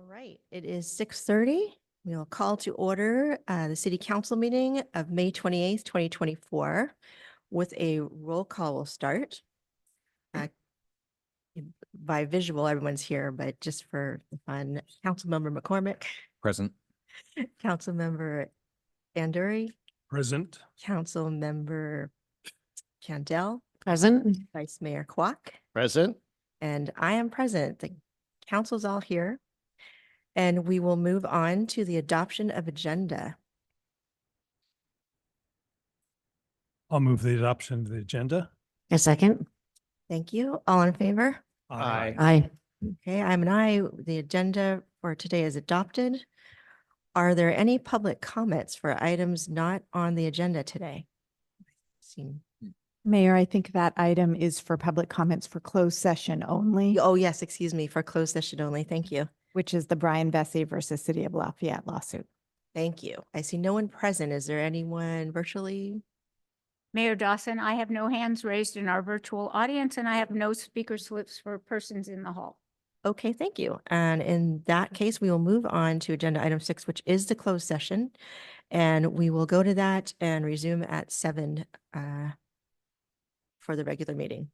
right, it is 6:30. We'll call to order the city council meeting of May 28th, 2024 with a roll call will start. By visual, everyone's here, but just for the fun, Councilmember McCormick, Present. Councilmember Anduri, Present. Councilmember Candell, Present. Vice Mayor Kwok, Present. and I am present. The council's all here. And we will move on to the adoption of agenda. I'll move the adoption of the agenda. A second. Thank you. All in favor? Aye. Aye. Okay, I'm an aye. The agenda for today is adopted. Are there any public comments for items not on the agenda today? Mayor, I think that item is for public comments for closed session only, Oh, yes, excuse me, for closed session only. Thank you. which is the Brian Vesey versus City of Lafayette lawsuit. Thank you. I see no one present. Is there anyone virtually? Mayor Dawson, I have no hands raised in our virtual audience, and I have no speaker slips for persons in the hall. Okay, thank you. And in that case, we will move on to agenda item 6, which is the closed session. And we will go to that and resume at 7 for the regular meeting.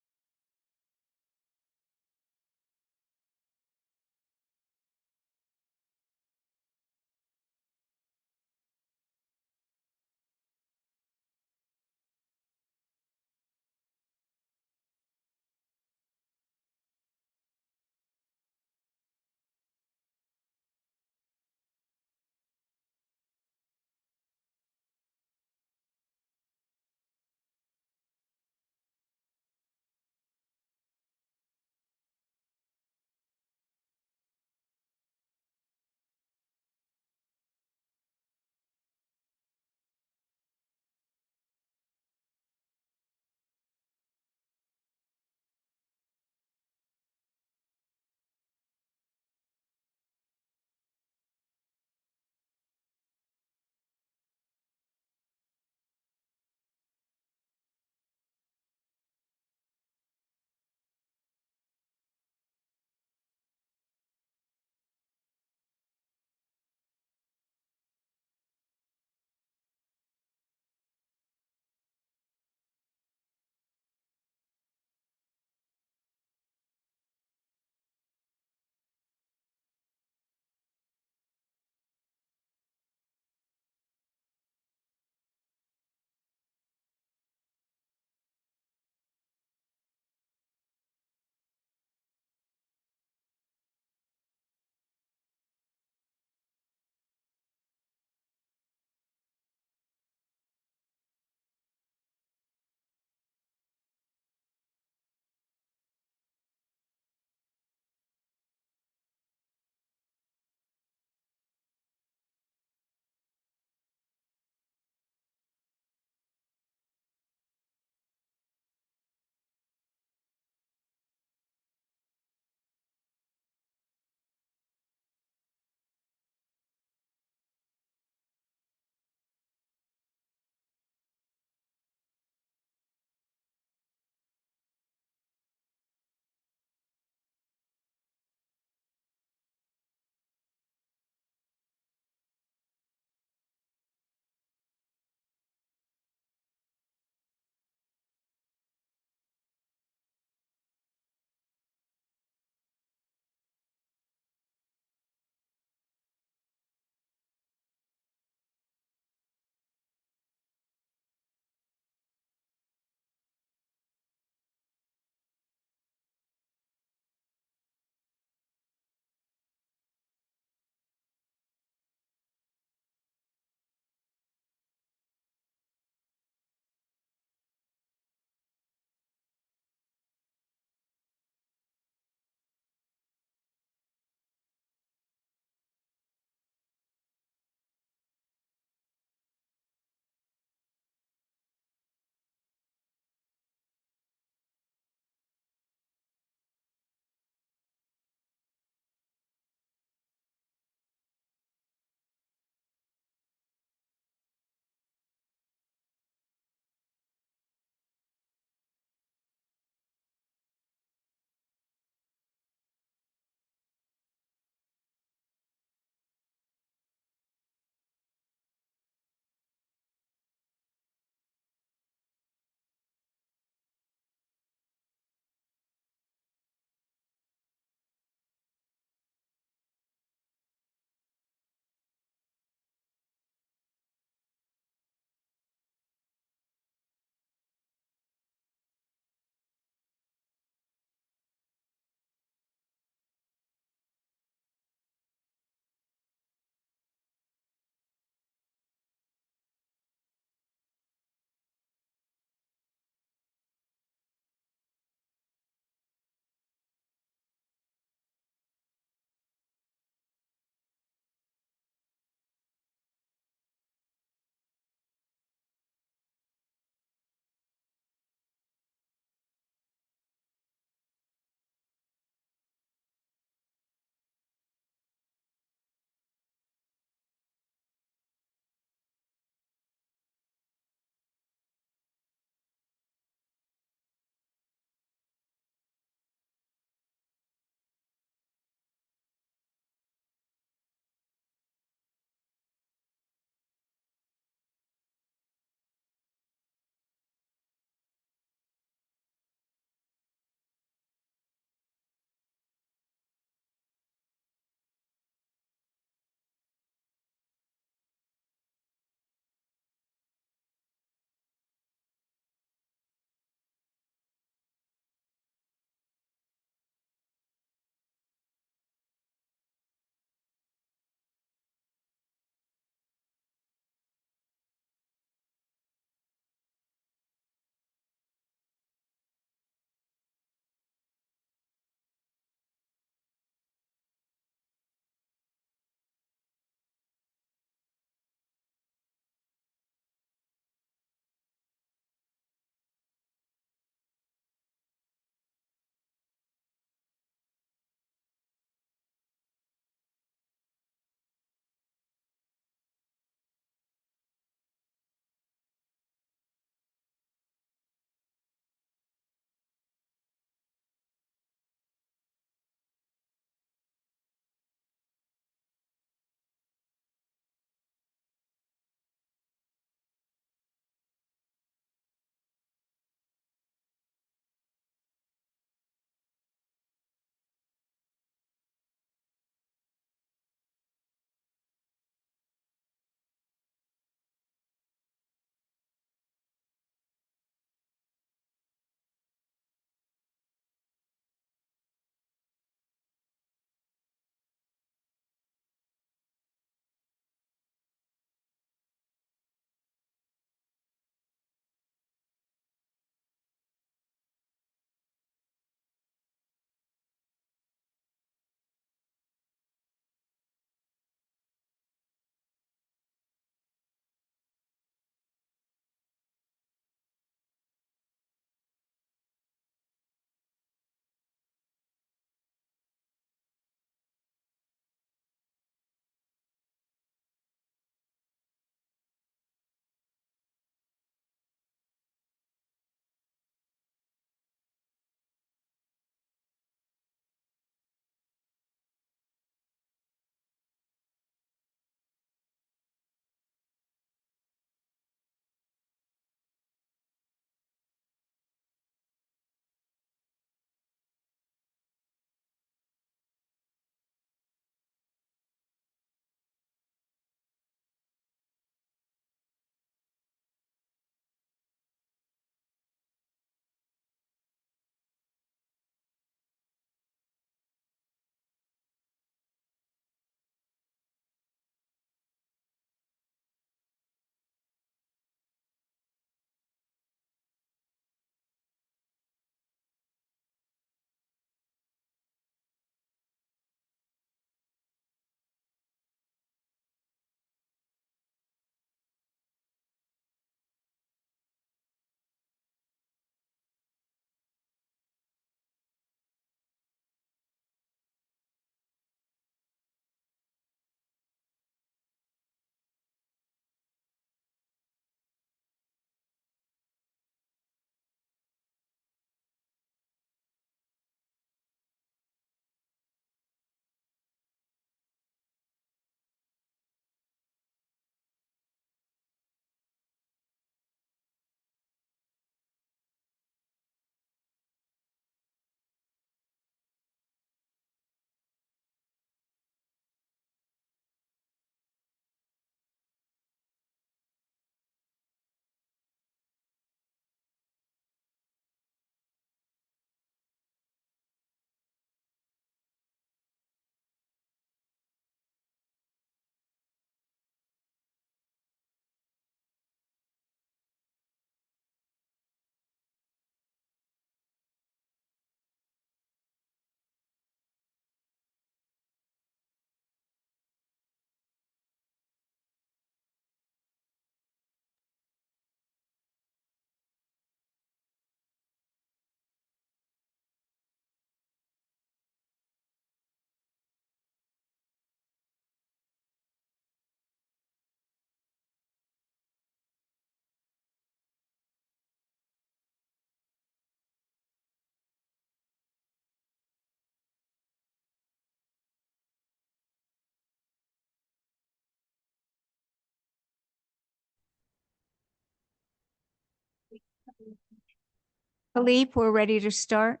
Philippe, we're ready to start.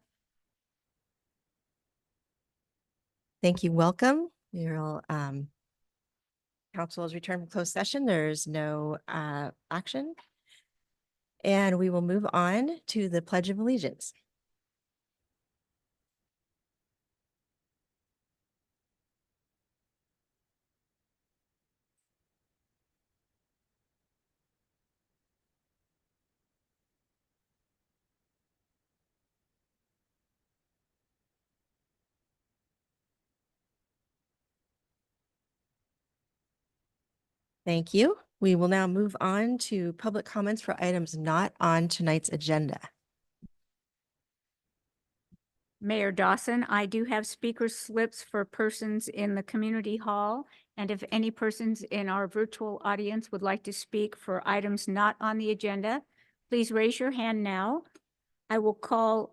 Thank you. Welcome. You'll, council has returned from closed session. There's no action. And we will move on to the Pledge of Allegiance. Thank you. We will now move on to public comments for items not on tonight's agenda. Mayor Dawson, I do have speaker slips for persons in the community hall. And if any persons in our virtual audience would like to speak for items not on the agenda, please raise your hand now. I will call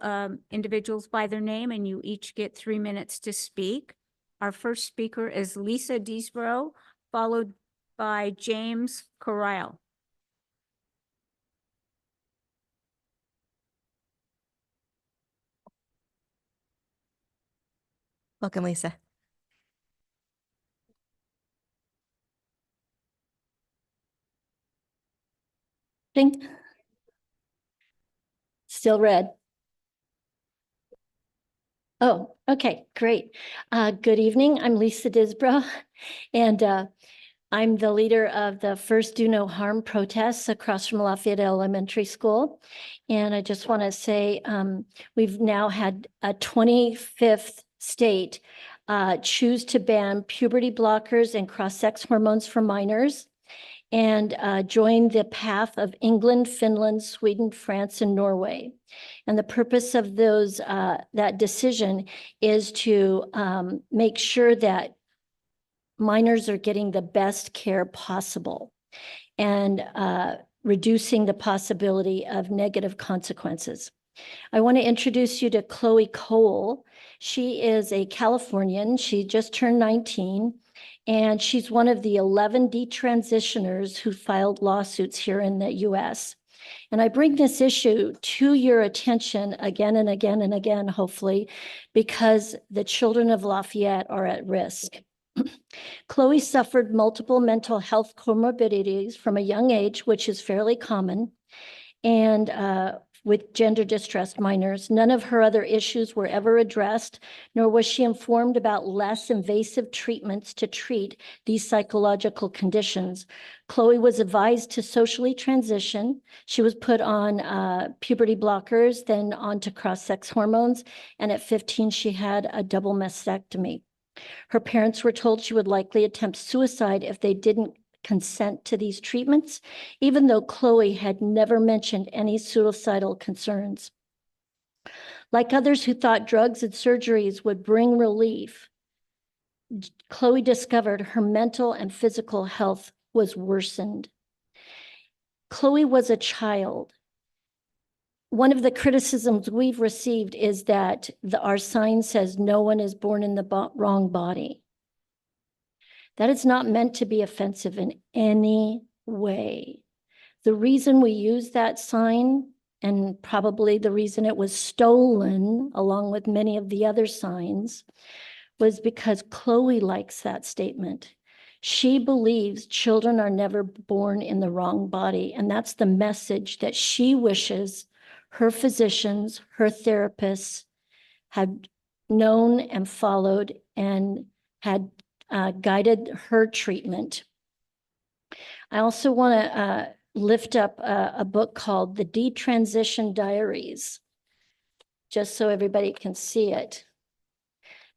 individuals by their name and you each get 3 minutes to speak. Our first speaker is Lisa Deesbro, followed by James Corral. Welcome, Lisa. Still red. Oh, okay, great. Good evening. I'm Lisa Disbrow, and I'm the leader of the First Do No Harm protests across from Lafayette Elementary School. And I just want to say we've now had a 25th state choose to ban puberty blockers and cross-sex hormones for minors, and join the path of England, Finland, Sweden, France, and Norway. And the purpose of those that decision is to make sure that minors are getting the best care possible and reducing the possibility of negative consequences. I want to introduce you to Chloe Cole. She is a Californian. She just turned 19. And she's one of the 11 detransitioners who filed lawsuits here in the US. And I bring this issue to your attention again and again and again, hopefully, because the children of Lafayette are at risk. Chloe suffered multiple mental health comorbidities from a young age, which is fairly common, and with gender distressed minors. None of her other issues were ever addressed, nor was she informed about less invasive treatments to treat these psychological conditions. Chloe was advised to socially transition. She was put on puberty blockers, then onto cross-sex hormones, and at 15, she had a double mastectomy. Her parents were told she would likely attempt suicide if they didn't consent to these treatments, even though Chloe had never mentioned any suicidal concerns. Like others who thought drugs and surgeries would bring relief, Chloe discovered her mental and physical health was worsened. Chloe was a child. One of the criticisms we've received is that our sign says no one is born in the wrong body. That is not meant to be offensive in any way. The reason we use that sign, and probably the reason it was stolen along with many of the other signs, was because Chloe likes that statement. She believes children are never born in the wrong body, and that's the message that she wishes her physicians, her therapists had known and followed and had guided her treatment. I also want to lift up a book called The Detransition Diaries, just so everybody can see it.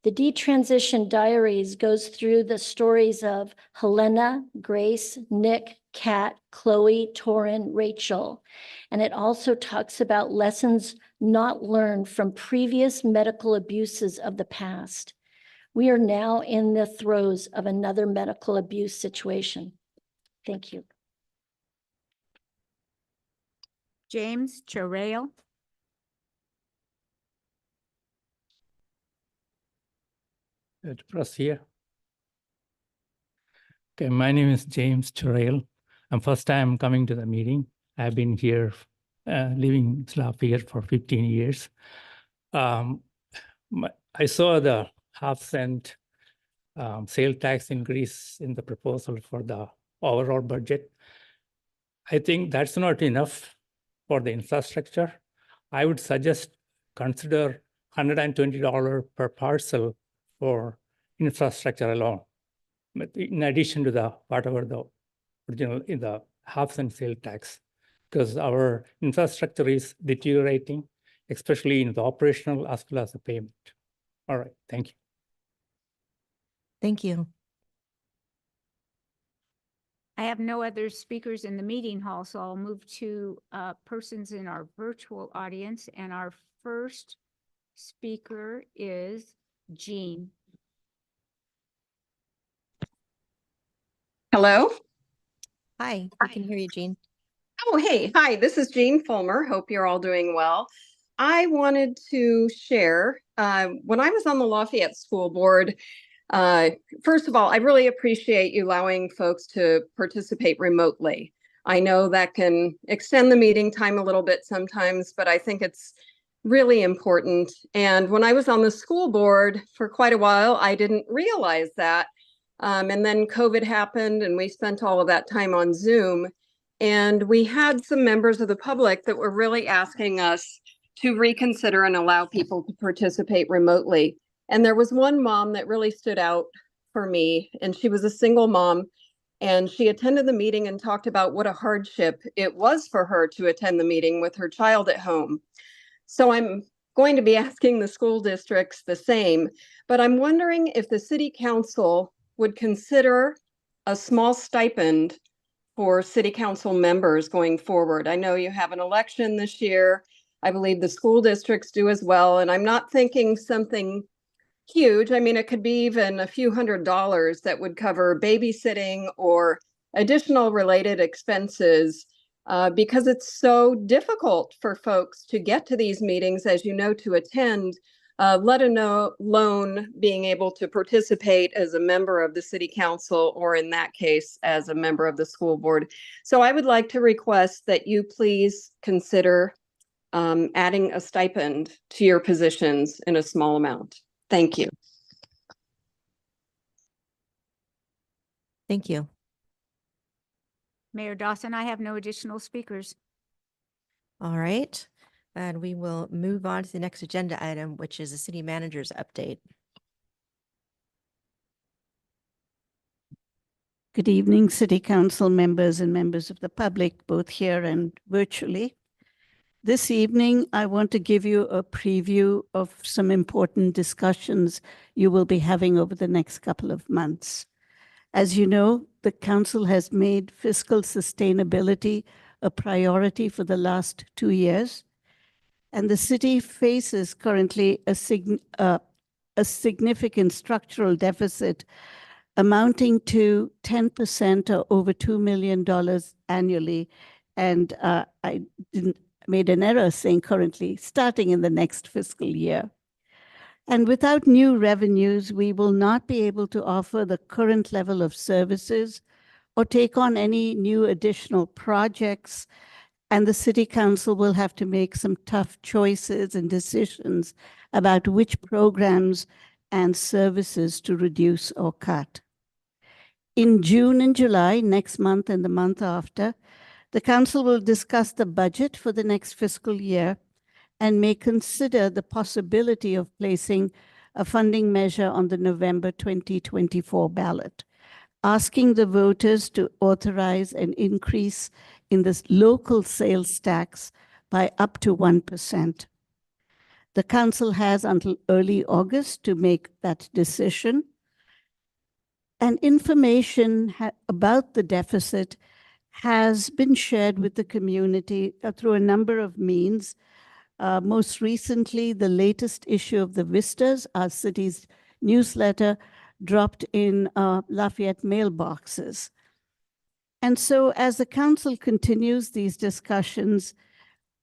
The Detransition Diaries goes through the stories of Helena, Grace, Nick, Kat, Chloe, Torin, Rachel. And it also talks about lessons not learned from previous medical abuses of the past. We are now in the throes of another medical abuse situation. Thank you. James Corral. To press here. Okay, my name is James Corral. I'm first time coming to the meeting. I've been here living in Lafayette for 15 years. I saw the half-cent sale tax increase in the proposal for the overall budget. I think that's not enough for the infrastructure. I would suggest consider $120 per parcel for infrastructure alone, but in addition to the whatever the original in the half-cent sale tax, because our infrastructure is deteriorating, especially in the operational as well as the payment. All right, thank you. Thank you. I have no other speakers in the meeting hall, so I'll move to persons in our virtual audience. And our first speaker is Jean. Hello. Hi, we can hear you, Jean. Oh, hey. Hi, this is Jean Fulmer. Hope you're all doing well. I wanted to share, when I was on the Lafayette School Board, first of all, I really appreciate you allowing folks to participate remotely. I know that can extend the meeting time a little bit sometimes, but I think it's really important. And when I was on the school board for quite a while, I didn't realize that. And then COVID happened and we spent all of that time on Zoom. And we had some members of the public that were really asking us to reconsider and allow people to participate remotely. And there was one mom that really stood out for me, and she was a single mom. And she attended the meeting and talked about what a hardship it was for her to attend the meeting with her child at home. So I'm going to be asking the school districts the same, but I'm wondering if the city council would consider a small stipend for city council members going forward. I know you have an election this year. I believe the school districts do as well. And I'm not thinking something huge. I mean, it could be even a few $100s that would cover babysitting or additional related expenses, because it's so difficult for folks to get to these meetings, as you know, to attend, let alone being able to participate as a member of the city council, or in that case, as a member of the school board. So I would like to request that you please consider adding a stipend to your positions in a small amount. Thank you. Thank you. Mayor Dawson, I have no additional speakers. All right. And we will move on to the next agenda item, which is the city manager's update. Good evening, City Council members and members of the public, both here and virtually. This evening, I want to give you a preview of some important discussions you will be having over the next couple of months. As you know, the Council has made fiscal sustainability a priority for the last 2 years, and the city faces currently a significant structural deficit amounting to 10% or over $2 million annually. And I made an error saying currently, starting in the next fiscal year. And without new revenues, we will not be able to offer the current level of services or take on any new additional projects. And the City Council will have to make some tough choices and decisions about which programs and services to reduce or cut. In June and July, next month and the month after, the Council will discuss the budget for the next fiscal year and may consider the possibility of placing a funding measure on the November 2024 ballot, asking the voters to authorize an increase in this local sales tax by up to 1%. The Council has until early August to make that decision. And information about the deficit has been shared with the community through a number of means. Most recently, the latest issue of the Vistas, our city's newsletter, dropped in Lafayette mailboxes. And so as the Council continues these discussions,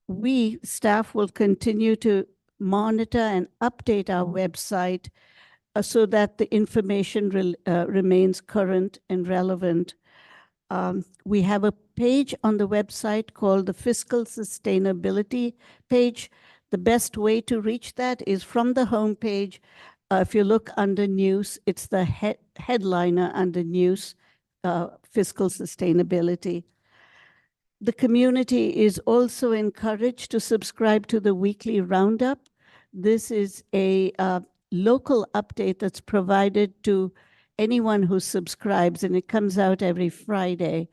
we, staff, will continue to monitor and update our website so that the information remains current and relevant. We have a page on the website called the Fiscal Sustainability page. The best way to reach that is from the homepage. If you look under news, it's the headliner under news, fiscal sustainability. The community is also encouraged to subscribe to the weekly roundup. This is a local update that's provided to anyone who subscribes, and it comes out every Friday.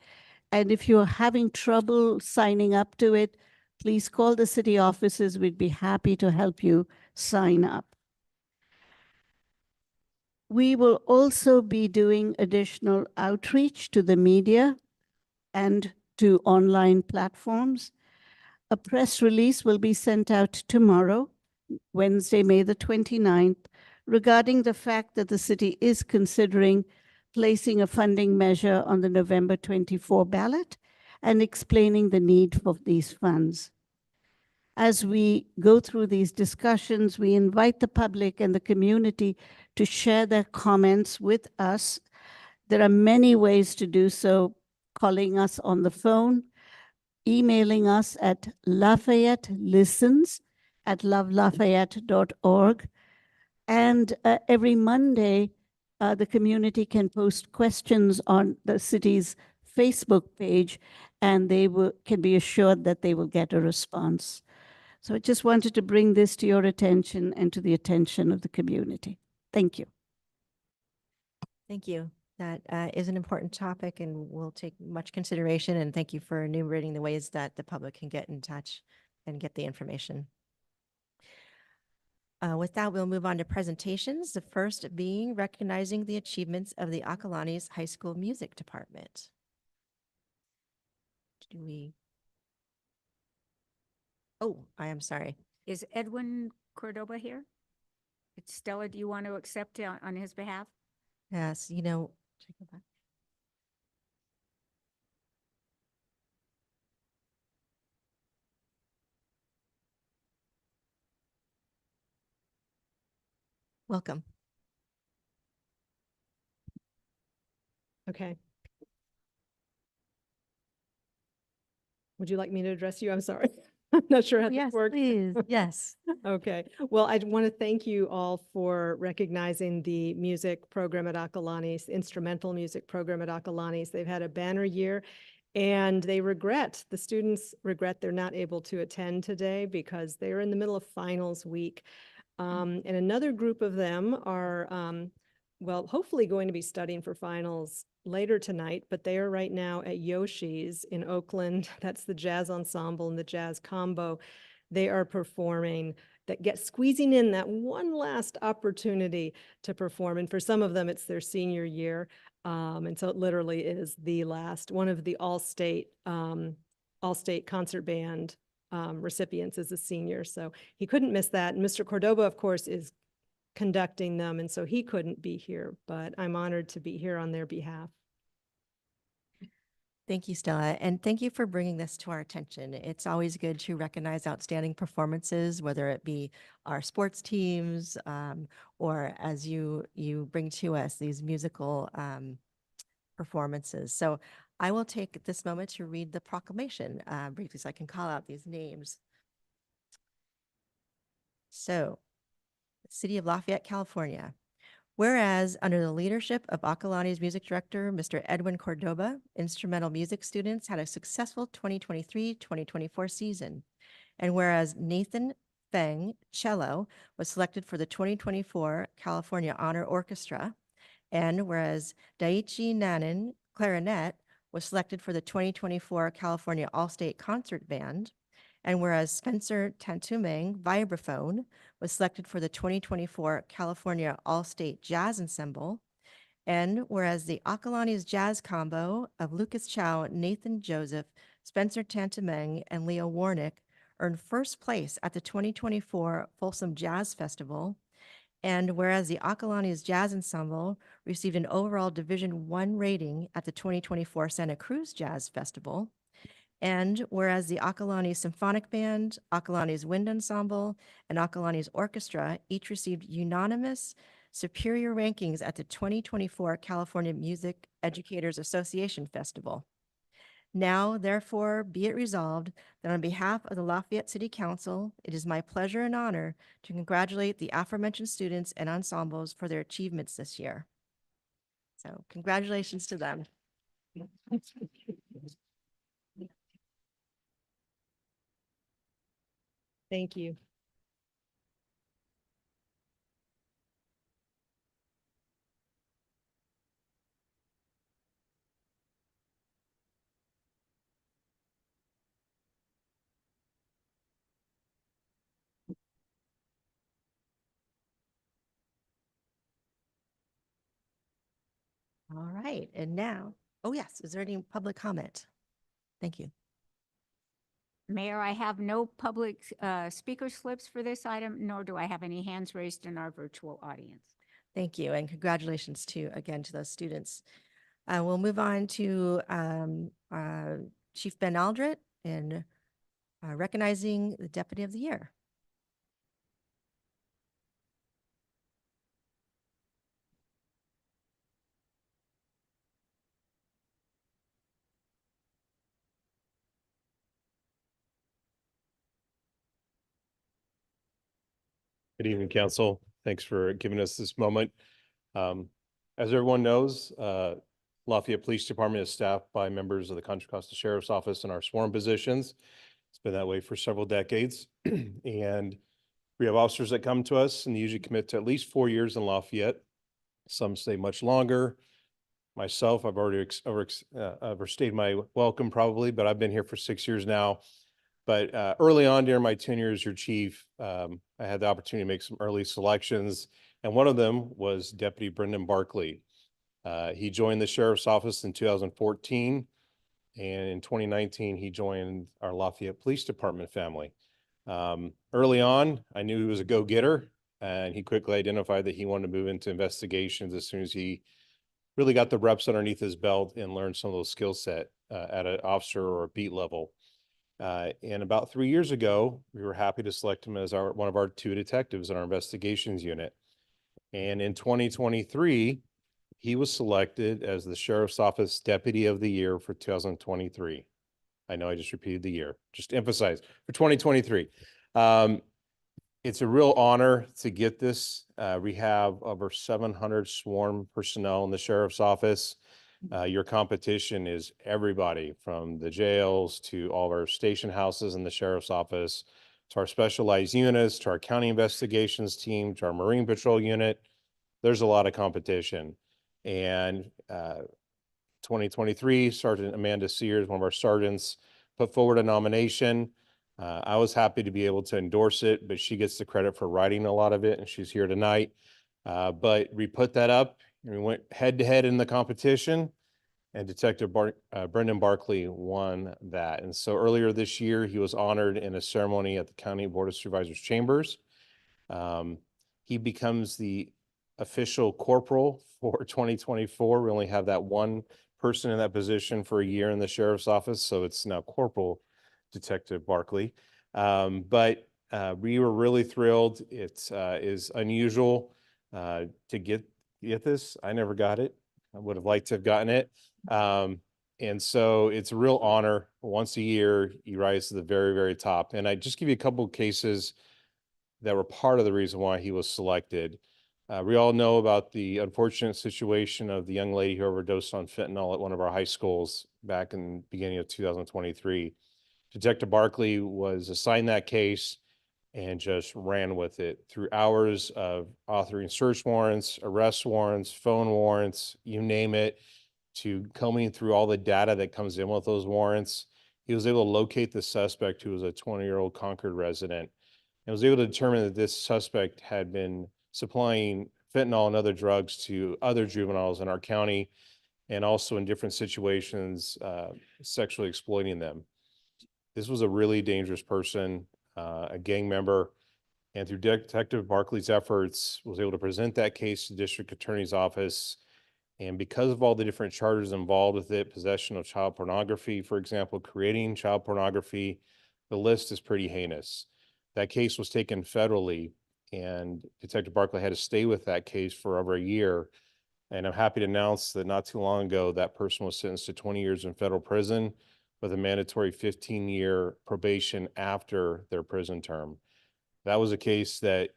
And if you're having trouble signing up to it, please call the city offices. We'd be happy to help you sign up. We will also be doing additional outreach to the media and to online platforms. A press release will be sent out tomorrow, Wednesday, May the 29th, regarding the fact that the city is considering placing a funding measure on the November 24 ballot and explaining the need for these funds. As we go through these discussions, we invite the public and the community to share their comments with us. There are many ways to do so: calling us on the phone, emailing us at LafayetteListens@lovelafayette.org. And every Monday, the community can post questions on the city's Facebook page, and they can be assured that they will get a response. So I just wanted to bring this to your attention and to the attention of the community. Thank you. Thank you. That is an important topic and will take much consideration. And thank you for enumerating the ways that the public can get in touch and get the information. With that, we'll move on to presentations. The first being recognizing the achievements of the Acalanes High School Music Department. Oh, I am sorry. Is Edwin Cordoba here? Stella, do you want to accept on his behalf? Yes, you know, should I go back? Welcome. Okay. Would you like me to address you? I'm sorry. I'm not sure how Yes, this works. please. Yes. Okay. Well, I want to thank you all for recognizing the music program at Acalanes, the instrumental music program at Acalanes. They've had a banner year, and the students regret they're not able to attend today because they're in the middle of finals week. And another group of them are, well, hopefully going to be studying for finals later tonight, but they are right now at Yoshi's in Oakland. That's the jazz ensemble and the jazz combo. They are performing, squeezing in that one last opportunity to perform. And for some of them, it's their senior year. And so it literally is the last, one of the all-state concert band recipients is a senior. So he couldn't miss that. And Mr. Cordoba, of course, is conducting them, and so he couldn't be here, but I'm honored to be here on their behalf. Thank you, Stella. And thank you for bringing this to our attention. It's always good to recognize outstanding performances, whether it be our sports teams or as you bring to us these musical performances. So I will take this moment to read the proclamation briefly so I can call out these names. So, City of Lafayette, California. Whereas, under the leadership of Acalanes Music Director, Mr. Edwin Cordoba, instrumental music students had a successful 2023-2024 season. And whereas Nathan Feng, cello, was selected for the 2024 California Honor Orchestra, and whereas Daiichi Nanin, clarinet, was selected for the 2024 California All-State Concert Band, and whereas Spencer Tantumeng, vibraphone, was selected for the 2024 California All-State Jazz Ensemble, and whereas the Acalanes Jazz Combo of Lucas Chow, Nathan Joseph, Spencer Tantumeng, and Leo Warnick earned first place at the 2024 Folsom Jazz Festival, and whereas the Acalanes Jazz Ensemble received an overall Division I rating at the 2024 Santa Cruz Jazz Festival, and whereas the Acalanes Symphonic Band, Acalanes Wind Ensemble, and Acalanes Orchestra each received unanimous superior rankings at the 2024 California Music Educators Association Festival. Now, therefore, be it resolved that on behalf of the Lafayette City Council, it is my pleasure and honor to congratulate the aforementioned students and ensembles for their achievements this year. So congratulations to them. Thank you. All right, and now, oh yes, is there any public comment? Thank you. Mayor, I have no public speaker slips for this item, nor do I have any hands raised in our virtual audience. Thank you, and congratulations again to those students. We'll move on to Chief Ben Aldred and recognizing the Deputy of the Year. Good evening, Council. Thanks for giving us this moment. As everyone knows, Lafayette Police Department is staffed by members of the Contra Costa Sheriff's Office in our sworn positions. It's been that way for several decades. And we have officers that come to us and they usually commit to at least 4 years in Lafayette. Some stay much longer. Myself, I've already overstayed my welcome probably, but I've been here for 6 years now. But early on during my tenure as your chief, I had the opportunity to make some early selections. And one of them was Deputy Brendan Barkley. He joined the Sheriff's Office in 2014. And in 2019, he joined our Lafayette Police Department family. Early on, I knew he was a go-getter, and he quickly identified that he wanted to move into investigations as soon as he really got the reps underneath his belt and learned some of those skill set at an officer or a beat level. And about 3 years ago, we were happy to select him as one of our 2 detectives in our investigations unit. And in 2023, he was selected as the Sheriff's Office Deputy of the Year for 2023. I know I just repeated the year, just to emphasize, for 2023. It's a real honor to get this. We have over 700 sworn personnel in the Sheriff's Office. Your competition is everybody from the jails to all of our station houses in the Sheriff's Office, to our specialized units, to our county investigations team, to our Marine Patrol unit. There's a lot of competition. And 2023, Sergeant Amanda Sears, one of our sergeants, put forward a nomination. I was happy to be able to endorse it, but she gets the credit for writing a lot of it, and she's here tonight. But we put that up, and we went head to head in the competition, and Detective Brendan Barkley won that. And so earlier this year, he was honored in a ceremony at the County Board of Supervisors Chambers. He becomes the official corporal for 2024. We only have that one person in that position for a year in the Sheriff's Office, so it's now Corporal Detective Barkley. But we were really thrilled. It is unusual to get this. I never got it. I would have liked to have gotten it. And so it's a real honor. Once a year, you rise to the very, very top. And I just give you a couple of cases that were part of the reason why he was selected. We all know about the unfortunate situation of the young lady who overdosed on fentanyl at one of our high schools back in the beginning of 2023. Detective Barkley was assigned that case and just ran with it through hours of authoring search warrants, arrest warrants, phone warrants, you name it, to combing through all the data that comes in with those warrants. He was able to locate the suspect, who was a 20-year-old Concord resident, and was able to determine that this suspect had been supplying fentanyl and other drugs to other juveniles in our county, and also in different situations, sexually exploiting them. This was a really dangerous person, a gang member, and through Detective Barkley's efforts, was able to present that case to the District Attorney's Office. And because of all the different charges involved with it, possession of child pornography, for example, creating child pornography, the list is pretty heinous. That case was taken federally, and Detective Barkley had to stay with that case for over a year. And I'm happy to announce that not too long ago, that person was sentenced to 20 years in federal prison with a mandatory 15-year probation after their prison term. That was a case that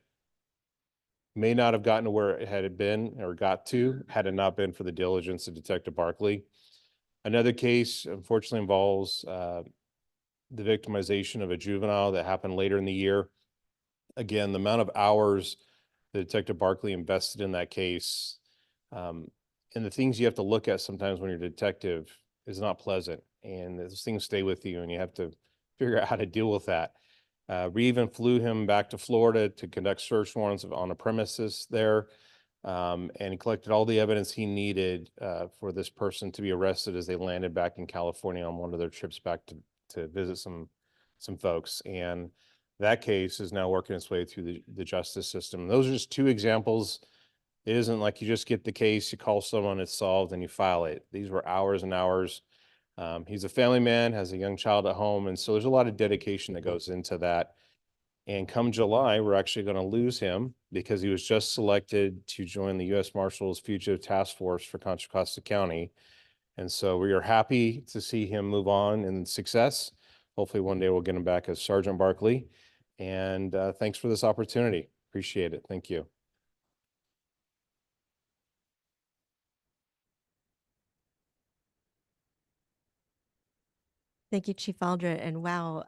may not have gotten to where it had been or got to had it not been for the diligence of Detective Barkley. Another case, unfortunately, involves the victimization of a juvenile that happened later in the year. Again, the amount of hours that Detective Barkley invested in that case, and the things you have to look at sometimes when you're a detective is not pleasant, and those things stay with you, and you have to figure out how to deal with that. We even flew him back to Florida to conduct search warrants on a premises there, and he collected all the evidence he needed for this person to be arrested as they landed back in California on one of their trips back to visit some folks. And that case is now working its way through the justice system. Those are just two examples. It isn't like you just get the case, you call someone, it's solved, and you file it. These were hours and hours. He's a family man, has a young child at home, and so there's a lot of dedication that goes into that. And come July, we're actually going to lose him because he was just selected to join the U.S. Marshals Fugitive Task Force for Contra Costa County. And so we are happy to see him move on in success. Hopefully one day we'll get him back as Sergeant Barkley. And thanks for this opportunity. Appreciate it. Thank you. Thank you, Chief Aldred, and wow,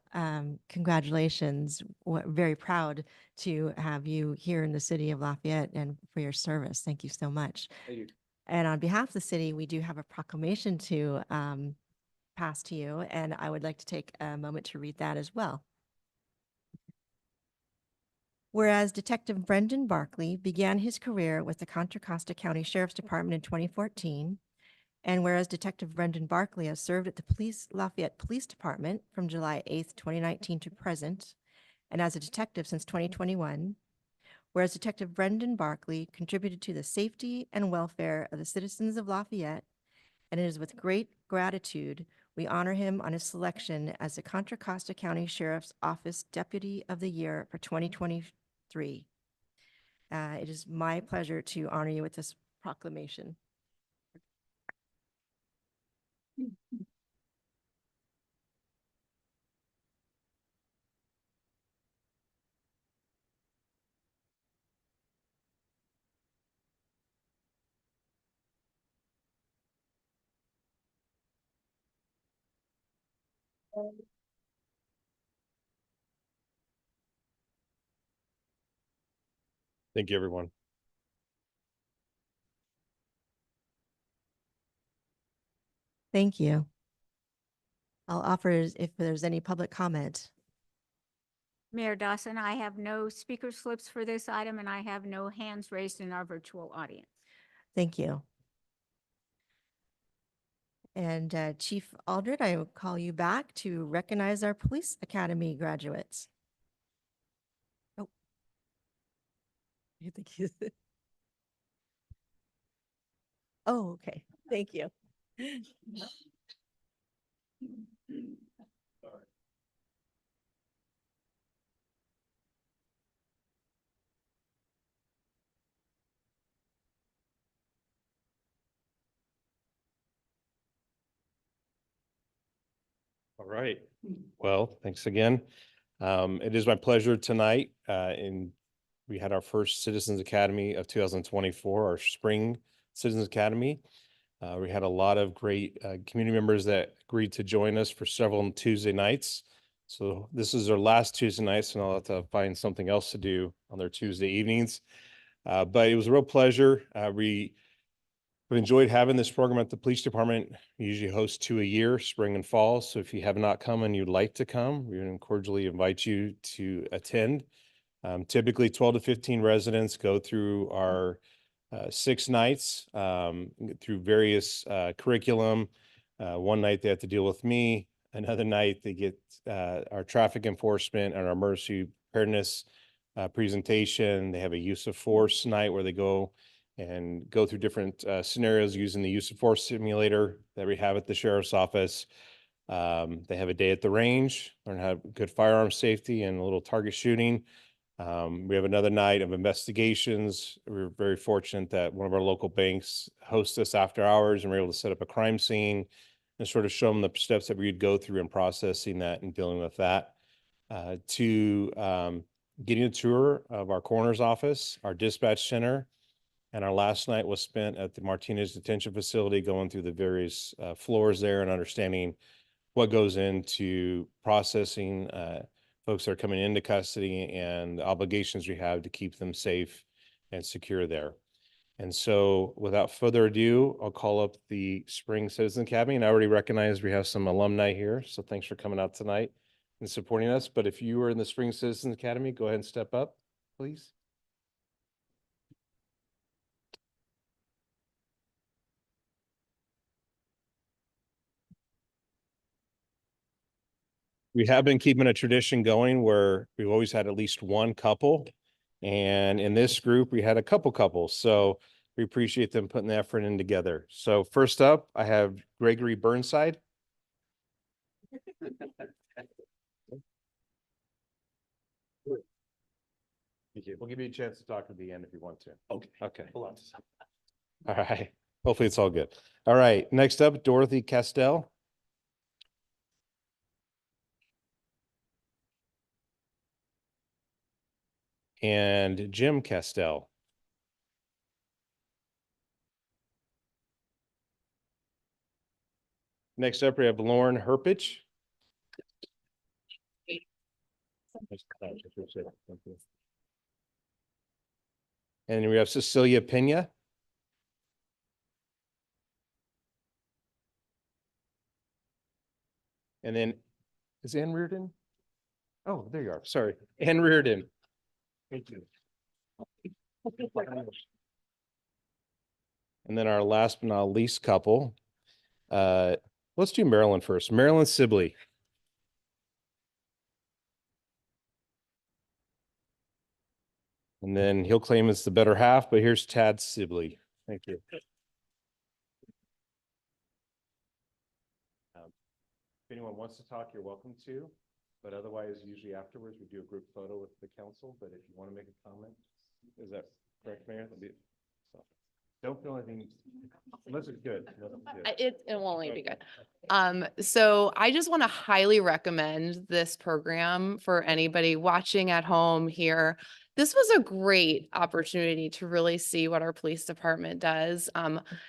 congratulations. Very proud to have you here in the city of Lafayette and for your service. Thank you so much. Thank you. And on behalf of the city, we do have a proclamation to pass to you, and I would like to take a moment to read that as well. Whereas Detective Brendan Barkley began his career with the Contra Costa County Sheriff's Department in 2014, and whereas Detective Brendan Barkley has served at the Lafayette Police Department from July 8th, 2019 to present, and as a detective since 2021, whereas Detective Brendan Barkley contributed to the safety and welfare of the citizens of Lafayette, and it is with great gratitude we honor him on his selection as the Contra Costa County Sheriff's Office Deputy of the Year for 2023. It is my pleasure to honor you with this proclamation. Thank you, everyone. Thank you. I'll offer if there's any public comment. Mayor Dawson, I have no speaker slips for this item, and I have no hands raised in our virtual audience. Thank you. And Chief Aldred, I will call you back to recognize our Police Academy graduates. Oh. You think he's... Oh, okay. Thank you. All right. Well, thanks again. It is my pleasure tonight. We had our first Citizens Academy of 2024, our spring Citizens Academy. We had a lot of great community members that agreed to join us for several Tuesday nights. So this is our last Tuesday nights, and I'll have to find something else to do on their Tuesday evenings. But it was a real pleasure. We enjoyed having this program at the police department. We usually host 2 a year, spring and fall. So if you have not come and you'd like to come, we would cordially invite you to attend. Typically 12 to 15 residents go through our 6 nights through various curriculum. One night they have to deal with me. Another night they get our traffic enforcement and our emergency preparedness presentation. They have a use of force night where they go through different scenarios using the use of force simulator that we have at the sheriff's office. They have a day at the range, learn how good firearm safety and a little target shooting. We have another night of investigations. We're very fortunate that one of our local banks hosts us after hours, and we're able to set up a crime scene and sort of show them the steps that we'd go through in processing that and dealing with that. Getting a tour of our coroner's office, our dispatch center, and our last night was spent at the Martinez Detention Facility, going through the various floors there and understanding what goes into processing folks that are coming into custody and the obligations we have to keep them safe and secure there. And so without further ado, I'll call up the Spring Citizen Academy. And I already recognize we have some alumni here. So thanks for coming out tonight and supporting us. But if you were in the Spring Citizen Academy, go ahead and step up, please. We have been keeping a tradition going where we've always had at least one couple. And in this group, we had a couple couples. So we appreciate them putting the effort in together. So first up, I have Gregory Burnside. Thank you. We'll give you a chance to talk at the end if you want to. Okay. Okay. Hold on. All right. Hopefully it's all good. All right. Next up, Dorothy Castell. And Jim Castell. Next up, we have Lauren Herpich. And we have Cecilia Pena. And then, is Ann Reardon? Oh, there you are. Sorry, Ann Reardon. Thank you. And then our last but not least couple. Let's do Marilyn first. Marilyn Sibley. And then he'll claim it's the better half, but here's Tad Sibley. Thank you. If anyone wants to talk, you're welcome to, but otherwise, usually afterwards, we do a group photo with the council, but if you want to make a comment, is that correct, Mayor? Don't feel anything, unless it's good. It will only be good. So I just want to highly recommend this program for anybody watching at home here. This was a great opportunity to really see what our police department does.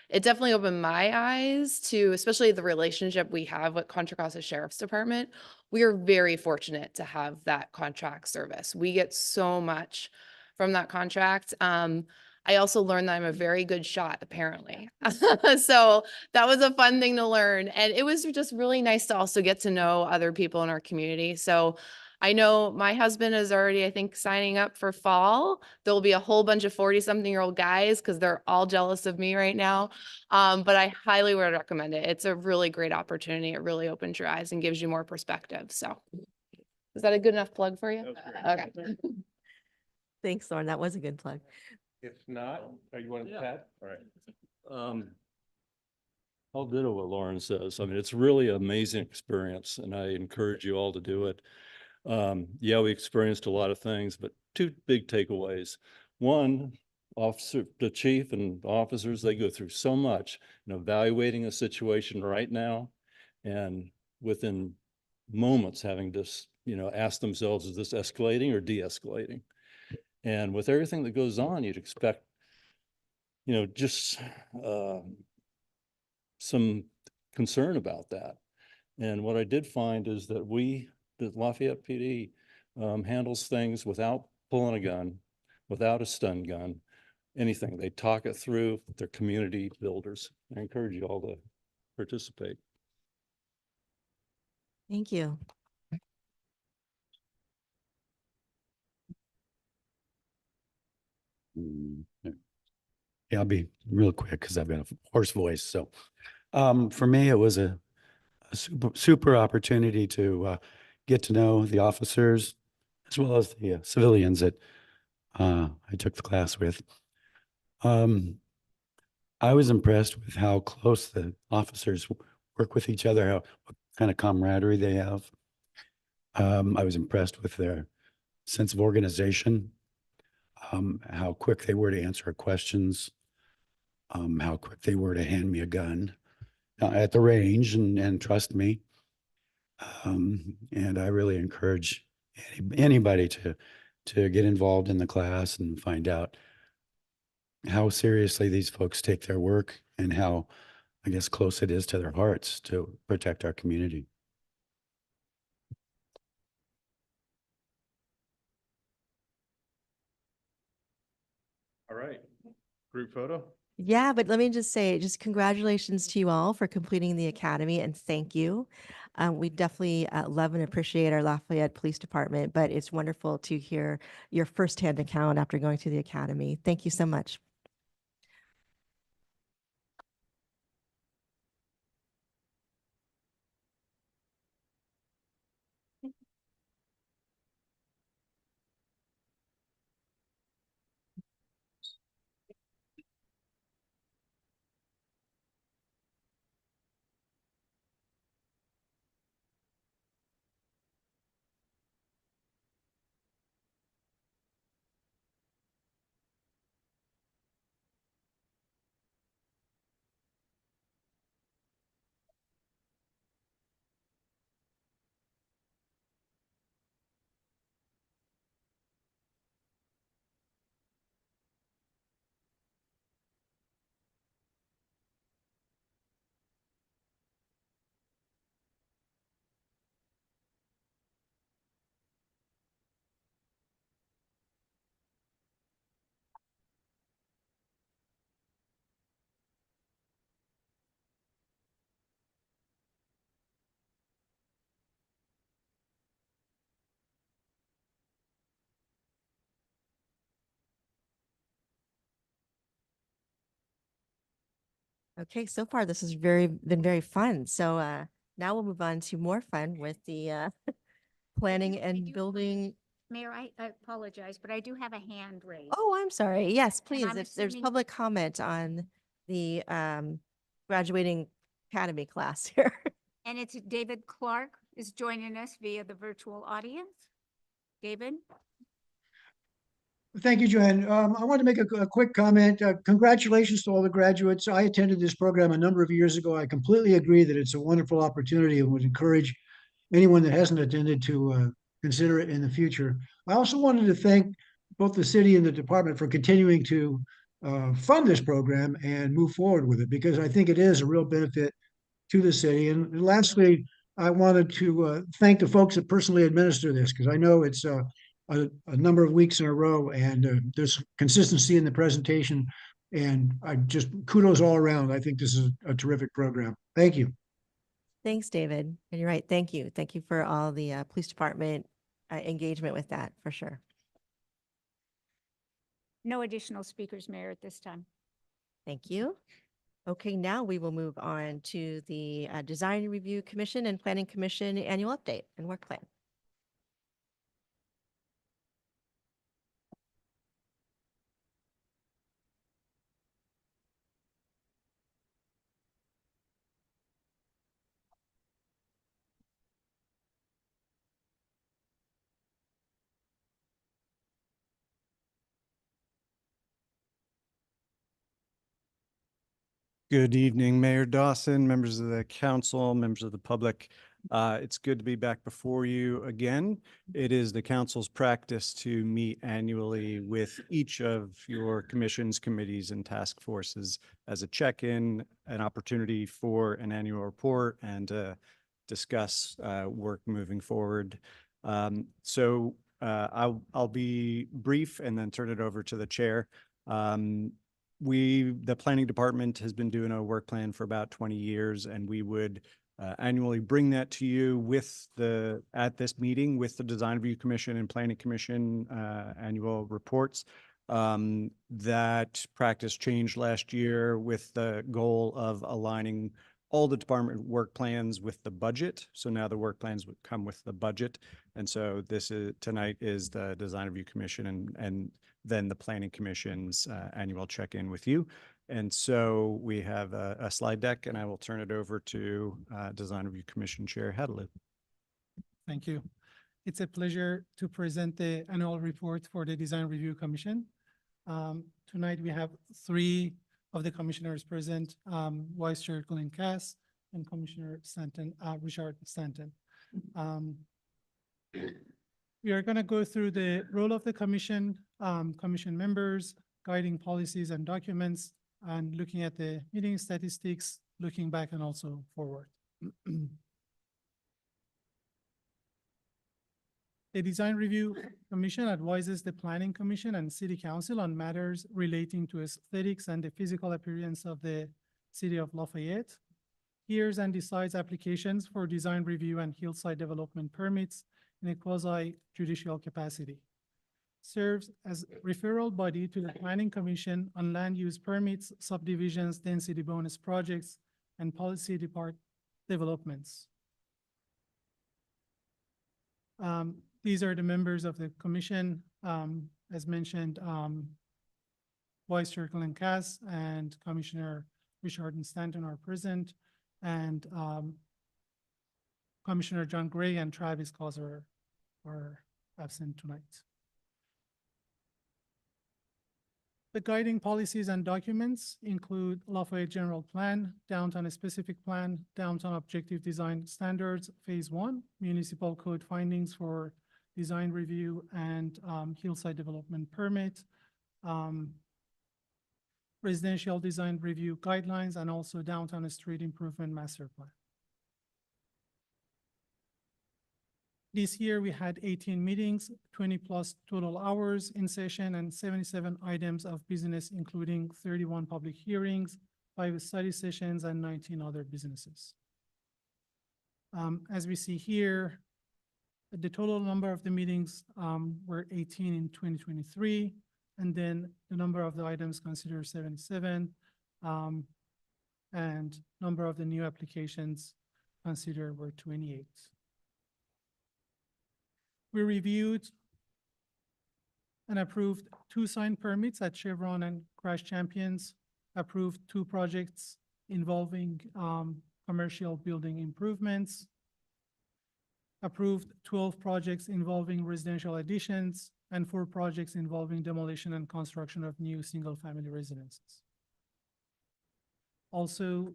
It definitely opened my eyes to, especially the relationship we have with Contra Costa Sheriff's Department. We are very fortunate to have that contract service. We get so much from that contract. I also learned that I'm a very good shot, apparently. So that was a fun thing to learn. And it was just really nice to also get to know other people in our community. So I know my husband is already, I think, signing up for fall. There'll be a whole bunch of 40-something-year-old guys because they're all jealous of me right now. But I highly would recommend it. It's a really great opportunity. It really opens your eyes and gives you more perspective. So is that a good enough plug for you? Okay. Thanks, Lauren. That was a good plug. If not, are you wanting to chat? All right. I'll ditto what Lauren says. I mean, it's really an amazing experience and I encourage you all to do it. Yeah, we experienced a lot of things, but two big takeaways. One, the chief and officers, they go through so much in evaluating a situation right now and within moments having to, ask themselves, is this escalating or de-escalating? And with everything that goes on, you'd expect, just some concern about that. And what I did find is that the Lafayette PD handles things without pulling a gun, without a stun gun, anything. They talk it through. They're community builders. I encourage you all to participate. Thank you. Yeah, I'll be real quick because I've got a hoarse voice. So for me, it was a super opportunity to get to know the officers as well as the civilians that I took the class with. I was impressed with how close the officers work with each other, what kind of camaraderie they have. I was impressed with their sense of organization, how quick they were to answer questions, how quick they were to hand me a gun at the range, and trust me. And I really encourage anybody to get involved in the class and find out how seriously these folks take their work and how, I guess, close it is to their hearts to protect our community. All right, group photo. Yeah, but let me just say, just congratulations to you all for completing the academy and thank you. We definitely love and appreciate our Lafayette Police Department, but it's wonderful to hear your firsthand account after going through the academy. Thank you so much. Okay, so far this has been very fun. So now we'll move on to more fun with the planning and building. Mayor, I apologize, but I do have a hand raised. Oh, I'm sorry. Yes, please. I'm If there's assuming- public comment on the graduating academy class here. And it's David Clark is joining us via the virtual audience. David? Thank you, Joanne. I want to make a quick comment. Congratulations to all the graduates. I attended this program a number of years ago. I completely agree that it's a wonderful opportunity and would encourage anyone that hasn't attended to consider it in the future. I also wanted to thank both the city and the department for continuing to fund this program and move forward with it, because I think it is a real benefit to the city. And lastly, I wanted to thank the folks that personally administer this, because I know it's a number of weeks in a row, and there's consistency in the presentation. And I just kudos all around. I think this is a terrific program. Thank you. Thanks, David. And you're right. Thank you. Thank you for all the police department engagement with that, for sure. No additional speakers, Mayor, at this time. Thank you. Okay, now we will move on to the Design Review Commission and Planning Commission annual update and work plan. Good evening, Mayor Dawson, members of the council, members of the public. It's good to be back before you again. It is the council's practice to meet annually with each of your commissions, committees, and task forces as a check-in, an opportunity for an annual report, and discuss work moving forward. I'll be brief and then turn it over to the chair. The planning department has been doing a work plan for about 20 years, and we would annually bring that to you at this meeting with the Design Review Commission and Planning Commission annual reports. That practice changed last year with the goal of aligning all the department work plans with the budget. So now the work plans would come with the budget. And so tonight is the Design Review Commission and then the Planning Commission's annual check-in with you. And so we have a slide deck, and I will turn it over to Design Review Commission Chair Hadley. Thank you. It's a pleasure to present the annual report for the Design Review Commission. Tonight we have three of the commissioners present, Vice Chair Colin Cass and Commissioner Stanton, Richard Stanton. We are going to go through the role of the commission, commission members, guiding policies and documents, and looking at the meeting statistics, looking back and also forward. The Design Review Commission advises the Planning Commission and City Council on matters relating to aesthetics and the physical appearance of the City of Lafayette, hears and decides applications for design review and hillside development permits in a quasi-judicial capacity, serves as referral body to the Planning Commission on land use permits, subdivisions, density bonus projects, and policy developments. These are the members of the commission. As mentioned, Vice Chair Colin Cass and Commissioner Richard Stanton are present, and Commissioner John Gray and Travis Causer are absent tonight. The guiding policies and documents include Lafayette General Plan, Downtown Specific Plan, Downtown Objective Design Standards, Phase 1, Municipal Code Findings for Design Review and Hillside Development Permit, Residential Design Review Guidelines, and also Downtown Street Improvement Master Plan. This year, we had 18 meetings, 20 plus total hours in session, and 77 items of business, including 31 public hearings, 5 study sessions, and 19 other businesses. As we see here, the total number of the meetings were 18 in 2023, and then the number of the items considered 77, and number of the new applications considered were 28. We reviewed and approved 2 sign permits at Chevron and Crash Champions, approved 2 projects involving commercial building improvements, approved 12 projects involving residential additions, and 4 projects involving demolition and construction of new single-family residences. Also,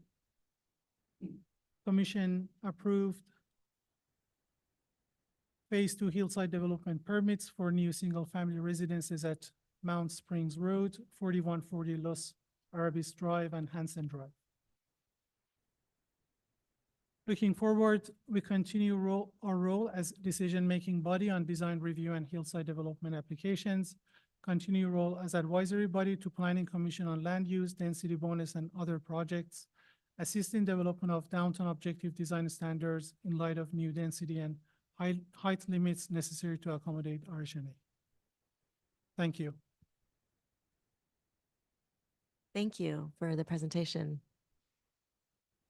Commission approved Phase 2 hillside development permits for new single-family residences at Mount Springs Road, 4140 Los Arabis Drive, and Hansen Drive. Looking forward, we continue our role as decision-making body on design review and hillside development applications, continue role as advisory body to Planning Commission on land use, density bonus, and other projects, assist in development of downtown objective design standards in light of new density and height limits necessary to accommodate RHNA. Thank you. Thank you for the presentation.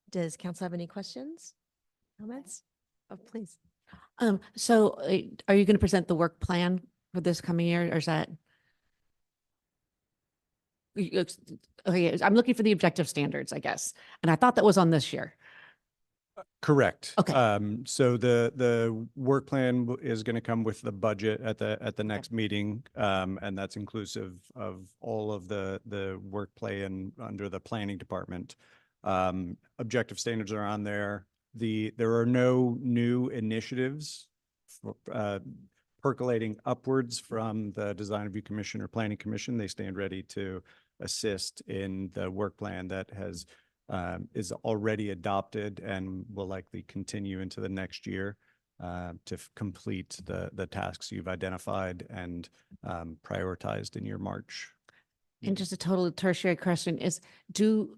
Does council have any questions, comments? Oh, please. So are you going to present the work plan for this coming year, or is that? Okay, I'm looking for the objective standards, I guess. And I thought that was on this year. Correct. Okay. So the work plan is going to come with the budget at the next meeting, and that's inclusive of all of the work plan under the planning department. Objective standards are on there. There are no new initiatives percolating upwards from the Design Review Commission or Planning Commission. They stand ready to assist in the work plan that is already adopted and will likely continue into the next year to complete the tasks you've identified and prioritized in your March. And just a total tertiary question is,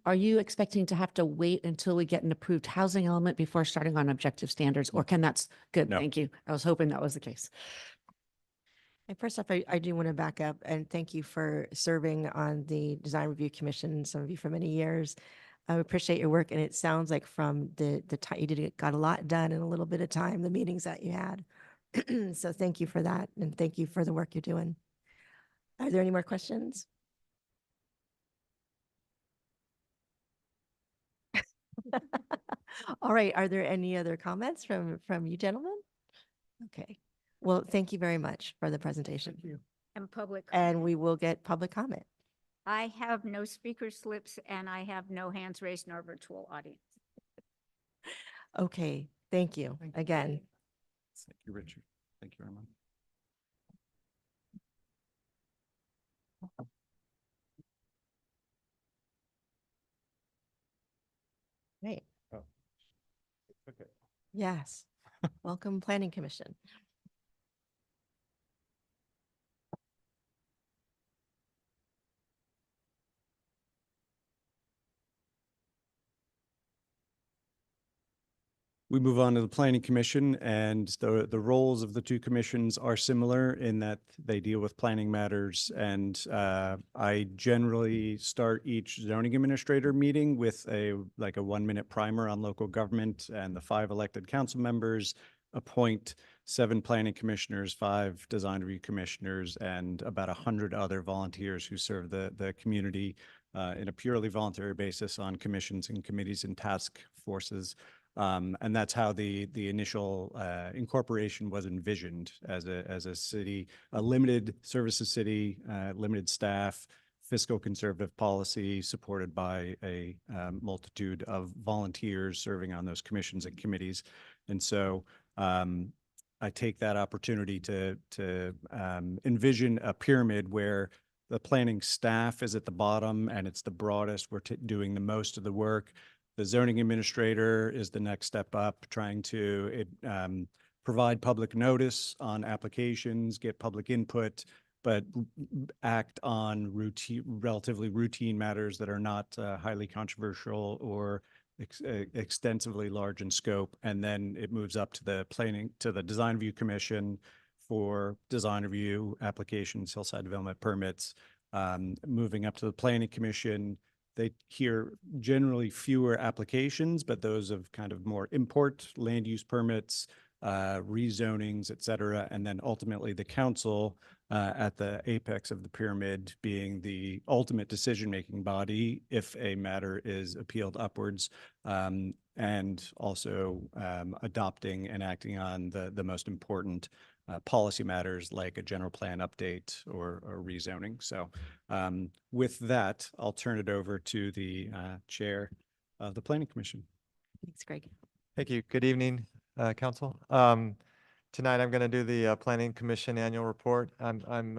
are you expecting to have to wait until we get an approved housing element before starting on objective standards, or can that's good? No. Thank you. I was hoping that was the case. And first off, I do want to back up and thank you for serving on the Design Review Commission, some of you for many years. I appreciate your work, and it sounds like from the time you got a lot done in a little bit of time, the meetings that you had. So thank you for that, and thank you for the work you're doing. Are there any more questions? All right, are there any other comments from you gentlemen? Okay, Well, thank you very much for the presentation. Thank you. And public. And we will get public comment. I have no speaker slips and I have no hands raised in our virtual audience. Okay, thank you Thank you. again. Thank you, Richard. Thank you very much. Great. Oh. Okay. Yes. Welcome, Planning Commission. We move on to the Planning Commission, and the roles of the two commissions are similar in that they deal with planning matters. And I generally start each zoning administrator meeting with a 1-minute primer on local government, and the 5 elected council members appoint 7 planning commissioners, 5 design review commissioners, and about 100 other volunteers who serve the community in a purely voluntary basis on commissions and committees and task forces. And that's how the initial incorporation was envisioned as a city, a limited services city, limited staff, fiscal conservative policy supported by a multitude of volunteers serving on those commissions and committees. And so I take that opportunity to envision a pyramid where the planning staff is at the bottom and it's the broadest. We're doing the most of the work. The zoning administrator is the next step up, trying to provide public notice on applications, get public input, but act on relatively routine matters that are not highly controversial or extensively large in scope. And then it moves up to the Design Review Commission for design review applications, hillside development permits, moving up to the Planning Commission. They hear generally fewer applications, but those of kind of more import, land use permits, rezonings, et cetera. And then ultimately the council at the apex of the pyramid being the ultimate decision-making body if a matter is appealed upwards, and also adopting and acting on the most important policy matters like a general plan update or rezoning. So with that, I'll turn it over to the chair of the Planning Commission. Thanks, Greg. Thank you. Good evening, Council. Tonight, I'm going to do the Planning Commission Annual Report. I'm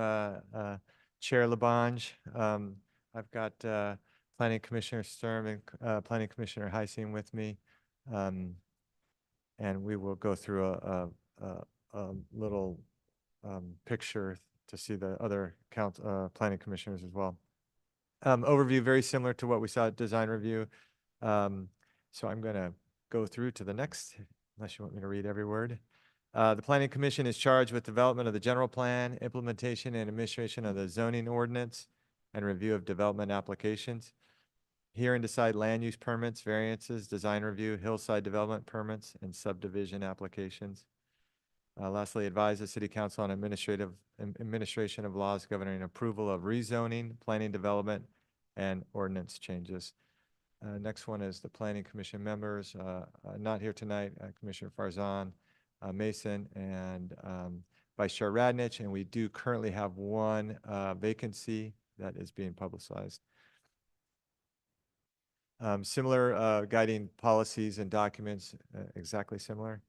Chair Labange. I've got Planning Commissioner Sturm and Planning Commissioner Heising with me. And we will go through a little picture to see the other planning commissioners as well. Overview very similar to what we saw at design review. So I'm going to go through to the next, unless you want me to read every word. The Planning Commission is charged with development of the general plan, implementation and administration of the zoning ordinance, and review of development applications. Hear and decide land use permits, variances, design review, hillside development permits, and subdivision applications. Lastly, advise the City Council on administration of laws governing approval of rezoning, planning development, and ordinance changes. Next one is the Planning Commission members. Not here tonight, Commissioner Farzan, Mason, and Vice Chair Radnich, and we do currently have one vacancy that is being publicized. Similar guiding policies and documents, exactly similar.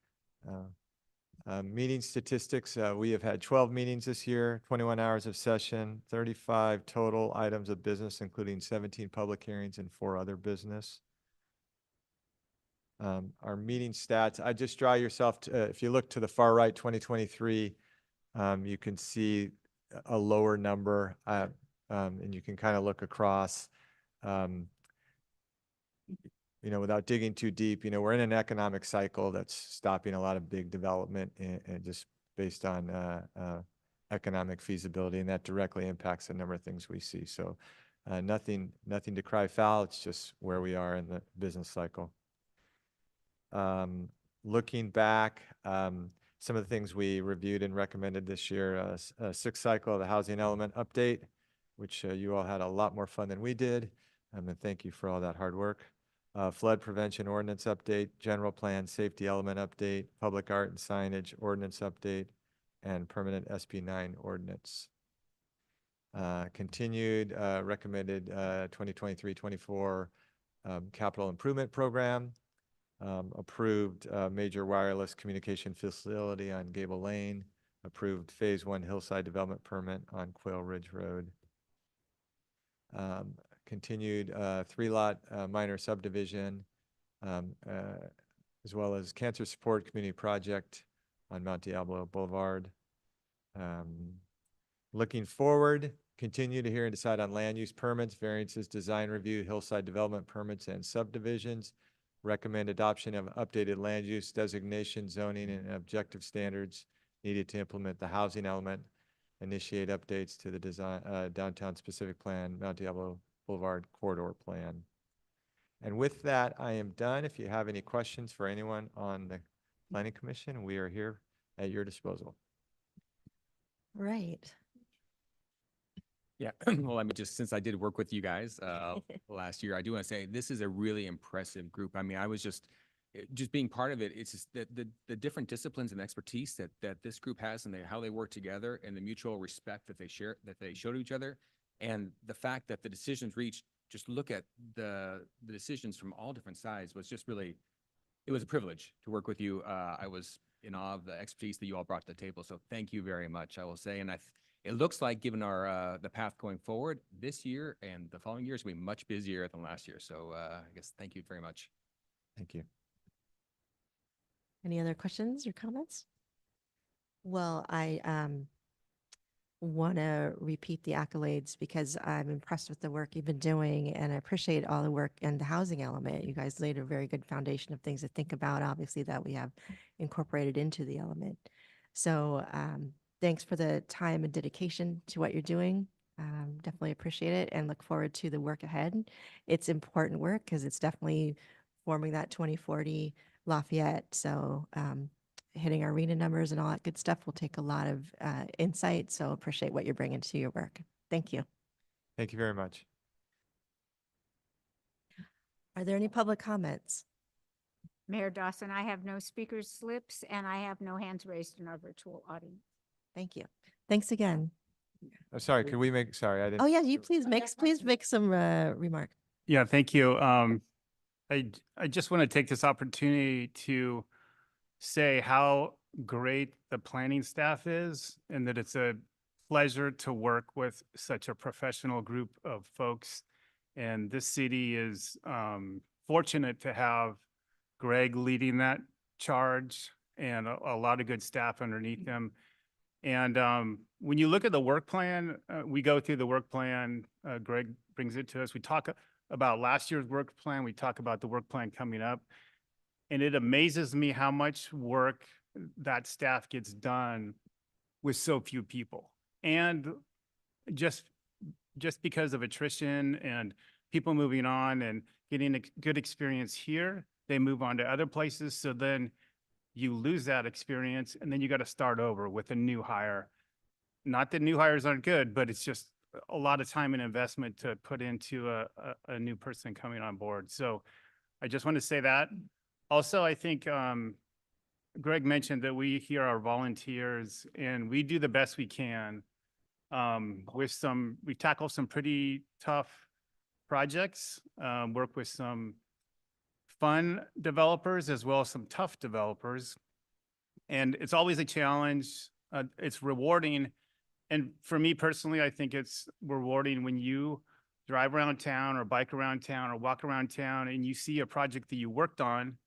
Meeting statistics, we have had 12 meetings this year, 21 hours of session, 35 total items of business, including 17 public hearings and 4 other business. Our meeting stats, I just draw yourself to, if you look to the far right, 2023, you can see a lower number, and you can kind of look across. You know, without digging too deep, you know, we're in an economic cycle that's stopping a lot of big development and just based on economic feasibility, and that directly impacts the number of things we see. So nothing to cry foul. It's just where we are in the business cycle. Looking back, some of the things we reviewed and recommended this year, a 6th cycle of the housing element update, which you all had a lot more fun than we did. And thank you for all that hard work. Flood prevention ordinance update, general plan safety element update, public art and signage ordinance update, and permanent SB 9 ordinance. Continued recommended 2023-24 capital improvement program. Approved major wireless communication facility on Gable Lane. Approved Phase 1 hillside development permit on Quail Ridge Road. Continued 3-lot minor subdivision, as well as cancer support community project on Mount Diablo Boulevard. Looking forward, continue to hear and decide on land use permits, variances, design review, hillside development permits, and subdivisions. Recommend adoption of updated land use designation, zoning, and objective standards needed to implement the housing element. Initiate updates to the design downtown specific plan, Mount Diablo Boulevard corridor plan. And with that, I am done. If you have any questions for anyone on the Planning Commission, we are here at your disposal. Right. Yeah, well, I mean, just since I did work with you guys last year, I do want to say this is a really impressive group. I mean, I was just being part of it. It's just that the different disciplines and expertise that this group has and how they work together and the mutual respect that they share, that they show to each other, and the fact that the decisions reached, just look at the decisions from all different sides was just really, it was a privilege to work with you. I was in awe of the expertise that you all brought to the table. So thank you very much, I will say. And it looks like, given our the path going forward, this year and the following years will be much busier than last year. So I guess thank you very much. Thank you. Any other questions or comments? Well, I want to repeat the accolades because I'm impressed with the work you've been doing, and I appreciate all the work and the housing element. You guys laid a very good foundation of things to think about, obviously, that we have incorporated into the element. So thanks for the time and dedication to what you're doing. Definitely appreciate it and look forward to the work ahead. It's important work because it's definitely forming that 2040 Lafayette. So hitting our arena numbers and all that good stuff will take a lot of insight. So appreciate what you're bringing to your work. Thank you. Thank you very much. Are there any public comments? Mayor Dawson, I have no speakers slips and I have no hands raised in our virtual audience. Thank you. Thanks again. Oh, sorry, could we make, sorry, I didn't. Oh yeah, you please make some remarks. Yeah, thank you. I just want to take this opportunity to say how great the planning staff is and that it's a pleasure to work with such a professional group of folks. And this city is fortunate to have Greg leading that charge and a lot of good staff underneath him. And when you look at the work plan, we go through the work plan, Greg brings it to us. We talk about last year's work plan. We talk about the work plan coming up. And it amazes me how much work that staff gets done with so few people. And just because of attrition and people moving on and getting a good experience here, they move on to other places. So then you lose that experience and then you got to start over with a new hire. Not that new hires aren't good, but it's just a lot of time and investment to put into a new person coming on board. So I just want to say that. Also, I think Greg mentioned that we here are volunteers and we do the best we can we tackle some pretty tough projects, work with some fun developers as well as some tough developers. And it's always a challenge. It's rewarding. And for me personally, I think it's rewarding when you drive around town or bike around town or walk around town and you see a project that you worked on.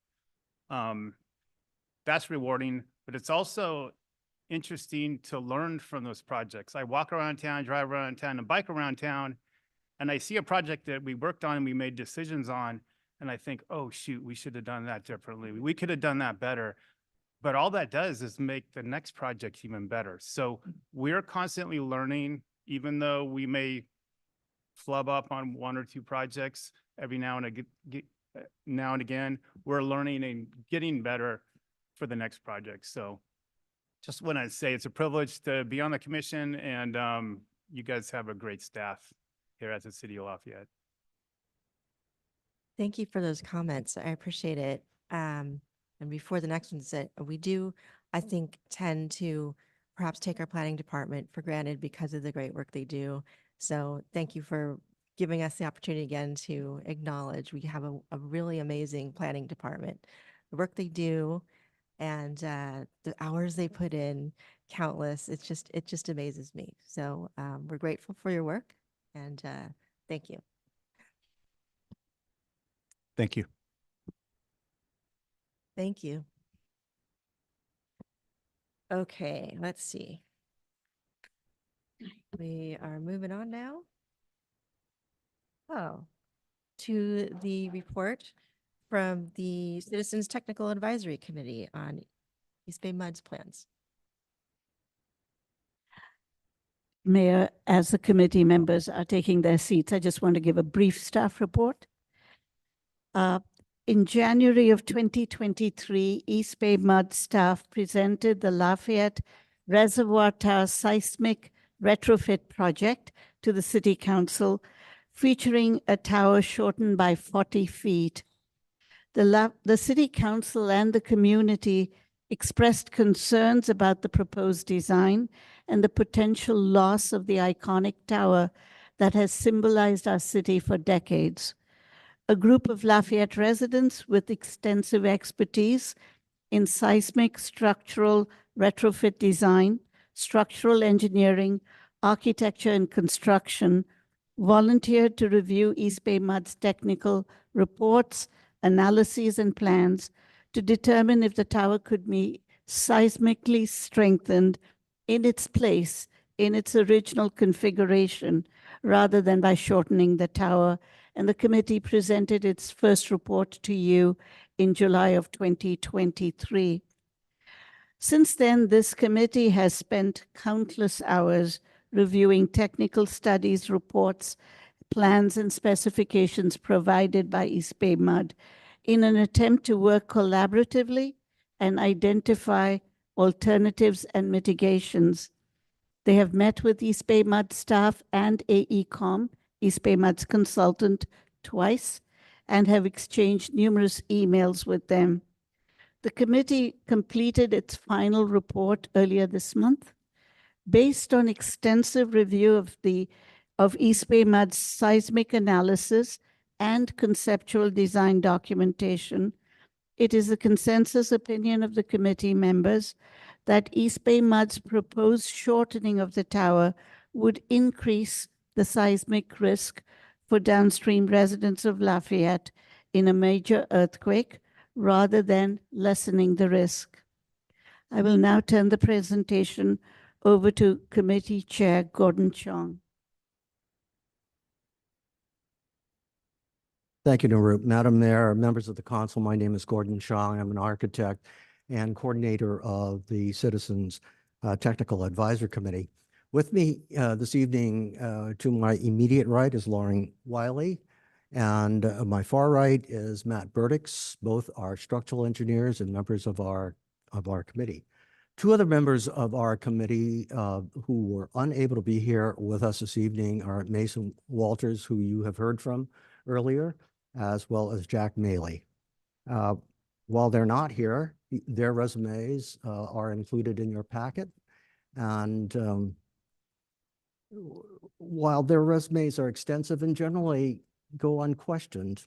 That's rewarding, but it's also interesting to learn from those projects. I walk around town, drive around town, and bike around town, and I see a project that we worked on and we made decisions on, and I think, oh, shoot, we should have done that differently. We could have done that better. But all that does is make the next project even better. So we're constantly learning, even though we may flub up on one or two projects every now and again, we're learning and getting better for the next project. So just want to say it's a privilege to be on the commission, and you guys have a great staff here at the City of Lafayette. Thank you for those comments. I appreciate it. And before the next one, we do, I think, tend to perhaps take our planning department for granted because of the great work they do. So thank you for giving us the opportunity again to acknowledge we have a really amazing planning department. The work they do and the hours they put in, countless. It just amazes me. So we're grateful for your work and thank you. Thank you. Thank you. Okay, let's see. We are moving on now. Oh, to the report from the Citizens Technical Advisory Committee on East Bay MUD's plans. Mayor, as the committee members are taking their seats, I just want to give a brief staff report. In January of 2023, East Bay MUD staff presented the Lafayette Reservoir Tower Seismic Retrofit Project to the City Council, featuring a tower shortened by 40 feet. The City Council and the community expressed concerns about the proposed design and the potential loss of the iconic tower that has symbolized our city for decades. A group of Lafayette residents with extensive expertise in seismic structural retrofit design, structural engineering, architecture, and construction volunteered to review East Bay MUD's technical reports, analyses, and plans to determine if the tower could be seismically strengthened in its place in its original configuration rather than by shortening the tower. And the committee presented its first report to you in July of 2023. Since then, this committee has spent countless hours reviewing technical studies, reports, plans, and specifications provided by East Bay MUD in an attempt to work collaboratively and identify alternatives and mitigations. They have met with East Bay MUD staff and AECOM, East Bay MUD's consultant, twice, and have exchanged numerous emails with them. The committee completed its final report earlier this month. Based on extensive review of East Bay MUD's seismic analysis and conceptual design documentation, it is the consensus opinion of the committee members that East Bay MUD's proposed shortening of the tower would increase the seismic risk for downstream residents of Lafayette in a major earthquake rather than lessening the risk. I will now turn the presentation over to Committee Chair Gordon Chong. Thank you, Narup. Madam Mayor, members of the council, my name is Gordon Chong. I'm an architect and coordinator of the Citizens Technical Advisory Committee. With me this evening to my immediate right is Lauren Wiley, and my far right is Matt Burdix. Both are structural engineers and members of our committee. Two other members of our committee who were unable to be here with us this evening are Mason Walters, who you have heard from earlier, as well as Jack Maley. While they're not here, their resumes are included in your packet. And while their resumes are extensive and generally go unquestioned,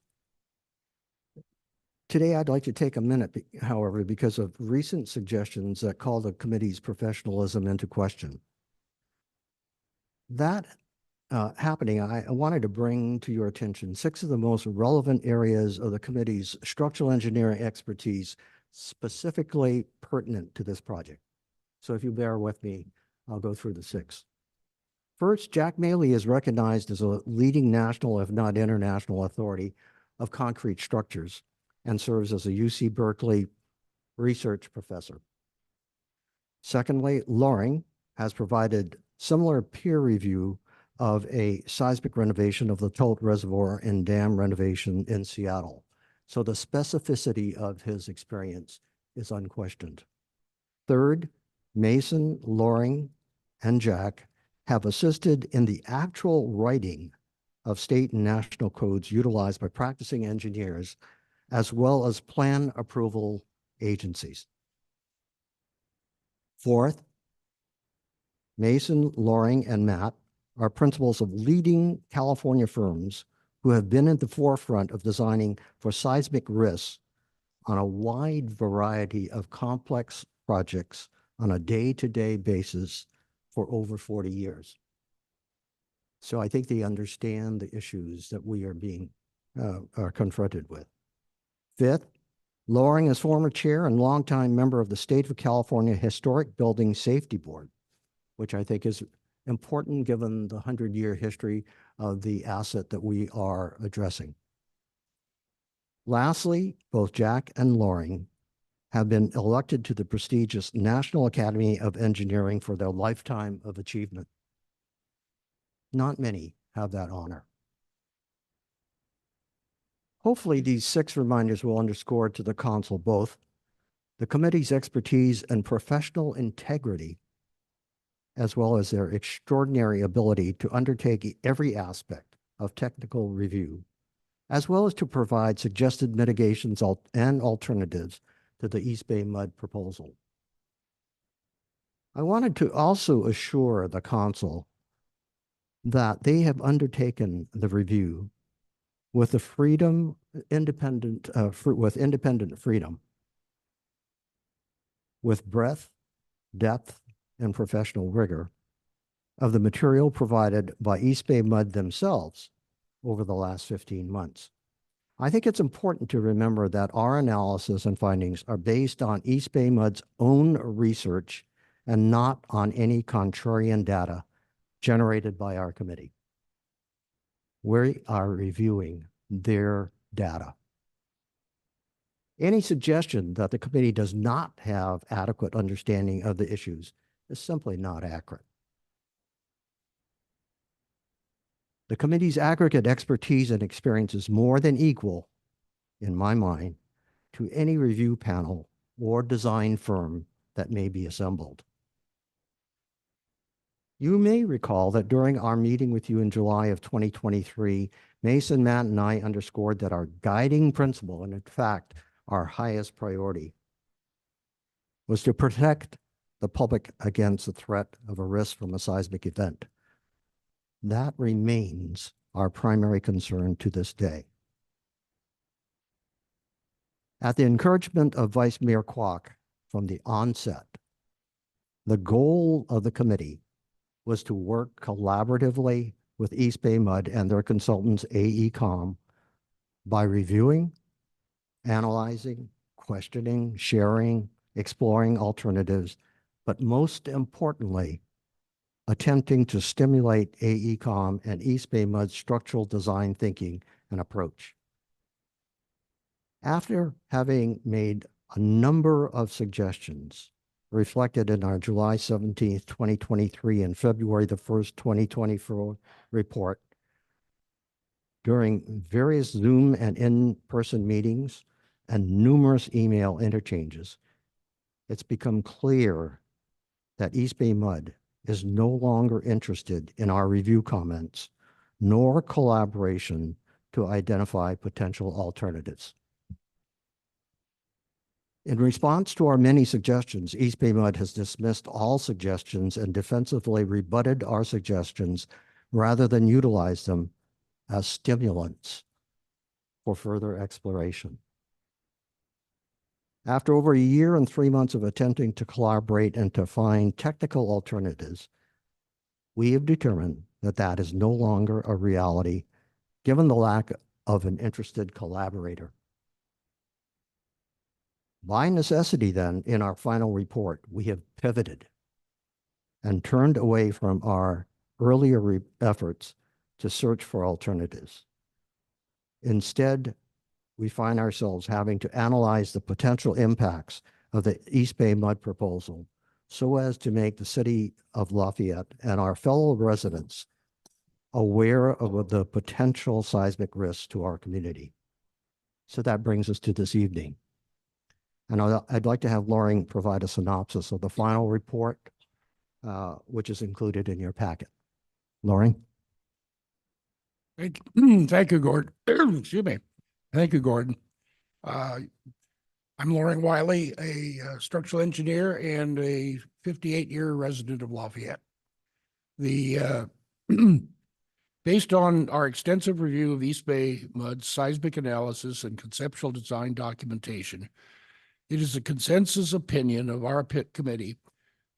today I'd like to take a minute, however, because of recent suggestions that call the committee's professionalism into question. That happening, I wanted to bring to your attention 6 of the most relevant areas of the committee's structural engineering expertise specifically pertinent to this project. So if you bear with me, I'll go through the 6. First, Jack Maley is recognized as a leading national, if not international, authority of concrete structures and serves as a UC Berkeley research professor. Secondly, Loring has provided similar peer review of a seismic renovation of the Tolt Reservoir and dam renovation in Seattle. So the specificity of his experience is unquestioned. Third, Mason, Loring, and Jack have assisted in the actual writing of state and national codes utilized by practicing engineers, as well as plan approval agencies. Fourth, Mason, Loring, and Matt are principals of leading California firms who have been at the forefront of designing for seismic risks on a wide variety of complex projects on a day-to-day basis for over 40 years. So I think they understand the issues that we are confronted with. Fifth, Loring is former chair and longtime member of the State of California Historic Building Safety Board, which I think is important given the 100-year history of the asset that we are addressing. Lastly, both Jack and Loring have been elected to the prestigious National Academy of Engineering for their lifetime of achievement. Not many have that honor. Hopefully, these 6 reminders will underscore to the council both the committee's expertise and professional integrity, as well as their extraordinary ability to undertake every aspect of technical review, as well as to provide suggested mitigations and alternatives to the East Bay mud proposal. I wanted to also assure the council that they have undertaken the review with the freedom, independent freedom, with breadth, depth, and professional rigor of the material provided by East Bay Mud themselves over the last 15 months. I think it's important to remember that our analysis and findings are based on East Bay Mud's own research and not on any contrarian data generated by our committee. We are reviewing their data. Any suggestion that the committee does not have adequate understanding of the issues is simply not accurate. The committee's aggregate expertise and experience is more than equal, in my mind, to any review panel or design firm that may be assembled. You may recall that during our meeting with you in July of 2023, Mason, Matt, and I underscored that our guiding principle, and in fact, our highest priority, was to protect the public against the threat of a risk from a seismic event. That remains our primary concern to this day. At the encouragement of Vice Mayor Kwok from the onset, the goal of the committee was to work collaboratively with East Bay Mud and their consultants AECOM by reviewing, analyzing, questioning, sharing, exploring alternatives, but most importantly, attempting to stimulate AECOM and East Bay Mud's structural design thinking and approach. After having made a number of suggestions reflected in our July 17th, 2023 and February the 1st, 2024 report, during various Zoom and in-person meetings and numerous email interchanges, it's become clear that East Bay Mud is no longer interested in our review comments, nor collaboration to identify potential alternatives. In response to our many suggestions, East Bay Mud has dismissed all suggestions and defensively rebutted our suggestions rather than utilize them as stimulants for further exploration. After over a year and 3 months of attempting to collaborate and to find technical alternatives, we have determined that that is no longer a reality given the lack of an interested collaborator. By necessity, then, in our final report, we have pivoted and turned away from our earlier efforts to search for alternatives. Instead, we find ourselves having to analyze the potential impacts of the East Bay Mud proposal so as to make the city of Lafayette and our fellow residents aware of the potential seismic risks to our community. So that brings us to this evening. And I'd like to have Loring provide a synopsis of the final report, which is included in your packet. Loring? Thank you, Gordon. Excuse me. Thank you, Gordon. I'm Loring Wiley, a structural engineer and a 58-year resident of Lafayette. The based on our extensive review of East Bay Mud's seismic analysis and conceptual design documentation, it is a consensus opinion of our pit committee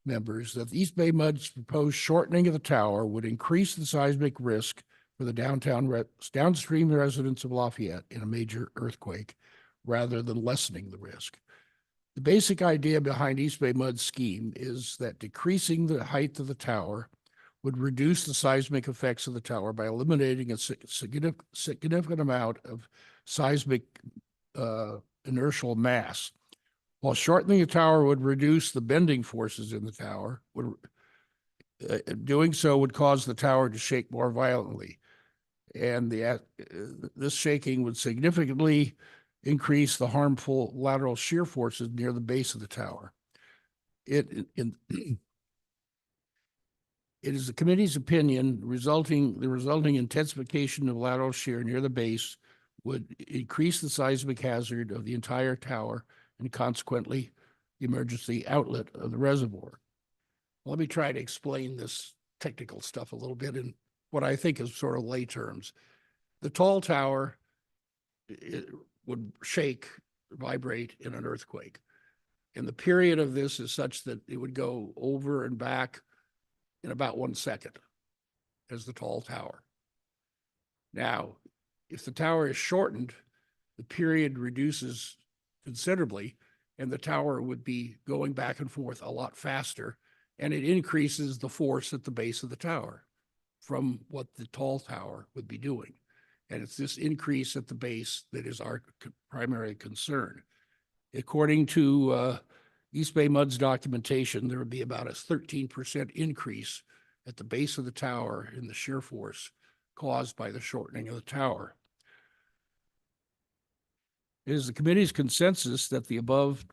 members that the East Bay Mud's proposed shortening of the tower would increase the seismic risk for the downstream residents of Lafayette in a major earthquake, rather than lessening the risk. The basic idea behind East Bay Mud's scheme is that decreasing the height of the tower would reduce the seismic effects of the tower by eliminating a significant amount of seismic inertial mass, while shortening the tower would reduce the bending forces in the tower. Doing so would cause the tower to shake more violently, and this shaking would significantly increase the harmful lateral shear forces near the base of the tower. It is the committee's opinion the resulting intensification of lateral shear near the base would increase the seismic hazard of the entire tower and consequently the emergency outlet of the reservoir. Let me try to explain this technical stuff a little bit in what I think is sort of lay terms. The tall tower would shake, vibrate in an earthquake. And the period of this is such that it would go over and back in about 1 second as the tall tower. Now, if the tower is shortened, the period reduces considerably, and the tower would be going back and forth a lot faster, and it increases the force at the base of the tower from what the tall tower would be doing. And it's this increase at the base that is our primary concern. According to East Bay Mud's documentation, there would be about a 13% increase at the base of the tower in the shear force caused by the shortening of the tower. It is the committee's consensus that the above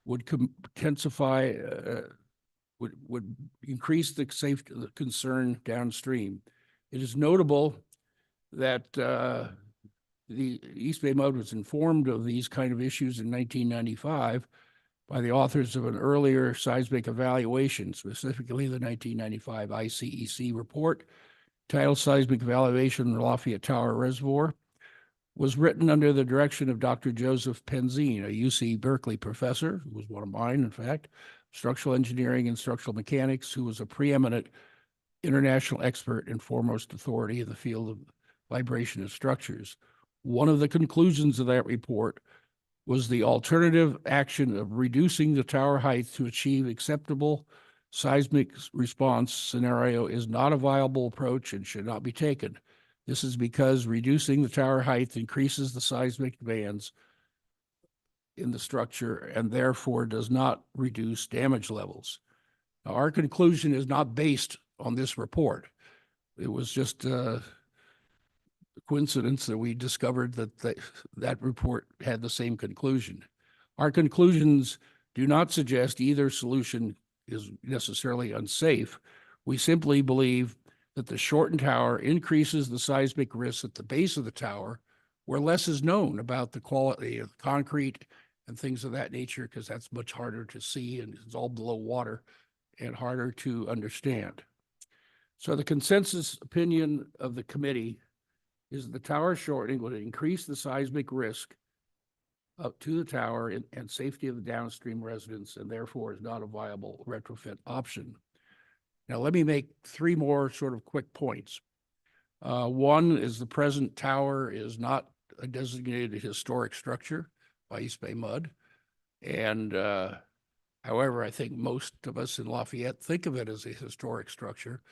would intensify, would increase the safety concern downstream. It is notable that the East Bay Mud was informed of these kind of issues in 1995 by the authors of an earlier seismic evaluation, specifically the 1995 ICEC report titled Seismic Evaluation of the Lafayette Tower Reservoir, was written under the direction of Dr. Joseph Penzine, a UC Berkeley professor, who was one of mine, in fact, structural engineering and structural mechanics, who was a preeminent international expert and foremost authority in the field of vibration of structures. One of the conclusions of that report was the alternative action of reducing the tower height to achieve acceptable seismic response scenario is not a viable approach and should not be taken. This is because reducing the tower height increases the seismic bands in the structure and therefore does not reduce damage levels. Now, our conclusion is not based on this report. It was just a coincidence that we discovered that that report had the same conclusion. Our conclusions do not suggest either solution is necessarily unsafe. We simply believe that the shortened tower increases the seismic risk at the base of the tower, where less is known about the quality of concrete and things of that nature, because that's much harder to see and it's all below water and harder to understand. So the consensus opinion of the committee is the tower shortening would increase the seismic risk up to the tower and safety of the downstream residents, and therefore is not a viable retrofit option. Now, let me make three more sort of quick points. One is the present tower is not a designated historic structure by East Bay Mud. And however, I think most of us in Lafayette think of it as a historic structure.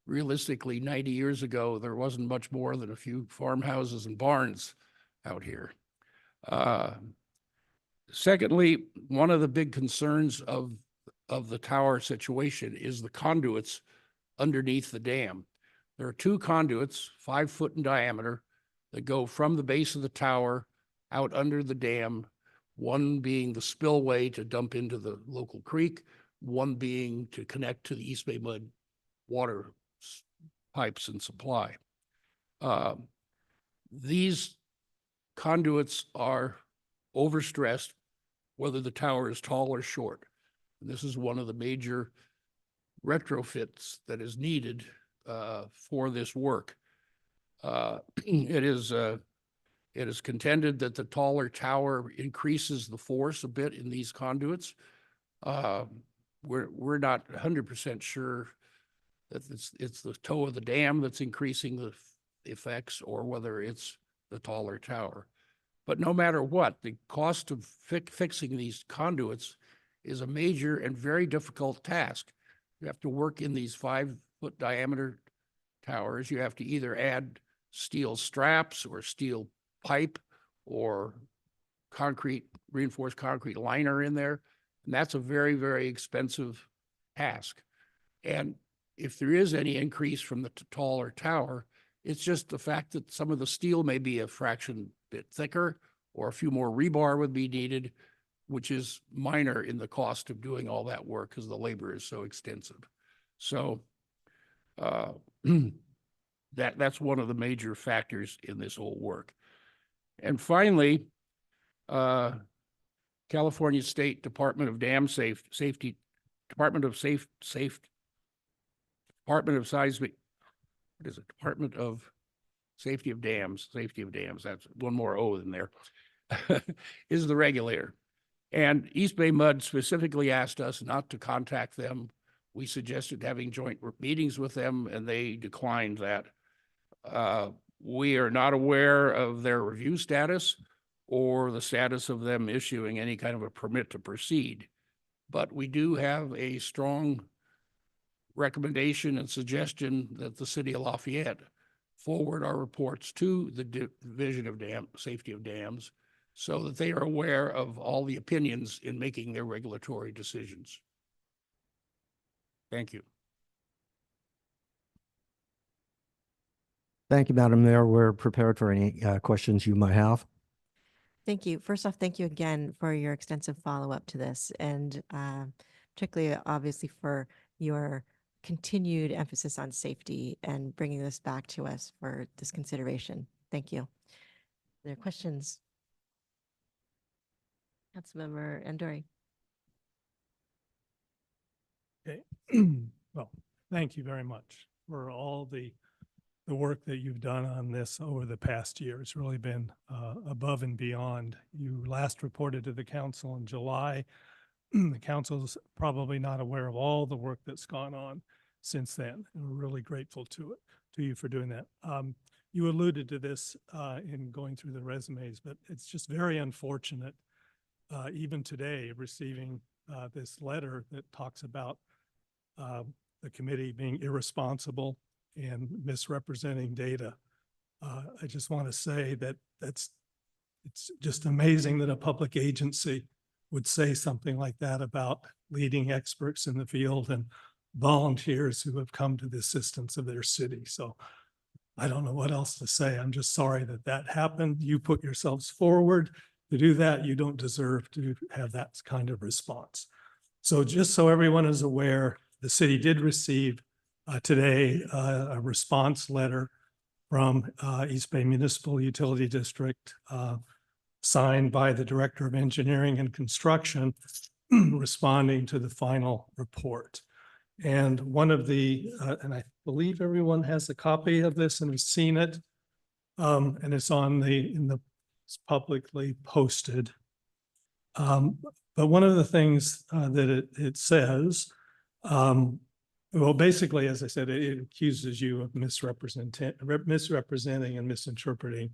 Realistically, 90 years ago, there wasn't much more than a few farmhouses and barns out here. Secondly, one of the big concerns of the tower situation is the conduits underneath the dam. There are two conduits, 5 foot in diameter, that go from the base of the tower out under the dam, one being the spillway to dump into the local creek, one being to connect to the East Bay Mud water pipes and supply. These conduits are overstressed, whether the tower is tall or short. And this is one of the major retrofits that is needed for this work. It is contended that the taller tower increases the force a bit in these conduits. We're not 100% sure that it's the toe of the dam that's increasing the effects or whether it's the taller tower. But no matter what, the cost of fixing these conduits is a major and very difficult task. You have to work in these 5-foot diameter towers. You have to either add steel straps or steel pipe or reinforced concrete liner in there. And that's a very, very expensive task. And if there is any increase from the taller tower, it's just the fact that some of the steel may be a fraction bit thicker or a few more rebar would be needed, which is minor in the cost of doing all that work because the labor is so extensive. So that's one of the major factors in this whole work. And finally, California State Department of Dam Safety, Department of Seismic, what is it? Department of Safety of Dams, that's one more O in there, is the regulator. And East Bay Mud specifically asked us not to contact them. We suggested having joint meetings with them, and they declined that. We are not aware of their review status or the status of them issuing any kind of a permit to proceed. But we do have a strong recommendation and suggestion that the city of Lafayette forward our reports to the Division of Safety of Dams so that they are aware of all the opinions in making their regulatory decisions. Thank you. Thank you, Madam Mayor. We're prepared for any questions you might have. Thank you. First off, thank you again for your extensive follow-up to this, and particularly, obviously, for your continued emphasis on safety and bringing this back to us for this consideration. Thank you. Are there questions? Councilmember Andori. Okay. Well, thank you very much for all the work that you've done on this over the past year. It's really been above and beyond. You last reported to the council in July. The council's probably not aware of all the work that's gone on since then. And we're really grateful to you for doing that. You alluded to this in going through the resumes, but it's just very unfortunate, even today, receiving this letter that talks about the committee being irresponsible and misrepresenting data. I just want to say that it's just amazing that a public agency would say something like that about leading experts in the field and volunteers who have come to the assistance of their city. So I don't know what else to say. I'm just sorry that that happened. You put yourselves forward to do that. You don't deserve to have that kind of response. So just so everyone is aware, the city did receive today a response letter from East Bay Municipal Utility District signed by the Director of Engineering and Construction responding to the final report. And one of the, and I believe everyone has a copy of this and has seen it, and it's on it's publicly posted. But one of the things that it says, well, basically, as I said, it accuses you of misrepresenting and misinterpreting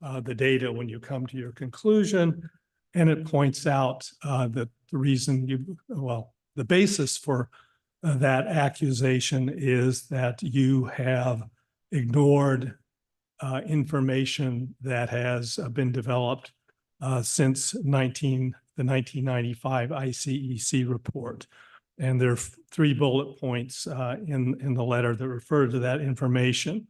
the data when you come to your conclusion. And it points out that the reason the basis for that accusation is that you have ignored information that has been developed since the 1995 ICEC report. And there are 3 bullet points in the letter that refer to that information.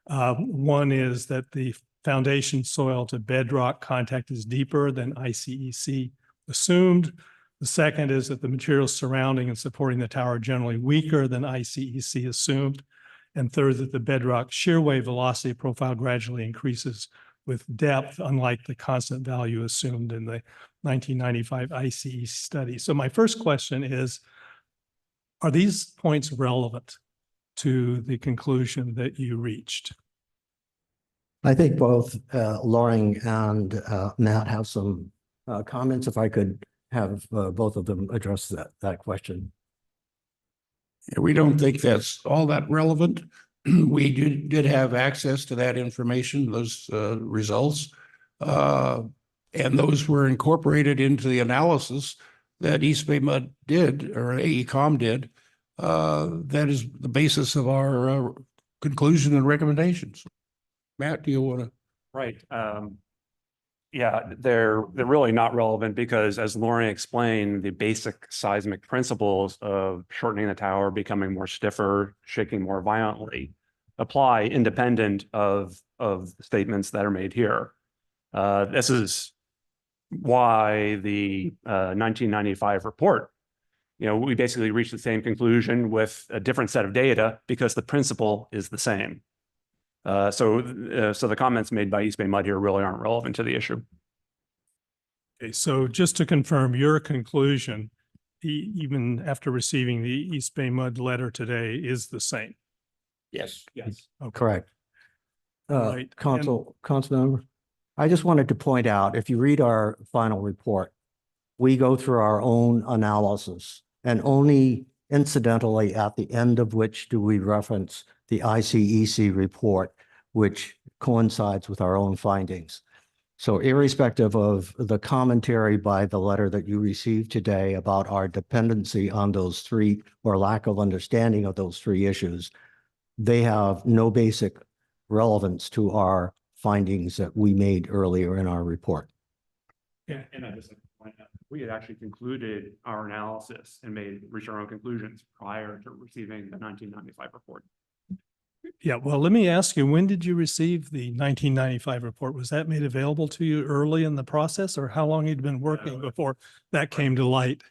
One is that the foundation soil to bedrock contact is deeper than ICEC assumed. The second is that the materials surrounding and supporting the tower are generally weaker than ICEC assumed. And third, that the bedrock shear wave velocity profile gradually increases with depth, unlike the constant value assumed in the 1995 ICEC study. So my first question is, Are these points relevant to the conclusion that you reached? I think both Loring and Matt have some comments. If I could have both of them address that question. Yeah, we don't think that's all that relevant. We did have access to that information, those results. And those were incorporated into the analysis that East Bay Mud did, or AECOM did. That is the basis of our conclusion and recommendations. Matt, do you want to? Right. Yeah, they're really not relevant because, as Lauren explained, the basic seismic principles of shortening the tower, becoming more stiffer, shaking more violently, apply independent of statements that are made here. This is why the 1995 report, we basically reached the same conclusion with a different set of data because the principle is the same. So the comments made by East Bay Mud here really aren't relevant to the issue. Okay, so just to confirm your conclusion, even after receiving the East Bay Mud letter today, is the same? Yes. Yes. Okay. Correct. Right. Council member, I just wanted to point out, if you read our final report, we go through our own analysis, and only incidentally at the end of which do we reference the ICEC report, which coincides with our own findings. So irrespective of the commentary by the letter that you received today about our dependency on those three, or lack of understanding of those three issues, they have no basic relevance to our findings that we made earlier in our report. Yeah, and I just like to point out, we had actually concluded our analysis and reached our own conclusions prior to receiving the 1995 report. Yeah, well, let me ask you, when did you receive the 1995 report? Was that made available to you early in the process, or how long had you been working before that came to light?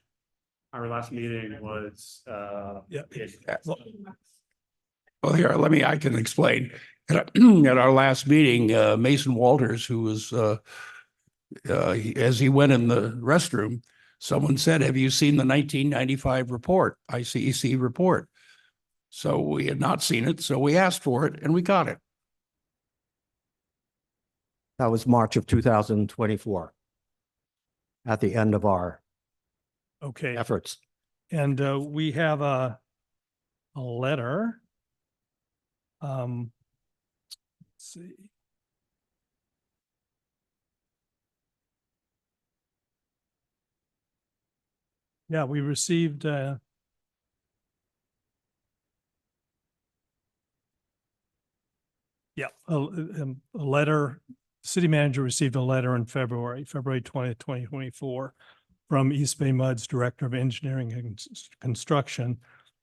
Our last meeting was Well, here, I can explain. At our last meeting, Mason Walters, who was, as he went in the restroom, someone said, "Have you seen the 1995 report, ICEC report?" So we had not seen it, so we asked for it and we got it. That was March of 2024, at the end of our efforts. And we have a letter. Let's see. Yeah, we received a letter. City manager received a letter in February 20th, 2024 from East Bay Mud's Director of Engineering and Construction.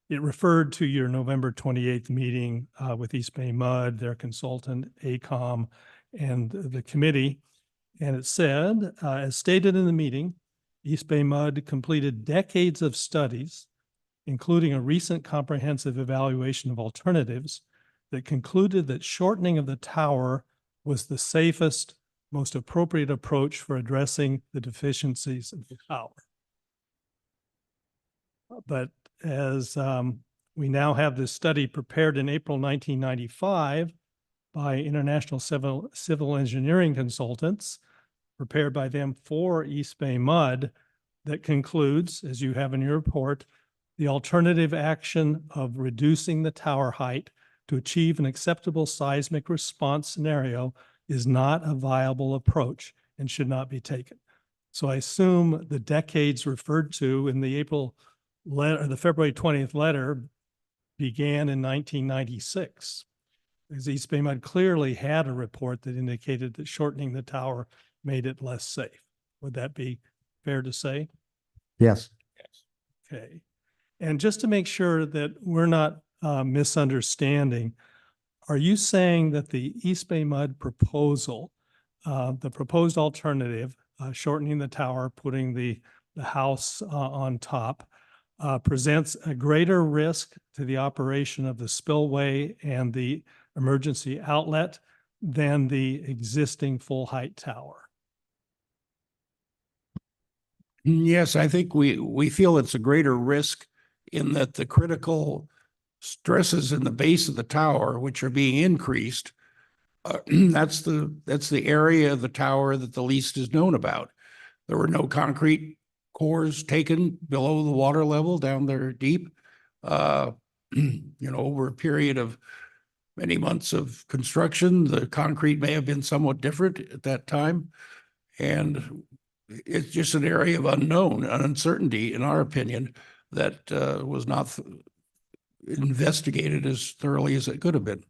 It referred to your November 28th meeting with East Bay Mud, their consultant, AECOM, and the committee. And it said, as stated in the meeting, East Bay Mud completed decades of studies, including a recent comprehensive evaluation of alternatives, that concluded that shortening of the tower was the safest, most appropriate approach for addressing the deficiencies of the tower. But as we now have this study prepared in April 1995 by international civil engineering consultants, prepared by them for East Bay Mud, that concludes, as you have in your report, the alternative action of reducing the tower height to achieve an acceptable seismic response scenario is not a viable approach and should not be taken. So I assume the decades referred to in the April letter, the February 20th letter, began in 1996. Because East Bay Mud clearly had a report that indicated that shortening the tower made it less safe. Would that be fair to say? Yes. Okay. And just to make sure that we're not misunderstanding, are you saying that the East Bay Mud proposal, the proposed alternative, shortening the tower, putting the house on top, presents a greater risk to the operation of the spillway and the emergency outlet than the existing full height tower? Yes, I think we feel it's a greater risk in that the critical stresses in the base of the tower, which are being increased, that's the area of the tower that the least is known about. There were no concrete cores taken below the water level down there deep. Over a period of many months of construction, the concrete may have been somewhat different at that time. And it's just an area of unknown, an uncertainty, in our opinion, that was not investigated as thoroughly as it could have been.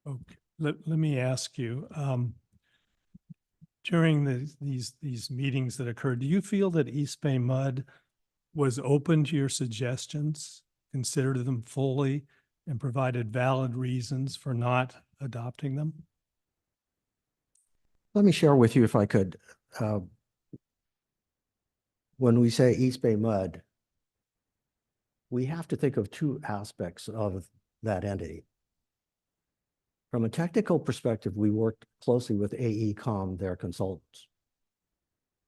Okay, let me ask you, during these meetings that occurred, do you feel that East Bay Mud was open to your suggestions, considered them fully, and provided valid reasons for not adopting them? Let me share with you, if I could. When we say East Bay Mud, we have to think of two aspects of that entity. From a technical perspective, we worked closely with AECom, their consultants.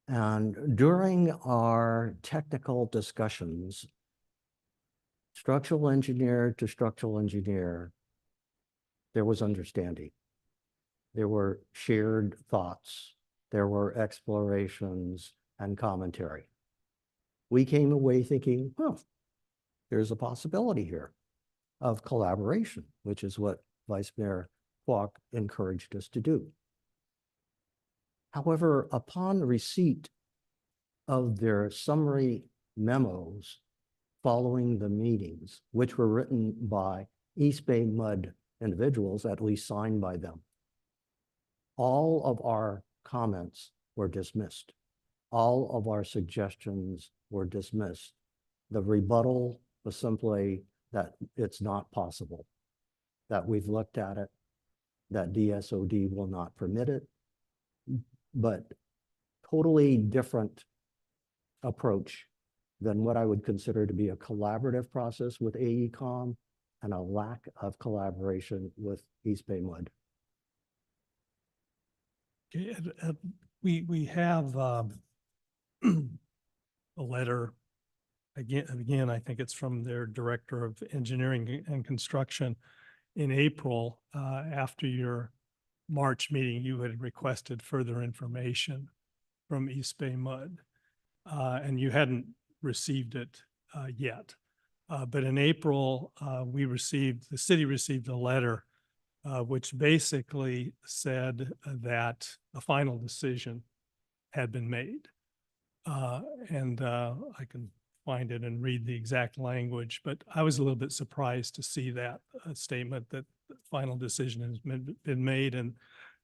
And during our technical discussions, structural engineer to structural engineer, there was understanding. There were shared thoughts. There were explorations and commentary. We came away thinking, there's a possibility here of collaboration, which is what Vice Mayor Kwok encouraged us to do. However, upon receipt of their summary memos following the meetings, which were written by East Bay Mud individuals, at least signed by them, all of our comments were dismissed. All of our suggestions were dismissed. The rebuttal was simply that it's not possible, that we've looked at it, that DSOD will not permit it, but totally different approach than what I would consider to be a collaborative process with AECom and a lack of collaboration with East Bay Mud. Okay, we have a letter, again, I think it's from their Director of Engineering and Construction. In April, after your March meeting, you had requested further information from East Bay Mud, and you hadn't received it yet. But in April, the city received a letter which basically said that a final decision had been made. And I can find it and read the exact language, but I was a little bit surprised to see that statement that the final decision has been made and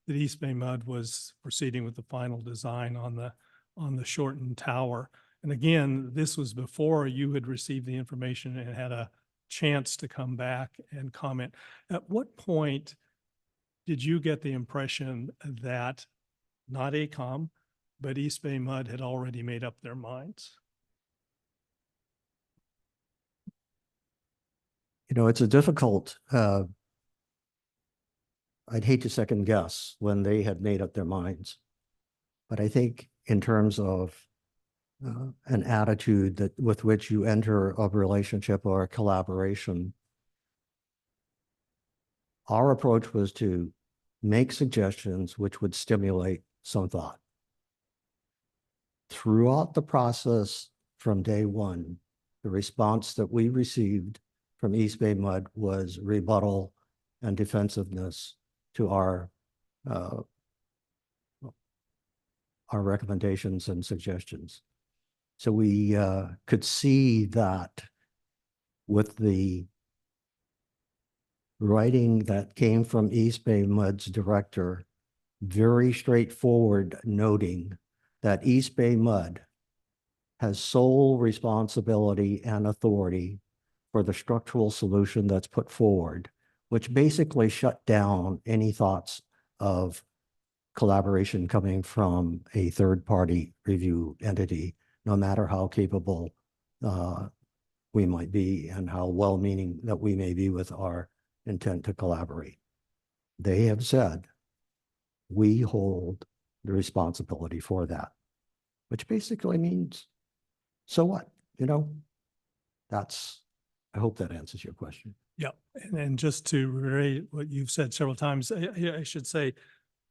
that East Bay Mud was proceeding with the final design on the shortened tower. And again, this was before you had received the information and had a chance to come back and comment. At what point did you get the impression that not AECom, but East Bay Mud had already made up their minds? It's a difficult, I'd hate to second guess when they had made up their minds. But I think in terms of an attitude with which you enter a relationship or a collaboration, our approach was to make suggestions which would stimulate some thought. Throughout the process from day one, the response that we received from East Bay Mud was rebuttal and defensiveness to our recommendations and suggestions. So we could see that with the writing that came from East Bay Mud's director, very straightforward, noting that East Bay Mud has sole responsibility and authority for the structural solution that's put forward, which basically shut down any thoughts of collaboration coming from a third-party review entity, no matter how capable we might be and how well-meaning that we may be with our intent to collaborate. They have said, we hold the responsibility for that, which basically means, so what? I hope that answers your question. Yeah, and just to reiterate what you've said several times, I should say,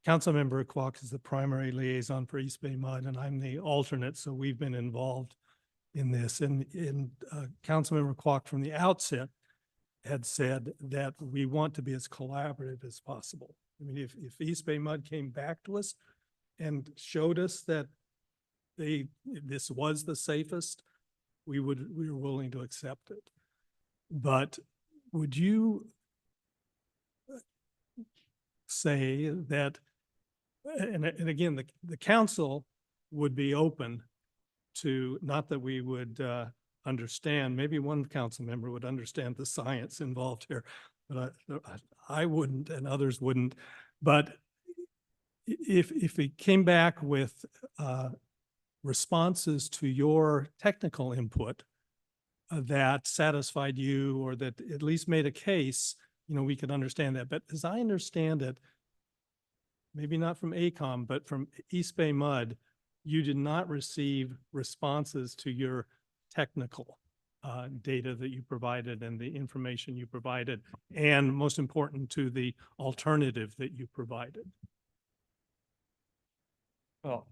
Councilmember Kwok is the primary liaison for East Bay Mud, and I'm the alternate, so we've been involved in this. And Councilmember Kwok from the outset had said that we want to be as collaborative as possible. I mean, if East Bay Mud came back to us and showed us that this was the safest, we were willing to accept it. But would you say that, and again, the council would be open to, not that we would understand, maybe one council member would understand the science involved here, but I wouldn't and others wouldn't. But if it came back with responses to your technical input that satisfied you, or that at least made a case, we could understand that. But as I understand it, maybe not from AECOM, but from East Bay Mud, you did not receive responses to your technical data that you provided and the information you provided, and most important, to the alternative that you provided. Well,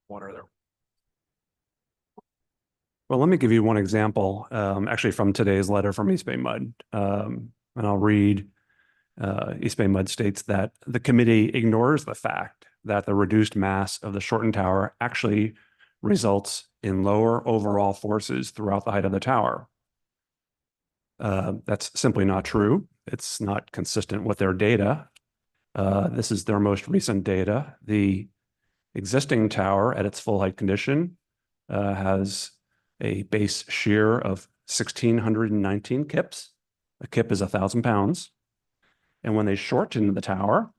what are there? Well, let me give you one example, actually from today's letter from East Bay Mud. And I'll read, East Bay Mud states that the committee ignores the fact that the reduced mass of the shortened tower actually results in lower overall forces throughout the height of the tower. That's simply not true. It's not consistent with their data. This is their most recent data. The existing tower at its full height condition has a base shear of 1,619 kips. A kip is 1,000 pounds. And when they shorten the tower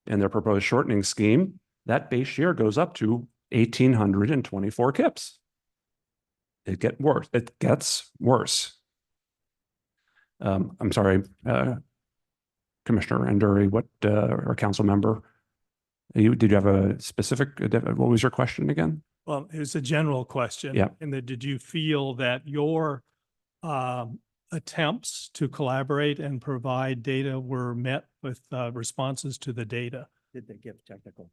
in their proposed shortening scheme, that base shear goes up to 1,824 kips. It gets worse. I'm sorry, Commissioner Anduri, or council member, did you have a specific, what was your question again? Well, it was a general question. Yeah. And that, did you feel that your attempts to collaborate and provide data were met with responses to the data? Did they give technical?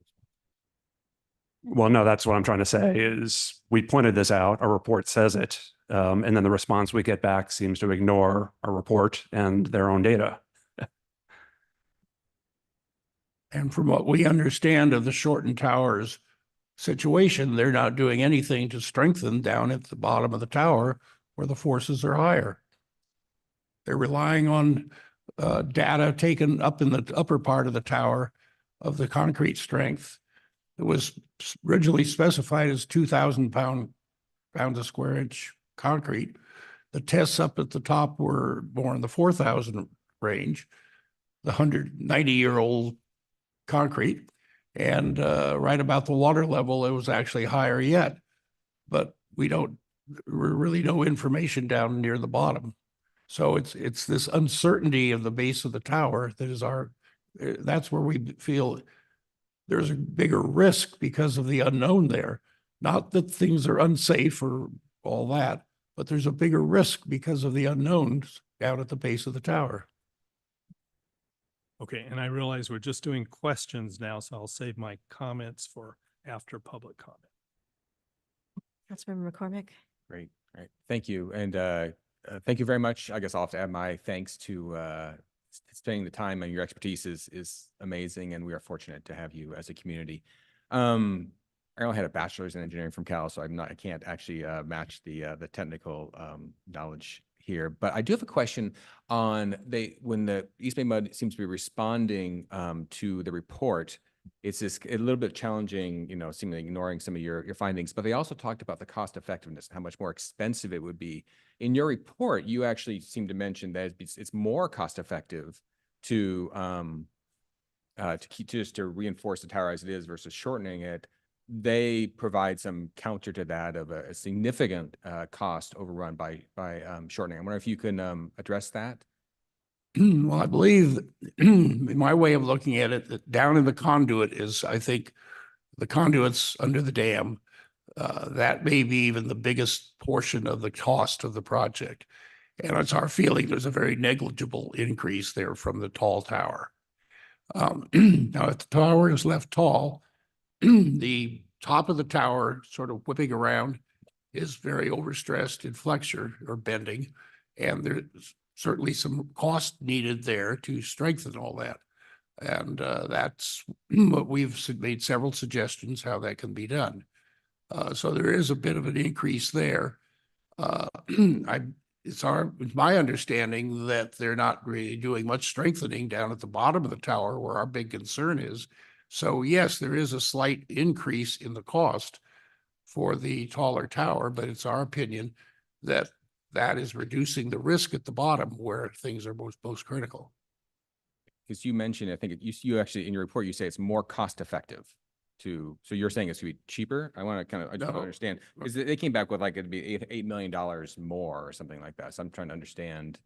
Well, no, that's what I'm trying to say is we pointed this out, our report says it, and then the response we get back seems to ignore our report and their own data. And from what we understand of the shortened towers situation, they're not doing anything to strengthen down at the bottom of the tower where the forces are higher. They're relying on data taken up in the upper part of the tower of the concrete strength. It was originally specified as 2,000 pounds a square inch concrete. The tests up at the top were more in the 4,000 range, the 190-year-old concrete. And right about the water level, it was actually higher yet. But we really no information down near the bottom. So it's this uncertainty of the base of the tower that is that's where we feel there's a bigger risk because of the unknown there. Not that things are unsafe or all that, but there's a bigger risk because of the unknowns down at the base of the tower. Okay, and I realize we're just doing questions now, so I'll save my comments for after public comment. Councilmember McCormick. Great. Thank you. And thank you very much. I guess I'll have to add my thanks to spending the time, and your expertise is amazing. And we are fortunate to have you as a community. I only had a bachelor's in engineering from Cal, so I can't actually match the technical knowledge here. But I do have a question on when the East Bay Mud seems to be responding to the report. It's just a little bit challenging, seemingly ignoring some of your findings, but they also talked about the cost effectiveness, how much more expensive it would be. In your report, you actually seem to mention that it's more cost effective to reinforce the tower as it is versus shortening it. They provide some counter to that of a significant cost overrun by shortening. I wonder if you can address that. Well, I believe in my way of looking at it, that down in the conduit is, I think, the conduits under the dam. That may be even the biggest portion of the cost of the project. And it's our feeling there's a very negligible increase there from the tall tower. Now, if the tower is left tall, the top of the tower sort of whipping around is very overstressed in flexure or bending. And there's certainly some cost needed there to strengthen all that. And that's what we've made several suggestions how that can be done. So there is a bit of an increase there. It's my understanding that they're not really doing much strengthening down at the bottom of the tower where our big concern is. So yes, there is a slight increase in the cost for the taller tower, but it's our opinion that that is reducing the risk at the bottom where things are most critical. Because you mentioned, I think you actually, in your report, you say it's more cost effective so you're saying it's going to be cheaper? I want to I just want to understand, because they came back with like, it'd be $8 million more or something like that. So I'm trying to understand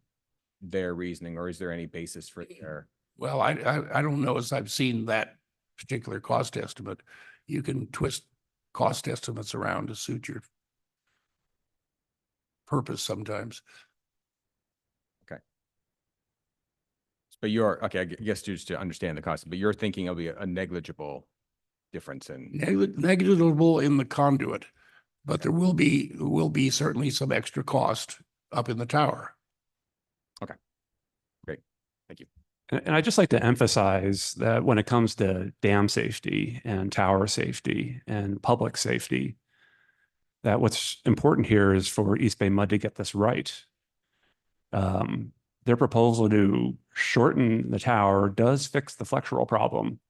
their reasoning, or is there any basis for their? Well, I don't know, as I've seen that particular cost estimate. You can twist cost estimates around to suit your purpose sometimes. Okay. But okay, I guess just to understand the cost, but you're thinking it'll be a negligible difference in negligible in the conduit, but there will be certainly some extra cost up in the tower. Okay, great, thank you. And I'd just like to emphasize that when it comes to dam safety and tower safety and public safety, that what's important here is for East Bay Mud to get this right. Their proposal to shorten the tower does fix the flexural problem,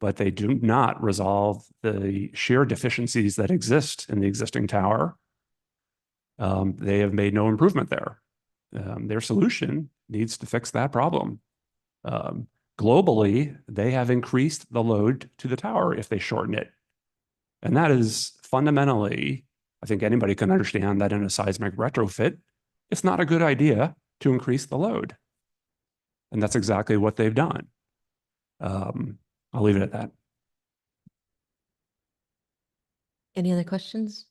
but they do not resolve the shear deficiencies that exist in the existing tower. They have made no improvement there. Their solution needs to fix that problem. Globally, they have increased the load to the tower if they shorten it. And that is fundamentally, I think anybody can understand that in a seismic retrofit, it's not a good idea to increase the load. And that's exactly what they've done. I'll leave it at that. Any other questions?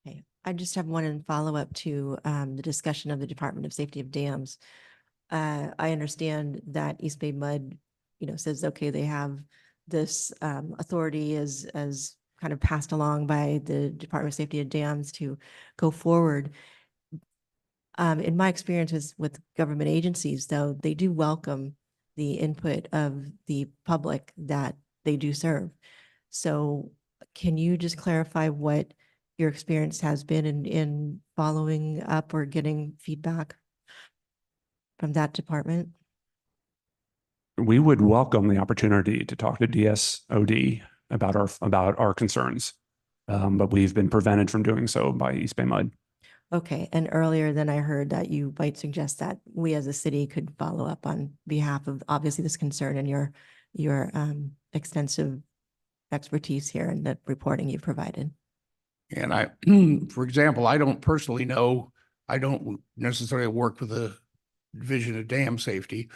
Okay, I just have one in follow-up to the discussion of the Department of Safety of Dams. I understand that East Bay Mud, says, okay, they have this authority as kind of passed along by the Department of Safety of Dams to go forward. In my experiences with government agencies, though, they do welcome the input of the public that they do serve. So can you just clarify what your experience has been in following up or getting feedback from that department? We would welcome the opportunity to talk to DSOD about our concerns, but we've been prevented from doing so by East Bay Mud. Okay, and earlier then I heard that you might suggest that we as a city could follow up on behalf of obviously this concern and your extensive expertise here and the reporting you've provided. And for example, I don't personally know, I don't necessarily work with the Division of Dam Safety.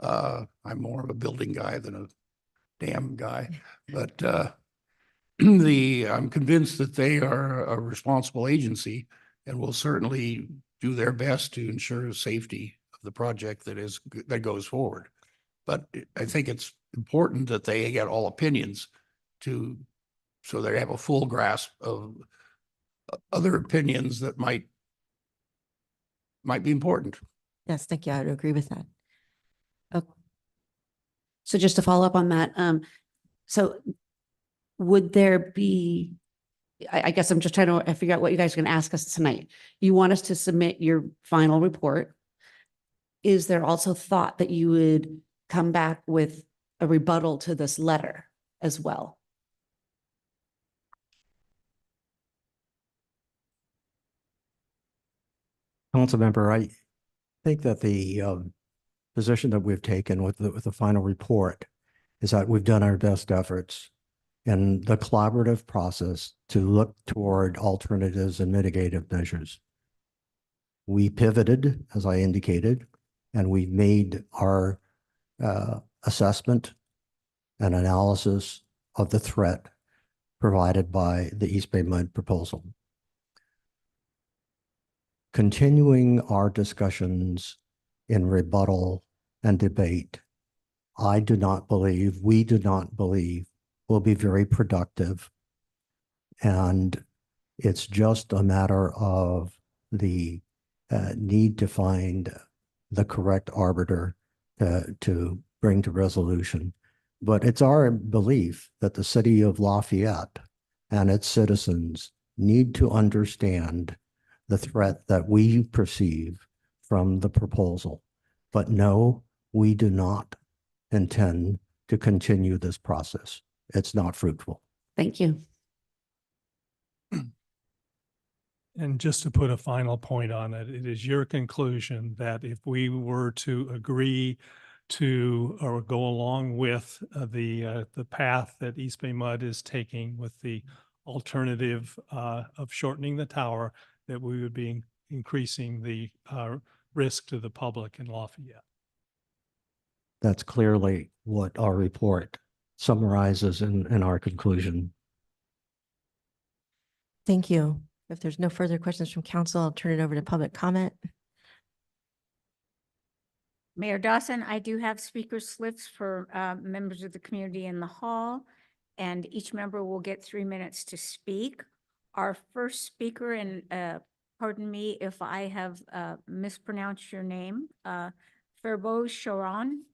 I'm more of a building guy than a dam guy, but I'm convinced that they are a responsible agency and will certainly do their best to ensure safety of the project that goes forward. But I think it's important that they get all opinions so they have a full grasp of other opinions that might be important. Yes, thank you. I would agree with that. Okay. So just to follow up on that, so would there be, I guess I'm just trying to figure out what you guys are going to ask us tonight. You want us to submit your final report. Is there also thought that you would come back with a rebuttal to this letter as well? Councilmember, I think that the position that we've taken with the final report is that we've done our best efforts in the collaborative process to look toward alternatives and mitigative measures. We pivoted, as I indicated, and we made our assessment and analysis of the threat provided by the East Bay Mud proposal. Continuing our discussions in rebuttal and debate, we do not believe will be very productive. And it's just a matter of the need to find the correct arbiter to bring to resolution. But it's our belief that the city of Lafayette and its citizens need to understand the threat that we perceive from the proposal. But no, we do not intend to continue this process. It's not fruitful. Thank you. And just to put a final point on it, it is your conclusion that if we were to agree to or go along with the path that East Bay Mud is taking with the alternative of shortening the tower, that we would be increasing the risk to the public in Lafayette. That's clearly what our report summarizes in our conclusion. Thank you. If there's no further questions from council, I'll turn it over to public comment. Mayor Dawson, I do have speaker slips for members of the community in the hall, and each member will get 3 minutes to speak. Our first speaker, and pardon me if I have mispronounced your name, Ferbo Sharon.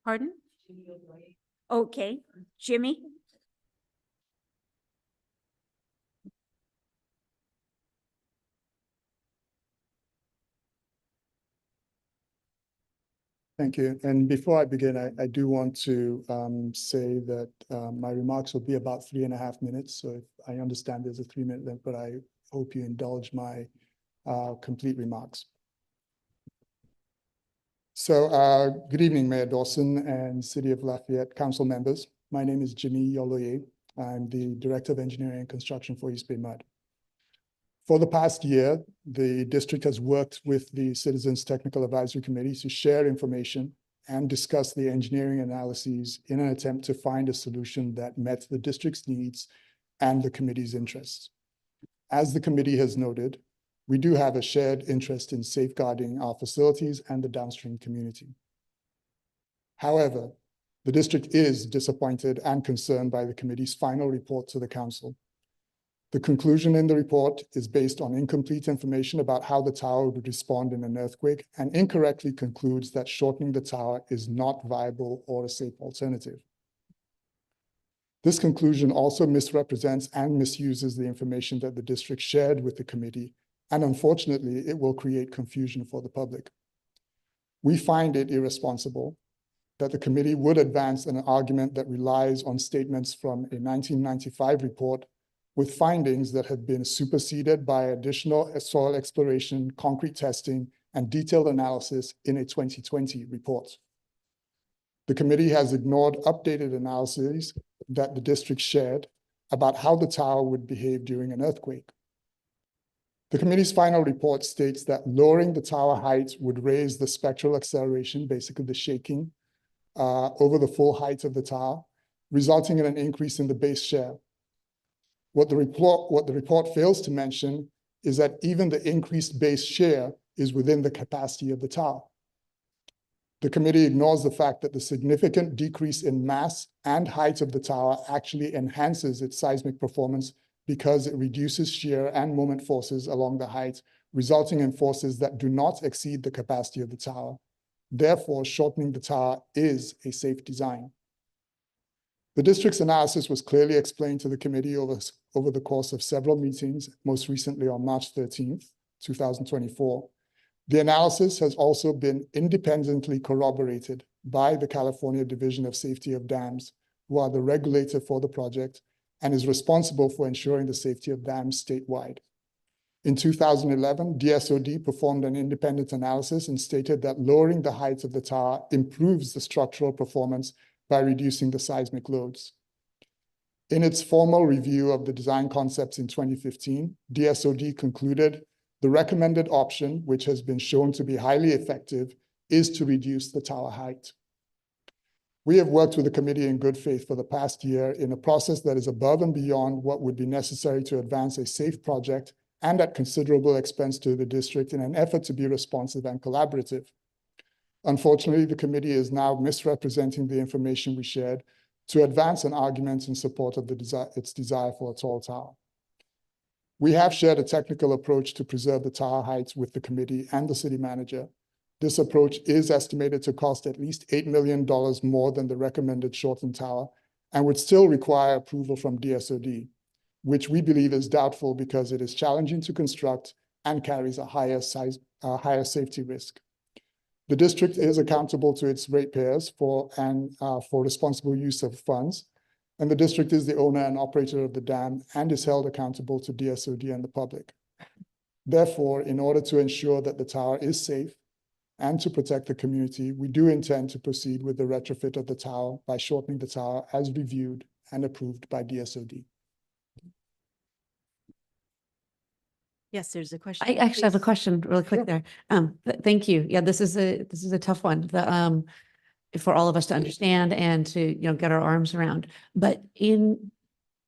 Pardon? Okay, Jimmy. Thank you. And before I begin, I do want to say that my remarks will be about 3.5 minutes. So if I understand there's a 3-minute limit, but I hope you indulge my complete remarks. So good evening, Mayor Dawson and City of Lafayette Council members. My name is Jimmy Yoloye. I'm the Director of Engineering and Construction for East Bay Mud. For the past year, the district has worked with the Citizens Technical Advisory Committee to share information and discuss the engineering analyses in an attempt to find a solution that met the district's needs and the committee's interests. As the committee has noted, we do have a shared interest in safeguarding our facilities and the downstream community. However, the district is disappointed and concerned by the committee's final report to the council. The conclusion in the report is based on incomplete information about how the tower would respond in an earthquake and incorrectly concludes that shortening the tower is not viable or a safe alternative. This conclusion also misrepresents and misuses the information that the district shared with the committee, and unfortunately, it will create confusion for the public. We find it irresponsible that the committee would advance an argument that relies on statements from a 1995 report with findings that have been superseded by additional soil exploration, concrete testing, and detailed analysis in a 2020 report. The committee has ignored updated analyses that the district shared about how the tower would behave during an earthquake. The committee's final report states that lowering the tower height would raise the spectral acceleration, basically the shaking, over the full height of the tower, resulting in an increase in the base shear. What the report fails to mention is that even the increased base shear is within the capacity of the tower. The committee ignores the fact that the significant decrease in mass and height of the tower actually enhances its seismic performance because it reduces shear and moment forces along the height, resulting in forces that do not exceed the capacity of the tower. Therefore, shortening the tower is a safe design. The district's analysis was clearly explained to the committee over the course of several meetings, most recently on March 13th, 2024. The analysis has also been independently corroborated by the California Division of Safety of Dams, who are the regulator for the project and is responsible for ensuring the safety of dams statewide. In 2011, DSOD performed an independent analysis and stated that lowering the height of the tower improves the structural performance by reducing the seismic loads. In its formal review of the design concepts in 2015, DSOD concluded the recommended option, which has been shown to be highly effective, is to reduce the tower height. We have worked with the committee in good faith for the past year in a process that is above and beyond what would be necessary to advance a safe project and at considerable expense to the district in an effort to be responsive and collaborative. Unfortunately, the committee is now misrepresenting the information we shared to advance an argument in support of its desire for a tall tower. We have shared a technical approach to preserve the tower heights with the committee and the city manager. This approach is estimated to cost at least $8 million more than the recommended shortened tower and would still require approval from DSOD, which we believe is doubtful because it is challenging to construct and carries a higher safety risk. The district is accountable to its ratepayers for responsible use of funds, and the district is the owner and operator of the dam and is held accountable to DSOD and the public. Therefore, in order to ensure that the tower is safe and to protect the community, we do intend to proceed with the retrofit of the tower by shortening the tower as reviewed and approved by DSOD. Yes, there's a question. I actually have a please. question really quick Sure. there. Thank you. Yeah, this is a tough one. For all of us to understand and to, get our arms around. But in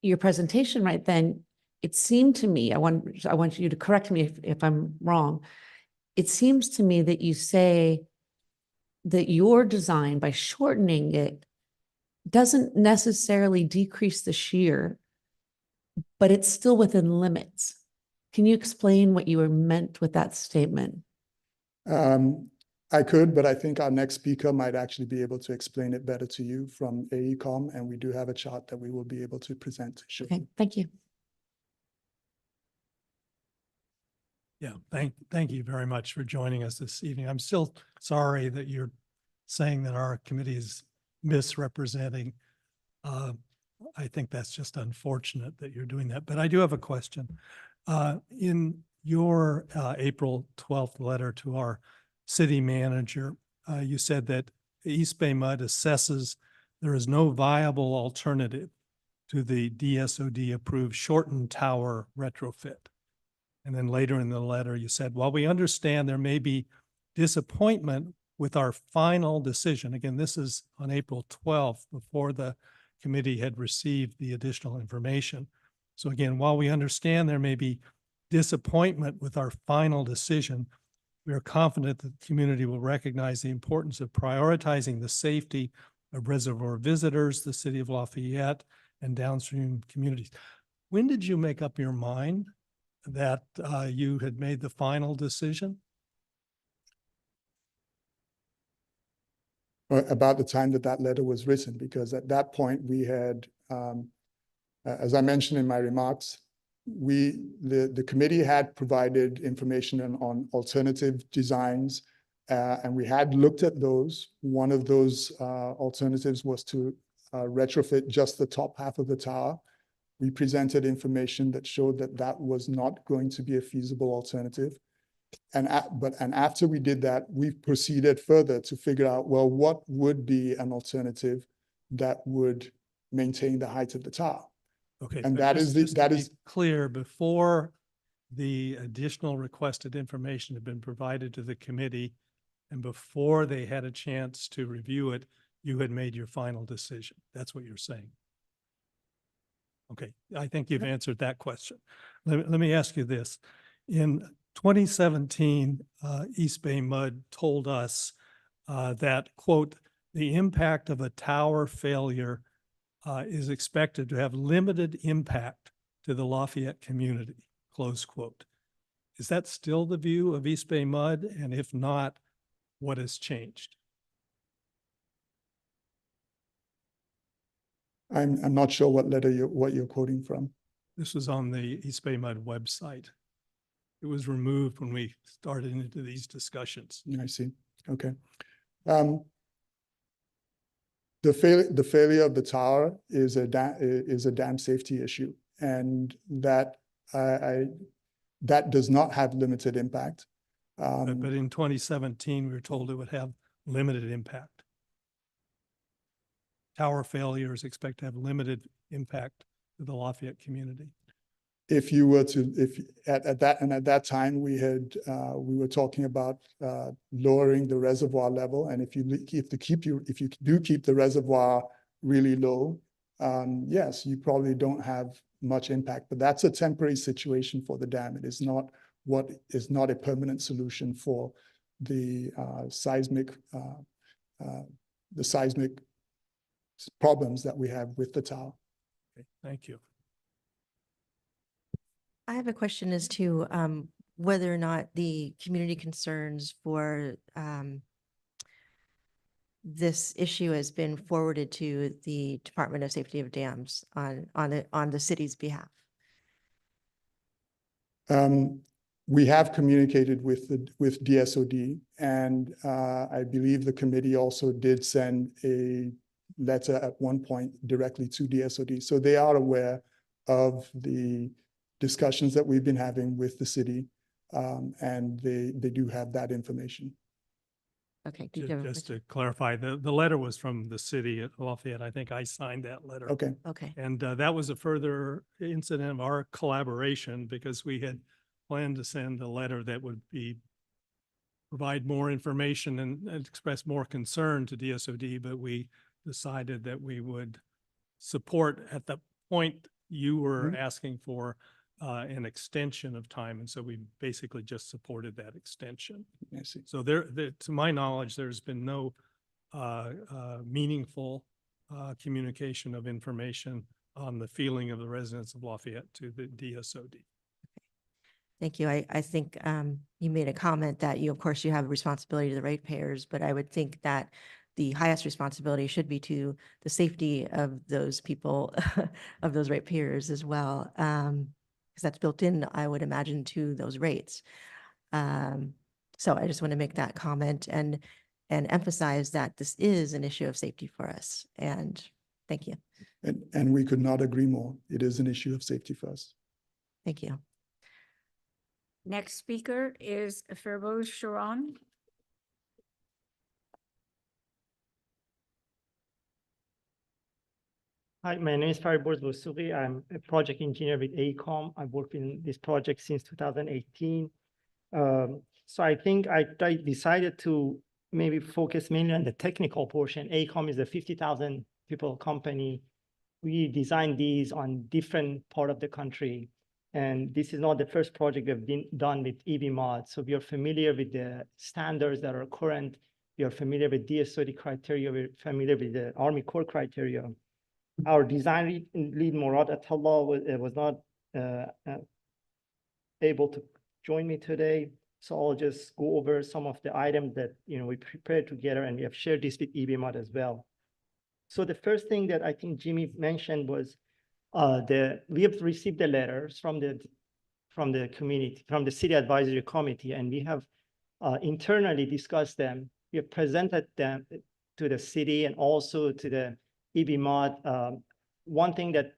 your presentation right then, it seemed to me, I want you to correct me if I'm wrong. It seems to me that you say that your design, by shortening it, doesn't necessarily decrease the shear, but it's still within limits. Can you explain what you were meant with that statement? I could, but I think our next speaker might actually be able to explain it better to you from AECOM, and we do have a chart that we will be able to present. Okay, thank you. Yeah, thank you very much for joining us this evening. I'm still sorry that you're saying that our committee is misrepresenting. I think that's just unfortunate that you're doing that, but I do have a question. In your April 12th letter to our city manager, you said that East Bay Mud assesses there is no viable alternative to the DSOD approved shortened tower retrofit. And then later in the letter, you said, while we understand there may be disappointment with our final decision, again, this is on April 12th, before the committee had received the additional information. So again, while we understand there may be disappointment with our final decision, we are confident that the community will recognize the importance of prioritizing the safety of reservoir visitors, the city of Lafayette, and downstream communities. When did you make up your mind that you had made the final decision? About the time that letter was written, because at that point we had, as I mentioned in my remarks, the committee had provided information on alternative designs, and we had looked at those. One of those alternatives was to retrofit just the top half of the tower. We presented information that showed that that was not going to be a feasible alternative. And after we did that, we proceeded further to figure out, well, what would be an alternative that would maintain the height of the tower? Okay, And but that is just that to is be clear, before the additional requested information had been provided to the committee and before they had a chance to review it, you had made your final decision. That's what you're saying. Okay, I think you've answered that question. Let me ask you this. In 2017, East Bay Mud told us that, quote, the impact of a tower failure is expected to have limited impact to the Lafayette community, close quote. Is that still the view of East Bay Mud? And if not, what has changed? I'm not sure what letter you're quoting from. This was on the East Bay Mud website. It was removed when we started into these discussions. I see. Okay. The failure of the tower is a dam safety issue, and that that does not have limited impact. But in 2017, we were told it would have limited impact. Tower failure is expected to have limited impact to the Lafayette community. if you were to, if at that time, we were talking about lowering the reservoir level. And if you do keep the reservoir really low, yes, you probably don't have much impact, but that's a temporary situation for the dam. It is not a permanent solution for the seismic problems that we have with the tower. Okay, thank you. I have a question as to whether or not the community concerns for this issue has been forwarded to the Department of Safety of Dams on the city's behalf. We have communicated with DSOD, and I believe the committee also did send a letter at one point directly to DSOD. So they are aware of the discussions that we've been having with the city, and they do have that information. Okay. Just to clarify, the letter was from the city at Lafayette. I think I signed that letter. Okay. Okay. And that was a further incident of our collaboration because we had planned to send a letter that would provide more information and express more concern to DSOD, but we decided that we would support at the point you were asking for an extension of time. And so we basically just supported that extension. I see. So to my knowledge, there's been no meaningful communication of information on the feeling of the residents of Lafayette to the DSOD. Thank you. I think you made a comment that of course, you have a responsibility to the ratepayers, but I would think that the highest responsibility should be to the safety of those people, of those ratepayers as well, because that's built in, I would imagine, to those rates. So I just want to make that comment and emphasize that this is an issue of safety for us. And thank you. And we could not agree more. It is an issue of safety for us. Thank you. Next speaker is Ferbo Sharon. Hi, my name is Fariborz Vosuri. I'm a project engineer with AECOM. I've worked in this project since 2018. So I think I decided to maybe focus mainly on the technical portion. AECOM is a 50,000 people company. We designed these on different part of the country. And this is not the first project we've been done with EBMOD. So we are familiar with the standards that are current. We are familiar with DSOD criteria. We're familiar with the Army Corps criteria. Our design lead, Murad Atallah, was not able to join me today. So I'll just go over some of the items that we prepared together, and we have shared this with EBMOD as well. So the first thing that I think Jimmy mentioned was we have received the letters from the community, from the city advisory committee, and we have internally discussed them. We have presented them to the city and also to the EBMOD. One thing that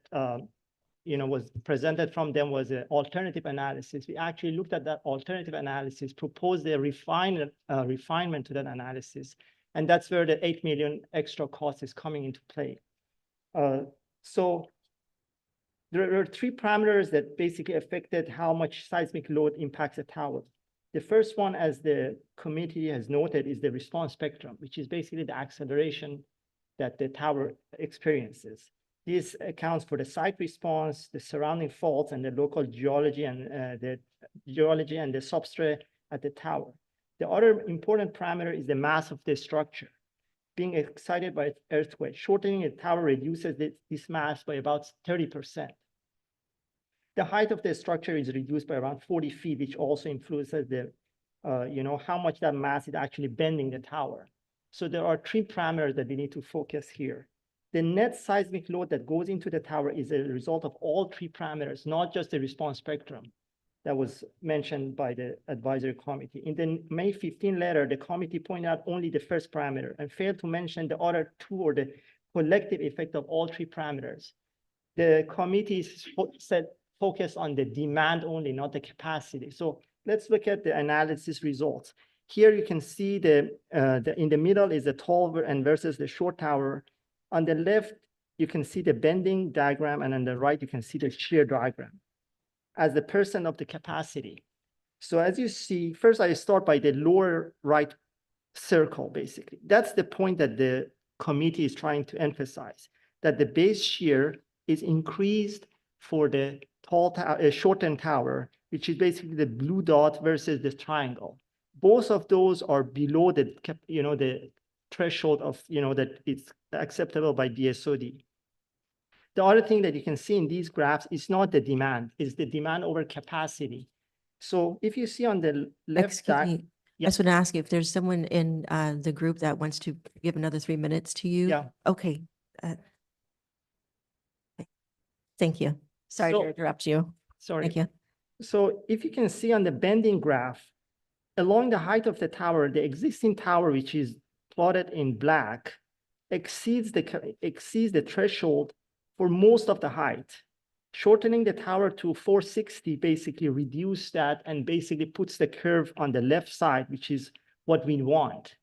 was presented from them was an alternative analysis. We actually looked at that alternative analysis, proposed a refinement to that analysis, and that's where the $8 million extra cost is coming into play. So there are three parameters that basically affected how much seismic load impacts a tower. The first one, as the committee has noted, is the response spectrum, which is basically the acceleration that the tower experiences. This accounts for the site response, the surrounding faults, and the local geology and the substrate at the tower. The other important parameter is the mass of the structure. Being excited by earthquake, shortening a tower reduces this mass by about 30%. The height of the structure is reduced by around 40 feet, which also influences the, how much that mass is actually bending the tower. So there are three parameters that we need to focus here. The net seismic load that goes into the tower is a result of all three parameters, not just the response spectrum that was mentioned by the advisory committee. In the May 15 letter, the committee pointed out only the first parameter and failed to mention the other two, or the collective effect of all three parameters. The committee said focus on the demand only, not the capacity. So let's look at the analysis results. Here you can see in the middle is the tall and versus the short tower. On the left, you can see the bending diagram, and on the right, you can see the shear diagram. as the percent of the capacity. So as you see, first I start by the lower right circle, basically. That's the point that the committee is trying to emphasize, that the base shear is increased for the shortened tower, which is basically the blue dot versus the triangle. Both of those are below the, the threshold of, that it's acceptable by DSOD. The other thing that you can see in these graphs is not the demand, it's the demand over capacity. So if you see on the left Excuse side, me, I just want to ask you if there's someone in the group that wants to give another 3 minutes to you? Yeah. Okay. Thank you. Sorry to So- interrupt you. sorry. Thank you. So if you can see on the bending graph, along the height of the tower, the existing tower, which is plotted in black, exceeds the threshold for most of the height. Shortening the tower to 460 basically reduce that and basically puts the curve on the left side, which is what we want.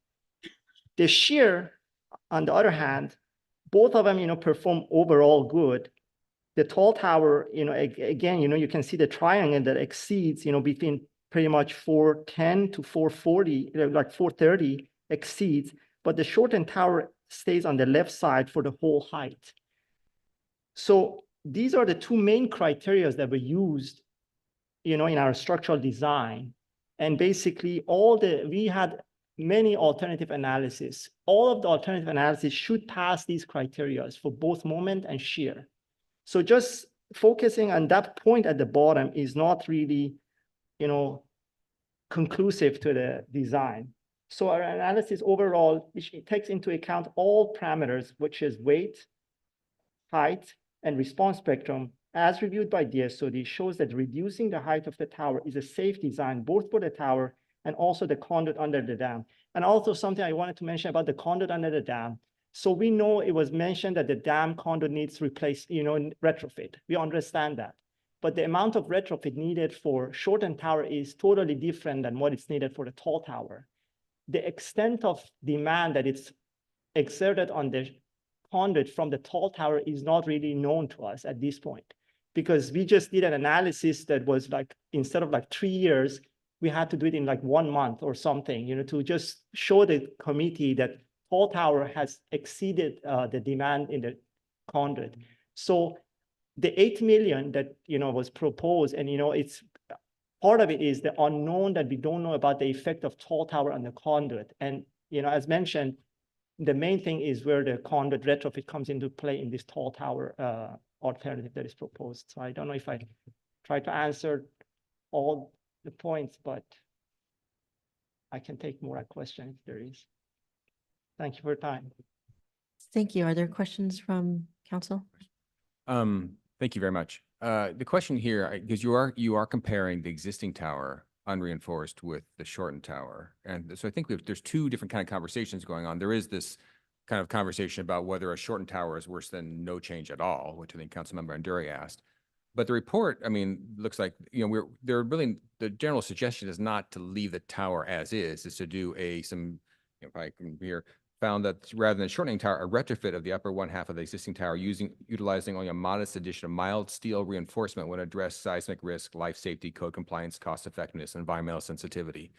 The shear, on the other hand, both of them, perform overall good. The tall tower, again, you can see the triangle that exceeds, between pretty much 410 to 440, like 430 exceeds, but the shortened tower stays on the left side for the whole height. So these are the two main criteria that were used, in our structural design. And basically we had many alternative analysis. All of the alternative analysis should pass these criteria for both moment and shear. So just focusing on that point at the bottom is not really, conclusive to the design. So our analysis overall, it takes into account all parameters, which is weight, height, and response spectrum, as reviewed by DSOD, shows that reducing the height of the tower is a safe design, both for the tower and also the conduit under the dam. And also something I wanted to mention about the conduit under the dam. So we know it was mentioned that the dam conduit needs replaced, retrofit. We understand that. But the amount of retrofit needed for shortened tower is totally different than what is needed for the tall tower. The extent of demand that it's exerted on the conduit from the tall tower is not really known to us at this point, because we just did an analysis that was like, instead of like 3 years, we had to do it in like 1 month or something, to just show the committee that tall tower has exceeded the demand in the conduit. So the 8 million that, was proposed, and, it's part of it is the unknown that we don't know about the effect of tall tower on the conduit. And, as mentioned, the main thing is where the conduit retrofit comes into play in this tall tower alternative that is proposed. So I don't know if I try to answer all the points, but I can take more questions if there is. Thank you for your time. Thank you. Are there questions from council? Thank you very much. The question here, because you are comparing the existing tower unreinforced with the shortened tower. And so I think there's two different kind of conversations going on. There is this kind of conversation about whether a shortened tower is worse than no change at all, which I think Councilmember Anduri asked. But the report, looks like, the general suggestion is not to leave the tower as is to do some, if I can here, found that rather than shortening tower, a retrofit of the upper one half of the existing tower utilizing only a modest addition of mild steel reinforcement would address seismic risk, life safety, code compliance, cost effectiveness, and environmental sensitivity.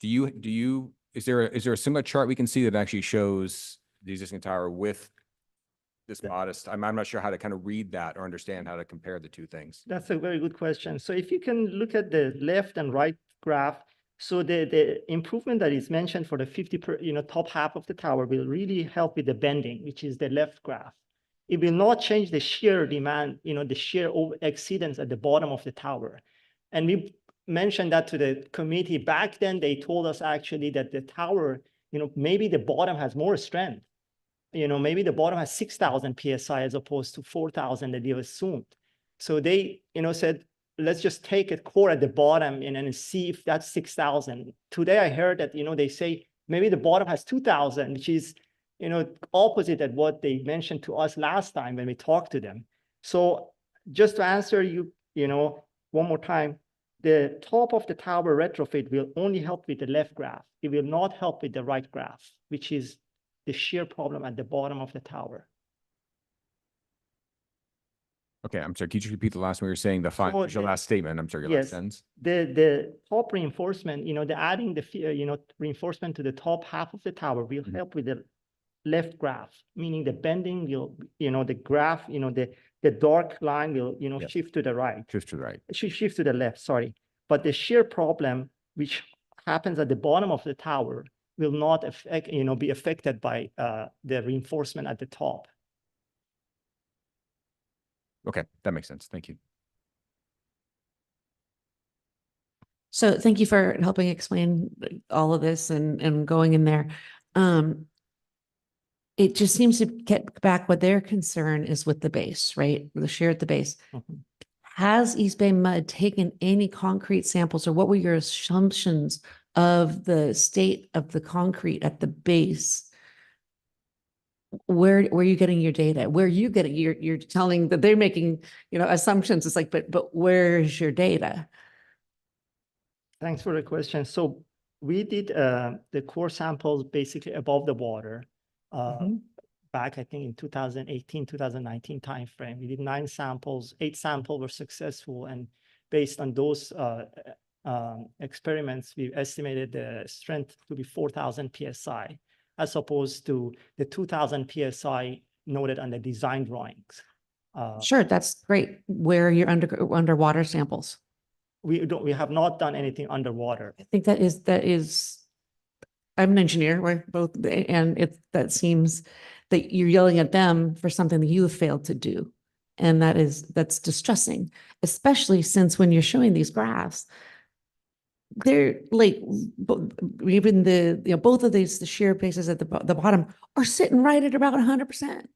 Is there a similar chart we can see that actually shows the existing tower with this modest? I'm not sure how to kind of read that or understand how to compare the two things. That's a very good question. So if you can look at the left and right graph, so the improvement that is mentioned for the 50 top half of the tower will really help with the bending, which is the left graph. It will not change the shear demand, the shear exceedance at the bottom of the tower. And we mentioned that to the committee. Back then, they told us actually that the tower, maybe the bottom has more strength. Maybe the bottom has 6,000 PSI as opposed to 4,000 that you assumed. So they, said, let's just take a core at the bottom and see if that's 6,000. Today I heard that, they say maybe the bottom has 2,000, which is, opposite at what they mentioned to us last time when we talked to them. So just to answer you, one more time, the top of the tower retrofit will only help with the left graph. It will not help with the right graph, which is the shear problem at the bottom of the tower. Okay, I'm sorry. Could you repeat the last one you were saying? Your the- last statement. I'm sorry, your Yes, last sentence. the top reinforcement, the adding the reinforcement to the top half of the tower will Mhm. help with the left graph, meaning the bending will, the graph, the dark line will, Yes. shift to the right. Shift to the right. It should shift to the left, sorry. But the shear problem, which happens at the bottom of the tower, will not affect, be affected by the reinforcement at the top. Okay, that makes sense. Thank you. So thank you for helping explain all of this and going in there. It just seems to get back what their concern is with the base, right? The shear at the base. Mhm. Has East Bay Mud taken any concrete samples, or what were your assumptions of the state of the concrete at the base? Where are you getting your data? Where are you getting, you're telling that they're making, assumptions. It's like, but where's your data? Thanks for the question. So we did the core samples basically above the water back, I think, in 2018, 2019 timeframe. We did 9 samples, 8 samples were successful. And based on those experiments, we estimated the strength to be 4,000 PSI, as opposed to the 2,000 PSI noted on the design drawings. Sure, that's great. Where are your underwater samples? We have not done anything underwater. I think that is, I'm an engineer, we're both, and that seems that you're yelling at them for something that you have failed to do. And that's distressing, especially since when you're showing these graphs, they're like, even both of these, the shear bases at the bottom are sitting right at about 100%.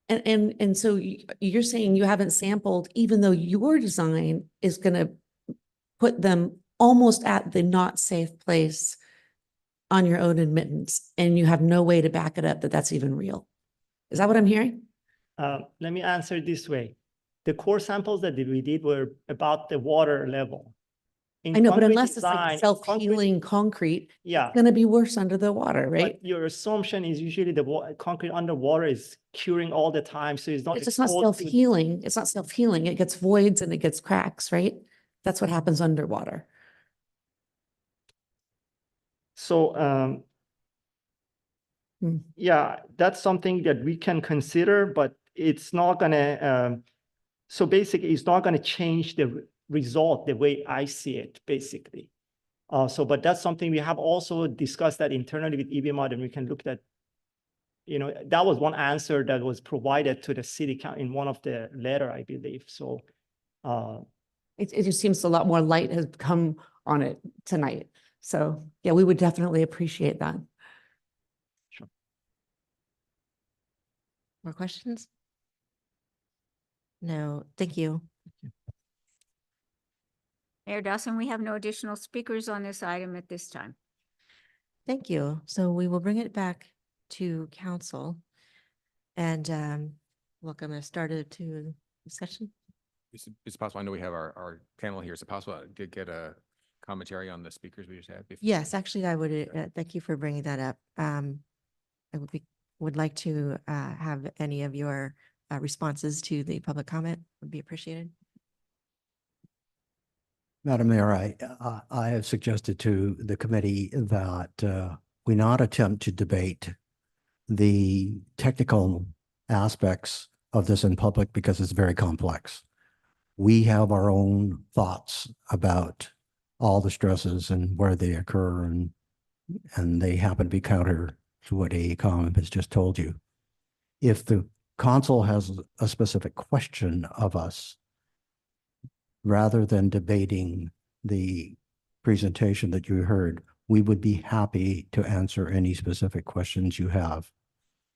And so you're saying you haven't sampled, even though your design is going to put them almost at the not safe place on your own admittance, and you have no way to back it up that that's even real. Is that what I'm hearing? Let me answer it this way. The core samples that we did were about the water level. In I know, but concrete unless it's like design, self-healing concrete, yeah, it's going to be worse under the water, right? but your assumption is usually the concrete underwater is curing all the time, so it's not It's just not exposed to. self-healing. It's not self-healing. It gets voids and it gets cracks, right? That's what happens underwater. So, yeah, that's something that we can consider, but it's not gonna, so basically it's not gonna change the result the way I see it, basically. But that's something we have also discussed that internally with EBMOD, and we can look at, that was one answer that was provided to the city council in one of the letter, I believe. So It just seems a lot more light has come on it tonight. So yeah, we would definitely appreciate that. Sure. More questions? No, thank you. Mayor Dawson, we have no additional speakers on this item at this time. Thank you. So we will bring it back to council and welcome to start it to discussion. It's possible, I know we have our panel here. Is it possible to get a commentary on the speakers we just had? Yes, actually, I would, thank you for bringing that up. I would like to have any of your responses to the public comment would be appreciated. Madam Mayor, I have suggested to the committee that we not attempt to debate the technical aspects of this in public because it's very complex. We have our own thoughts about all the stresses and where they occur, and they happen to be counter to what AECOM has just told you. If the council has a specific question of us, rather than debating the presentation that you heard, we would be happy to answer any specific questions you have.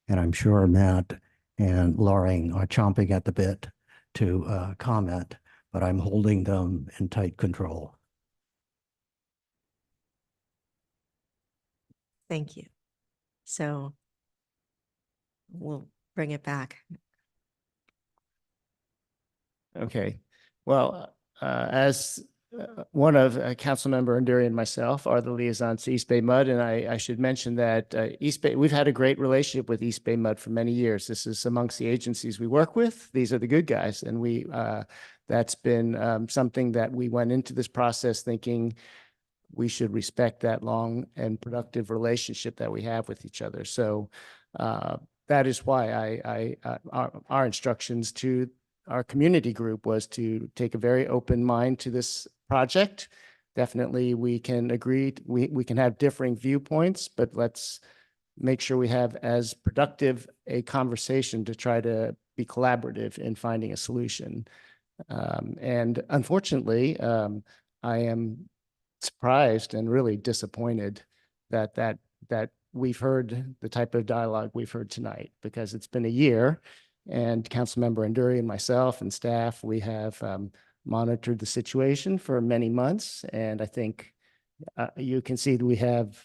And I'm sure Matt and Loring are chomping at the bit to comment, but I'm holding them in tight control. Thank you. So we'll bring it back. Okay, well, as one of Councilmember Nduri and myself are the liaisons to East Bay Mud, and I should mention that East Bay, we've had a great relationship with East Bay Mud for many years. This is amongst the agencies we work with. These are the good guys, and that's been something that we went into this process thinking we should respect that long and productive relationship that we have with each other. So that is why our instructions to our community group was to take a very open mind to this project. Definitely, we can agree, we can have differing viewpoints, but let's make sure we have as productive a conversation to try to be collaborative in finding a solution. And unfortunately, I am surprised and really disappointed that we've heard the type of dialogue we've heard tonight, because it's been a year. And Councilmember Nduri and myself and staff, we have monitored the situation for many months. And I think you can see that we have,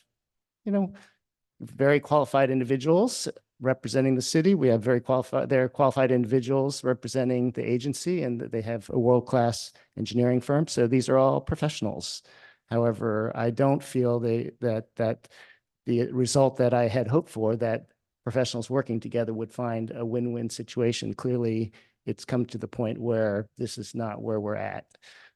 very qualified individuals representing the city. We have they're qualified individuals representing the agency, and they have a world-class engineering firm. So these are all professionals. However, I don't feel that the result that I had hoped for, that professionals working together would find a win-win situation. Clearly, it's come to the point where this is not where we're at.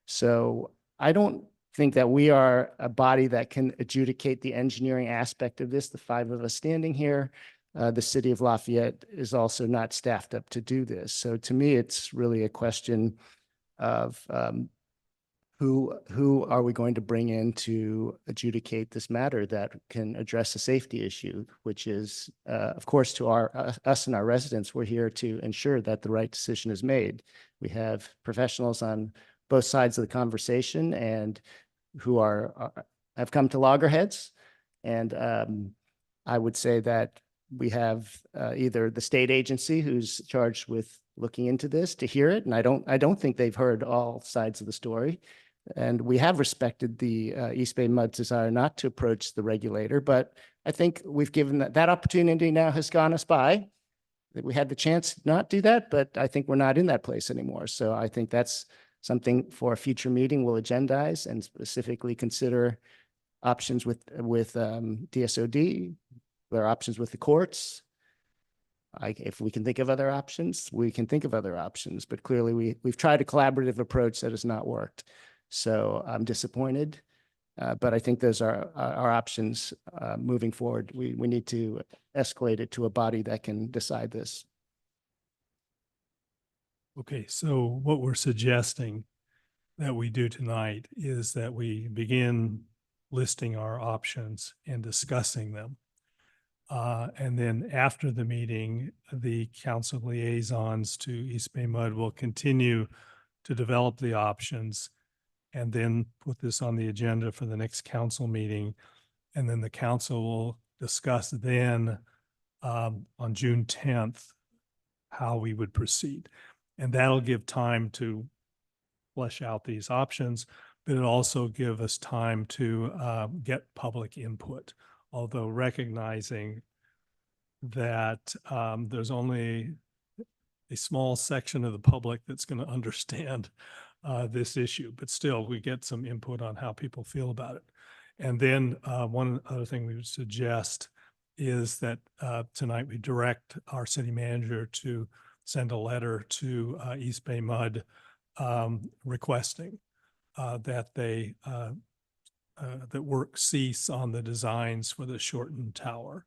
So I don't think that we are a body that can adjudicate the engineering aspect of this, the five of us standing here. The city of Lafayette is also not staffed up to do this. So to me, it's really a question of who are we going to bring in to adjudicate this matter that can address the safety issue, which is, of course, to us and our residents, we're here to ensure that the right decision is made. We have professionals on both sides of the conversation and who have come to loggerheads. And I would say that we have either the state agency who's charged with looking into this to hear it, and I don't think they've heard all sides of the story. And we have respected the East Bay Mud's desire not to approach the regulator, but I think we've given that opportunity now has gone us by. That we had the chance to not do that, but I think we're not in that place anymore. So I think that's something for a future meeting we'll agendize and specifically consider options with DSOD, there are options with the courts. If we can think of other options, we can think of other options, but clearly we've tried a collaborative approach that has not worked. So I'm disappointed, but I think those are our options moving forward. We need to escalate it to a body that can decide this. Okay, so what we're suggesting that we do tonight is that we begin listing our options and discussing them. And then after the meeting, the council liaisons to East Bay Mud will continue to develop the options and then put this on the agenda for the next council meeting. And then the council will discuss then on June 10th how we would proceed. And that'll give time to flesh out these options, but it'll also give us time to get public input, although recognizing that there's only a small section of the public that's going to understand this issue, but still we get some input on how people feel about it. And then one other thing we would suggest is that tonight we direct our city manager to send a letter to East Bay Mud requesting that that work cease on the designs for the shortened tower.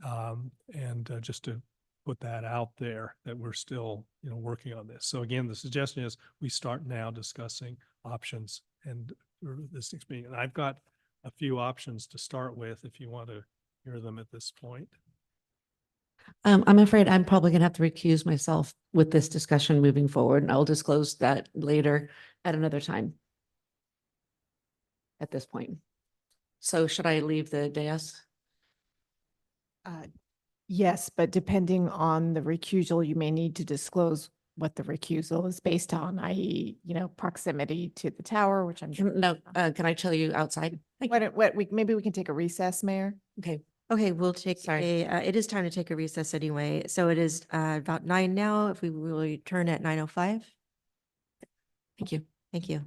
And just to put that out there, that we're still, working on this. So again, the suggestion is we start now discussing options and this next meeting. And I've got a few options to start with if you want to hear them at this point. I'm afraid I'm probably going to have to recuse myself with this discussion moving forward, and I'll disclose that later at another time at this point. So should I leave the dais? Yes, but depending on the recusal, you may need to disclose what the recusal is based on, i.e., proximity to the tower, which I'm sure. No, can I tell you outside? Maybe we can take a recess, Mayor. Okay. Okay, we'll take it is time to take a recess anyway. So it is about 9 now. If we will return at 9:05. Thank you. Thank you.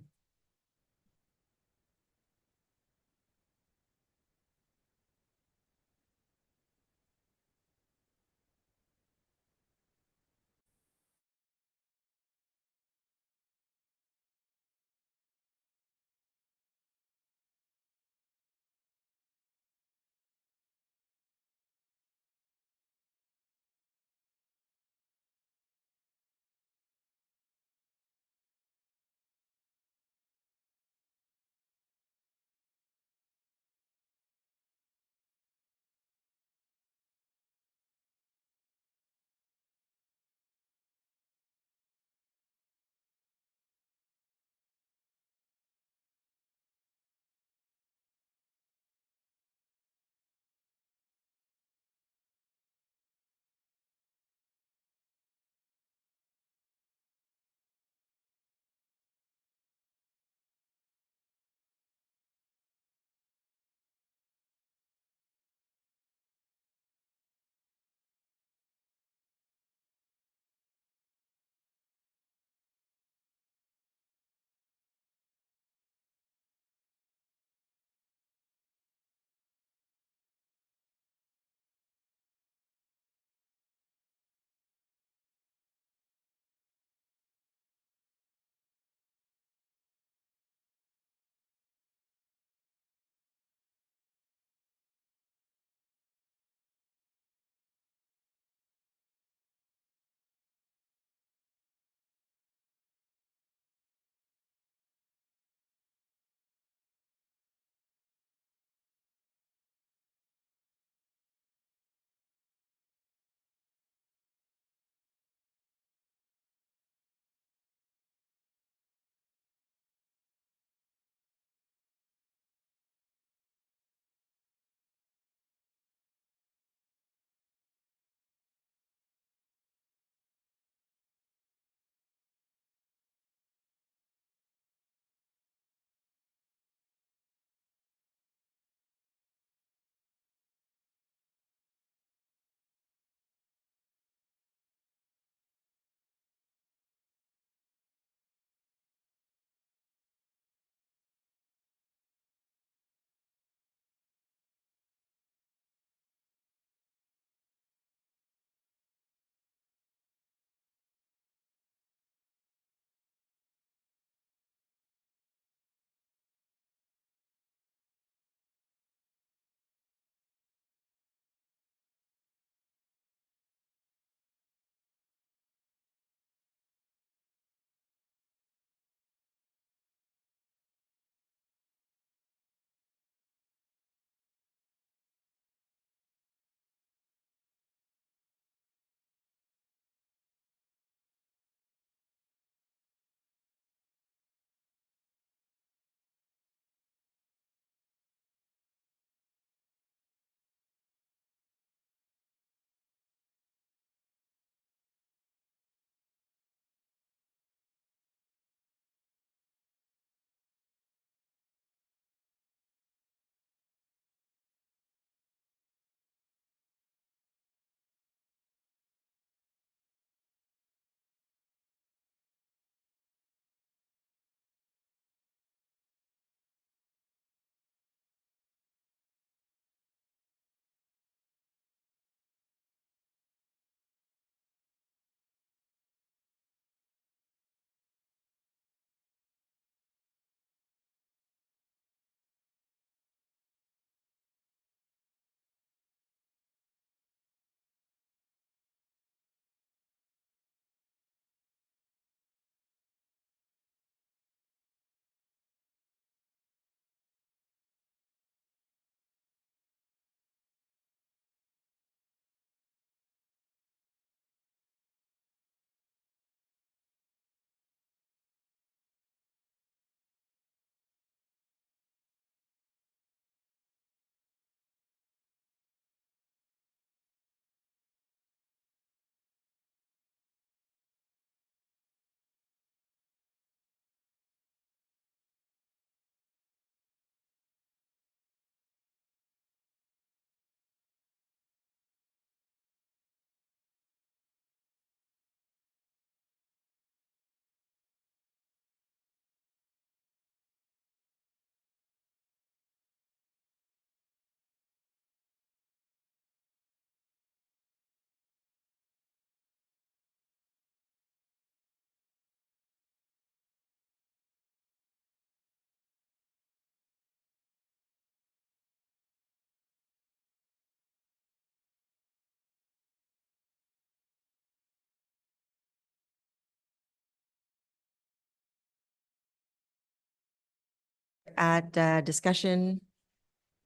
at discussion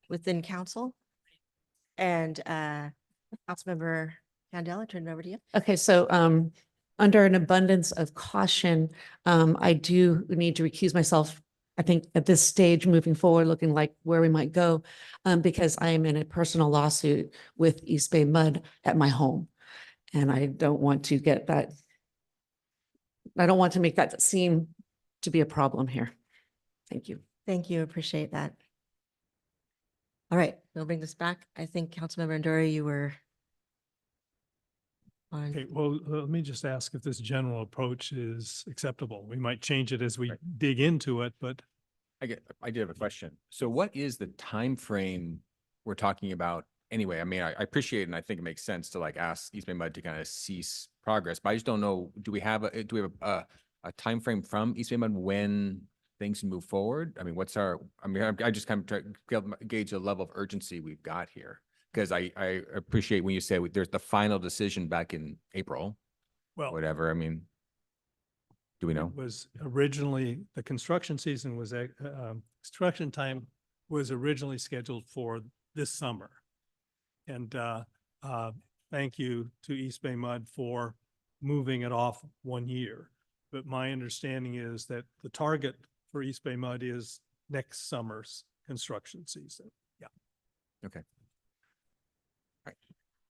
within council. And Councilmember Candela, turn it over to you. Okay, so under an abundance of caution, I do need to recuse myself. I think at this stage moving forward, looking like where we might go, because I am in a personal lawsuit with East Bay Mud at my home. And I don't want to get that. I don't want to make that seem to be a problem here. Thank you. Thank you. Appreciate that. All right, we'll bring this back. I think Councilmember Nduri, you were on. Okay, well, let me just ask if this general approach is acceptable. We might change it as we dig into it, but I did have a question. So what is the time frame we're talking about anyway? I mean, I appreciate it and I think it makes sense to like ask East Bay Mud to kind of cease progress, but I just don't know, do we have a time frame from East Bay Mud when things move forward? I mean, I just kind of try to gauge the level of urgency we've got here. Because I appreciate when you say there's the final decision back in April, well, whatever. I mean, do we know? it was originally, the construction season was, construction time was originally scheduled for this summer. And thank you to East Bay Mud for moving it off 1 year. But my understanding is that the target for East Bay Mud is next summer's construction season. Yeah. Okay.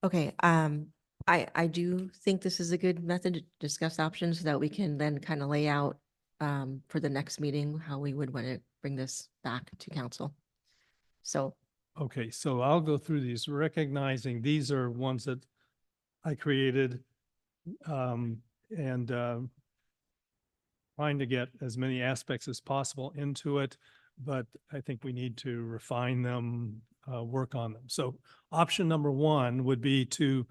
Okay, I do think this is a good method to discuss options so that we can then kind of lay out for the next meeting, how we would want to bring this back to council. So. Okay, so I'll go through these, recognizing these are ones that I created and trying to get as many aspects as possible into it, but I think we need to refine them, work on them. So option number one would be to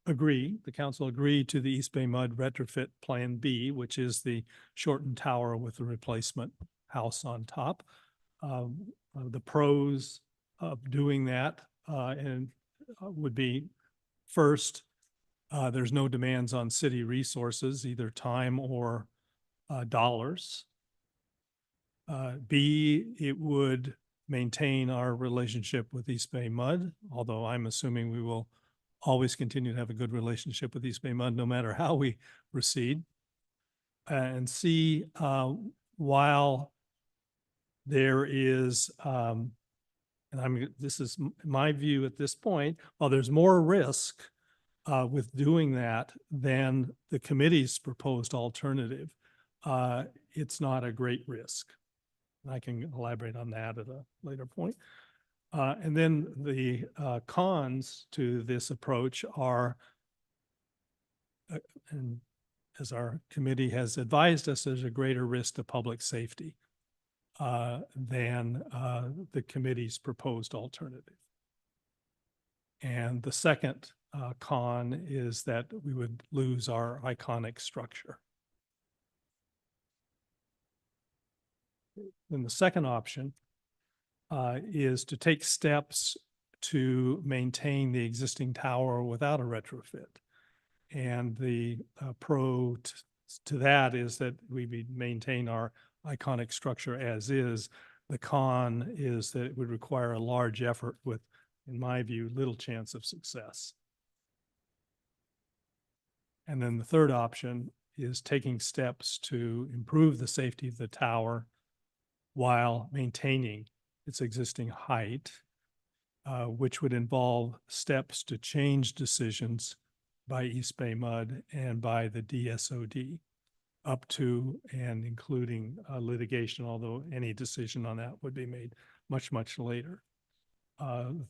the council agree to the East Bay Mud retrofit plan B, which is the shortened tower with the replacement house on top. The pros of doing that would be first, there's no demands on city resources, either time or dollars. B, it would maintain our relationship with East Bay Mud, although I'm assuming we will always continue to have a good relationship with East Bay Mud no matter how we proceed. And C, while there is, this is my view at this point, while there's more risk with doing that than the committee's proposed alternative, it's not a great risk. I can elaborate on that at a later point. And then the cons to this approach are, and as our committee has advised us, there's a greater risk to public safety than the committee's proposed alternative. And the second con is that we would lose our iconic structure. Then the second option is to take steps to maintain the existing tower without a retrofit. And the pro to that is that we maintain our iconic structure as is. The con is that it would require a large effort with, in my view, little chance of success. And then the third option is taking steps to improve the safety of the tower while maintaining its existing height, which would involve steps to change decisions by East Bay Mud and by the DSOD up to and including litigation, although any decision on that would be made much, much later.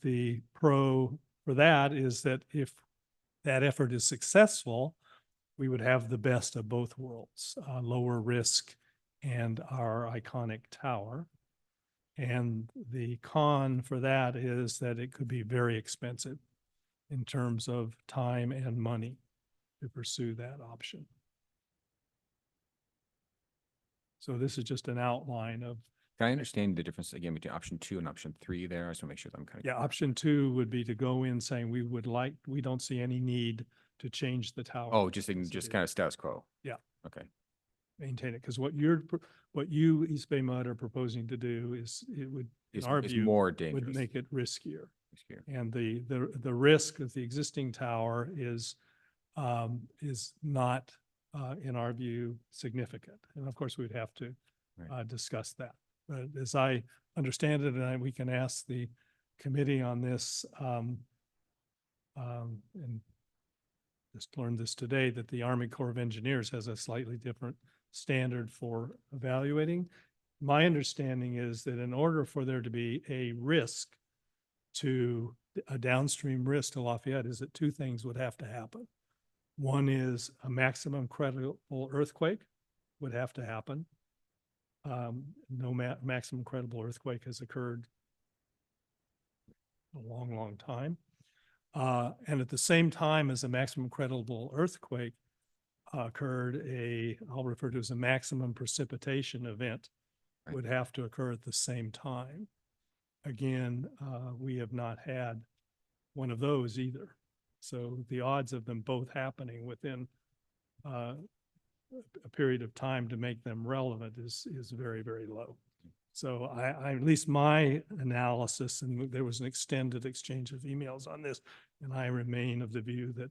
The pro for that is that if that effort is successful, we would have the best of both worlds, lower risk and our iconic tower. And the con for that is that it could be very expensive in terms of time and money to pursue that option. So this is just an outline of. Can I understand the difference again between option 2 and option 3 there? I just want to make sure that I'm kind of. Yeah, option 2 would be to go in saying we don't see any need to change the tower. Oh, just kind of status quo. Yeah. Okay. maintain it. Because what you, East Bay Mud, are proposing to do is, it would, in Is our is view, more would dangerous. make it riskier. Riskier. And the risk of the existing tower is not, in our view, significant. And of course, we'd have to Right. discuss that. But as I understand it, and we can ask the committee on this, and just learned this today, that the Army Corps of Engineers has a slightly different standard for evaluating. My understanding is that in order for there to be a risk to a downstream risk to Lafayette, is that two things would have to happen. One is a maximum credible earthquake would have to happen. No maximum credible earthquake has occurred a long, long time. And at the same time as a maximum credible earthquake occurred, I'll refer to as a maximum precipitation event would have to occur at the same time. Again, we have not had one of those either. So the odds of them both happening within a period of time to make them relevant is very, very low. So at least my analysis, and there was an extended exchange of emails on this, and I remain of the view that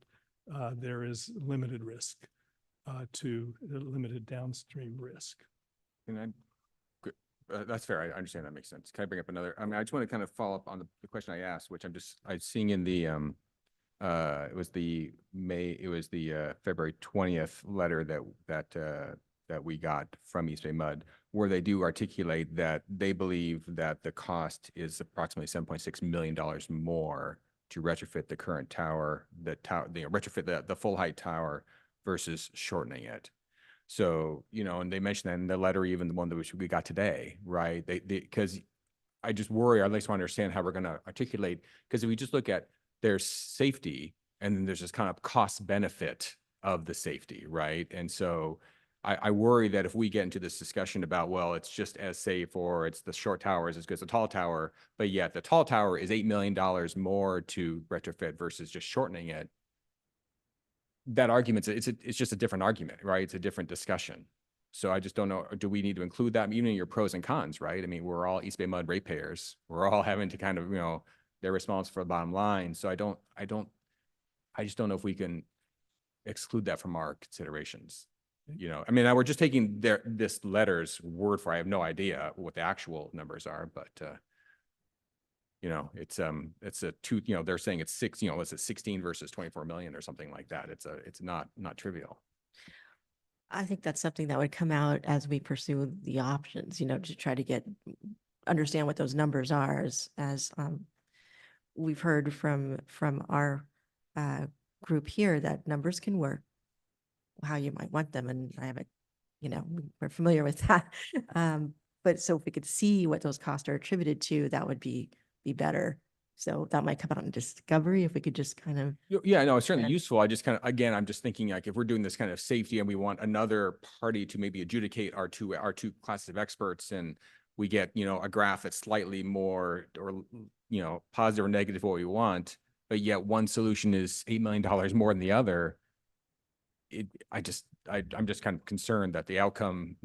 there is limited risk to limited downstream risk. And that's fair. I understand that makes sense. Can I bring up another? I mean, I just want to kind of follow up on the question I asked, which I'm seeing in the, it was the February 20th letter that we got from East Bay Mud, where they do articulate that they believe that the cost is approximately $7.6 million more to retrofit the current tower, retrofit the full height tower versus shortening it. So, and they mentioned that in the letter, even the one that we got today, right? Because I just worry, I'd like to understand how we're going to articulate, because if we just look at their safety, and then there's this kind of cost benefit of the safety, right? And so I worry that if we get into this discussion about, well, it's just as safe, or it's the short tower is as good as the tall tower, but yet the tall tower is $8 million more to retrofit versus just shortening it, that argument, it's just a different argument, right? It's a different discussion. So I just don't know, do we need to include that? Even in your pros and cons, right? I mean, we're all East Bay Mud ratepayers. We're all having to kind of, they're responsible for the bottom line. So I just don't know if we can exclude that from our considerations. I mean, we're just taking this letter's word for, I have no idea what the actual numbers are, but it's a two, they're saying it's 16 versus 24 million or something like that. It's not trivial. I think that's something that would come out as we pursue the options, to try to understand what those numbers are, as we've heard from our group here, that numbers can work how you might want them. And I haven't, we're familiar with that. But so if we could see what those costs are attributed to, that would be better. So that might come out in discovery if we could just kind of. Yeah, no, it's certainly useful. I just again, I'm just thinking, like, if we're doing this kind of safety and we want another party to maybe adjudicate our two classes of experts, and we get, a graph that's slightly more, or, positive or negative what we want, but yet one solution is $8 million more than the other. I'm just kind of concerned that the outcome,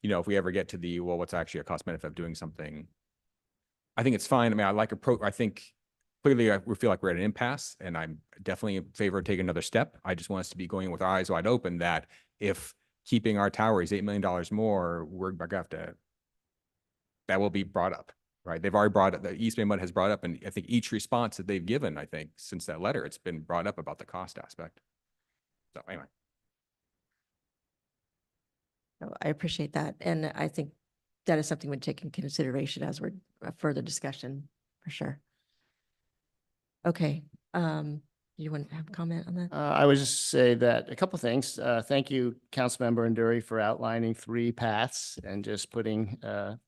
if we ever get to what's actually a cost benefit of doing something. I think it's fine. I mean, I think clearly we feel like we're at an impasse, and I'm definitely in favor of taking another step. I just want us to be going with our eyes wide open, that if keeping our tower is $8 million more, we're going to have to, that will be brought up, right? They've already brought up, the East Bay Mud has brought up, and I think each response that they've given, I think since that letter, it's been brought up about the cost aspect. So anyway. I appreciate that. And I think that is something we'd take in consideration as we're further discussion, for sure. Okay. You want to have a comment on that? I would just say that a couple things. Thank you, Councilmember Nduri, for outlining 3 paths and just putting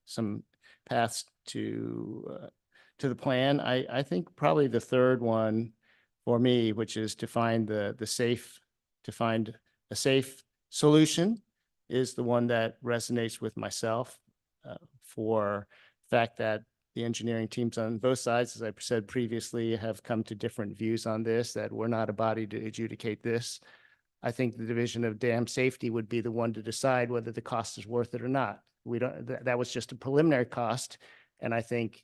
some paths to the plan. I think probably the third one for me, which is to find a safe solution, is the one that resonates with myself, for the fact that the engineering teams on both sides, as I said previously, have come to different views on this, that we're not a body to adjudicate this. I think the Division of Dam Safety would be the one to decide whether the cost is worth it or not. We don't, that was just a preliminary cost. And I think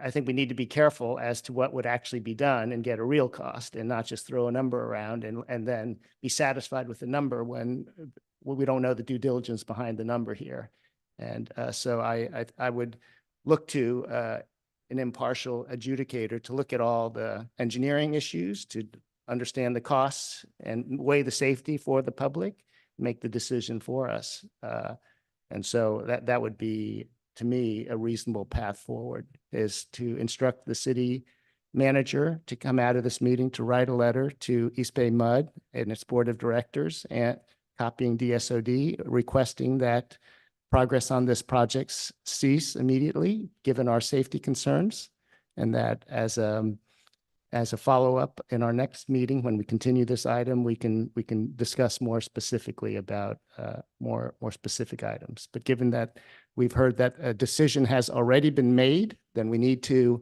I think we need to be careful as to what would actually be done and get a real cost and not just throw a number around and then be satisfied with the number when we don't know the due diligence behind the number here. And so I would look to an impartial adjudicator to look at all the engineering issues, to understand the costs and weigh the safety for the public, make the decision for us. And so that would be, to me, a reasonable path forward, is to instruct the city manager to come out of this meeting to write a letter to East Bay Mud and its board of directors and copying DSOD, requesting that progress on this project cease immediately, given our safety concerns, and that as a follow-up in our next meeting, when we continue this item, we can discuss more specifically about more specific items. But given that we've heard that a decision has already been made, then we need to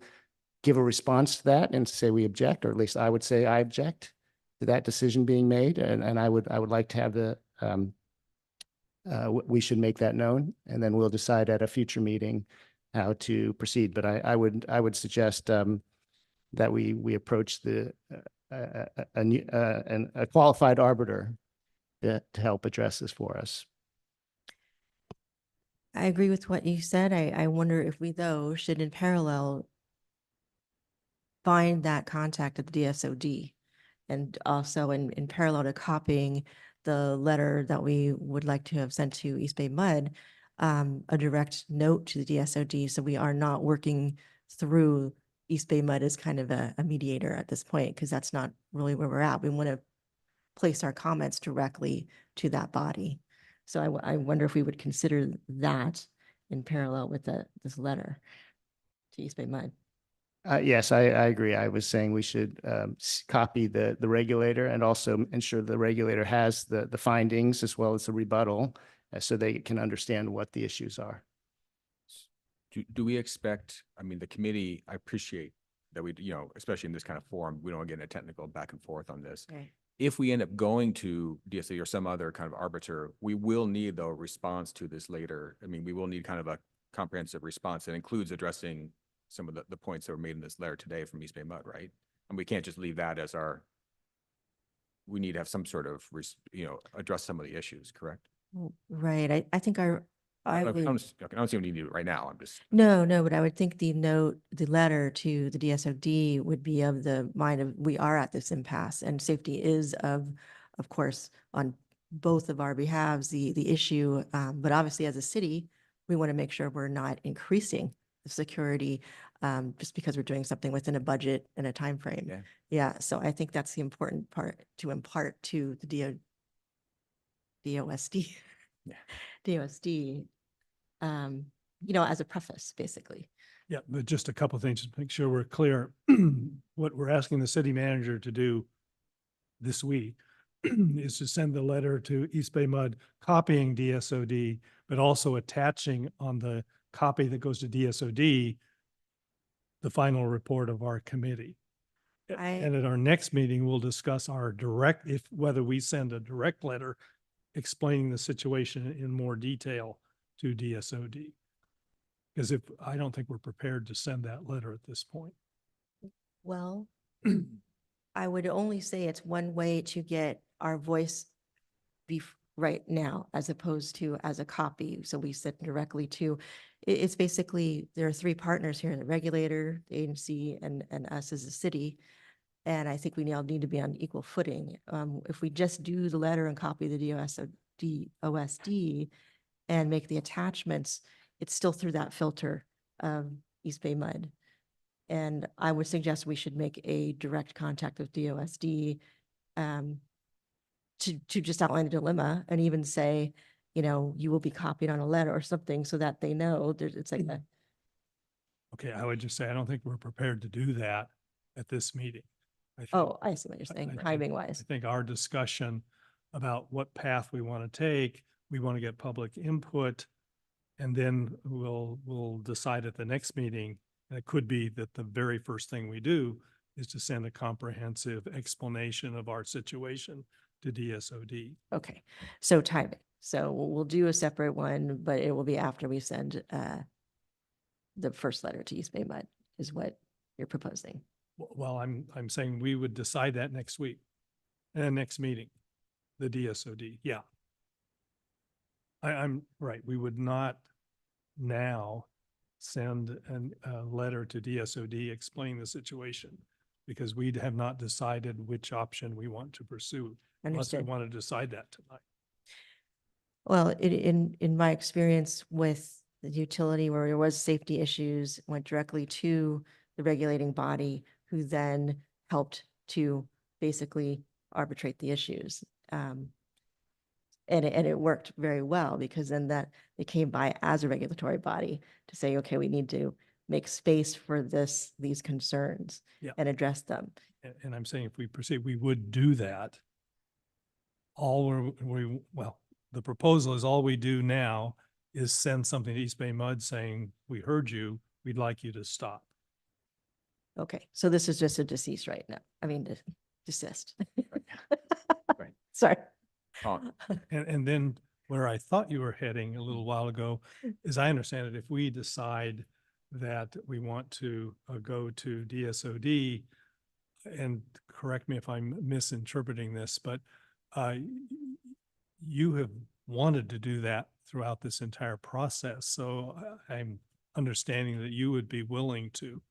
give a response to that and say we object, or at least I would say I object to that decision being made. And I would like to have the we should make that known, and then we'll decide at a future meeting how to proceed. But I would suggest that we approach a qualified arbiter to help address this for us. I agree with what you said. I wonder if we, though, should in parallel find that contact at the DSOD, and also in parallel to copying the letter that we would like to have sent to East Bay Mud, a direct note to the DSOD, so we are not working through East Bay Mud as kind of a mediator at this point, because that's not really where we're at. We want to place our comments directly to that body. So I wonder if we would consider that in parallel with this letter to East Bay Mud. Yes, I agree. I was saying we should copy the regulator and also ensure the regulator has the findings as well as the rebuttal, so they can understand what the issues are. Do we expect, I mean, the committee, I appreciate that we, especially in this kind of forum, we don't want to get into technical back and forth on this. Okay. If we end up going to DSA or some other kind of arbiter, we will need, though, a response to this later. I mean, we will need kind of a comprehensive response that includes addressing some of the points that were made in this letter today from East Bay Mud, right? And we can't just leave that as we need to have some sort of, address some of the issues, correct? Right. I think I don't would. see we need to do it right now. I'm just. No, but I would think the letter to the DSOD would be of the mind of, we are at this impasse, and safety is of course, on both of our behalves, the issue. But obviously as a city, we want to make sure we're not increasing the security just because we're doing something within a budget and a time frame. Yeah. So I think that's the important part to impart to the DOSD. Yeah. DOSD. As a preface, basically. Yeah, but just a couple of things to make sure we're clear. What we're asking the city manager to do this week is to send the letter to East Bay Mud, copying DSOD, but also attaching on the copy that goes to DSOD, the final report of our committee. And at our next meeting, we'll discuss whether we send a direct letter explaining the situation in more detail to DSOD. Because I don't think we're prepared to send that letter at this point. Well, I would only say it's one way to get our voice right now, as opposed to as a copy. So we send directly to, it's basically, there are three partners here, the regulator, the agency, and us as a city. And I think we all need to be on equal footing. If we just do the letter and copy the DOSD and make the attachments, it's still through that filter of East Bay Mud. And I would suggest we should make a direct contact with DOSD to just outline a dilemma and even say, you will be copied on a letter or something so that they know it's like that. Okay, I would just say, I don't think we're prepared to do that at this meeting. I see what you're saying, timing wise. I think our discussion about what path we want to take, we want to get public input, and then we'll decide at the next meeting. And it could be that the very first thing we do is to send a comprehensive explanation of our situation to DSOD. Okay, so timing. So we'll do a separate one, but it will be after we send the first letter to East Bay Mud is what you're proposing. Well, I'm saying we would decide that next week, next meeting, the DSOD, yeah. I'm right, we would not now send a letter to DSOD explaining the situation because we have not decided which option we want to pursue. Unless we Understood. want to decide that tonight. Well, in my experience with the utility where there was safety issues, went directly to the regulating body who then helped to basically arbitrate the issues. And it worked very well because then that it came by as a regulatory body to say, okay, we need to make space for these concerns Yeah. and address them. And I'm saying if we proceed, we would do that. Well, the proposal is all we do now is send something to East Bay Mud saying, we heard you, we'd like you to stop. Okay, so this is just a deceased right now. I mean, desist. Right. Sorry. Oh, And then where I thought you were heading a little while ago, as I understand it, if we decide that we want to go to DSOD, and correct me if I'm misinterpreting this, but you have wanted to do that throughout this entire process. So I'm understanding that you would be willing to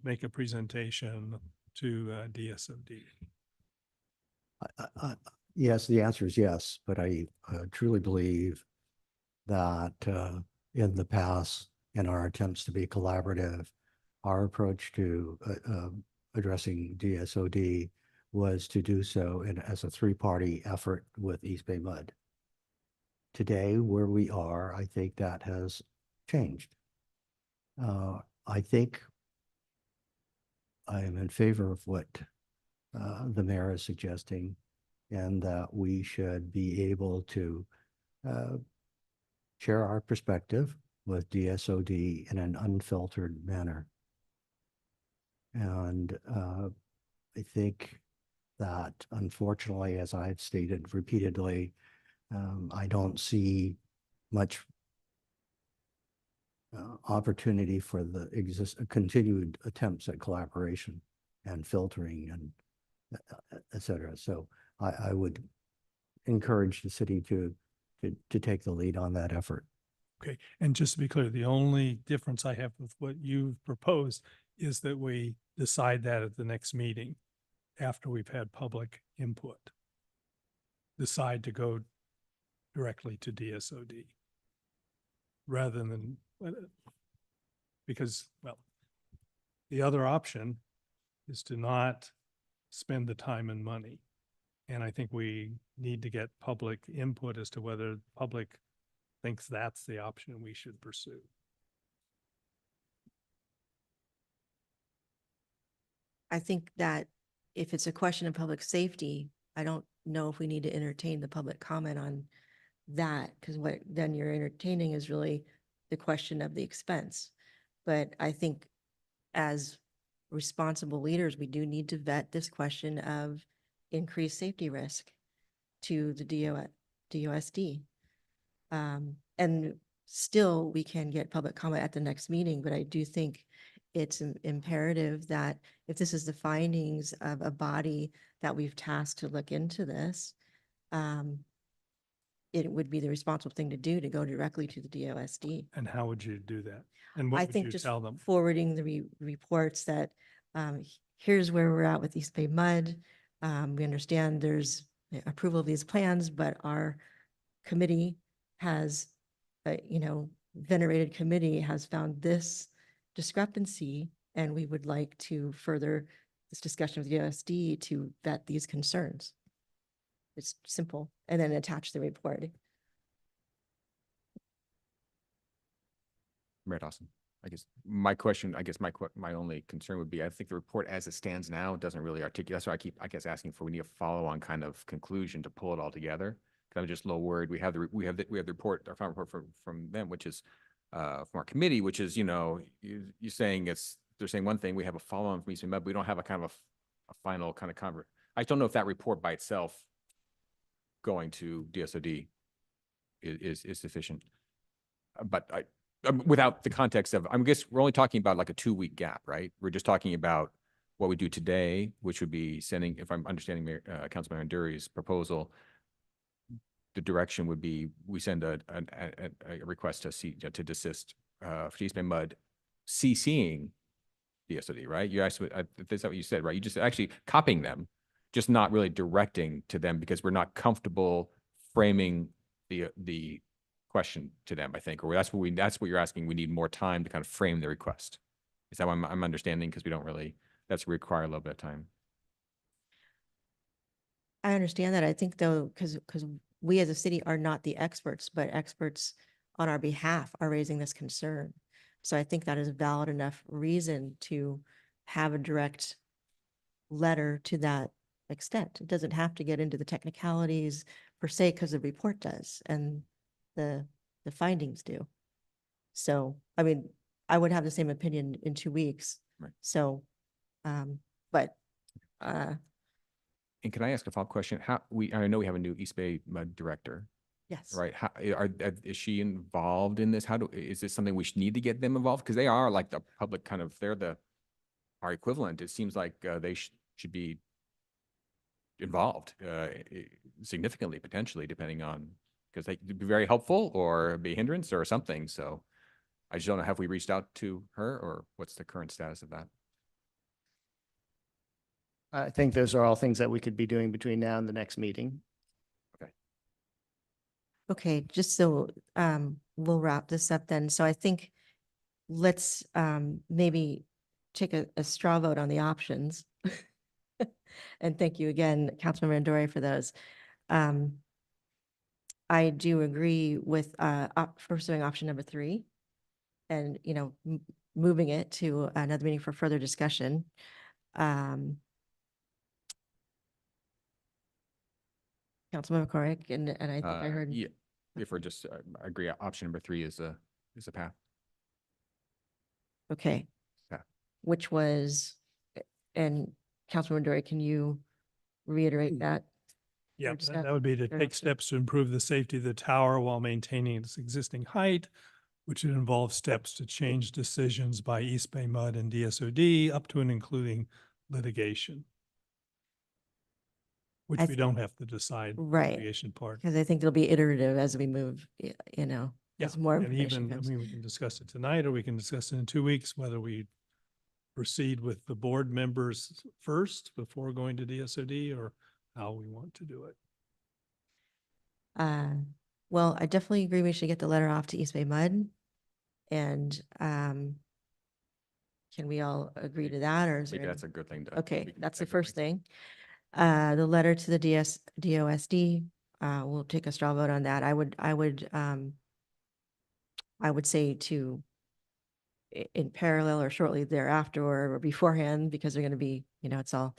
make a presentation to DSOD. Yes, the answer is yes, but I truly believe that in the past, in our attempts to be collaborative, our approach to addressing DSOD was to do so as a three-party effort with East Bay Mud. Today, where we are, I think that has changed. I think I am in favor of what the mayor is suggesting, and that we should be able to share our perspective with DSOD in an unfiltered manner. And I think that unfortunately, as I've stated repeatedly, I don't see much opportunity for the continued attempts at collaboration and filtering and et cetera. So I would encourage the city to take the lead on that effort. Okay, and just to be clear, the only difference I have with what you've proposed is that we decide that at the next meeting after we've had public input. Decide to go directly to DSOD rather than, because, well, the other option is to not spend the time and money. And I think we need to get public input as to whether the public thinks that's the option we should pursue. I think that if it's a question of public safety, I don't know if we need to entertain the public comment on that, because what then you're entertaining is really the question of the expense. But I think as responsible leaders, we do need to vet this question of increased safety risk to the DOSD. And still, we can get public comment at the next meeting, but I do think it's imperative that if this is the findings of a body that we've tasked to look into this, it would be the responsible thing to do to go directly to the DOSD. And how would you do that? And what I would think you just tell them? forwarding the reports that here's where we're at with East Bay Mud. We understand there's approval of these plans, but our committee has, venerated committee has found this discrepancy, and we would like to further this discussion with the DOSD to vet these concerns. It's simple, and then attach the report. Mayor Dawson, I guess my only concern would be, I think the report as it stands now doesn't really articulate. That's why I guess asking for, we need a follow-on kind of conclusion to pull it all together. Cause I'm just a little worried. We have the report, our final report from them, which is from our committee, which is, you're saying it's they're saying one thing, we have a follow-on from East Bay Mud, we don't have a kind of a final kind of I don't know if that report by itself going to DSOD is sufficient. But without the context of, I guess we're only talking about like a 2-week gap, right? We're just talking about what we do today, which would be sending, if I'm understanding Councilmember Nduri's proposal, the direction would be, we send a request to desist for East Bay Mud, CCing DSOD, right? You actually, that's what you said, right? You just actually copying them, just not really directing to them because we're not comfortable framing the question to them, I think, or that's what you're asking. We need more time to kind of frame the request. Is that what I'm understanding? Because we don't really, that's require a little bit of time. I understand that. I think though, because we as a city are not the experts, but experts on our behalf are raising this concern. So I think that is a valid enough reason to have a direct letter to that extent. It doesn't have to get into the technicalities per se, because the report does and the findings do. So, I mean, I would have the same opinion in 2 weeks. Right. So, but, And can I ask a follow-up question? I know we have a new East Bay Mud director, yes. right? Is she involved in this? Is this something we should need to get them involved? Because they are like the public kind of, they're our equivalent. It seems like they should be involved significantly, potentially, depending on, because they could be very helpful or be a hindrance or something. So I just don't know, have we reached out to her or what's the current status of that? I think those are all things that we could be doing between now and the next meeting. Okay, just so we'll wrap this up then. So I think let's maybe take a straw vote on the options. And thank you again, Councilmember Nduri, for those. I do agree with pursuing option number 3 and, you know, moving it to another meeting for further discussion. Councilmember Corrick, and I think I heard. Yeah, if we're just, I agree, option number 3 is a path. Okay. Yeah. Which was, and Councilmember Nduri, can you reiterate that? Yeah, Third step? that would be to Third take step. steps to improve the safety of the tower while maintaining its existing height, which would involve steps to change decisions by East Bay Mud and DSOD up to and including litigation. Which we don't have to decide. the Right. Litigation part. Because I think it'll be iterative as we move, you know, Yeah, as more and information even, I comes. mean, we can discuss it tonight or we can discuss it in 2 weeks, whether we proceed with the board members first before going to DSOD or how we want to do it. Well, I definitely agree we should get the letter off to East Bay Mud. And can we all agree to that, or is there? Maybe any- that's a good thing to. Okay, we can that's the take first thing. The letter to the DOSD, we'll take a straw vote on that. I would say to in parallel or shortly thereafter or beforehand, because they're going to be, you know, it's all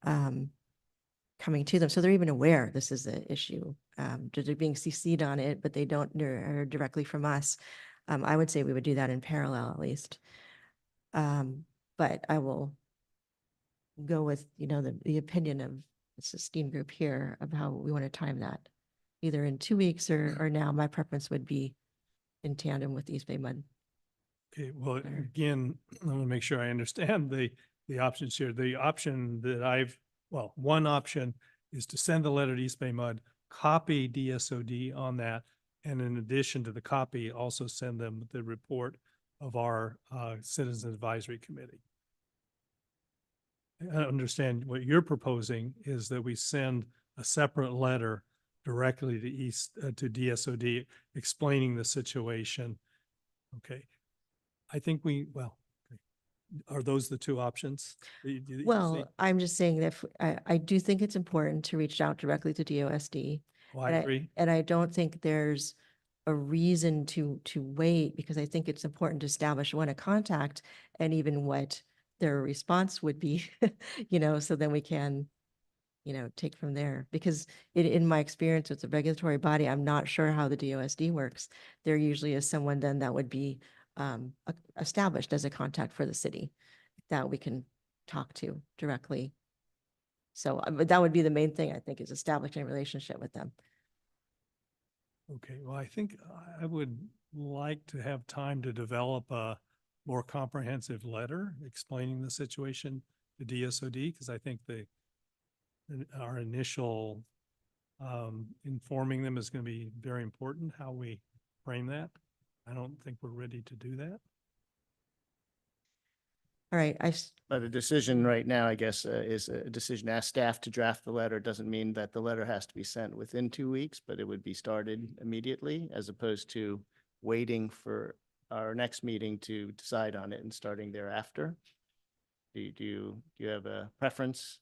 coming to them. So they're even aware this is the issue. They're being CC'd on it, but they don't hear directly from us. I would say we would do that in parallel at least. But I will go with, you know, the opinion of this esteemed group here of how we want to time that, either in 2 weeks or now. My preference would be in tandem with East Bay Mud. Okay, well, again, I want to make sure I understand the options here. The option that one option is to send the letter to East Bay Mud, copy DSOD on that, and in addition to the copy, also send them the report of our Citizens Advisory Committee. I understand what you're proposing is that we send a separate letter directly to DSOD explaining the situation. Okay. I think are those the 2 options? that you see? Well, I'm just saying that I do think it's important to reach out directly to DOSD. Oh, I agree. And I don't think there's a reason to wait, because I think it's important to establish when a contact and even what their response would be, you know, so then we can, you know, take from there. Because in my experience with the regulatory body, I'm not sure how the DOSD works. There usually is someone then that would be established as a contact for the city that we can talk to directly. So but that would be the main thing, I think, is establishing a relationship with them. Okay, well, I think I would like to have time to develop a more comprehensive letter explaining the situation to DSOD, because I think our initial informing them is going to be very important, how we frame that. I don't think we're ready to do that. All right, But the decision right now, I guess, is a decision to ask staff to draft the letter. Doesn't mean that the letter has to be sent within 2 weeks, but it would be started immediately as opposed to waiting for our next meeting to decide on it and starting thereafter. Do you have a preference?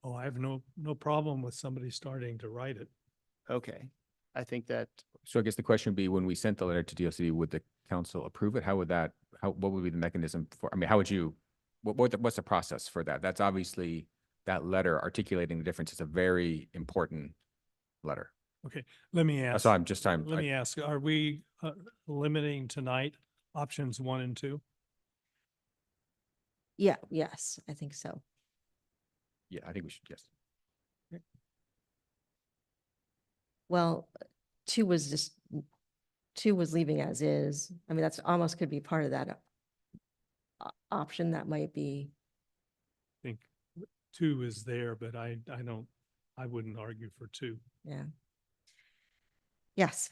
Oh, I have no problem with somebody starting to write it. Okay, I think that So I guess the question would be, when we sent the letter to DOCD, would the council approve it? How would that, what would be the mechanism for, I mean, how would you, what's the process for that? That's obviously, that letter articulating the difference is a very important letter. Okay, let me ask. That's all I'm just, Let me ask, are we limiting tonight options 1 and 2? yeah, yes, I think so. Yeah, I think we should, yes. Well, 2 was leaving as is. I mean, that's almost could be part of that option that might be. I think 2 is there, but I wouldn't argue for 2. Yeah. Yes.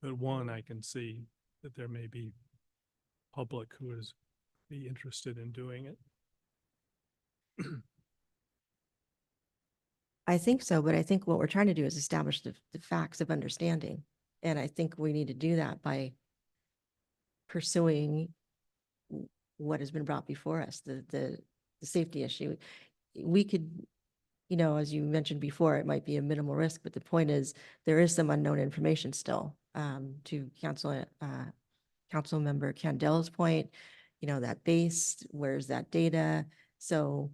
But 1, I can see that there may be public who is be interested in doing it. I think so, but I think what we're trying to do is establish the facts of understanding. And I think we need to do that by pursuing what has been brought before us, the safety issue. We could, you know, as you mentioned before, it might be a minimal risk, but the point is there is some unknown information still. To council member Candel's point, you know, that base, where's that data? So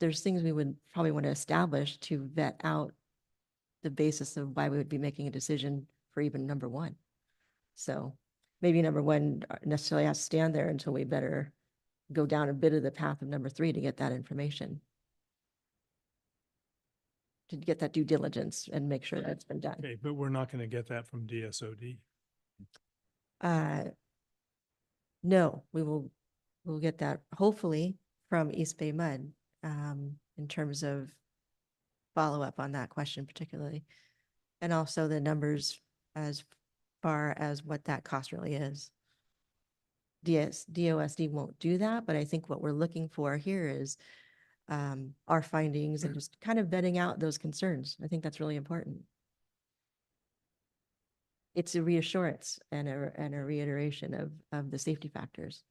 there's things we would probably want to establish to vet out the basis of why we would be making a decision for even number 1. So maybe number 1 necessarily has to stand there until we better go down a bit of the path of number 3 to get that information. To get that due diligence and make sure that's been done. Okay, but we're not going to get that from DSOD. No, we'll get that hopefully from East Bay Mud in terms of follow-up on that question particularly. And also the numbers as far as what that cost really is. DOSD won't do that, but I think what we're looking for here is our findings and just kind of vetting out those concerns. I think that's really important. It's a reassurance and a reiteration of the safety factors.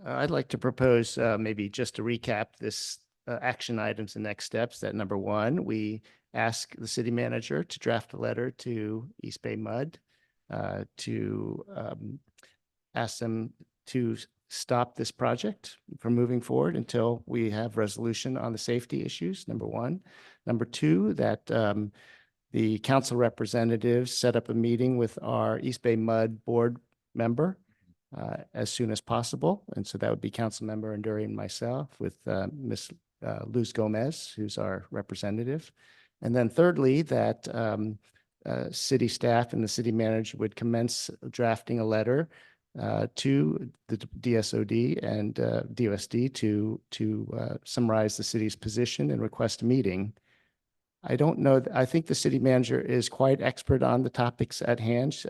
I'd like to propose maybe just to recap this action items and next steps. That number 1, we ask the city manager to draft a letter to East Bay Mud to ask them to stop this project from moving forward until we have resolution on the safety issues, number 1. Number 2, that the council representatives set up a meeting with our East Bay Mud board member as soon as possible. And so that would be council member Anduri and myself with Ms. Luz Gomez, who's our representative. And then thirdly, that city staff and the city manager would commence drafting a letter to the DSOD and DOSD to summarize the city's position and request a meeting. I don't know. I think the city manager is quite expert on the topics at hand.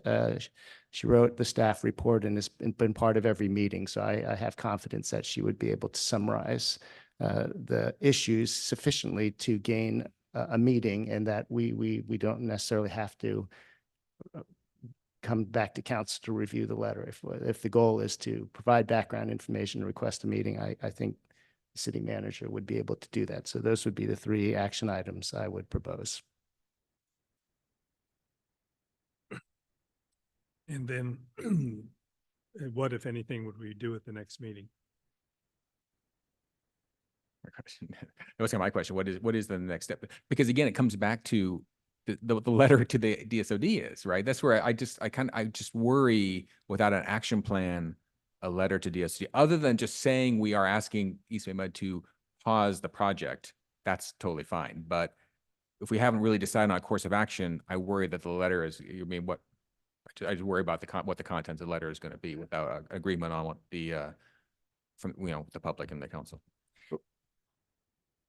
She wrote the staff report and has been part of every meeting. So I have confidence that she would be able to summarize the issues sufficiently to gain a meeting, and that we don't necessarily have to come back to council to review the letter. If the goal is to provide background information and request a meeting, I think the city manager would be able to do that. So those would be the 3 action items I would propose. And then what, if anything, would we do at the next meeting? That was kind of my question. What is the next step? Because again, it comes back to the letter to the DSOD is, right? That's where I just worry without an action plan, a letter to DSOD, other than just saying we are asking East Bay Mud to pause the project, that's totally fine. But if we haven't really decided on a course of action, I worry that the letter is, I just worry about what the content of the letter is going to be without a agreement on what from, the public and the council.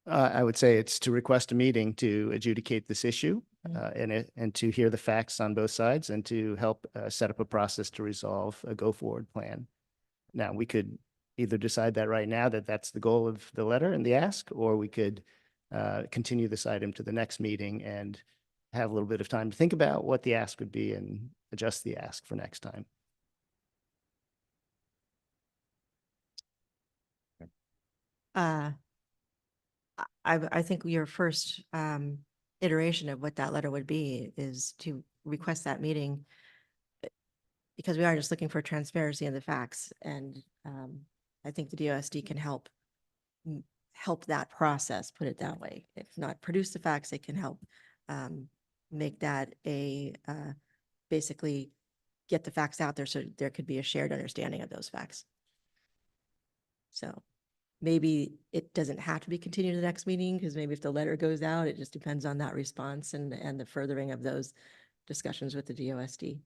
I would say it's to request a meeting to adjudicate this issue and to hear the facts on both sides and to help set up a process to resolve a go-forward plan. Now, we could either decide that right now that that's the goal of the letter and the ask, or we could continue this item to the next meeting and have a little bit of time to think about what the ask would be and adjust the ask for next time. I think your first iteration of what that letter would be is to request that meeting, because we are just looking for transparency in the facts. And I think the DOSD can help that process, put it that way. If not produce the facts, it can help make that basically get the facts out there so there could be a shared understanding of those facts. So maybe it doesn't have to be continued to the next meeting, because maybe if the letter goes out, it just depends on that response and the furthering of those discussions with the DOSD.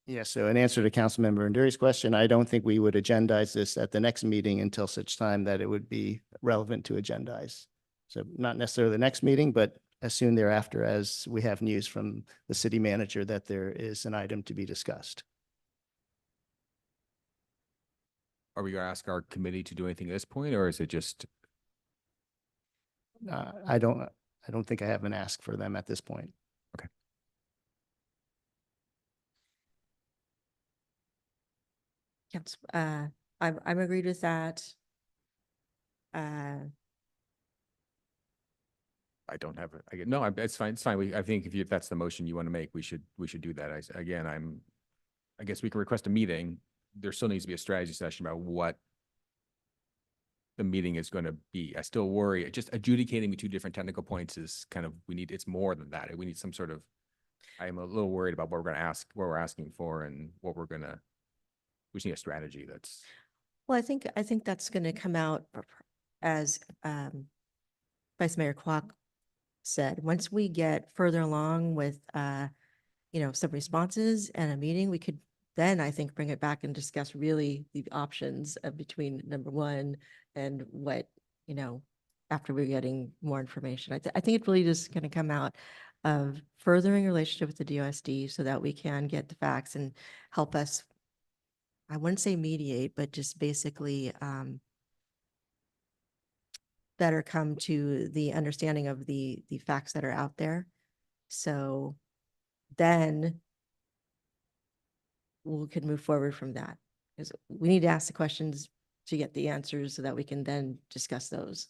Yeah, so in answer to Councilmember Nduri's question, I don't think we would agendize this at the next meeting until such time that it would be relevant to agendize. So not necessarily the next meeting, but as soon thereafter as we have news from the city manager that there is an item to be discussed. Are we going to ask our committee to do anything at this point, or is it just? I don't think I have an ask for them at this point. Okay. Yes, I'm agreed with that. I don't have it. No, it's fine. It's fine. I think if that's the motion you want to make, we should do that. I guess we can request a meeting. There still needs to be a strategy session about what the meeting is going to be. I still worry, just adjudicating the two different technical points is it's more than that. We need some sort of, I'm a little worried about what we're going to ask, what we're asking for, and we just need a strategy that's. Well, I think that's going to come out as Vice Mayor Kwok said. Once we get further along with some responses and a meeting, we could then, I think, bring it back and discuss really the options of between number one and what, after we're getting more information. I think it really just going to come out of furthering relationship with the DOSD so that we can get the facts and help us, I wouldn't say mediate, but just basically better come to the understanding of the facts that are out there. So then we could move forward from that, because we need to ask the questions to get the answers so that we can then discuss those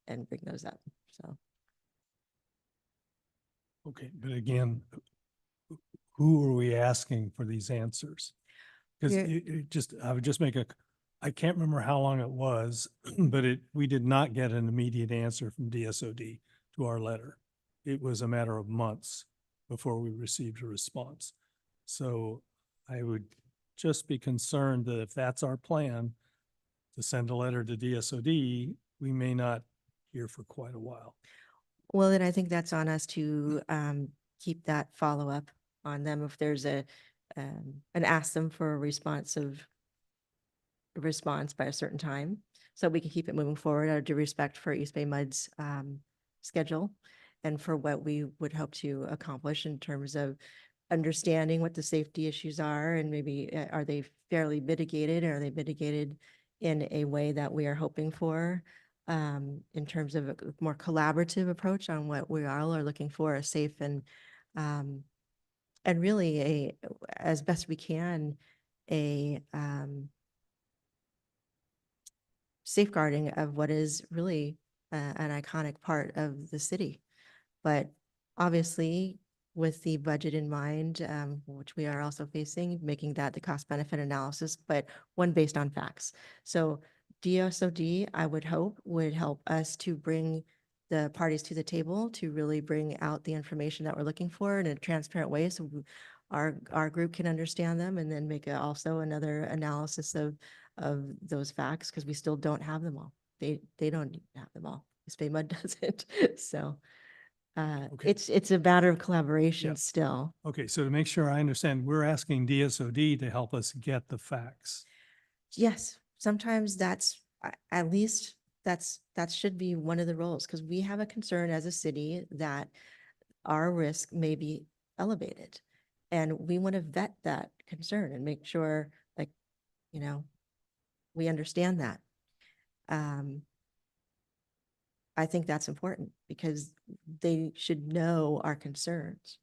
and bring those up. So. Okay, but again, who are we asking for these answers? Because I would just make I can't remember how long it was, but we did not get an immediate answer from DSOD to our letter. It was a matter of months before we received a response. So I would just be concerned that if that's our plan, to send a letter to DSOD, we may not hear for quite a while. Well, then I think that's on us to keep that follow-up on them. If there's and ask them for a response by a certain time, so we can keep it moving forward out of due respect for East Bay Mud's schedule and for what we would hope to accomplish in terms of understanding what the safety issues are, and maybe are they fairly mitigated, or are they mitigated in a way that we are hoping for, in terms of a more collaborative approach on what we all are looking for, a safe and really as best we can, safeguarding of what is really an iconic part of the city. But obviously, with the budget in mind, which we are also facing, making that the cost benefit analysis, but one based on facts. So DSOD, I would hope, would help us to bring the parties to the table to really bring out the information that we're looking for in a transparent way. So our group can understand them and then make also another analysis of those facts, because we still don't have them all. They don't have them all. East Bay Mud doesn't. So Okay. it's a matter of collaboration Yeah. still. Okay, so to make sure I understand, we're asking DSOD to help us get the facts. Yes, sometimes that's at least that should be one of the roles, because we have a concern as a city that our risk may be elevated. And we want to vet that concern and make sure, like, we understand that. I think that's important because they should know our concerns.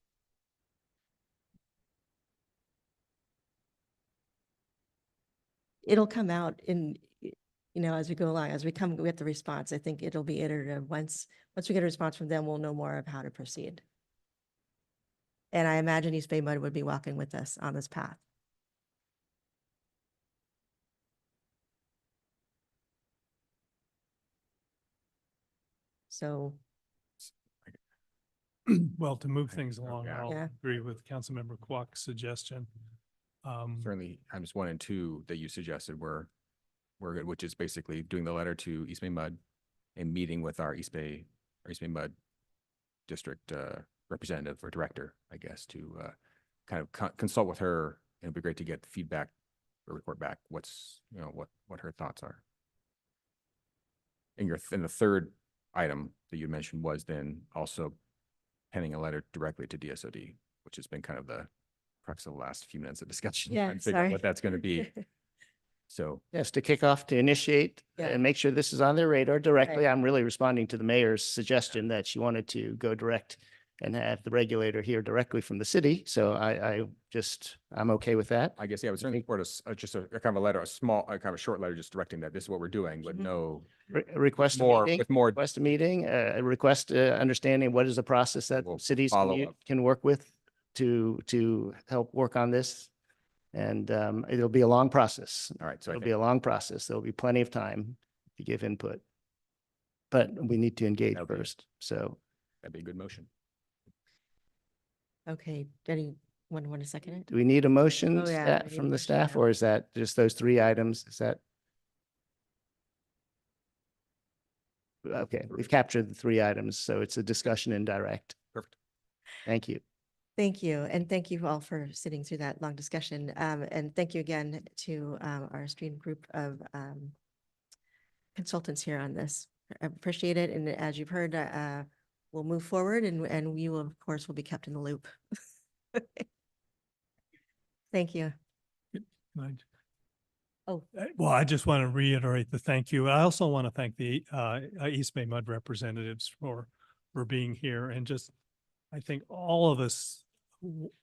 It'll come out in, as we go along, as we get the response. I think it'll be iterative. Once we get a response from them, we'll know more of how to proceed. And I imagine East Bay Mud would be walking with us on this path. So, Well, to move things along, Yeah. I'll Yeah. agree with Councilmember Kwok's suggestion. Certainly, items 1 and 2 that you suggested were good, which is basically doing the letter to East Bay Mud and meeting with our East Bay Mud district representative or director, I guess, to kind of consult with her. And it'd be great to get feedback or report back what her thoughts are. And the third item that you mentioned was then also penning a letter directly to DSOD, which has been kind of the crux of the last few minutes of discussion. Yeah, trying to figure out sorry. what that's going to be. So Yes, to kick off, to initiate Yeah. and make sure this is on their radar directly. Right. I'm really responding to the mayor's suggestion that she wanted to go direct and have the regulator hear directly from the city. So I'm okay with that. I guess, yeah, I would certainly support just a kind of a letter, kind of a short letter, just directing that this is what we're doing, but Mhm. no. Request a more- meeting, with more- request a meeting, request understanding what is the process that We'll cities follow up. can work with to help work on this. And it'll be a long process. All right, so I It'll think be a long process. There'll be plenty of time to give input. But we need to engage Okay. first. So that'd be a good motion. Okay, anyone want to second it? do we need a motion Oh, yeah, stat- we need from a the motion staff, now. or is that just those 3 items? Is that? Okay, we've captured the 3 items, so it's a discussion in direct. Perfect. Thank you. Thank you. And thank you all for sitting through that long discussion. And thank you again to our esteemed group of consultants here on this. I appreciate it. And as you've heard, we'll move forward and we will, of course, will be kept in the loop. Thank you. Right. Oh. Well, I just want to reiterate the thank you. I also want to thank the East Bay Mud representatives for being here, and just, I think all of us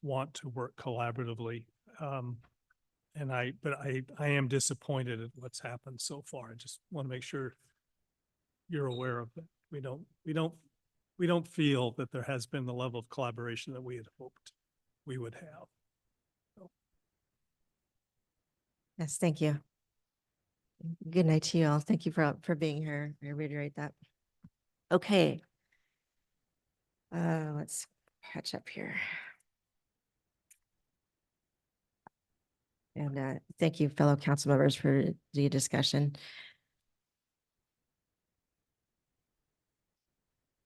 want to work collaboratively. But I am disappointed at what's happened so far. I just want to make sure you're aware of that. We don't feel that there has been the level of collaboration that we had hoped we would have. Yes, thank you. Good night to you all. Thank you for being here. I reiterate that. Okay. Let's catch up here. And thank you, fellow council members, for the discussion.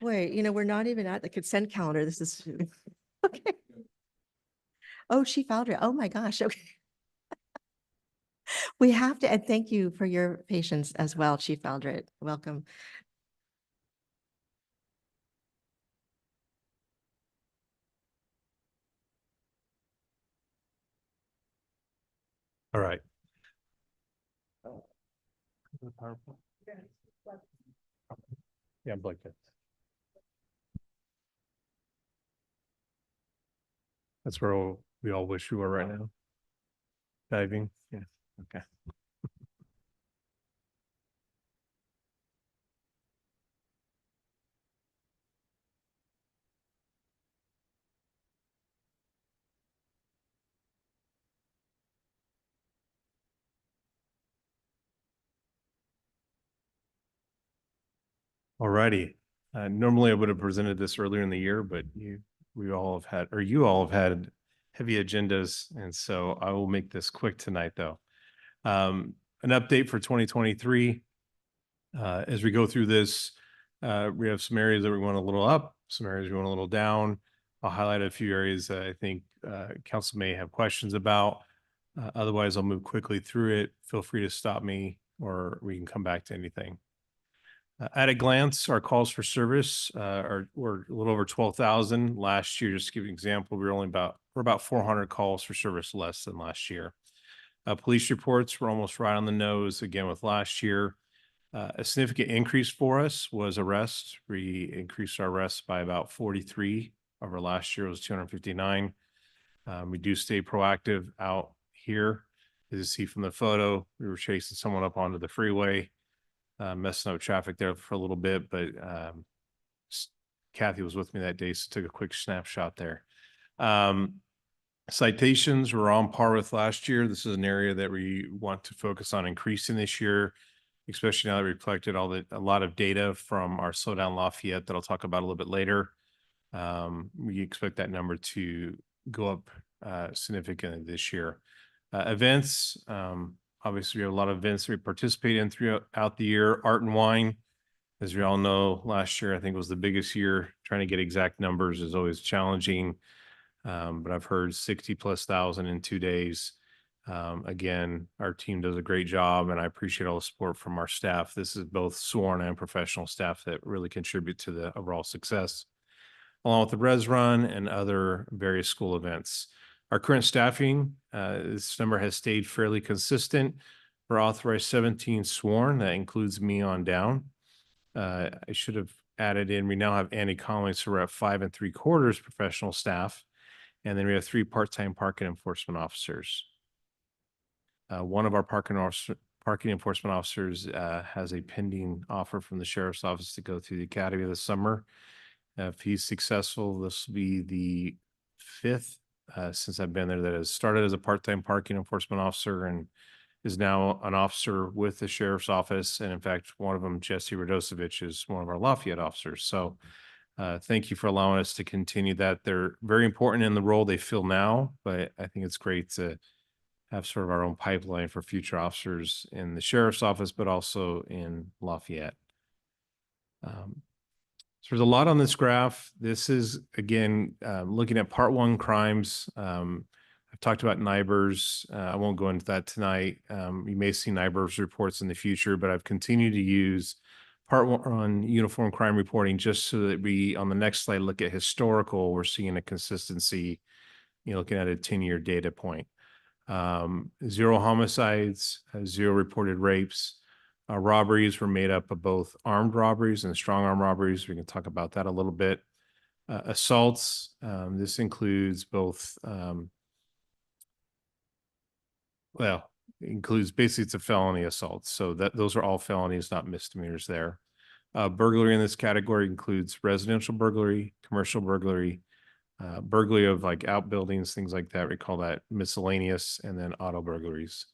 Boy, we're not even at the consent calendar. This is okay. Oh, Chief Aldred. Oh my gosh. Okay. We have to, and thank you for your patience as well, Chief Aldred. Welcome. All right. Yeah, I'm like that. That's where we all wish we were right now. Diving. Yeah. Okay. All righty. Normally I would have presented this earlier in the year, but you all have had heavy agendas. And so I will make this quick tonight though. An update for 2023. As we go through this, we have some areas that we want a little up, some areas we want a little down. I'll highlight a few areas that I think council may have questions about. Otherwise, I'll move quickly through it. Feel free to stop me or we can come back to anything. At a glance, our calls for service were a little over 12,000 last year. Just to give you an example, we're about 400 calls for service less than last year. Police reports were almost right on the nose again with last year. A significant increase for us was arrests. We increased our arrests by about 43 over last year. It was 259. We do stay proactive out here. As you see from the photo, we were chasing someone up onto the freeway, messing up traffic there for a little bit, but Kathy was with me that day, so took a quick snapshot there. Citations were on par with last year. This is an area that we want to focus on increasing this year, especially now that we collected a lot of data from our slowdown Lafayette that I'll talk about a little bit later. We expect that number to go up significantly this year. Events, obviously we have a lot of events that we participate in throughout the year. Art and wine, as we all know, last year I think was the biggest year. Trying to get exact numbers is always challenging, but I've heard 60,000+ in 2 days. Again, our team does a great job and I appreciate all the support from our staff. This is both sworn and professional staff that really contribute to the overall success, along with the Res Run and other various school events. Our current staffing, this number has stayed fairly consistent. We're authorized 17 sworn. That includes me on down. I should have added in, we now have Andy Conley, so we're at 5 3/4 professional staff. And then we have 3 part-time parking enforcement officers. One of our parking enforcement officers has a pending offer from the sheriff's office to go through the academy this summer. If he's successful, this will be the 5th since I've been there that has started as a part-time parking enforcement officer and is now an officer with the sheriff's office. And in fact, one of them, Jesse Radosevich, is one of our Lafayette officers. So thank you for allowing us to continue that. They're very important in the role they fill now, but I think it's great to have sort of our own pipeline for future officers in the sheriff's office, but also in Lafayette. So there's a lot on this graph. This is, again, looking at part 1 crimes. I've talked about NIBRS. I won't go into that tonight. You may see NIBRS reports in the future, but I've continued to use part 1 uniform crime reporting just so that we, on the next slide, look at historical. We're seeing a consistency, looking at a 10-year data point. 0 homicides, 0 reported rapes. Robberies were made up of both armed robberies and strong arm robberies. We can talk about that a little bit. Assaults, this includes both, basically it's a felony assault. So those are all felonies, not misdemeanors there. Burglary in this category includes residential burglary, commercial burglary, burglary of like outbuildings, things like that. We call that miscellaneous, and then auto burglaries.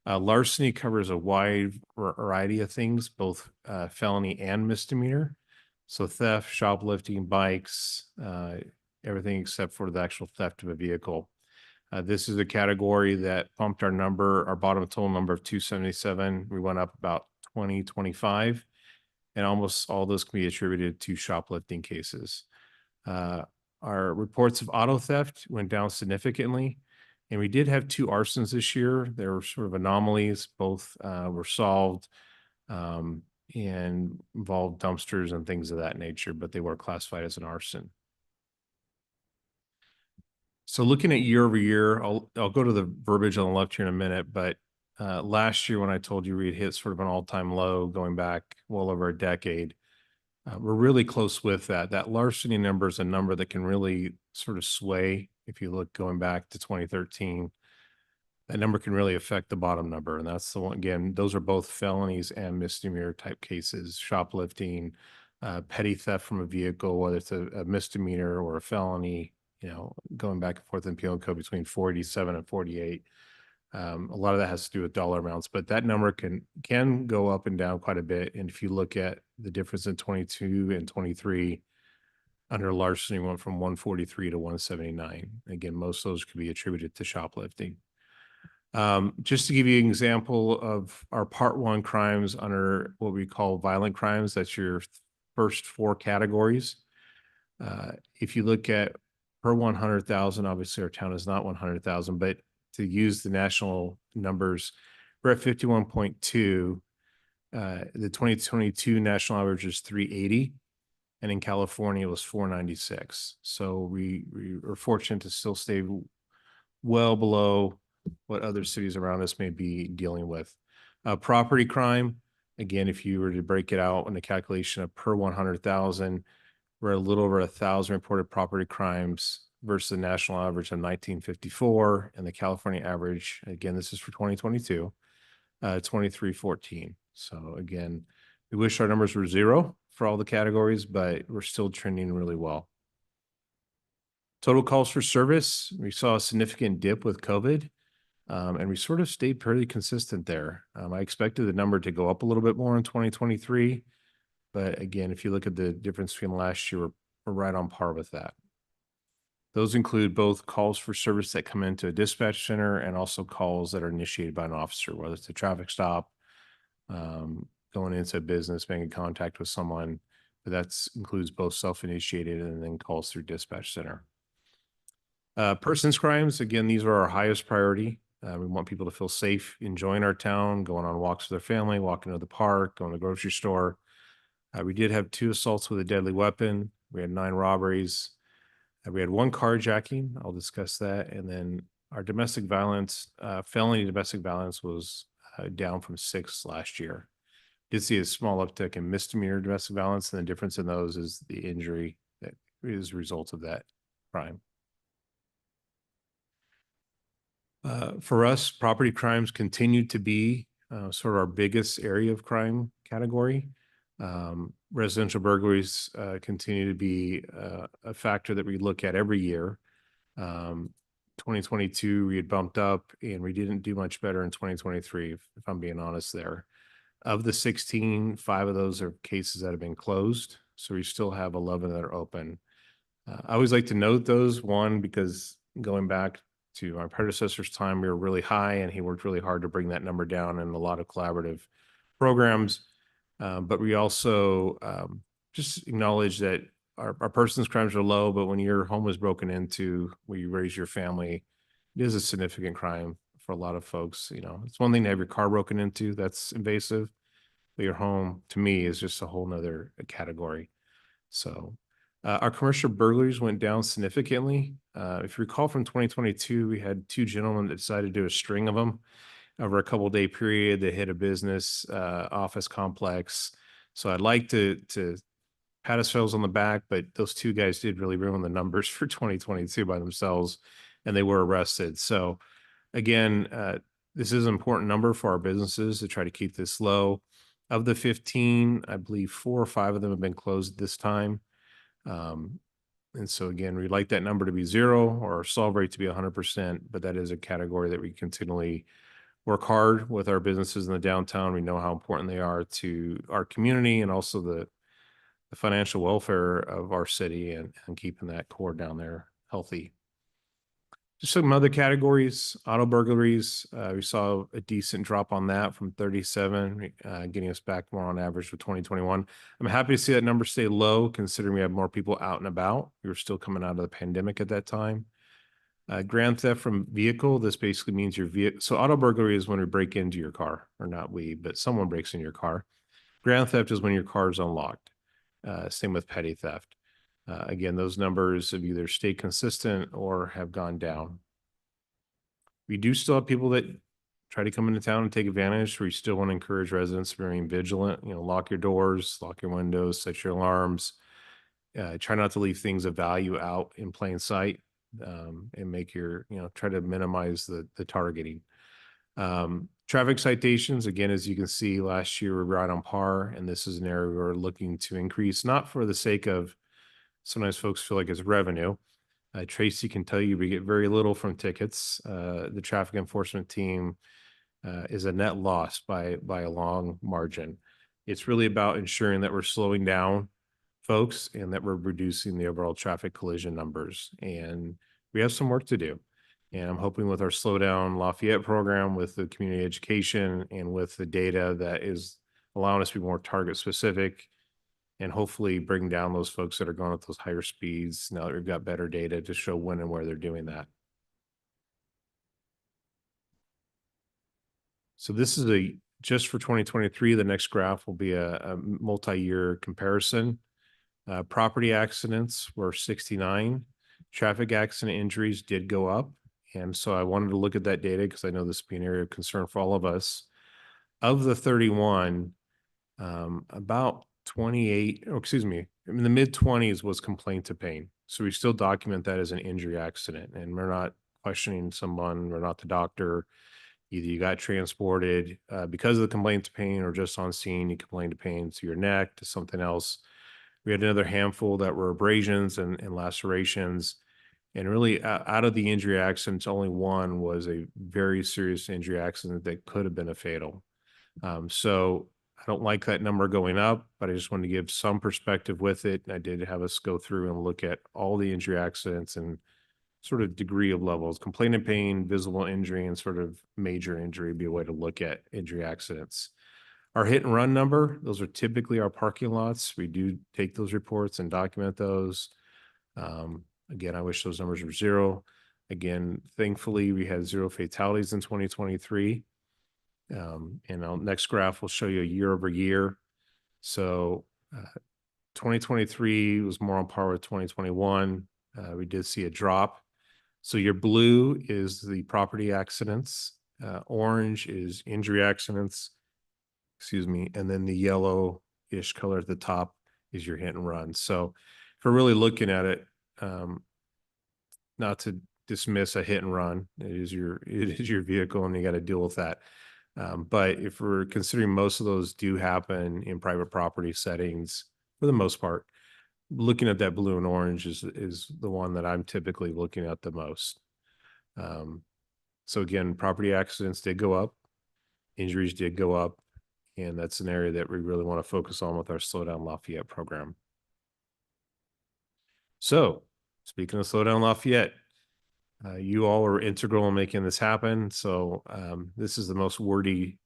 Larceny covers a wide variety of things, both felony and misdemeanor. So theft, shoplifting, bikes, everything except for the actual theft of a vehicle. This is a category that bumped our bottom total number of 277. We went up about 25, and almost all those can be attributed to shoplifting cases. Our reports of auto theft went down significantly. And we did have 2 arsons this year. They were sort of anomalies. Both were solved and involved dumpsters and things of that nature, but they were classified as an arson. So looking at year over year, I'll go to the verbiage on the left here in a minute, but last year when I told you we'd hit sort of an all-time low going back well over a decade, we're really close with that. That larceny number is a number that can really sort of sway. If you look going back to 2013, that number can really affect the bottom number. And that's the one, again, those are both felonies and misdemeanor type cases. Shoplifting, petty theft from a vehicle, whether it's a misdemeanor or a felony, going back and forth in penal code between 47 and 48. A lot of that has to do with dollar amounts, but that number can go up and down quite a bit. And if you look at the difference in 22 and 23, under larceny went from 143 to 179. Again, most of those could be attributed to shoplifting. Just to give you an example of our part one crimes under what we call violent crimes, that's your first four categories. If you look at per 100,000, obviously our town is not 100,000, but to use the national numbers, we're at 51.2. The 2022 national average is 380. And in California, it was 496. So we are fortunate to still stay well below what other cities around us may be dealing with. Property crime, again, if you were to break it out in the calculation of per 100,000, we're a little over 1,000 reported property crimes versus the national average of 1954, and the California average, again, this is for 2022, 2314. So again, we wish our numbers were zero for all the categories, but we're still trending really well. Total calls for service, we saw a significant dip with COVID, and we sort of stayed pretty consistent there. I expected the number to go up a little bit more in 2023, but again, if you look at the difference between last year, we're right on par with that. Those include both calls for service that come into a dispatch center and also calls that are initiated by an officer, whether it's a traffic stop, going into a business, making contact with someone, but that includes both self-initiated and then calls through dispatch center. Persons crimes, again, these are our highest priority. We want people to feel safe enjoying our town, going on walks with their family, walking to the park, going to the grocery store. We did have 2 assaults with a deadly weapon. We had 9 robberies. We had 1 carjacking. I'll discuss that. And then our domestic violence, felony domestic violence was down from 6 last year. Did see a small uptick in misdemeanor domestic violence, and the difference in those is the injury that is a result of that crime. For us, property crimes continue to be sort of our biggest area of crime category. Residential burglaries continue to be a factor that we look at every year. 2022, we had bumped up, and we didn't do much better in 2023, if I'm being honest there. Of the 16, 5 of those are cases that have been closed. So we still have 11 that are open. I always like to note those, one, because going back to my predecessor's time, we were really high, and he worked really hard to bring that number down in a lot of collaborative programs. But we also just acknowledge that our persons crimes are low, but when your home is broken into, where you raise your family, it is a significant crime for a lot of folks. You know, it's one thing to have your car broken into, that's invasive, but your home, to me, is just a whole nother category. So our commercial burglaries went down significantly. If you recall from 2022, we had 2 gentlemen that decided to do a string of them over a couple-day period. They hit a business office complex. So I'd like to pat ourselves on the back, but those 2 guys did really ruin the numbers for 2022 by themselves, and they were arrested. So again, this is an important number for our businesses to try to keep this low. Of the 15, I believe 4 or 5 of them have been closed this time. And so again, we'd like that number to be 0 or our solve rate to be 100%, but that is a category that we continually work hard with our businesses in the downtown. We know how important they are to our community and also the financial welfare of our city, and keeping that core down there healthy. Just some other categories, auto burglaries. We saw a decent drop on that from 37, getting us back more on average for 2021. I'm happy to see that number stay low, considering we have more people out and about. We were still coming out of the pandemic at that time. Grand theft from vehicle, this basically means your vehicle. So auto burglary is when we break into your car, or not we, but someone breaks in your car. Grand theft is when your car is unlocked. Same with petty theft. Again, those numbers have either stayed consistent or have gone down. We do still have people that try to come into town and take advantage. We still want to encourage residents to remain vigilant. You know, lock your doors, lock your windows, set your alarms. Try not to leave things of value out in plain sight, and make your, try to minimize the targeting. Traffic citations, again, as you can see, last year we're right on par, and this is an area we're looking to increase, not for the sake of, sometimes folks feel like it's revenue, Tracy can tell you we get very little from tickets. The traffic enforcement team is a net loss by a long margin. It's really about ensuring that we're slowing down folks and that we're reducing the overall traffic collision numbers. And we have some work to do. And I'm hoping with our Slow Down Lafayette program, with the community education, and with the data that is allowing us to be more target specific, and hopefully bring down those folks that are going at those higher speeds now that we've got better data to show when and where they're doing that. So this is just for 2023. The next graph will be a multi-year comparison. Property accidents were 69. Traffic accident injuries did go up. And so I wanted to look at that data because I know this will be an area of concern for all of us. Of the 31, about 28, in the mid-20s was complaint to pain. So we still document that as an injury accident, and we're not questioning someone, we're not the doctor. Either you got transported because of the complaint to pain, or just on scene, you complained to pain to your neck, to something else. We had another handful that were abrasions and lacerations. And really, out of the injury accidents, only one was a very serious injury accident that could have been a fatal. So I don't like that number going up, but I just wanted to give some perspective with it. And I did have us go through and look at all the injury accidents and sort of degree of levels. Complaint and pain, visible injury, and sort of major injury would be a way to look at injury accidents. Our hit and run number, those are typically our parking lots. We do take those reports and document those. Again, I wish those numbers were zero. Again, thankfully, we had 0 fatalities in 2023. And our next graph will show you a year over year. So 2023 was more on par with 2021. We did see a drop. So your blue is the property accidents. Orange is injury accidents. And then the yellow-ish color at the top is your hit and run. So if we're really looking at it, not to dismiss a hit and run, it is your vehicle and you got to deal with that. But if we're considering most of those do happen in private property settings, for the most part, looking at that blue and orange is the one that I'm typically looking at the most. So again, property accidents did go up, injuries did go up, and that's an area that we really want to focus on with our Slow Down Lafayette program. So speaking of Slow Down Lafayette, you all were integral in making this happen. So this is the most wordy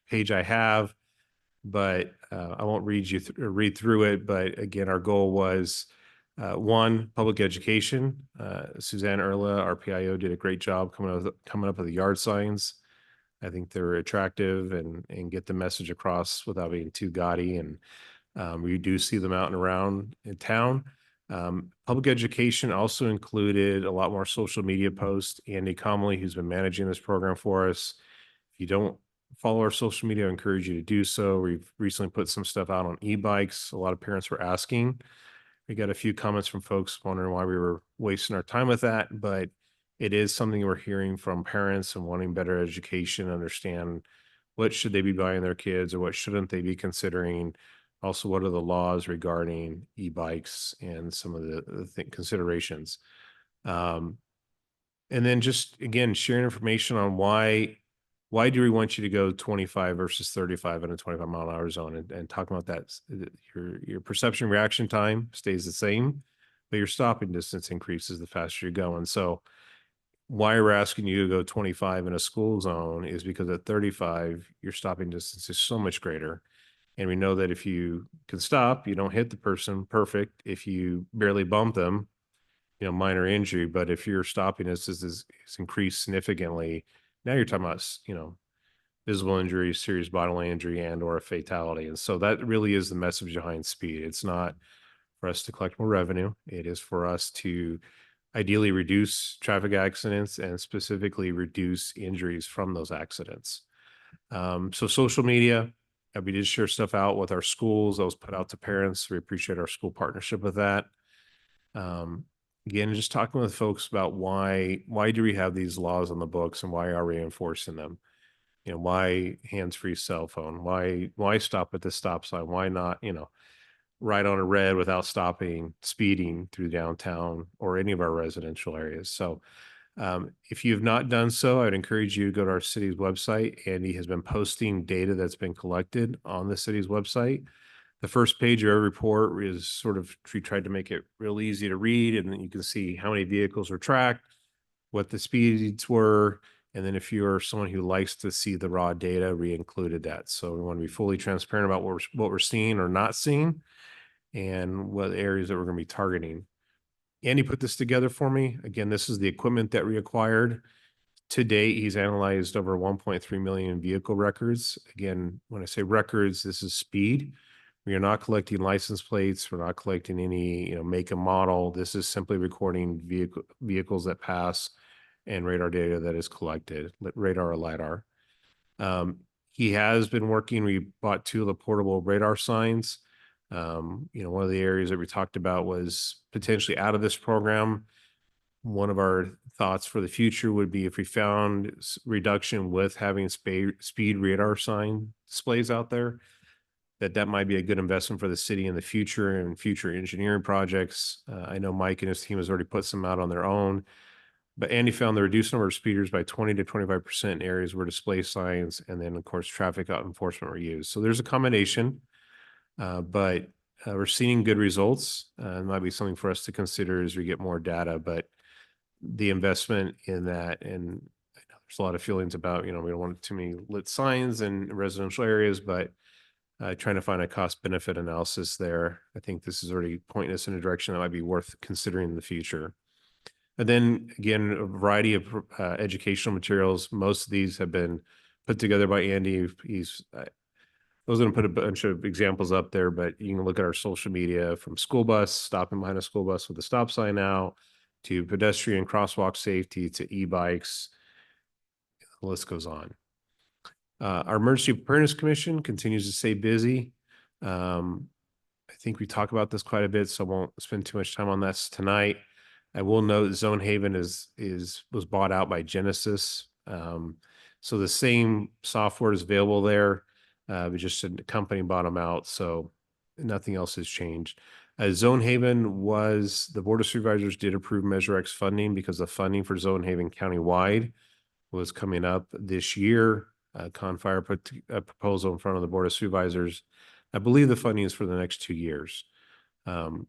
page I have, but I won't read through it. But again, our goal was one, public education. Suzanne Erla, our PIO, did a great job coming up with the yard signs. I think they're attractive and get the message across without being too gaudy. And we do see them out and around in town. Public education also included a lot more social media posts. Andy Comley, who's been managing this program for us. If you don't follow our social media, I encourage you to do so. We've recently put some stuff out on e-bikes. A lot of parents were asking. We got a few comments from folks wondering why we were wasting our time with that, but it is something we're hearing from parents and wanting better education, understand what should they be buying their kids or what shouldn't they be considering. Also, what are the laws regarding e-bikes and some of the considerations. And then just, again, sharing information on why do we want you to go 25 versus 35 in a 25-mile-an-hour zone, and talking about that. Your perception reaction time stays the same, but your stopping distance increases the faster you're going. So why we're asking you to go 25 in a school zone is because at 35, your stopping distance is so much greater. And we know that if you can stop, you don't hit the person, perfect. If you barely bump them, minor injury. But if your stopping distance is increased significantly, now you're talking about, visible injury, serious bodily injury, and or a fatality. And so that really is the message behind speed. It's not for us to collect more revenue. It is for us to ideally reduce traffic accidents and specifically reduce injuries from those accidents. So social media, we did share stuff out with our schools that was put out to parents. We appreciate our school partnership with that. Again, just talking with folks about why do we have these laws on the books and why are we enforcing them? Why hands-free cell phone? Why stop at the stop sign? Why not, right on a red without stopping, speeding through downtown or any of our residential areas. So if you have not done so, I'd encourage you to go to our city's website. Andy has been posting data that's been collected on the city's website. The first page of every report is sort of, we tried to make it real easy to read, and then you can see how many vehicles were tracked, what the speeds were, and then if you're someone who likes to see the raw data, we included that. So we want to be fully transparent about what we're seeing or not seeing, and what areas that we're going to be targeting. Andy put this together for me. Again, this is the equipment that we acquired. To date, he's analyzed over 1.3 million vehicle records. Again, when I say records, this is speed. We are not collecting license plates. We're not collecting any, make and model. This is simply recording vehicles that pass and radar data that is collected, radar or LiDAR. He has been working, we bought 2 of the portable radar signs. One of the areas that we talked about was potentially out of this program. One of our thoughts for the future would be if we found reduction with having speed radar sign displays out there, that might be a good investment for the city in the future and future engineering projects. I know Mike and his team has already put some out on their own, but Andy found the reduced number of speeders by 20 to 25% in areas where display signs and then of course traffic enforcement were used. So there's a combination, but we're seeing good results. It might be something for us to consider as we get more data, but the investment in that, and I know there's a lot of feelings about, we don't want too many lit signs in residential areas, but trying to find a cost benefit analysis there. I think this is already pointing us in a direction that might be worth considering in the future. And then again, a variety of educational materials. Most of these have been put together by Andy. I was going to put a bunch of examples up there, but you can look at our social media, from school bus, stopping behind a school bus with a stop sign out, to pedestrian crosswalk safety, to e-bikes. The list goes on. Our Emergency Preparedness Commission continues to stay busy. I think we talk about this quite a bit, so I won't spend too much time on this tonight. I will note Zone Haven was bought out by Genesis. So the same software is available there, but just a company bought them out, so nothing else has changed. Zone Haven the Board of Supervisors did approve Measure X funding because the funding for Zone Haven countywide was coming up this year. Confire put a proposal in front of the Board of Supervisors. I believe the funding is for the next 2 years. The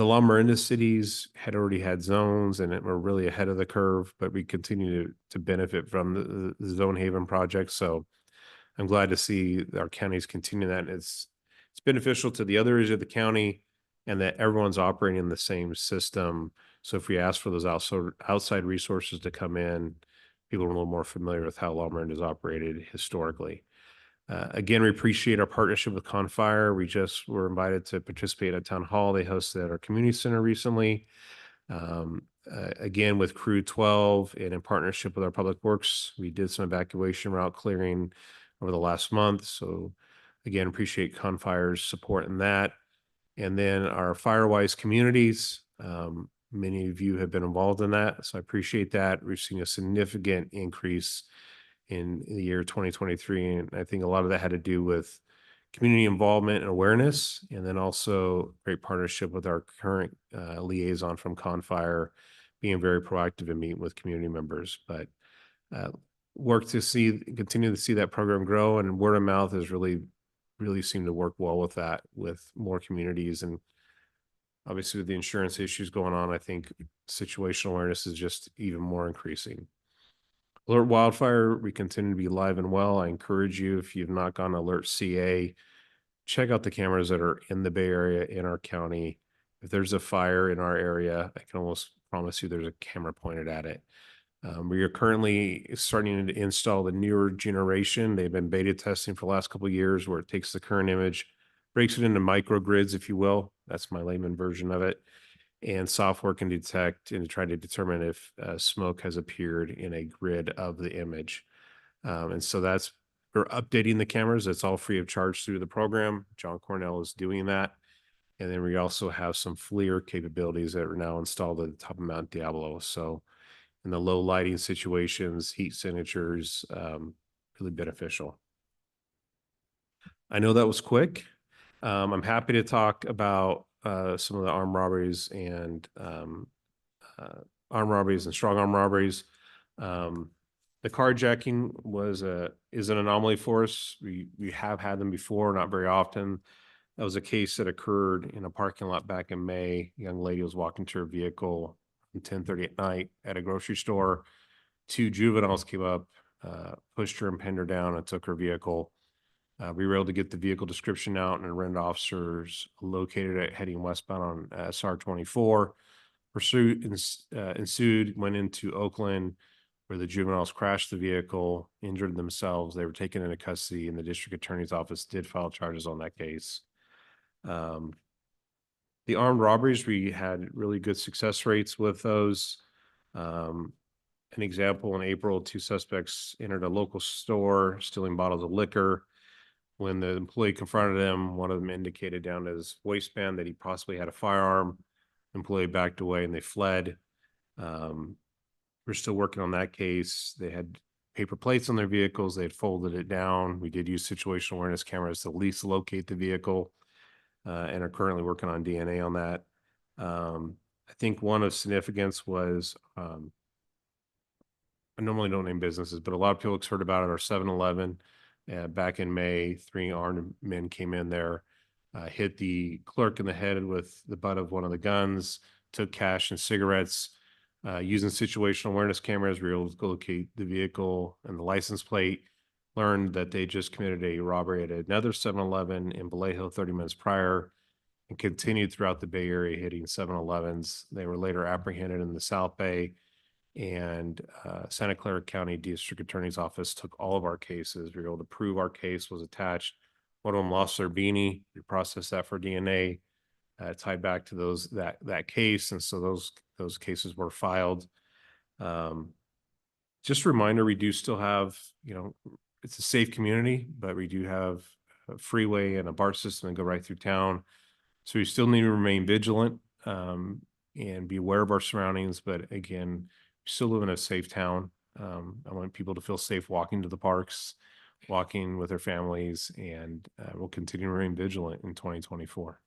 Loma Linda cities had already had zones and were really ahead of the curve, but we continue to benefit from the Zone Haven project. So I'm glad to see our counties continue that. It's beneficial to the other areas of the county, and that everyone's operating in the same system. So if we ask for those outside resources to come in, people are a little more familiar with how Loma Linda is operated historically. Again, we appreciate our partnership with Confire. We just were invited to participate at Town Hall they hosted at our community center recently. Again, with Crew 12 and in partnership with our Public Works, we did some evacuation route clearing over the last month. So again, appreciate Confire's support in that. And then our Firewise communities, many of you have been involved in that, so I appreciate that. We've seen a significant increase in the year 2023, and I think a lot of that had to do with community involvement and awareness, and then also great partnership with our current liaison from Confire, being very proactive in meeting with community members. But continue to see that program grow, and word of mouth has really seemed to work well with that, with more communities. And obviously with the insurance issues going on, I think situational awareness is just even more increasing. Alert Wildfire, we continue to be live and well. I encourage you, if you've not gone to Alert CA, check out the cameras that are in the Bay Area, in our county. If there's a fire in our area, I can almost promise you there's a camera pointed at it. We are currently starting to install the newer generation. They've been beta testing for the last couple of years, where it takes the current image, breaks it into microgrids, if you will. That's my layman version of it. And software can detect and try to determine if smoke has appeared in a grid of the image. And so we're updating the cameras. It's all free of charge through the program. John Cornell is doing that. And then we also have some FLIR capabilities that are now installed at the top of Mount Diablo. So in the low lighting situations, heat signatures, really beneficial. I know that was quick. I'm happy to talk about some of the armed robberies and strong arm robberies. The carjacking is an anomaly for us. We have had them before, not very often. That was a case that occurred in a parking lot back in May. A young lady was walking to her vehicle at 10:30 at night at a grocery store. Two juveniles came up, pushed her and pinned her down and took her vehicle. We were able to get the vehicle description out, and rented officers located it heading westbound on SR 24. Pursuit ensued, went into Oakland, where the juveniles crashed the vehicle, injured themselves. They were taken into custody, and the district attorney's office did file charges on that case. The armed robberies, we had really good success rates with those. An example, in April, two suspects entered a local store stealing bottles of liquor. When the employee confronted him, one of them indicated down his waistband that he possibly had a firearm. The employee backed away and they fled. We're still working on that case. They had paper plates on their vehicles. They had folded it down. We did use situational awareness cameras to at least locate the vehicle, and are currently working on DNA on that. I think one of significance was, I normally don't name businesses, but a lot of people have heard about it, our 7-Eleven. Back in May, 3 armed men came in there, hit the clerk in the head with the butt of one of the guns, took cash and cigarettes. Using situational awareness cameras, we were able to locate the vehicle and the license plate, learned that they just committed a robbery at another 7-Eleven in Vallejo 30 minutes prior, and continued throughout the Bay Area, hitting 7-Elevens. They were later apprehended in the South Bay, and Santa Clara County District Attorney's Office took all of our cases. We were able to prove our case was attached. One of them lost their beanie. We processed that for DNA, tied back to that case, and so those cases were filed. Just a reminder, we do still have, it's a safe community, but we do have a freeway and a BART system that go right through town. So we still need to remain vigilant and be aware of our surroundings. But again, we still live in a safe town. I want people to feel safe walking to the parks, walking with their families, and we'll continue to remain vigilant in 2024.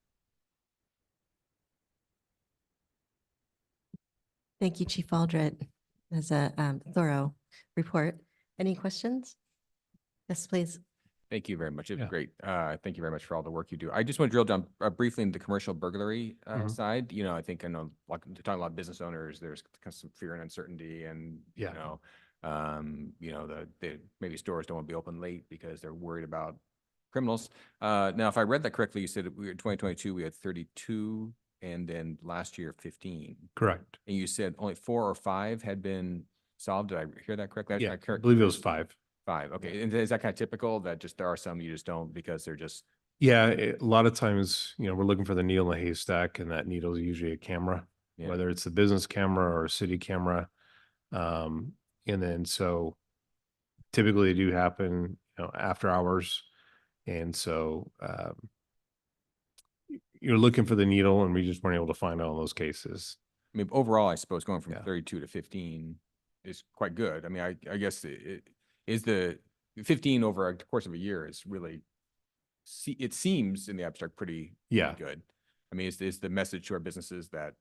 Thank you, Chief Aldred. That's a thorough report. Any questions? Yes, please. Thank you very much. It was Yeah. great. Thank you very much for all the work you do. I just want to drill down briefly into the commercial burglary side. I think I know, like, talking about business owners, there's kind of some fear and uncertainty, and Yeah. maybe stores don't want to be open late because they're worried about criminals. Now, if I read that correctly, you said in 2022 we had 32, and then last year 15. Correct. And you said only 4 or 5 had been solved. Did I hear that correctly? Yeah, I believe it was 5. 5. Okay. And is that kind of typical, that just there are some you just don't because they're just? Yeah, a lot of times, we're looking for the needle in the haystack, and that needle is usually a camera, Yeah. whether it's a business camera or a city camera. And then so typically they do happen, after hours. And so you're looking for the needle, and we just weren't able to find all those cases. I mean, overall, I suppose going from Yeah. 32 to 15 is quite good. I mean, I guess it is the 15 over a course of a year is really, it seems in the abstract pretty Yeah. good. I mean, is the message to our businesses that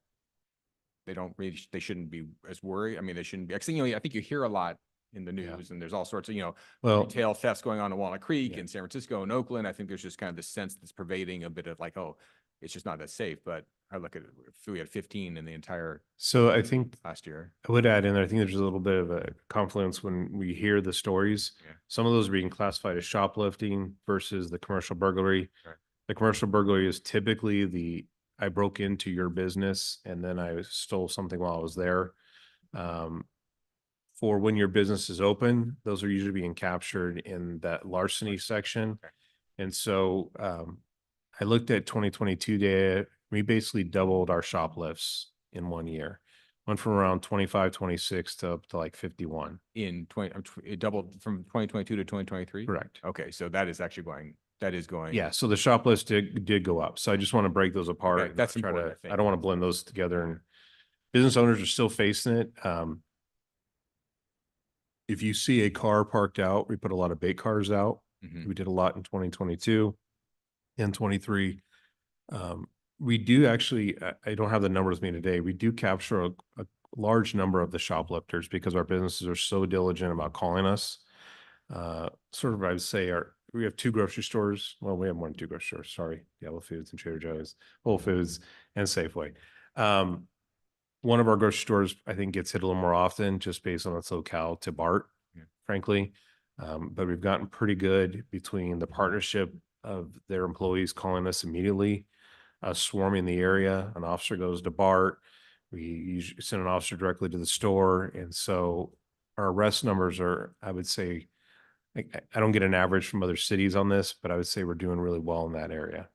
they shouldn't be as worried? I mean, they shouldn't be, actually, I think you hear a lot in the news, and there's all sorts of, Well, retail thefts going on in Walnut Creek and San Francisco and Oakland. I think there's just kind of this sense that's pervading a bit of like, oh, it's just not that safe. But I look at it, if we had 15 in the entire So I think last year. I would add in there, I think there's a little bit of a confluence when we hear the stories. Yeah. Some of those are being classified as shoplifting versus the commercial burglary. Right. The commercial burglary is typically I broke into your business and then I stole something while I was there. For when your business is open, those are usually being captured in that larceny section. Okay. And so I looked at 2022 data. We basically doubled our shoplifts in 1 year. Went from around 25, 26 to up to like 51. In 20, it doubled from 2022 to 2023? Correct. Okay, so that is actually going. Yeah, so the shoplifts did go up. So I just want to break those apart. Okay, and that's not try important, I to, think. I don't want to blend those together. And business owners are still facing it. If you see a car parked out, we put a lot of bait cars out. Mhm. We did a lot in 2022. in 23. We do actually, I don't have the numbers with me today. We do capture a large number of the shoplifters because our businesses are so diligent about calling us. Sort of, I would say we have 2 grocery stores. Well, we have more than 2 grocery stores. Sorry. Yellow Foods and Trader Joe's, Whole Foods and Safeway. One of our grocery stores, I think, gets hit a little more often just based on its locale to BART, frankly. But we've gotten pretty good between the partnership of their employees calling us immediately, swarming the area. An officer goes to BART. We usually send an officer directly to the store. And so our arrest numbers are, I would say, I don't get an average from other cities on this, but I would say we're doing really well in that area.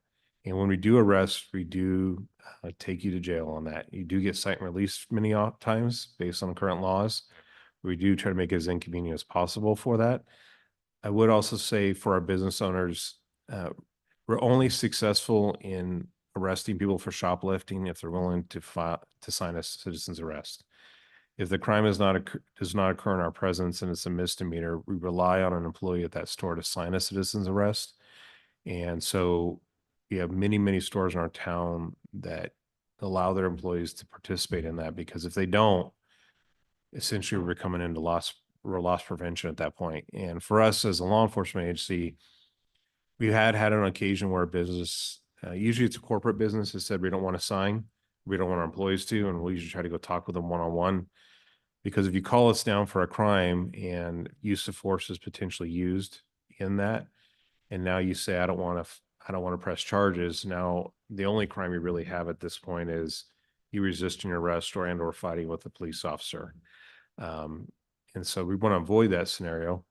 And when we do arrest, we do take you to jail on that. You do get cite and release many times based on current laws. We do try to make it as inconvenient as possible for that. I would also say for our business owners, we're only successful in arresting people for shoplifting if they're willing to sign a citizen's arrest. If the crime does not occur in our presence and it's a misdemeanor, we rely on an employee at that store to sign a citizen's arrest. And so we have many, many stores in our town that allow their employees to participate in that, because if they don't, essentially we're coming into loss prevention at that point. And for us as a law enforcement agency, we had an occasion where a business, usually it's a corporate business, has said we don't want to sign, we don't want our employees to, and we'll usually try to go talk with them one-on-one. Because if you call us down for a crime and use of force is potentially used in that, and now you say, I don't want to press charges. Now, the only crime you really have at this point is you resisting arrest or fighting with a police officer. And so we want to avoid that scenario.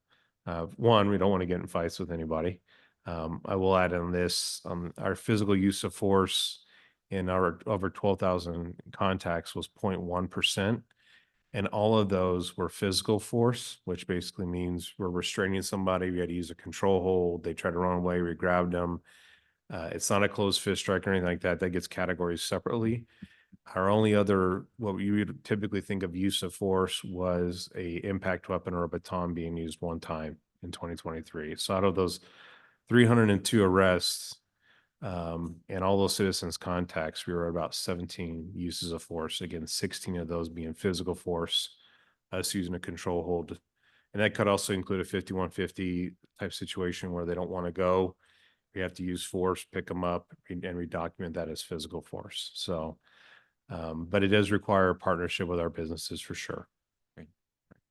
One, we don't want to get in fights with anybody. I will add on this, our physical use of force in our over 12,000 contacts was 0.1%. And all of those were physical force, which basically means we're restraining somebody. We had to use a control hold. They tried to run away. We grabbed them. It's not a closed fist strike or anything like that. That gets categorized separately. Our only other, what you would typically think of use of force, was a impact weapon or a baton being used one time in 2023. So out of those 302 arrests, and all those citizens contacts, we were at about 17 uses of force. Again, 16 of those being physical force, us using a control hold. And that could also include a 5150 type situation where they don't want to go. We have to use force, pick them up, and we document that as physical force. So, but it does require a partnership with our businesses for sure. Great.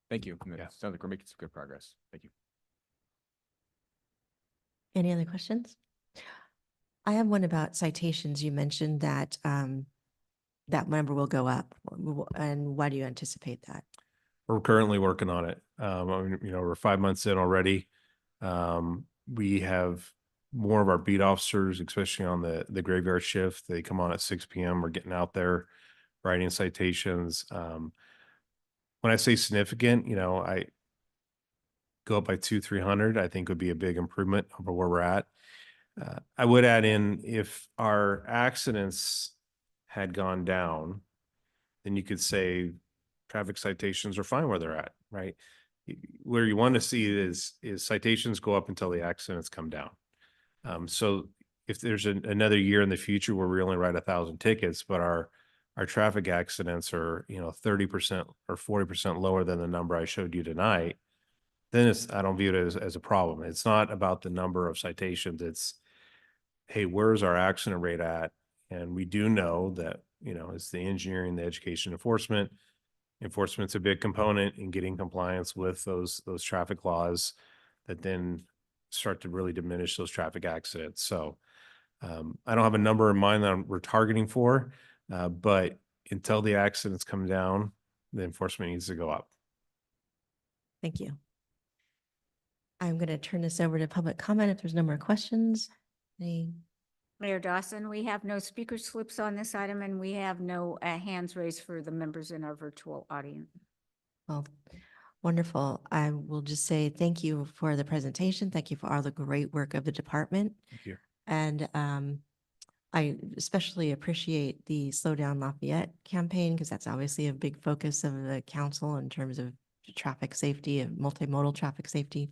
Thank you. Yeah. Sounds like we're making some good progress. Thank you. Any other questions? I have one about citations. You mentioned that that number will go up. And why do you anticipate that? We're currently working on it. We're 5 months in already. We have more of our beat officers, especially on the graveyard shift. They come on at 6 p.m. We're getting out there writing citations. When I say significant, I go up by 200-300, I think would be a big improvement over where we're at. I would add in, if our accidents had gone down, then you could say traffic citations are fine where they're at, right? Where you want to see it is citations go up until the accidents come down. So if there's another year in the future where we only write 1,000 tickets, but our traffic accidents are 30% or 40% lower than the number I showed you tonight, then I don't view it as a problem. It's not about the number of citations. It's, hey, where's our accident rate at? And we do know that, it's the engineering, the education, enforcement. Enforcement's a big component in getting compliance with those traffic laws that then start to really diminish those traffic accidents. So I don't have a number in mind that we're targeting for, but until the accidents come down, the enforcement needs to go up. Thank you. I'm going to turn this over to public comment if there's no more questions. Mayor Dawson, we have no speaker slips on this item, and we have no hands raised for the members in our virtual audience. Well, wonderful. I will just say thank you for the presentation. Thank you for all the great work of the department. Thank you. And I especially appreciate the Slow Down Lafayette campaign, because that's obviously a big focus of the council in terms of traffic safety and multimodal traffic safety.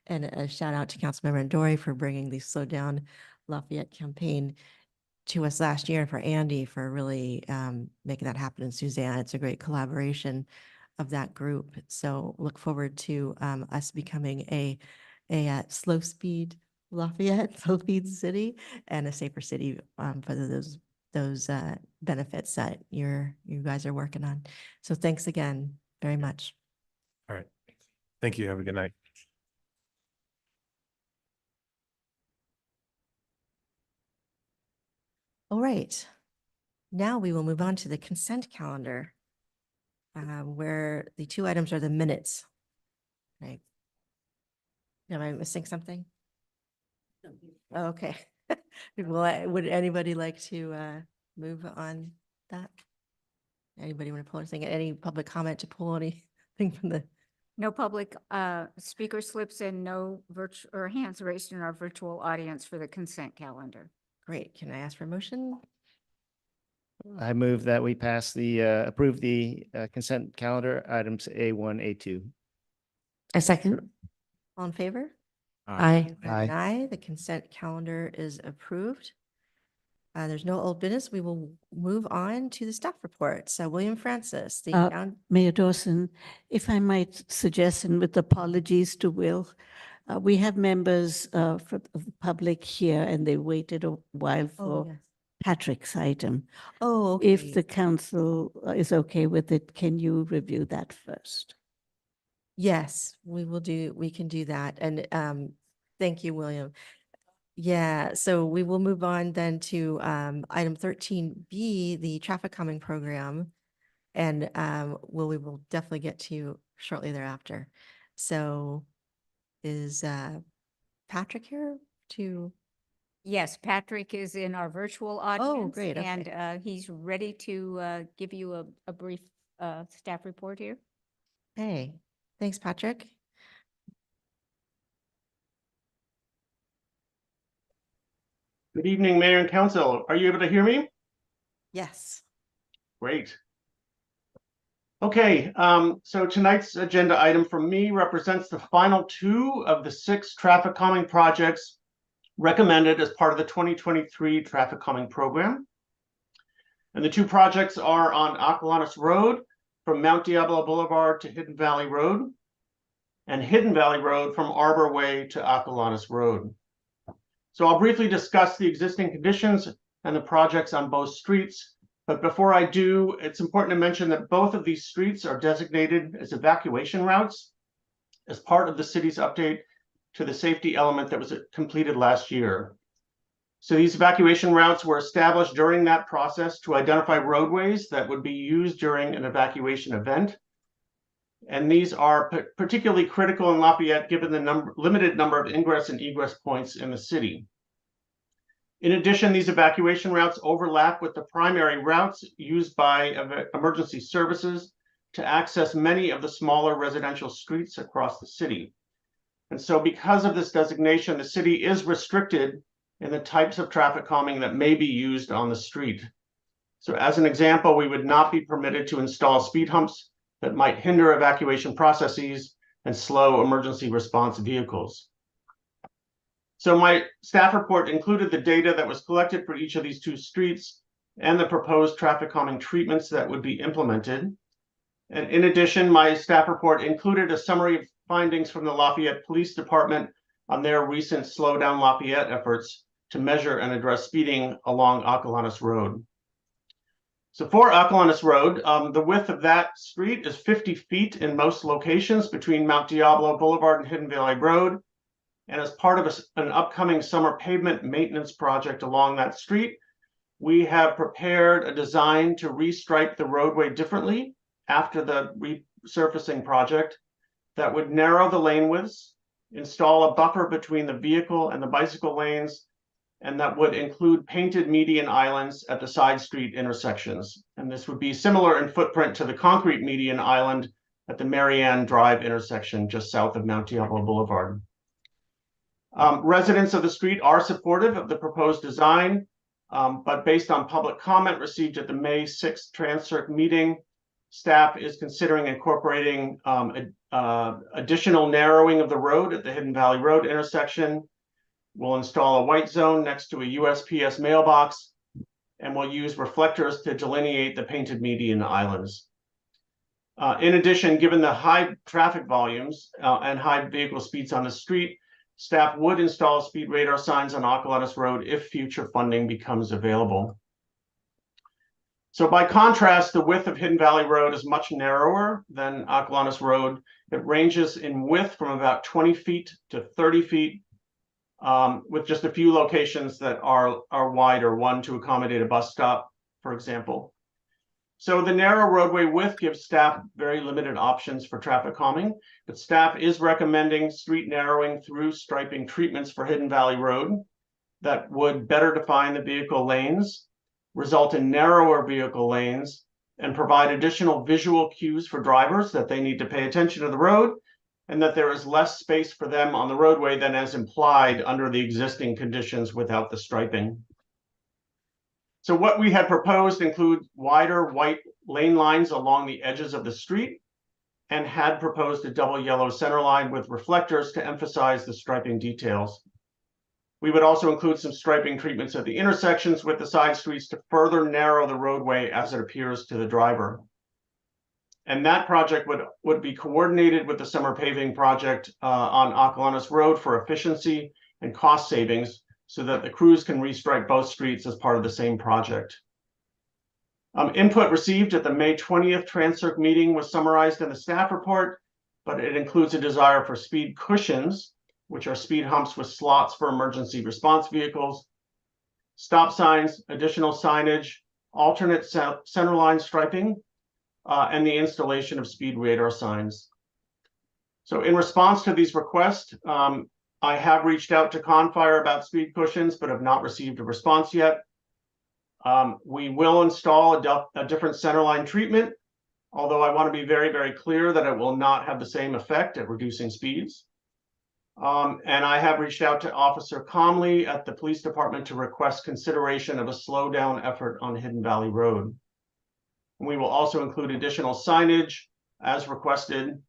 And a shout out to Councilmember Ndori for bringing the Slow Down Lafayette campaign to us last year, and for Andy for really making that happen, and Suzanne. It's a great collaboration of that group. So look forward to us becoming a slow speed Lafayette, slow speed city, and a safer city for those benefits that you guys are working on. So thanks again very much. All right. Thank you. Have a good night. All right. Now we will move on to the consent calendar, where the two items are the minutes. Right. Am I missing something? Oh, okay. Would anybody like to move on that? Anybody want to pull anything? Any public comment to pull anything from the? No public speaker slips and no virtual or hands raised in our virtual audience for the consent calendar. Great. Can I ask for a motion? I move that we pass approve the consent calendar items A1, A2. A second. All in favor? Aye. Aye. The consent calendar is approved. There's no old business. We will move on to the staff report. So William Francis, the town. Mayor Dawson, if I might suggest, and with apologies to Will, we have members of the public here, and they waited a while for yes. Patrick's item. Oh, okay. If the council is okay with it, can you review that first? Yes, we can do that. And thank you, William. Yeah, so we will move on then to item 13B, the traffic calming program. And we will definitely get to you shortly thereafter. So is Patrick here to? Yes, Patrick is in our virtual audience. Great, okay. And he's ready to give you a brief staff report here. Hey, thanks, Patrick. Good evening, Mayor and Council. Are you able to hear me? Yes. Great. Okay, so tonight's agenda item from me represents the final two of the 6 traffic calming projects recommended as part of the 2023 traffic calming program. And the 2 projects are on Acalanes Road from Mount Diablo Boulevard to Hidden Valley Road, and Hidden Valley Road from Arbor Way to Acalanes Road. So I'll briefly discuss the existing conditions and the projects on both streets. But before I do, it's important to mention that both of these streets are designated as evacuation routes as part of the city's update to the safety element that was completed last year. So these evacuation routes were established during that process to identify roadways that would be used during an evacuation event. And these are particularly critical in Lafayette, given the limited number of ingress and egress points in the city. In addition, these evacuation routes overlap with the primary routes used by emergency services to access many of the smaller residential streets across the city. And so because of this designation, the city is restricted in the types of traffic calming that may be used on the street. So as an example, we would not be permitted to install speed humps that might hinder evacuation processes and slow emergency response vehicles. So my staff report included the data that was collected for each of these 2 streets and the proposed traffic calming treatments that would be implemented. And in addition, my staff report included a summary of findings from the Lafayette Police Department on their recent Slow Down Lafayette efforts to measure and address speeding along Acalanes Road. So for Acalanes Road, the width of that street is 50 feet in most locations between Mount Diablo Boulevard and Hidden Valley Road. And as part of an upcoming summer pavement maintenance project along that street, we have prepared a design to restripe the roadway differently after the resurfacing project that would narrow the lane widths, install a buffer between the vehicle and the bicycle lanes, and that would include painted median islands at the side street intersections. And this would be similar in footprint to the concrete median island at the Marianne Drive intersection just south of Mount Diablo Boulevard. Residents of the street are supportive of the proposed design, but based on public comment received at the May 6th Transcirc meeting, staff is considering incorporating additional narrowing of the road at the Hidden Valley Road intersection, We'll install a white zone next to a USPS mailbox, and we'll use reflectors to delineate the painted median islands. In addition, given the high traffic volumes and high vehicle speeds on the street, staff would install speed radar signs on Ocolonus Road if future funding becomes available. So by contrast, the width of Hidden Valley Road is much narrower than Ocolonus Road. It ranges in width from about 20 feet to 30 feet, with just a few locations that are wider, one to accommodate a bus stop, for example. So the narrow roadway width gives staff very limited options for traffic calming, but staff is recommending street narrowing through striping treatments for Hidden Valley Road that would better define the vehicle lanes, result in narrower vehicle lanes, and provide additional visual cues for drivers that they need to pay attention to the road and that there is less space for them on the roadway than as implied under the existing conditions without the striping. So what we had proposed include wider white lane lines along the edges of the street and had proposed a double yellow center line with reflectors to emphasize the striping details. We would also include some striping treatments at the intersections with the side streets to further narrow the roadway as it appears to the driver. And that project would be coordinated with the summer paving project on Ocolonus Road for efficiency and cost savings so that the crews can restripe both streets as part of the same project. Input received at the May 20th Transcirc meeting was summarized in the staff report, but it includes a desire for speed cushions, which are speed humps with slots for emergency response vehicles, stop signs, additional signage, alternate centerline striping, and the installation of speed radar signs. So in response to these requests, I have reached out to Confire about speed cushions, but have not received a response yet. We will install a different centerline treatment, although I want to be very, very clear that it will not have the same effect at reducing speeds. And I have reached out to Officer Comley at the police department to request consideration of a slowdown effort on Hidden Valley Road. We will also include additional signage as requested,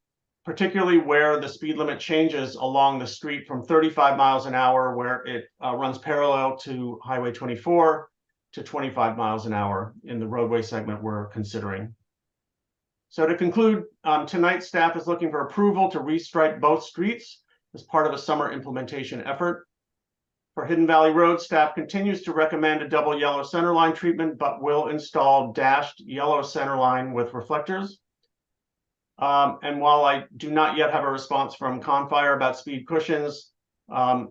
particularly where the speed limit changes along the street from 35 miles an hour, where it runs parallel to Highway 24, to 25 miles an hour in the roadway segment we're considering. So to conclude, tonight staff is looking for approval to restripe both streets as part of a summer implementation effort. For Hidden Valley Road, staff continues to recommend a double yellow centerline treatment, but will install dashed yellow centerline with reflectors. And while I do not yet have a response from Confire about speed cushions, I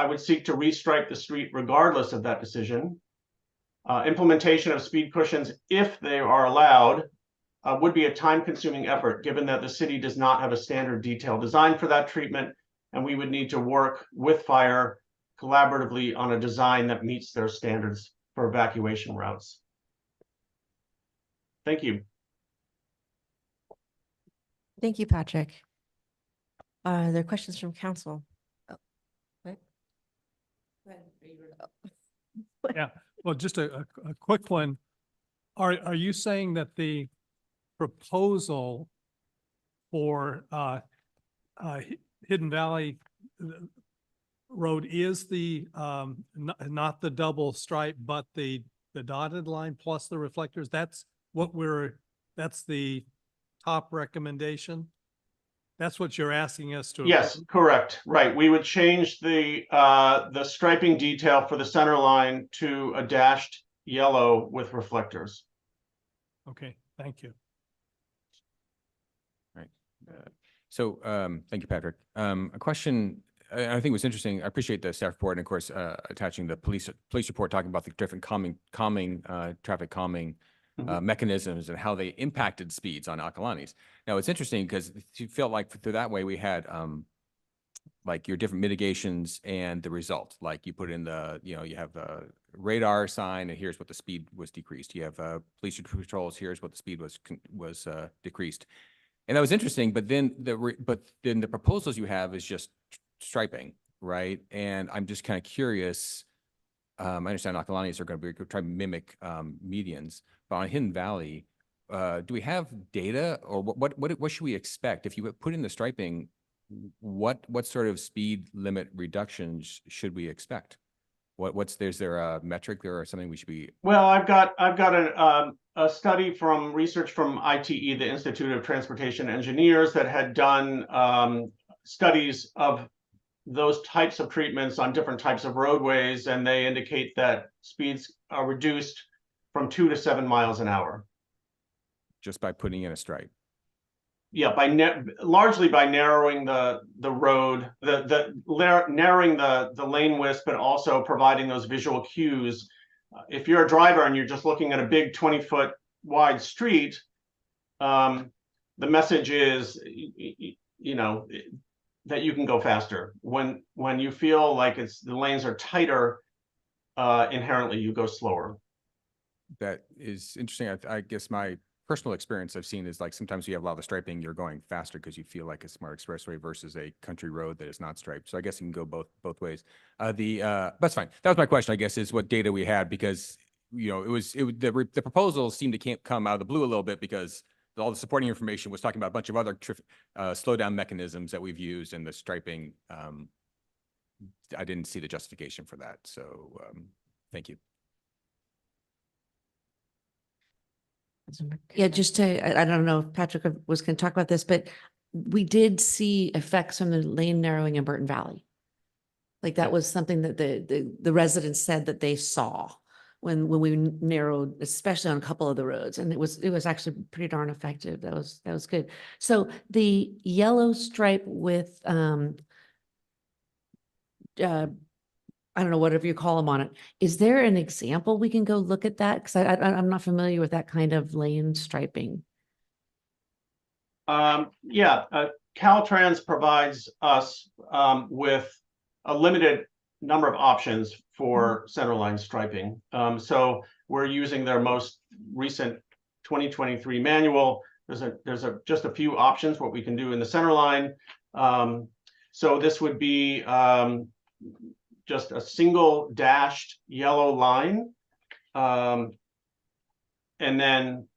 would seek to restripe the street regardless of that decision. Implementation of speed cushions, if they are allowed, would be a time-consuming effort, given that the city does not have a standard detailed design for that treatment, and we would need to work with fire collaboratively on a design that meets their standards for evacuation routes. Thank you. Thank you, Patrick. Are there questions from council? Oh, what? Yeah, well, just a quick one. Are you saying that the proposal for Hidden Valley Road is the not the double stripe, but the dotted line plus the reflectors? That's the top recommendation? That's what you're asking us to Yes, approve? correct. Right. We would change the striping detail for the center line to a dashed yellow with reflectors. Okay, thank you. Right. So thank you, Patrick. A question I think was interesting. I appreciate the staff report and of course attaching the police report talking about the different traffic calming mechanisms and how they impacted speeds on Acalanes. Now it's interesting because you felt like through that way we had like your different mitigations and the result. Like you put in the, you have a radar sign and here's what the speed was decreased. You have police patrols, here's what the speed was decreased. And that was interesting, but then the proposals you have is just striping, right? And I'm just kind of curious. I understand Acalanes are going to be trying to mimic medians, but on Hidden Valley, do we have data or what should we expect if you put in the striping? what sort of speed limit reductions should we expect? Is there a metric there or something we should be? Well, I've got a study from research from ITE, the Institute of Transportation Engineers, that had done studies of those types of treatments on different types of roadways, and they indicate that speeds are reduced from 2 to 7 miles an hour. Just by putting in a stripe? Yeah, largely by narrowing the road, narrowing the lane width, but also providing those visual cues. If you're a driver and you're just looking at a big 20-foot wide street, the message is, you know, that you can go faster. When you feel like the lanes are tighter, inherently you go slower. That is interesting. I guess my personal experience I've seen is like sometimes you have a lot of striping, you're going faster because you feel like a smart expressway versus a country road that is not striped. So I guess you can go both ways. That's fine. That was my question, I guess, is what data we had, because you know the proposals seemed to come out of the blue a little bit because all the supporting information was talking about a bunch of other slowdown mechanisms that we've used, and the striping. I didn't see the justification for that. So thank you. Yeah, just to, I don't know if Patrick was going to talk about this, but we did see effects from the lane narrowing in Burton Valley. Like that was something that the residents said that they saw when we narrowed, especially on a couple of the roads, and it was actually pretty darn effective. That was good. So the yellow stripe with I don't know, whatever you call them on it. Is there an example we can go look at that? Because I'm not familiar with that kind of lane striping. Yeah, Caltrans provides us with a limited number of options for centerline striping. So we're using their most recent 2023 manual. There's just a few options what we can do in the centerline. So this would be just a single dashed yellow line, and then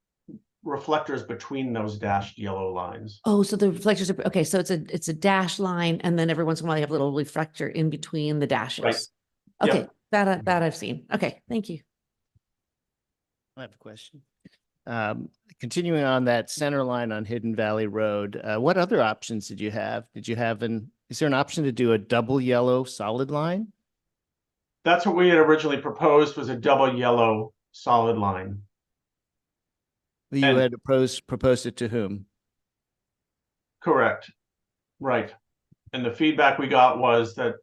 reflectors between those dashed yellow lines. Oh, so the reflectors are, okay, so it's a dash line, and then every once in a while you have a little reflector in between the dashes. Right. Okay, Yep. that I've seen. Okay, thank you. I have a question. Continuing on that center line on Hidden Valley Road, what other options did you have? Is there an option to do a double yellow solid line? That's what we had originally proposed, was a double yellow solid line. You had proposed it to whom? Correct. Right. And the feedback we got was that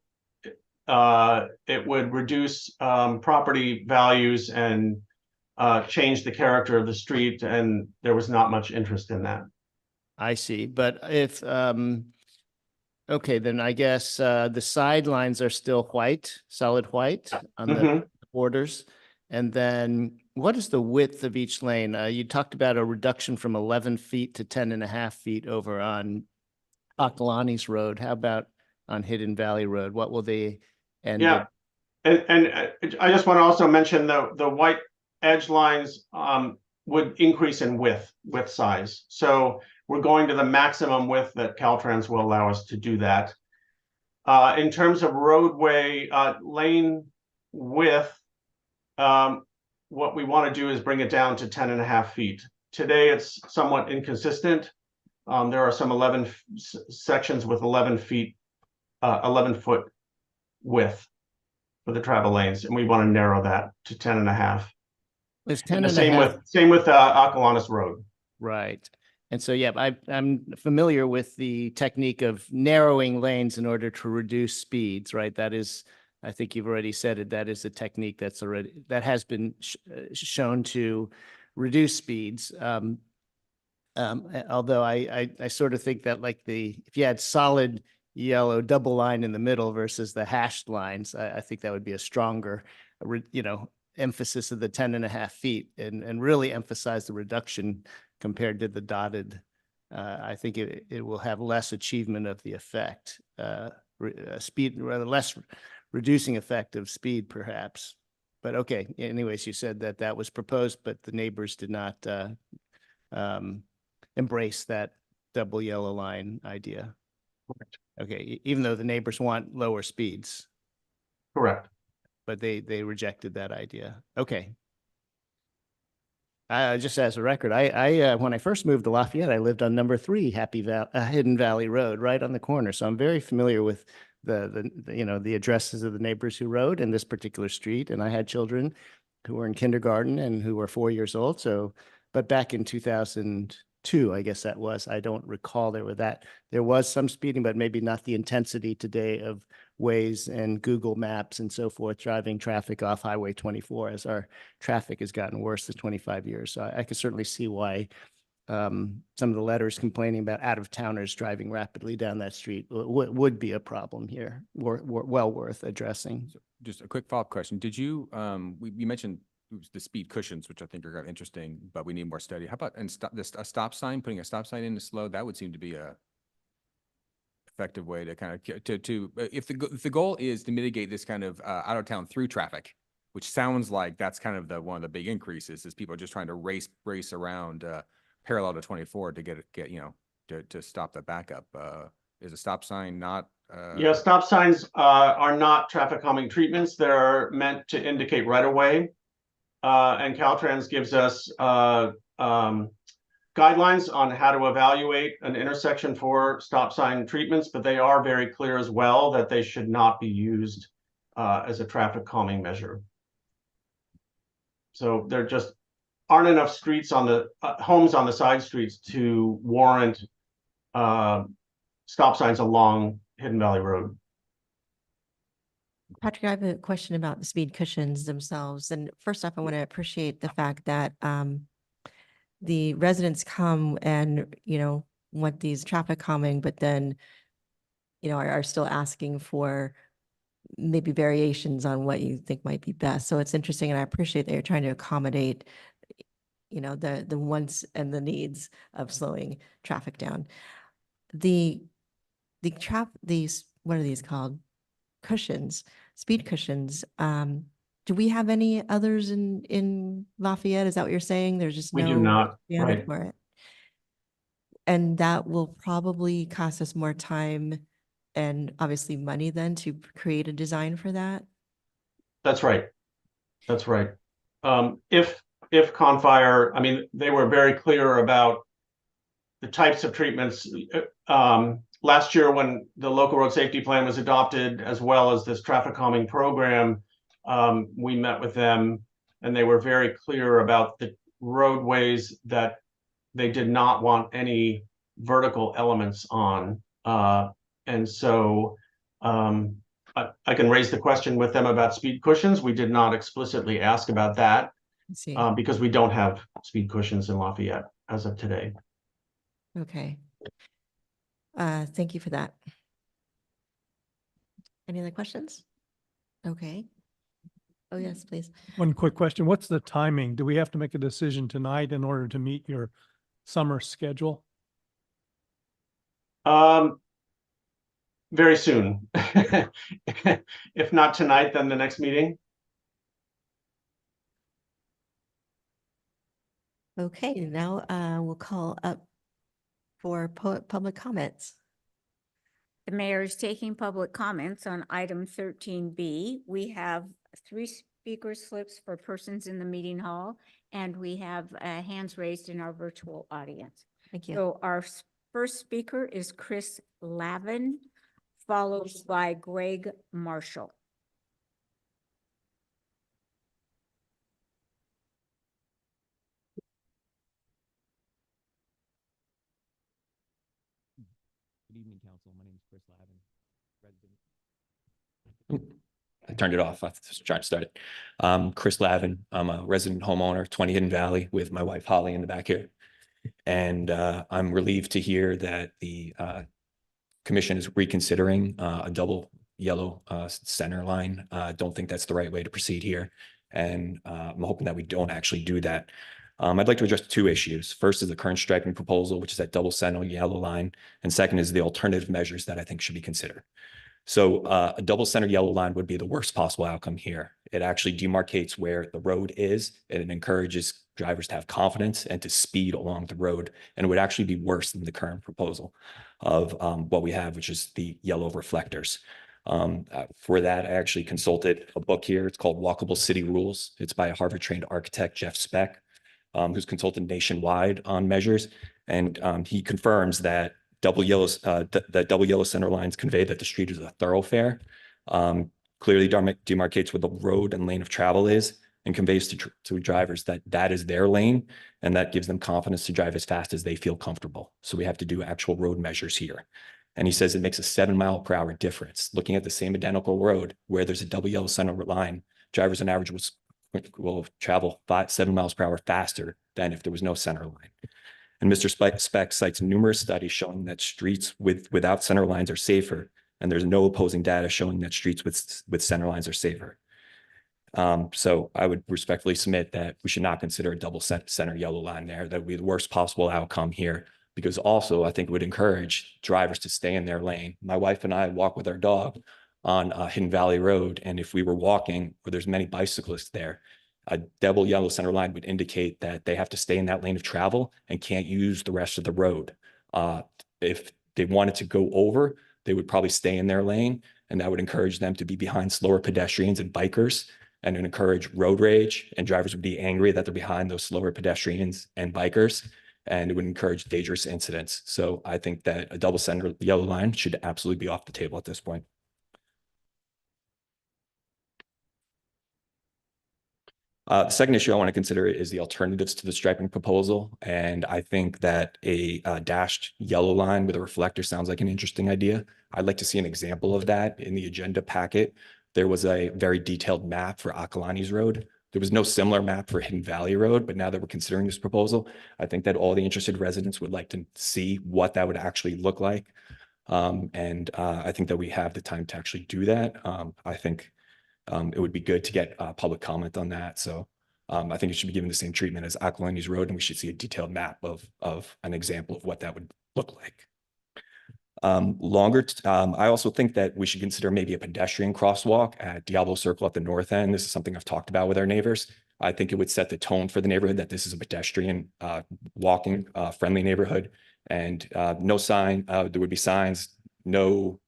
it would reduce property values and change the character of the street, and there was not much interest in that. I see. But if, okay, then I guess the sidelines are still white, solid white on the borders. And then what is the width of each lane? You talked about a reduction from 11 feet to 10.5 feet over on Akalani's Road. How about on Hidden Valley Road? What will they end? Yeah, and I just want to also mention the white edge lines would increase in width size. So we're going to the maximum width that Caltrans will allow us to do that. In terms of roadway lane width, what we want to do is bring it down to 10.5 feet. Today, it's somewhat inconsistent. There are some 11 sections with 11 foot width for the travel lanes, and we want to narrow that to 10.5. It's 10 and and same with Acalanes Road. Right. And so, yeah, I'm familiar with the technique of narrowing lanes in order to reduce speeds, right? That is, I think you've already said it, that is a technique that has been shown to reduce speeds. Although I sort of think that if you had solid yellow double line in the middle versus the hashed lines, I think that would be a stronger, emphasis of the 10.5 feet and really emphasize the reduction compared to the dotted. I think it will have less achievement of the effect, speed, rather less reducing effect of speed perhaps. But okay, anyways, you said that was proposed, but the neighbors did not embrace that double yellow line idea. Okay, even though the neighbors want lower speeds, Correct. but they rejected that idea. Okay. Just as a record, when I first moved to Lafayette, I lived on number 3 Hidden Valley Road, right on the corner. So I'm very familiar with the addresses of the neighbors who rode in this particular street. And I had children who were in kindergarten and who were 4 years old. So, but back in 2002, I guess that was, I don't recall there was some speeding, but maybe not the intensity today of Waze and Google Maps and so forth, driving traffic off Highway 24 as our traffic has gotten worse in 25 years. So I could certainly see why some of the letters complaining about out-of-towners driving rapidly down that street would be a problem here, well worth addressing. Just a quick follow-up question. Did you, you mentioned the speed cushions, which I think are kind of interesting, but we need more study. How about, and a stop sign, putting a stop sign in to slow, that would seem to be a effective way to kind of, if the goal is to mitigate this kind of out-of-town through traffic, which sounds like that's kind of one of the big increases, is people are just trying to race around parallel to 24 to get to stop the backup. Is a stop sign not? Yeah, stop signs are not traffic calming treatments. They're meant to indicate right away. And Caltrans gives us guidelines on how to evaluate an intersection for stop sign treatments, but they are very clear as well that they should not be used as a traffic calming measure. So there just aren't enough streets on the homes on the side streets to warrant stop signs along Hidden Valley Road. Patrick, I have a question about the speed cushions themselves. And first off, I want to appreciate the fact that the residents come and, want these traffic calming, but then, are still asking for maybe variations on what you think might be best. So it's interesting, and I appreciate that you're trying to accommodate, the wants and the needs of slowing traffic down. These, what are these called? Cushions, speed cushions. Do we have any others in Lafayette? Is that what you're saying? There's just We do no not, standard right. for it. And that will probably cost us more time and obviously money then to create a design for that. That's right. That's right. If Confire, I mean, they were very clear about the types of treatments. Last year, when the local road safety plan was adopted, as well as this traffic calming program, we met with them, and they were very clear about the roadways that they did not want any vertical elements on. And so I can raise the question with them about speed cushions. We did not explicitly ask about that because we don't have speed cushions in Lafayette as of today. Okay. Thank you for that. Any other questions? Okay. Oh, yes, please. One quick question. What's the timing? Do we have to make a decision tonight in order to meet your summer schedule? Very soon. If not tonight, then the next meeting. Okay, now we'll call up for public comments. The mayor is taking public comments on item 13B. We have 3 speaker slips for persons in the meeting hall, and we have hands raised in our virtual audience. Thank you. So our first speaker is Chris Lavin, followed by Greg Marshall. Good evening, council. My name is Chris Lavin, resident. I turned it off. I was trying to start it. Chris Lavin. I'm a resident homeowner, 20 Hidden Valley, with my wife Holly in the back here. And I'm relieved to hear that the commission is reconsidering a double yellow center line. I don't think that's the right way to proceed here. And I'm hoping that we don't actually do that. I'd like to address 2 issues. First is the current striping proposal, which is that double center yellow line. And second is the alternative measures that I think should be considered. So a double center yellow line would be the worst possible outcome here. It actually demarcates where the road is, and it encourages drivers to have confidence and to speed along the road. And it would actually be worse than the current proposal of what we have, which is the yellow reflectors. For that, I actually consulted a book here. It's called Walkable City Rules. It's by a Harvard-trained architect, Jeff Speck, who's consulted nationwide on measures. And he confirms that double yellows, that double yellow center lines convey that the street is a thoroughfare, clearly demarcates where the road and lane of travel is, and conveys to drivers that that is their lane, and that gives them confidence to drive as fast as they feel comfortable. So we have to do actual road measures here. And he says it makes a 7-mile-per-hour difference. Looking at the same identical road where there's a double yellow center line, drivers on average will travel 7 miles per hour faster than if there was no center line. And Mr. Speck cites numerous studies showing that streets without center lines are safer, and there's no opposing data showing that streets with center lines are safer. So I would respectfully submit that we should not consider a double center yellow line there. That would be the worst possible outcome here, because also I think it would encourage drivers to stay in their lane. My wife and I walk with our dog on Hidden Valley Road, and if we were walking where there's many bicyclists there, a double yellow center line would indicate that they have to stay in that lane of travel and can't use the rest of the road. If they wanted to go over, they would probably stay in their lane, and that would encourage them to be behind slower pedestrians and bikers, and it would encourage road rage, and drivers would be angry that they're behind those slower pedestrians and bikers, and it would encourage dangerous incidents. So I think that a double center yellow line should absolutely be off the table at this point. The second issue I want to consider is the alternatives to the striping proposal. And I think that a dashed yellow line with a reflector sounds like an interesting idea. I'd like to see an example of that in the agenda packet. There was a very detailed map for Akalani's Road. There was no similar map for Hidden Valley Road, but now that we're considering this proposal, I think that all the interested residents would like to see what that would actually look like. I think that we have the time to actually do that. I think it would be good to get public comment on that. So I think it should be given the same treatment as Akalani's Road, and we should see a detailed map of an example of what that would look like. I also think that we should consider maybe a pedestrian crosswalk at Diablo Circle at the north end. This is something I've talked about with our neighbors. I think it would set the tone for the neighborhood that this is a pedestrian walking friendly neighborhood, and no sign, there would be signs, no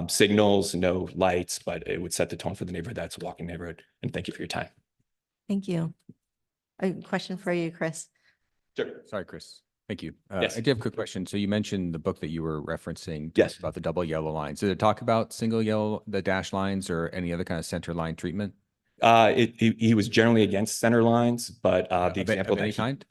signals, no lights, but it would set the tone for the neighborhood that's a walking neighborhood. And thank you for your time. Thank you. A question for you, Chris. Sure. Sorry, Chris. Thank you. Yes. I do have a quick question. So you mentioned the book that you were referencing. Yes. About the double yellow lines. Did it talk about single yellow, the dash lines, or any other kind of center line treatment? He was generally against center lines, but the example of any kind?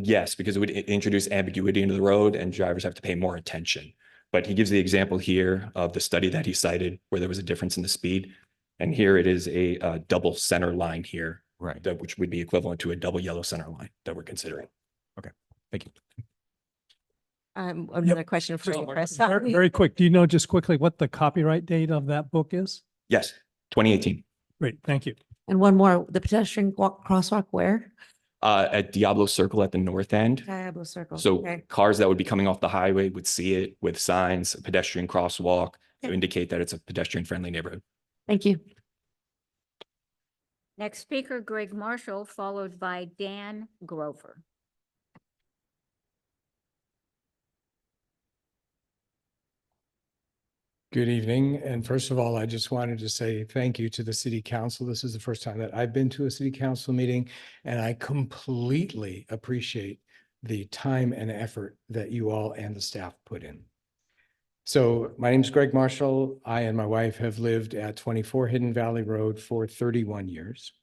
Yes, because it would introduce ambiguity into the road and drivers have to pay more attention. But he gives the example here of the study that he cited where there was a difference in the speed. And here it is a double center line here, right? Which would be equivalent to a double yellow center line that we're considering. Okay, thank you. Another question for you, Chris. Very, very quick. Do you know just quickly what the copyright date of that book is? Yes, 2018. Great, thank you. And one more, the pedestrian crosswalk where? At Diablo Circle at the north end. Diablo Circle. So Okay. cars that would be coming off the highway would see it with signs, a pedestrian crosswalk to indicate that it's a pedestrian friendly neighborhood. Thank you. Next speaker, Greg Marshall, followed by Dan Grover. Good evening. And first of all, I just wanted to say thank you to the city council. This is the first time that I've been to a city council meeting, and I completely appreciate the time and effort that you all and the staff put in. So my name is Greg Marshall. I and my wife have lived at 24 Hidden Valley Road for 31 years.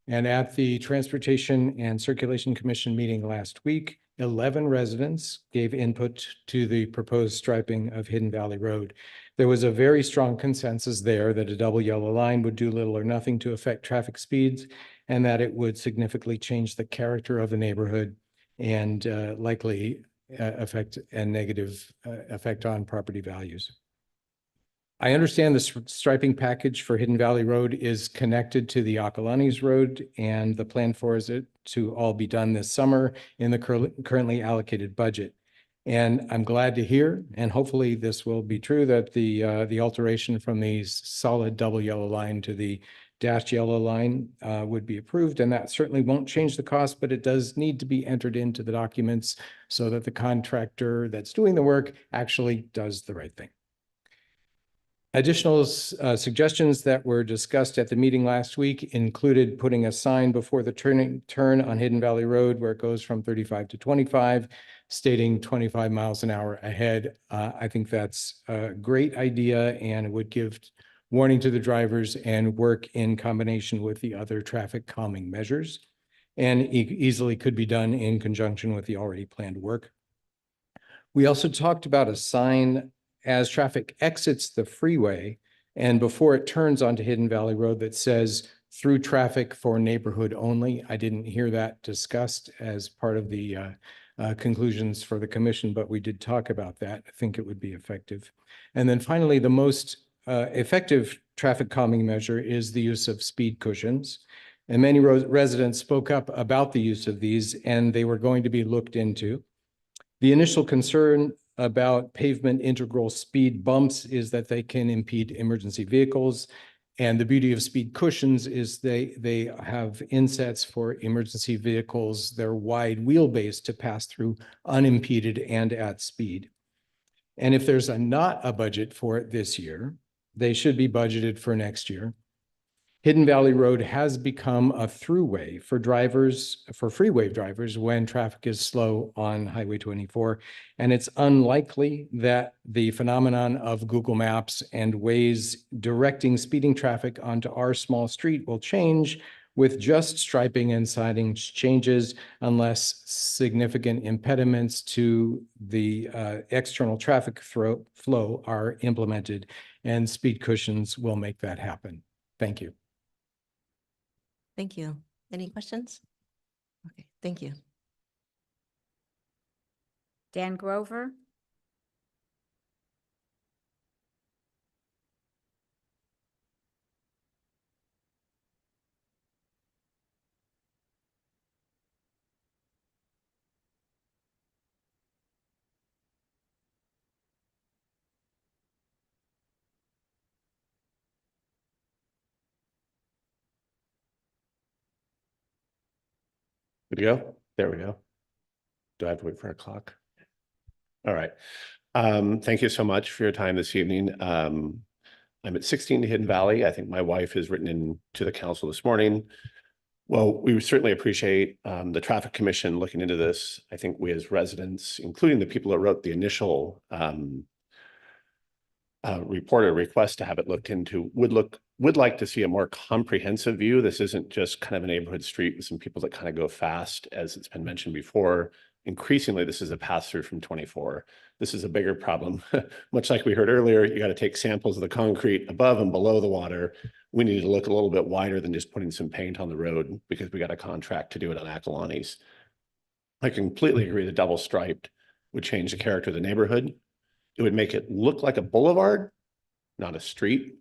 And at the Transportation and Circulation Commission meeting last week, 11 residents gave input to the proposed striping of Hidden Valley Road. There was a very strong consensus there that a double yellow line would do little or nothing to affect traffic speeds, and that it would significantly change the character of the neighborhood and likely affect a negative effect on property values. I understand the striping package for Hidden Valley Road is connected to the Akalani's Road, and the plan for is it to all be done this summer in the currently allocated budget. And I'm glad to hear, and hopefully this will be true, that the alteration from the solid double yellow line to the dashed yellow line would be approved. And that certainly won't change the cost, but it does need to be entered into the documents so that the contractor that's doing the work actually does the right thing. Additional suggestions that were discussed at the meeting last week included putting a sign before the turn on Hidden Valley Road where it goes from 35 to 25, stating 25 miles an hour ahead. I think that's a great idea and it would give warning to the drivers and work in combination with the other traffic calming measures, and easily could be done in conjunction with the already planned work. We also talked about a sign as traffic exits the freeway and before it turns onto Hidden Valley Road that says through traffic for neighborhood only. I didn't hear that discussed as part of the conclusions for the commission, but we did talk about that. I think it would be effective. And then finally, the most effective traffic calming measure is the use of speed cushions. And many residents spoke up about the use of these and they were going to be looked into. The initial concern about pavement integral speed bumps is that they can impede emergency vehicles. And the beauty of speed cushions is they have insets for emergency vehicles. They're wide wheelbase to pass through unimpeded and at speed. And if there's not a budget for it this year, they should be budgeted for next year. Hidden Valley Road has become a throughway for drivers, for freeway drivers when traffic is slow on Highway 24. And it's unlikely that the phenomenon of Google Maps and Waze directing speeding traffic onto our small street will change with just striping and siding changes unless significant impediments to the external traffic flow are implemented, and speed cushions will make that happen. Thank you. Thank you. Any questions? Okay, thank you. Dan Grover. Good to go? There we go. Do I have to wait for a clock? All right. Thank you so much for your time this evening. I'm at 16 Hidden Valley. I think my wife has written in to the council this morning. Well, we certainly appreciate the Traffic Commission looking into this. I think we as residents, including the people that wrote the initial report or request to have it looked into, would like to see a more comprehensive view. This isn't just kind of a neighborhood street with some people that kind of go fast, as it's been mentioned before. Increasingly, this is a pass through from 24. This is a bigger problem. Much like we heard earlier, you got to take samples of the concrete above and below the water. We need to look a little bit wider than just putting some paint on the road because we got a contract to do it on Acalanes. I completely agree the double striped would change the character of the neighborhood. It would make it look like a boulevard, not a street.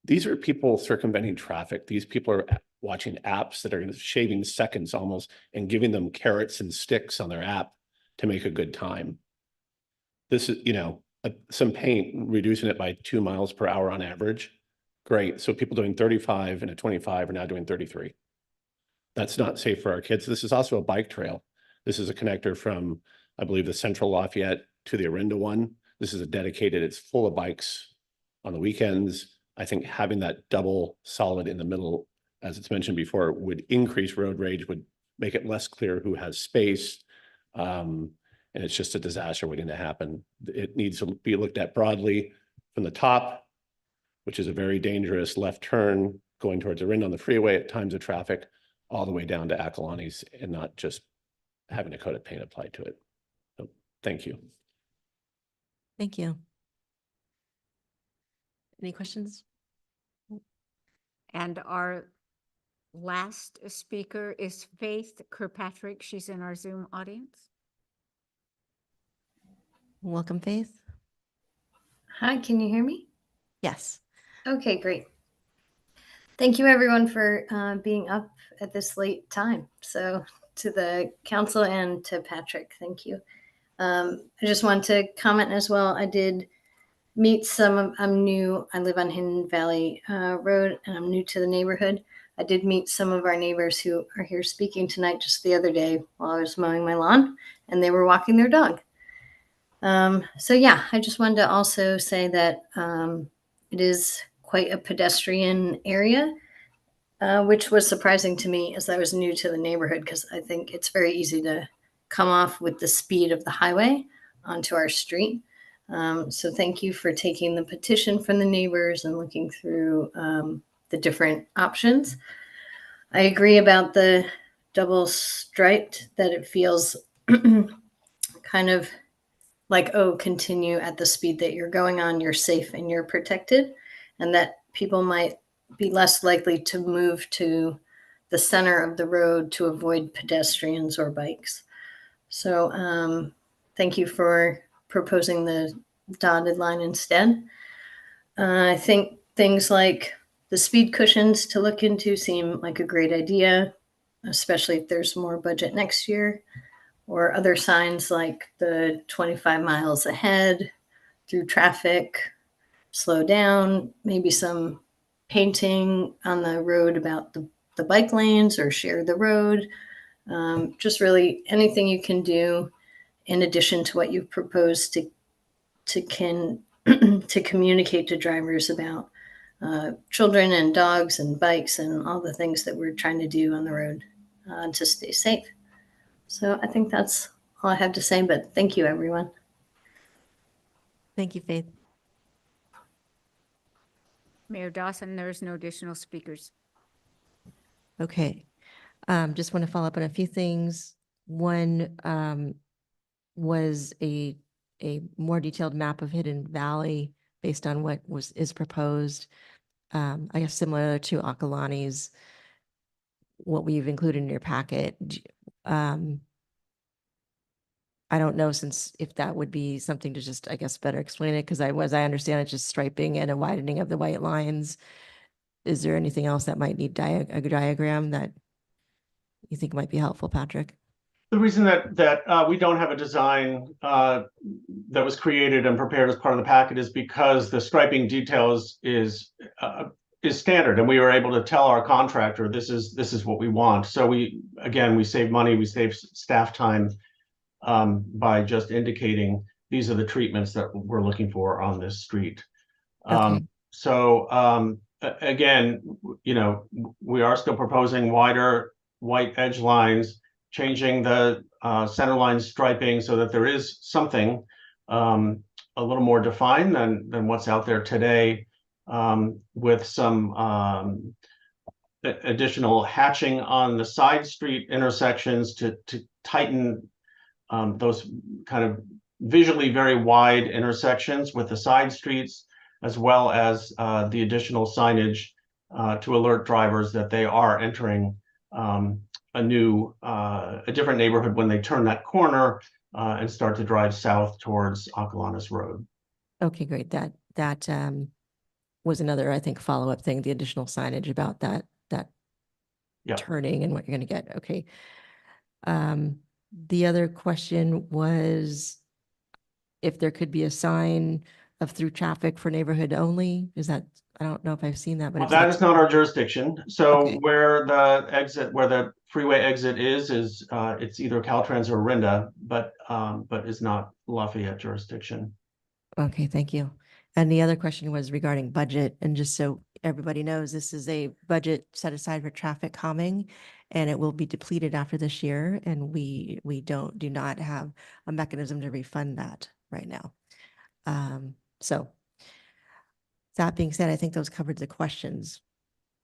These are people circumventing traffic. These people are watching apps that are shaving seconds almost and giving them carrots and sticks on their app to make a good time. This is, some paint, reducing it by 2 miles per hour on average. Great. So people doing 35 and a 25 are now doing 33. That's not safe for our kids. This is also a bike trail. This is a connector from, I believe, the Central Lafayette to the Orinda one. This is a dedicated, it's full of bikes on the weekends. I think having that double solid in the middle, as it's mentioned before, would increase road rage, would make it less clear who has space. And it's just a disaster waiting to happen. It needs to be looked at broadly from the top, which is a very dangerous left turn going towards Orinda on the freeway at times of traffic, all the way down to Acalanes, and not just having a coat of paint applied to it. So, thank you. Thank you. Any questions? And our last speaker is Faith Kirkpatrick. She's in our Zoom audience. Welcome, Faith. Hi, can you hear me? Yes. Okay, great. Thank you everyone for being up at this late time. So to the council and to Patrick, thank you. I just want to comment as well. I did meet I'm new. I live on Hidden Valley Road, and I'm new to the neighborhood. I did meet some of our neighbors who are here speaking tonight just the other day while I was mowing my lawn, and they were walking their dog. So yeah, I just wanted to also say that it is quite a pedestrian area, which was surprising to me as I was new to the neighborhood, because I think it's very easy to come off with the speed of the highway onto our street. So thank you for taking the petition from the neighbors and looking through the different options. I agree about the double striped, that it feels kind of like, oh, continue at the speed that you're going on, you're safe and you're protected, and that people might be less likely to move to the center of the road to avoid pedestrians or bikes. So thank you for proposing the dotted line instead. I think things like the speed cushions to look into seem like a great idea, especially if there's more budget next year, or other signs like the 25 miles ahead, through traffic, slow down, maybe some painting on the road about the bike lanes or share the road. Just really anything you can do in addition to what you've proposed to communicate to drivers about children and dogs and bikes and all the things that we're trying to do on the road to stay safe. So I think that's all I have to say, but thank you, everyone. Thank you, Faith. Mayor Dawson, there's no additional speakers. Okay. Just want to follow up on a few things. One was a more detailed map of Hidden Valley based on what is proposed. I guess similar to Akalani's, what we've included in your packet. I don't know if that would be something to just, I guess, better explain it, because I understand it's just striping and a widening of the white lines. Is there anything else that might need a diagram that you think might be helpful, Patrick? The reason that we don't have a design that was created and prepared as part of the packet is because the striping details is standard, and we were able to tell our contractor this is what we want. So we save money, we save staff time by just indicating these are the treatments that we're looking for on this street. Okay. Again, we are still proposing wider white edge lines, changing the center line striping so that there is something a little more defined than what's out there today, with some additional hatching on the side street intersections to tighten those kind of visually very wide intersections with the side streets, as well as the additional signage to alert drivers that they are entering a different neighborhood when they turn that corner and start to drive south towards Acalanes Road. Okay, great. That was another, I think, follow-up thing, the additional signage about that turning and what you're going to get. Okay. The other question was if there could be a sign of through traffic for neighborhood only. Is that, I don't know if I've seen that, but Well, that is not our jurisdiction. So where the freeway exit is it's either Caltrans or Rinda, but is not Lafayette jurisdiction. Okay, thank you. And the other question was regarding budget, and just so everybody knows, this is a budget set aside for traffic calming, and it will be depleted after this year, and we do not have a mechanism to refund that right now. So that being said, I think those covered the questions.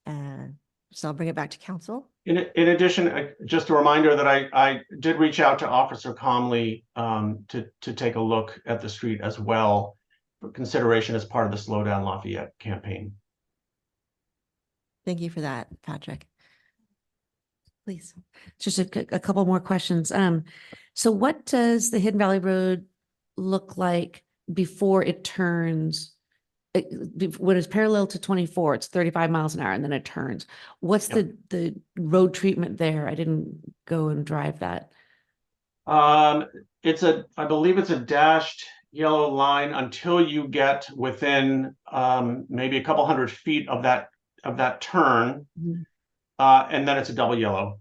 So I'll bring it back to council. In addition, just a reminder that I did reach out to Officer Comley to take a look at the street as well for consideration as part of the Slow Down Lafayette campaign. Thank you for that, Patrick. Please. Just a couple more questions. So what does the Hidden Valley Road look like before it turns? When it's parallel to 24, it's 35 miles an hour and then it turns. What's the road treatment there? I didn't go and drive that. I believe it's a dashed yellow line until you get within maybe a couple 100 feet of that turn. Mhm. And then it's a double yellow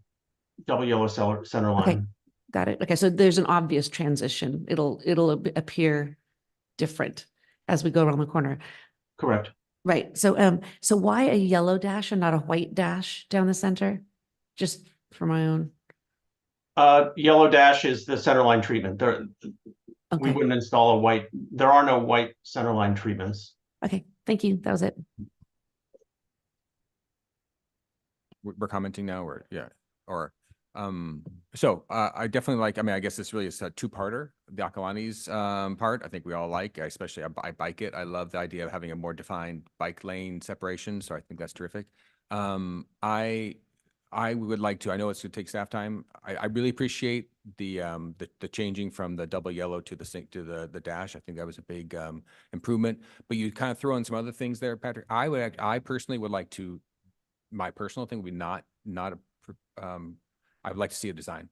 center line. Okay, got it. Okay, so there's an obvious transition. It'll appear different as we go around the corner. Correct. Right. So why a yellow dash and not a white dash down the center? Just for my own. Yellow dash is the center line treatment. We Okay. wouldn't install a white. There are no white center line treatments. Okay, thank you. That was it. We're commenting now, or yeah, or so I definitely like, I mean, I guess this really is a two-parter, the Akalani's part. I think we all like, especially I bike it. I love the idea of having a more defined bike lane separation, so I think that's terrific. I would like to, I know it's gonna take staff time. I really appreciate the changing from the double yellow to the dash. I think that was a big improvement, but you kind of throw in some other things there, Patrick. I personally would like to, my personal thing would be I would like to see a design.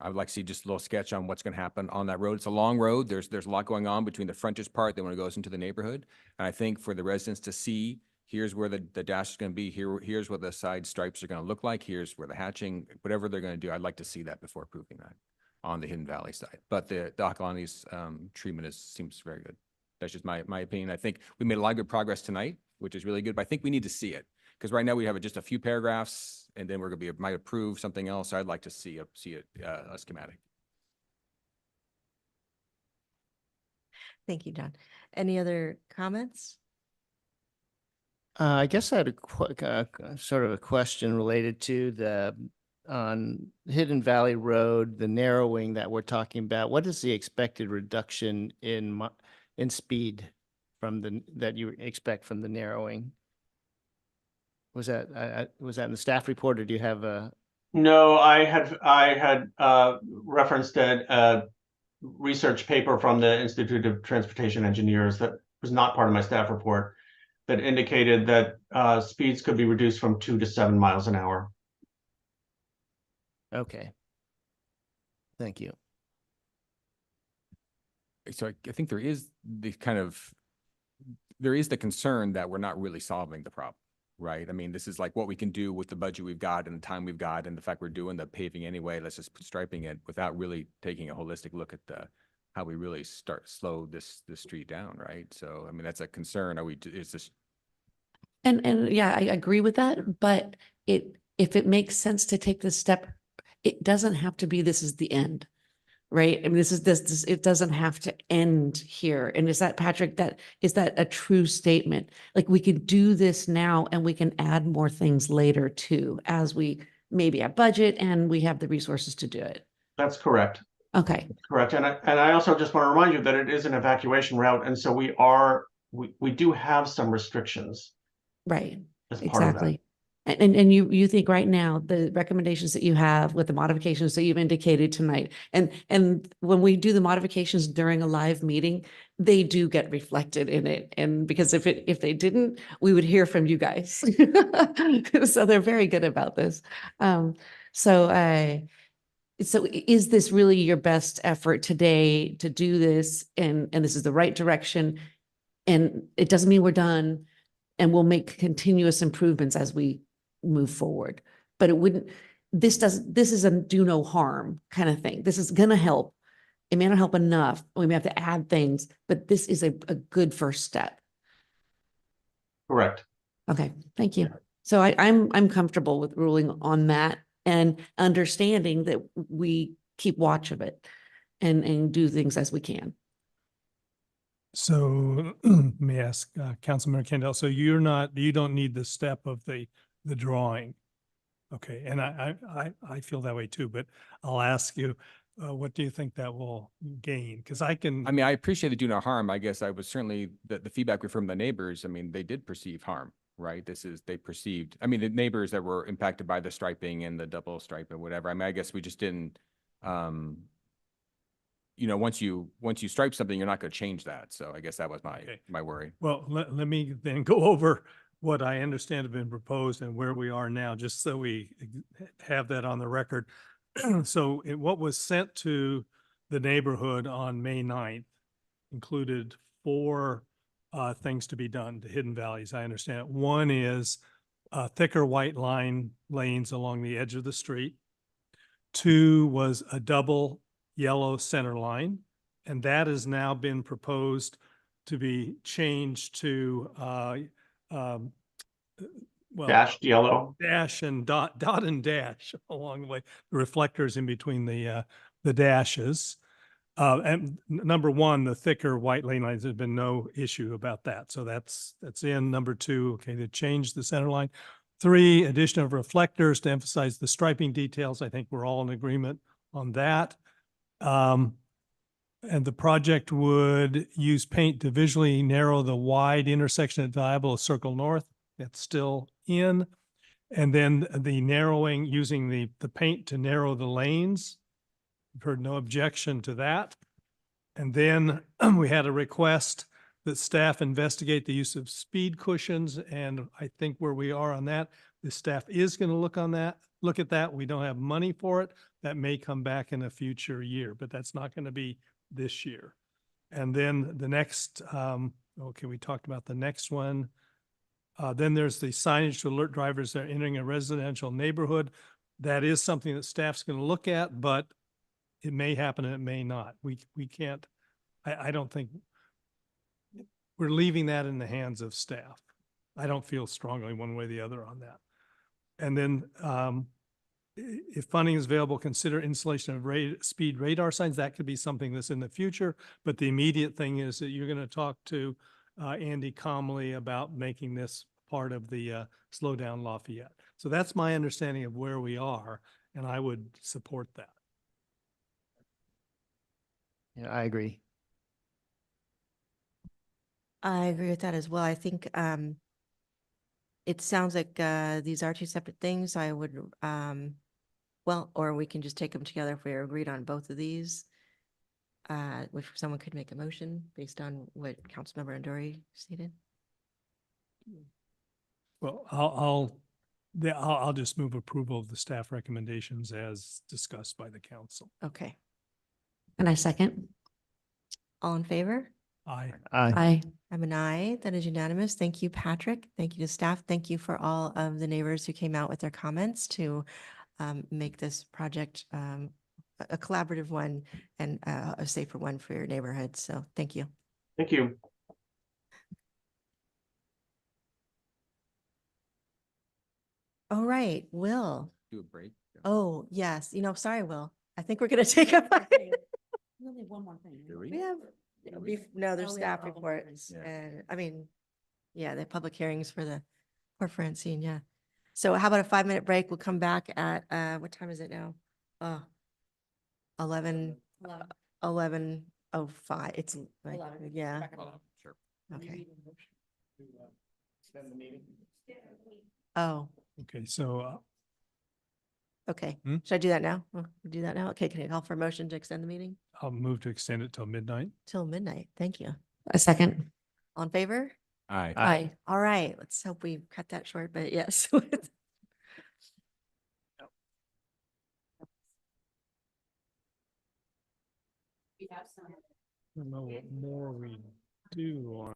I would like to see just a little sketch on what's going to happen on that road. It's a long road. There's a lot going on between the frontage part, then when it goes into the neighborhood. And I think for the residents to see, here's where the dash is going to be, here's what the side stripes are going to look like, here's where the hatching, whatever they're going to do, I'd like to see that before approving that on the Hidden Valley side. But the Akalani's treatment seems very good. That's just my opinion. I think we made a lot of good progress tonight, which is really good, but I think we need to see it. Because right now we have just a few paragraphs, and then we're going to might approve something else. I'd like to see a schematic. Thank you, John. Any other comments? I guess I had sort of a question related to on Hidden Valley Road, the narrowing that we're talking about. What is the expected reduction in speed that you expect from the narrowing? Was that in the staff report, or do you have a? No, I had referenced a research paper from the Institute of Transportation Engineers that was not part of my staff report that indicated that speeds could be reduced from 2 to 7 miles an hour. Okay. Thank you. So I think there is the concern that we're not really solving the problem. Right. I mean, this is like what we can do with the budget we've got and the time we've got and the fact we're doing the paving anyway. Let's just put striping it without really taking a holistic look at how we really slow this street down. Right. So, I mean, that's a concern. Is this? And yeah, I agree with that. But if it makes sense to take this step, it doesn't have to be, this is the end. Right. I mean, this, it doesn't have to end here. And is that, Patrick, is that a true statement? Like, we could do this now and we can add more things later too, as we maybe have budget and we have the resources to do it. That's correct. Okay. That's correct. And I also just want to remind you that it is an evacuation route. And so we do have some restrictions. Right. As part of that. Exactly. And you think right now, the recommendations that you have with the modifications that you've indicated tonight, and when we do the modifications during a live meeting, they do get reflected in it. And because if they didn't, we would hear from you guys. So they're very good about this. So is this really your best effort today to do this? And this is the right direction. And it doesn't mean we're done, and we'll make continuous improvements as we move forward. But this is a do no harm kind of thing. This is going to help. It may not help enough. We may have to add things, but this is a good first step. Correct. Okay, thank you. So I'm comfortable with ruling on that and understanding that we keep watch of it and do things as we can. So let me ask Councilmember Kendall. So you don't need the step of the drawing. Okay, and I feel that way too, but I'll ask you, what do you think that will gain? Because I mean, I appreciate the do no harm. I guess I was certainly the feedback from the neighbors. I mean, they did perceive harm, right? They perceived, I mean, the neighbors that were impacted by the striping and the double stripe and whatever. I mean, I guess we just didn't, once you stripe something, you're not going to change that. So I guess that was my worry. Well, let me then go over what I understand have been proposed and where we are now, just so we have that on the record. So what was sent to the neighborhood on May 9th included four things to be done to Hidden Valleys. I understand it. One is thicker white line lanes along the edge of the street. Two was a double yellow center line, and that has now been proposed to be changed to well, Dashed yellow. dash and dot and dash along the way, the reflectors in between the dashes. And number one, the thicker white lane lines, there's been no issue about that. So that's in. Number two, okay, to change the center line. Three, addition of reflectors to emphasize the striping details. I think we're all in agreement on that. And the project would use paint to visually narrow the wide intersection at Diablo Circle North. That's still in. And then the narrowing, using the paint to narrow the lanes. We've heard no objection to that. And then we had a request that staff investigate the use of speed cushions. And I think where we are on that, the staff is going to look at that. We don't have money for it. That may come back in a future year, but that's not going to be this year. And then the next, okay, we talked about the next one. Then there's the signage to alert drivers that are entering a residential neighborhood. That is something that staff's going to look at, but it may happen and it may not. We can't, I don't think, we're leaving that in the hands of staff. I don't feel strongly one way or the other on that. And then if funding is available, consider installation of speed radar signs. That could be something that's in the future, but the immediate thing is that you're going to talk to Andy Comley about making this part of the Slow Down Lafayette. So that's my understanding of where we are, and I would support that. Yeah, I agree. I agree with that as well. I think it sounds like these are two separate things. I would, well, or we can just take them together if we are agreed on both of these. If someone could make a motion based on what Councilmember Andori stated. Well, I'll just move approval of the staff recommendations as discussed by the council. Okay. And I second. All in favor? Aye. Aye. I'm an aye. That is unanimous. Thank you, Patrick. Thank you to staff. Thank you for all of the neighbors who came out with their comments to make this project a collaborative one and a safer one for your neighborhood. So thank you. Thank you. All right, Will. Do a break. Oh, yes. Sorry, Will. I think we're going to take a Only one more thing. We have, no, there's Oh, we staff have- oh, reports Yeah. and I mean, yeah, the public hearings for Francine, yeah. So how about a 5-minute break? We'll come back at, what time is it now? 11:05. It's like, yeah, Sure. okay. Oh, Okay, so okay. Hmm? Should I do that now? Do that now? Okay, can I call for a motion to extend the meeting I'll move to extend it till midnight. till midnight? Thank you. A second. On favor? Aye. Aye. All right, let's hope we cut that short, but yes. I don't know what more we do on.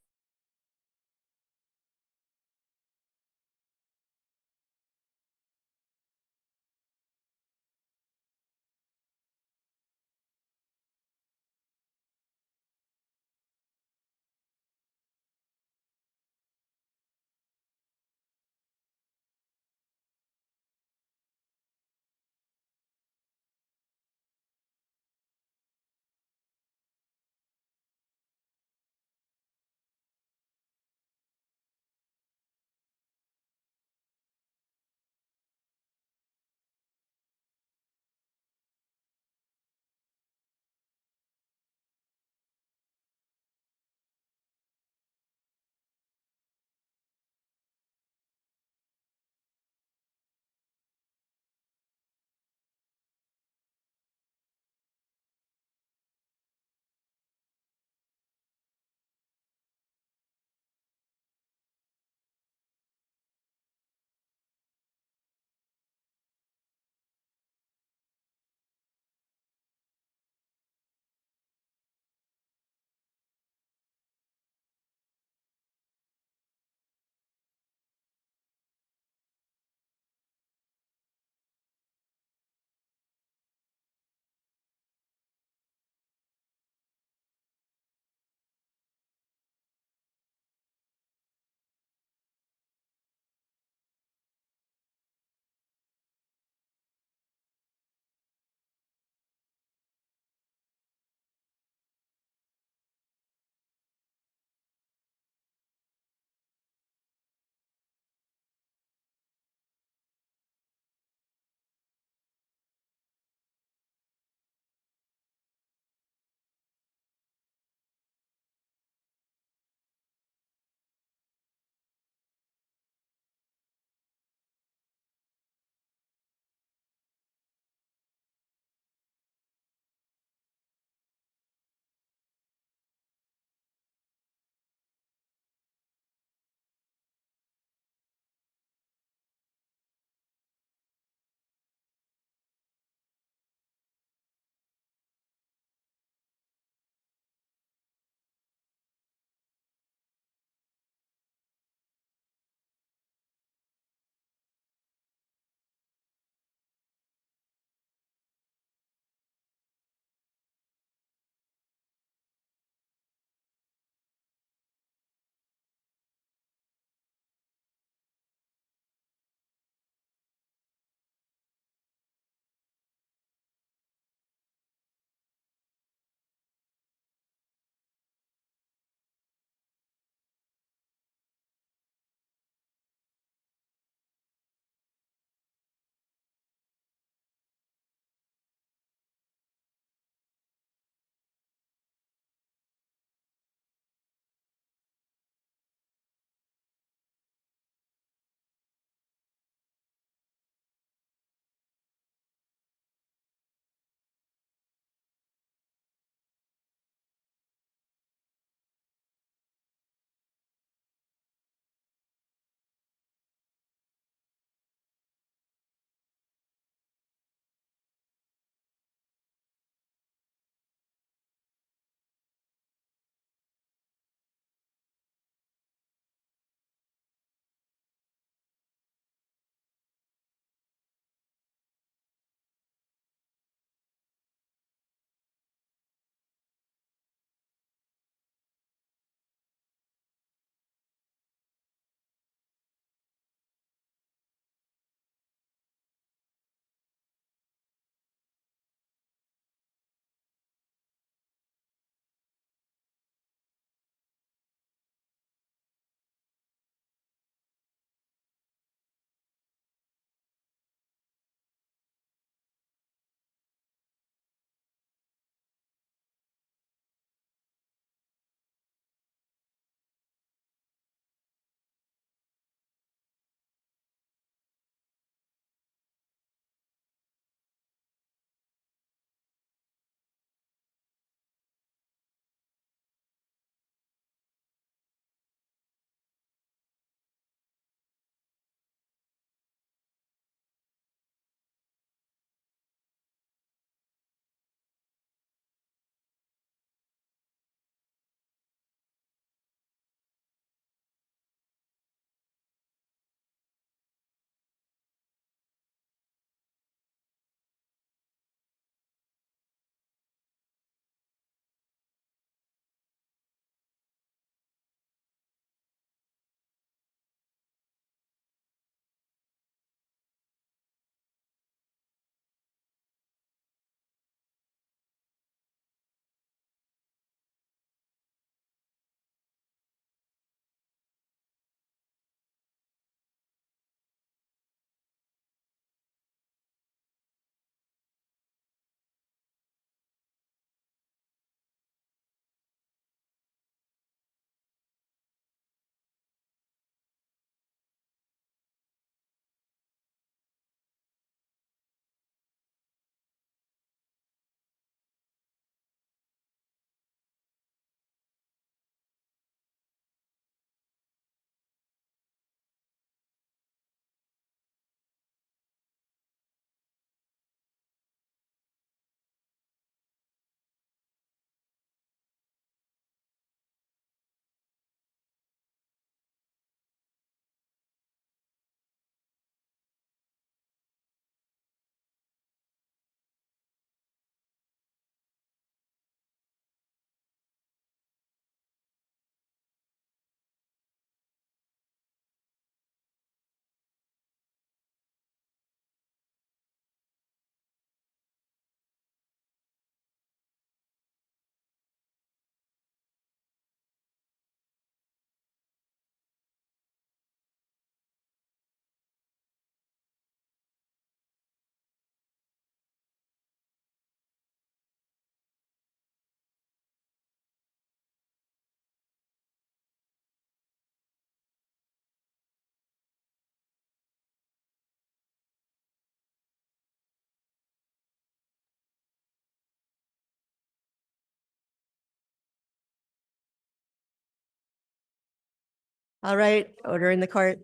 All right, order in the court.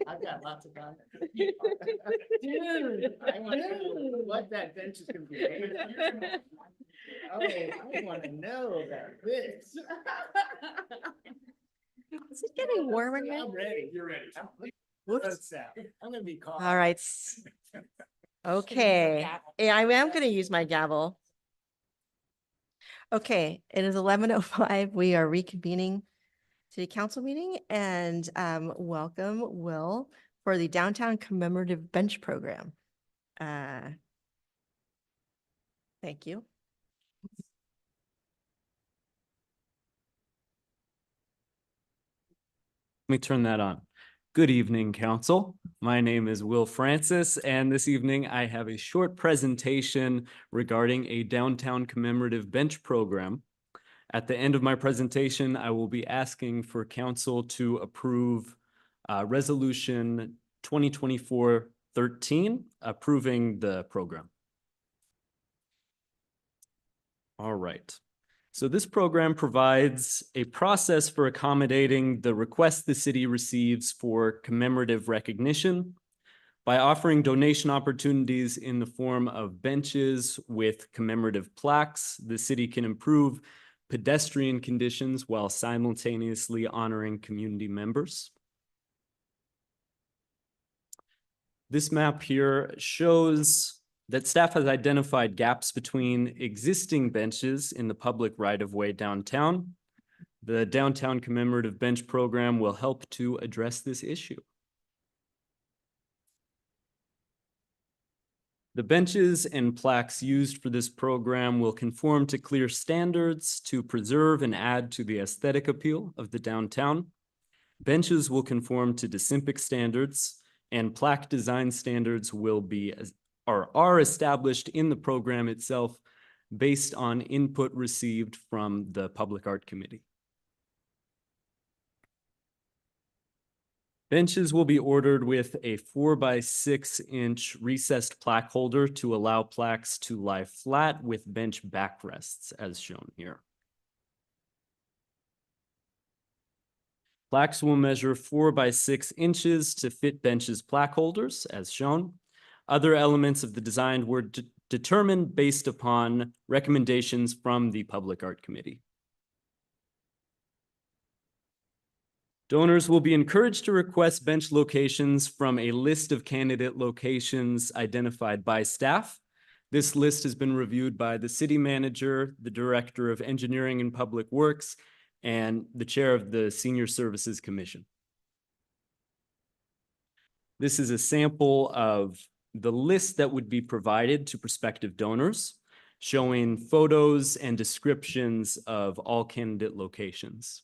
I've got lots of time. Dude, I knew what that bench is gonna be. Oh, I want to know about this. Is it getting warm in here? I'm ready. You're ready. Whoops. I'm gonna be caught. All right. Okay, yeah, I am gonna use my gavel. Okay, it is 11:05. We are reconvening city council meeting and welcome Will for the Downtown Commemorative Bench Program. Thank you. Let me turn that on. Good evening, council. My name is Will Francis, and this evening I have a short presentation regarding a downtown commemorative bench program. At the end of my presentation, I will be asking for council to approve Resolution 2024-13, approving the program. All right. So this program provides a process for accommodating the requests the city receives for commemorative recognition by offering donation opportunities in the form of benches with commemorative plaques. The city can improve pedestrian conditions while simultaneously honoring community members. This map here shows that staff has identified gaps between existing benches in the public right-of-way downtown. The Downtown Commemorative Bench Program will help to address this issue. The benches and plaques used for this program will conform to clear standards to preserve and add to the aesthetic appeal of the downtown. Benches will conform to DeSimpic standards, and plaque design standards will be are established in the program itself based on input received from the Public Art Committee. Benches will be ordered with a 4x6-inch recessed plaque holder to allow plaques to lie flat with bench backrests, as shown here. Plaques will measure 4x6 inches to fit benches plaque holders, as shown. Other elements of the design were determined based upon recommendations from the Public Art Committee. Donors will be encouraged to request bench locations from a list of candidate locations identified by staff. This list has been reviewed by the city manager, the director of engineering and public works, and the chair of the Senior Services Commission. This is a sample of the list that would be provided to prospective donors, showing photos and descriptions of all candidate locations.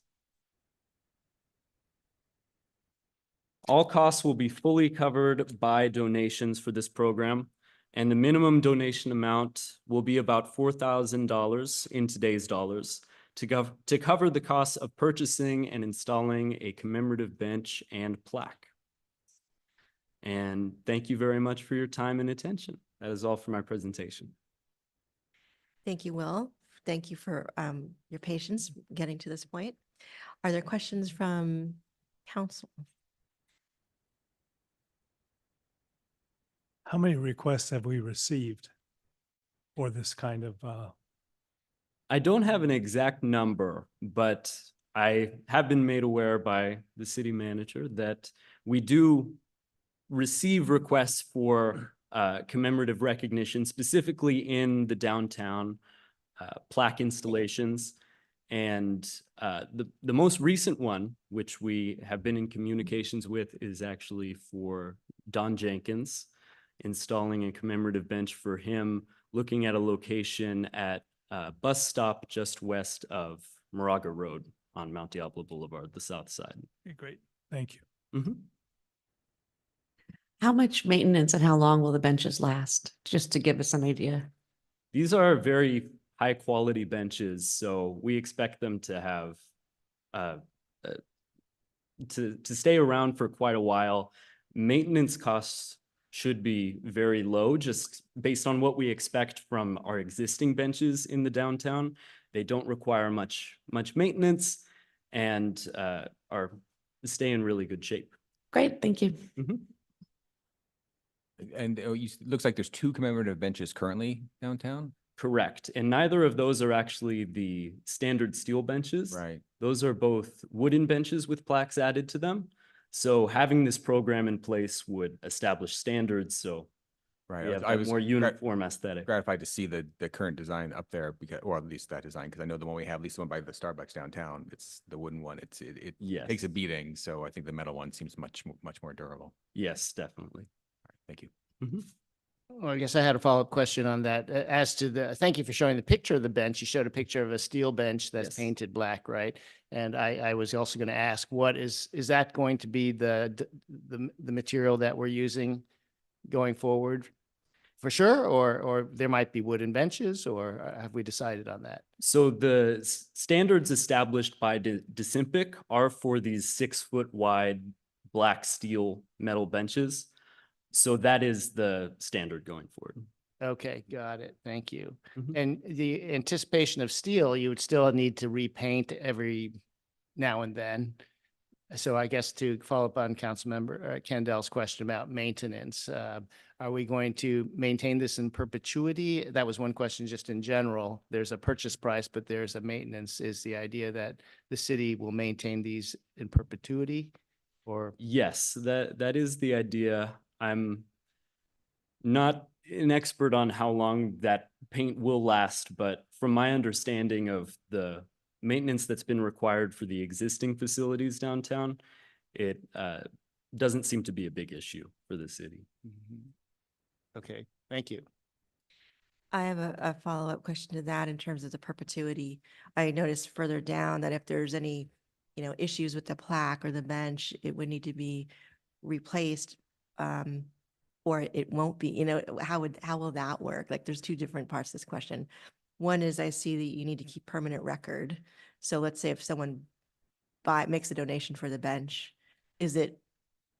All costs will be fully covered by donations for this program, and the minimum donation amount will be about $4,000 in today's dollars to cover the costs of purchasing and installing a commemorative bench and plaque. And thank you very much for your time and attention. That is all for my presentation. Thank you, Will. Thank you for your patience getting to this point. Are there questions from council? How many requests have we received for this kind of? I don't have an exact number, but I have been made aware by the city manager that we do receive requests for commemorative recognition, specifically in the downtown plaque installations. And the most recent one, which we have been in communications with, is actually for Don Jenkins, installing a commemorative bench for him, looking at a location at a bus stop just west of Moraga Road on Mount Diablo Boulevard, the south side. Okay, great, thank you. Mm-hmm. How much maintenance and how long will the benches last? Just to give us an idea. These are very high quality benches, so we expect them to have to stay around for quite a while. Maintenance costs should be very low, just based on what we expect from our existing benches in the downtown. They don't require much maintenance and are stay in really good shape. Great, thank you. And looks like there's 2 commemorative benches currently downtown? Correct. And neither of those are actually the standard steel benches. Right. Those are both wooden benches with plaques added to them. So having this program in place would establish standards. So Right. we have I that was more uniform aesthetic. gratified to see the current design up there, because, or at least that design, because I know the one we have, at least the one by the Starbucks downtown, it's the wooden one. It Yes. takes a beating. So I think the metal one seems much more durable. Yes, definitely. Thank you. Well, I guess I had a follow-up question on that. As to thank you for showing the picture of the bench. You showed a picture of a steel bench that's Yes. painted black, right? And I was also going to ask, what is that going to be the material that we're using going forward for sure? Or there might be wooden benches, or have we decided on that? So the standards established by DeSimpic are for these 6-foot wide black steel metal benches. So that is the standard going forward. Okay, got it. Thank you. Mhm. And the anticipation of steel, you would still need to repaint every now and then. So I guess to follow up on Councilmember Kendall's question about maintenance, are we going to maintain this in perpetuity? That was one question just in general. There's a purchase price, but there's a maintenance. Is the idea that the city will maintain these in perpetuity? Or Yes, that is the idea. I'm not an expert on how long that paint will last, but from my understanding of the maintenance that's been required for the existing facilities downtown, it doesn't seem to be a big issue for the city. Okay, thank you. I have a follow-up question to that in terms of the perpetuity. I noticed further down that if there's any, issues with the plaque or the bench, it would need to be replaced, or it won't be, how will that work? Like, there's 2 different parts to this question. One is I see that you need to keep permanent record. So let's say if someone makes a donation for the bench, is it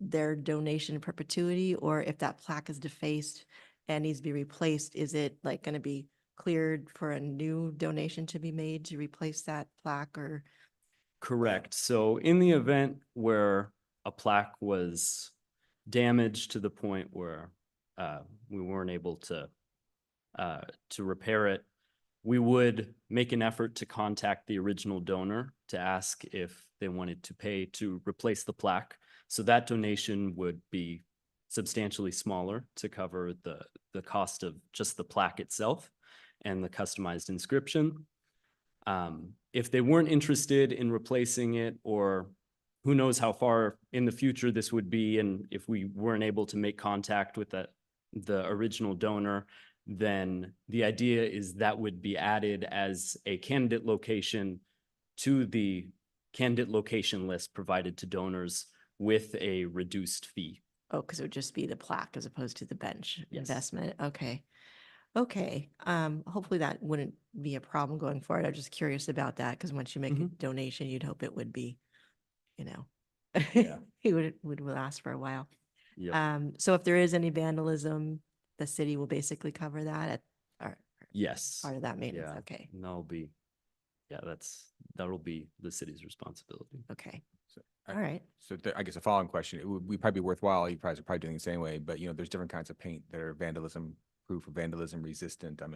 their donation in perpetuity? Or if that plaque is defaced and needs to be replaced, is it like going to be cleared for a new donation to be made to replace that plaque? Or Correct. So in the event where a plaque was damaged to the point where we weren't able to repair it, we would make an effort to contact the original donor to ask if they wanted to pay to replace the plaque. So that donation would be substantially smaller to cover the cost of just the plaque itself and the customized inscription. If they weren't interested in replacing it, or who knows how far in the future this would be, and if we weren't able to make contact with the original donor, then the idea is that would be added as a candidate location to the candidate location list provided to donors with a reduced fee. oh, because it would just be the plaque as opposed to the bench Yes. investment. Okay. Hopefully that wouldn't be a problem going forward. I'm just curious about that, because once you make a donation, you'd hope it would be, it would last for a while. Yep. So if there is any vandalism, the city will basically cover that Yes. part of that maintenance. Yeah. Okay. And that'll be the city's responsibility. Okay. So, All right. So I guess a following question, it would probably be worthwhile, you guys are probably doing the same way, but there's different kinds of paint that are vandalism proof or vandalism resistant. I'm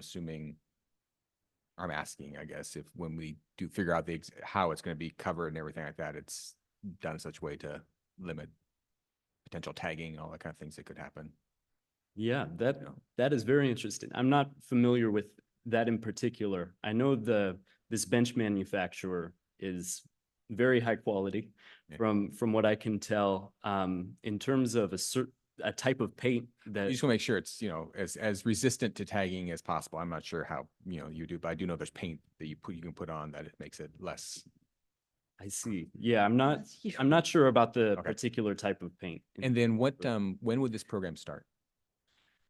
asking, I guess, if when we do figure out how it's going to be covered and everything like that, it's done in such a way to limit potential tagging, all that kind of things that could happen. Yeah, that is very interesting. I'm not familiar with that in particular. I know this bench manufacturer is very high quality. Yeah. From what I can tell, in terms of a type of paint that You just want to make sure it's, as resistant to tagging as possible. I'm not sure how, you do, but I do know there's paint that you can put on that it makes it less. I see. Yeah, I'm not sure about the Okay. particular type of paint. And then when would this program start?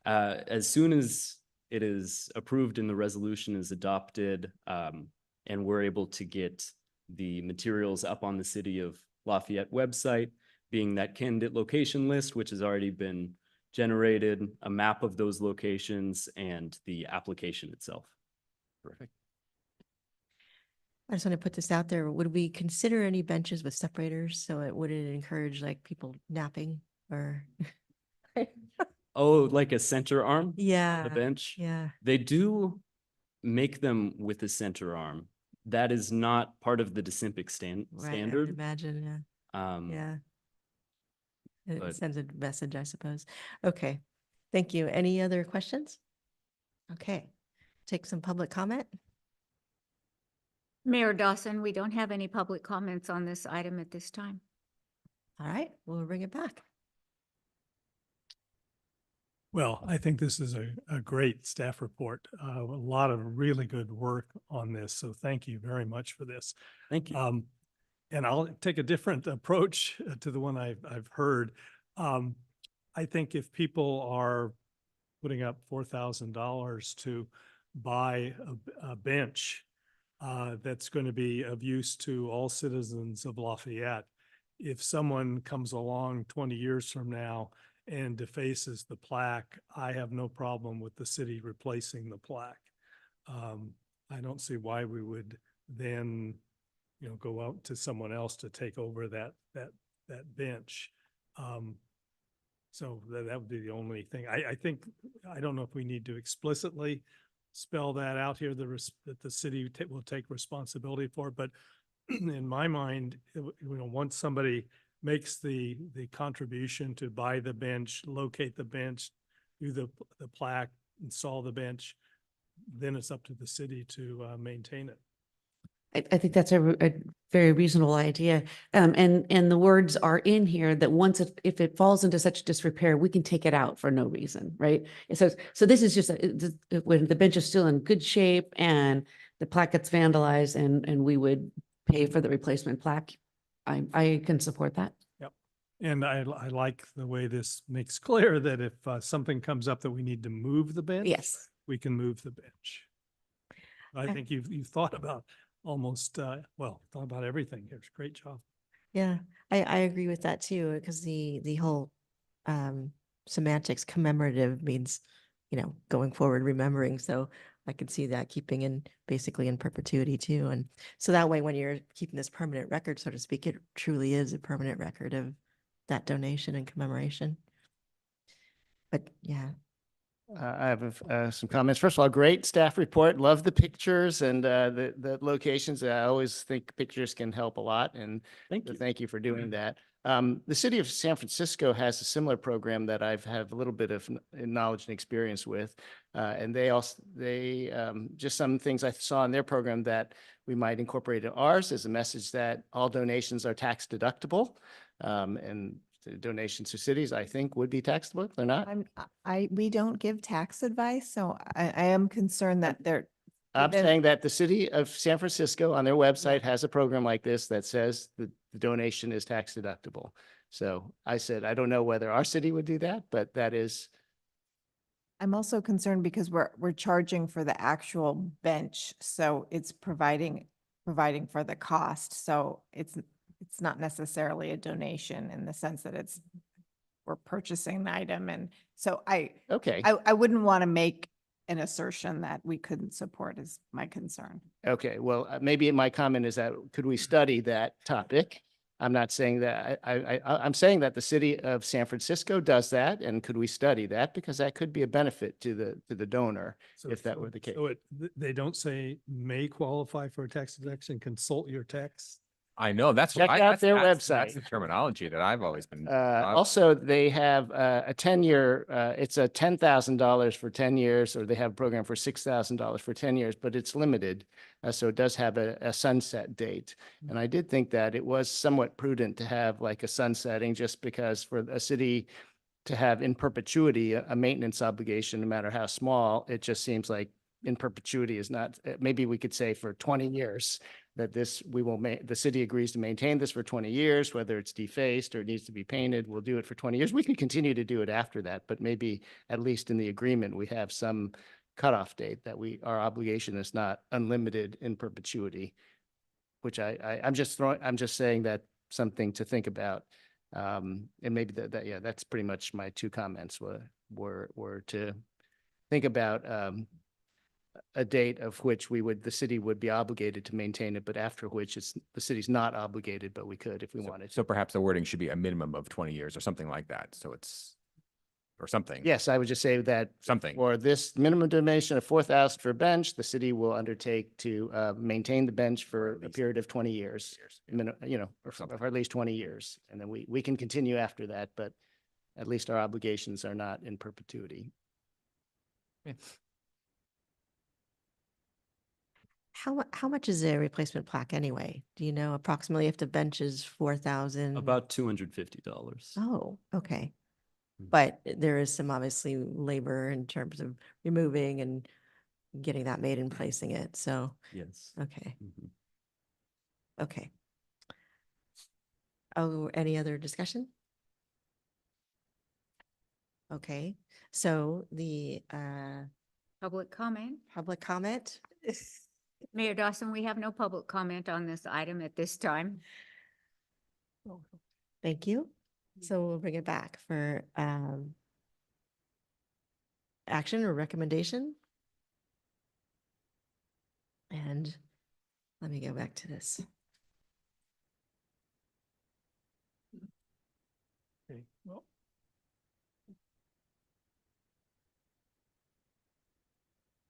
As soon as it is approved and the resolution is adopted, and we're able to get the materials up on the City of Lafayette website, being that candidate location list, which has already been generated a map of those locations and the application itself. Perfect. I just want to put this out there. Would we consider any benches with separators? So it wouldn't encourage like people napping or? Oh, like a center arm? on Yeah. The bench? Yeah. They do make them with a center arm. That is not part of the DeSimpic Right. I would standard. imagine. Yeah. Yeah. It but- sends a message, I suppose. Okay. Thank you. Any other questions? Okay. Take some public comment. Mayor Dawson, we don't have any public comments on this item at this time. All right. We'll bring it back. Well, I think this is a great staff report. A lot of really good work on this. So thank you very much for this. Thank you. And I'll take a different approach to the one I've heard. I think if people are putting up $4,000 to buy a bench that's going to be of use to all citizens of Lafayette, if someone comes along 20 years from now and defaces the plaque, I have no problem with the city replacing the plaque. I don't see why we would then, go out to someone else to take over that bench. So that would be the only thing. I think, I don't know if we need to explicitly spell that out here, that the city will take responsibility for it, but in my mind, once somebody makes the contribution to buy the bench, locate the bench, do the plaque, install the bench, then it's up to the city to maintain it. I think that's a very reasonable idea. And the words are in here that once if it falls into such disrepair, we can take it out for no reason, right? It says, so this is just when the bench is still in good shape and the plaque gets vandalized and we would pay for the replacement plaque. I can support that. Yep. And I like the way this makes clear that if something comes up that we need to move the bench, Yes. we can move the bench. I think you've thought about almost, thought about everything here. Great job. Yeah, I agree with that too, because the whole semantics commemorative means, going forward, remembering. So I could see that keeping basically in perpetuity too. And so that way, when you're keeping this permanent record, so to speak, it truly is a permanent record of that donation and commemoration. But yeah. I have some comments. First of all, great staff report. Love the pictures and the locations. I always think pictures can help a lot, and thank you for doing that. The city of San Francisco has a similar program that I've have a little bit of knowledge and experience with, and they just some things I saw in their program that we might incorporate in ours is a message that all donations are tax deductible, and the donations to cities, I think, would be taxable. If they're not. We don't give tax advice, so I am concerned that they're. I'm saying that the city of San Francisco on their website has a program like this that says the donation is tax deductible. So I said, I don't know whether our city would do that, but that is. I'm also concerned because we're charging for the actual bench, so it's providing for the cost. So it's not necessarily a donation in the sense that we're purchasing the item. And so I wouldn't want to make an assertion that we couldn't support is my concern. Okay, well, maybe my comment is that could we study that topic? I'm not saying that I'm saying that the city of San Francisco does that, and could we study that, because that could be a benefit to the donor if that were the case. So they don't say may qualify for a tax deduction, consult your tax. I know that's Check out their that's website. the terminology that I've always been. Also, they have a 10-year, it's a $10,000 for 10 years, or they have a program for $6,000 for 10 years, but it's limited. So it does have a sunset date. And I did think that it was somewhat prudent to have like a sunsetting, just because for a city to have in perpetuity a maintenance obligation, no matter how small, it just seems like in perpetuity is not, maybe we could say for 20 years. That the city agrees to maintain this for 20 years, whether it's defaced or it needs to be painted, we'll do it for 20 years. We can continue to do it after that, but maybe at least in the agreement, we have some cutoff date that our obligation is not unlimited in perpetuity, which I'm just saying that something to think about. And maybe yeah, that's pretty much my two comments were to think about a date of which the city would be obligated to maintain it, but after which the city's not obligated, but we could if we wanted to. So perhaps the wording should be a minimum of 20 years or something like that. So it's, or something. Yes, I would just say that Something. for this minimum donation of 4,000 for a bench, the city will undertake to maintain the bench for a period of 20 years, or for at least 20 years. And then we can continue after that, but at least our obligations are not in perpetuity. How much is a replacement plaque anyway? Do you know approximately if the bench is 4,000? About $250. Oh, okay. But there is some obviously labor in terms of removing and getting that made and placing it. So, Yes. okay. Okay. Oh, any other discussion? Okay, so the Public comment? public comment. Mayor Dawson, we have no public comment on this item at this time. Thank you. So we'll bring it back for action or recommendation. And let me go back to this. Okay, well,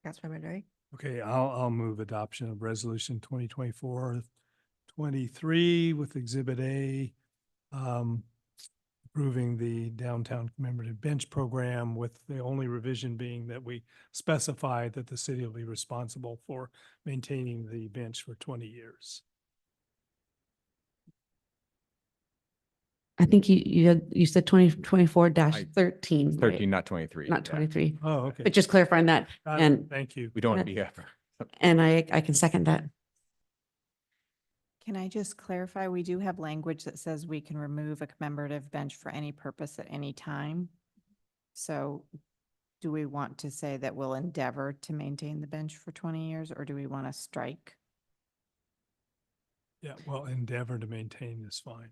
Councilmember Derry. okay, I'll move adoption of resolution 2024-23 with Exhibit A, approving the downtown commemorative bench program, with the only revision being that we specify that the city will be responsible for maintaining the bench for 20 years. I think you said 2024-13. 13, not 23. Not 23. Oh, okay. But just clarifying that. Got it. And Thank you. We don't want to be ever. and I can second that. Can I just clarify? We do have language that says we can remove a commemorative bench for any purpose at any time. So do we want to say that we'll endeavor to maintain the bench for 20 years, or do we want to strike? Yeah, well, endeavor to maintain is fine.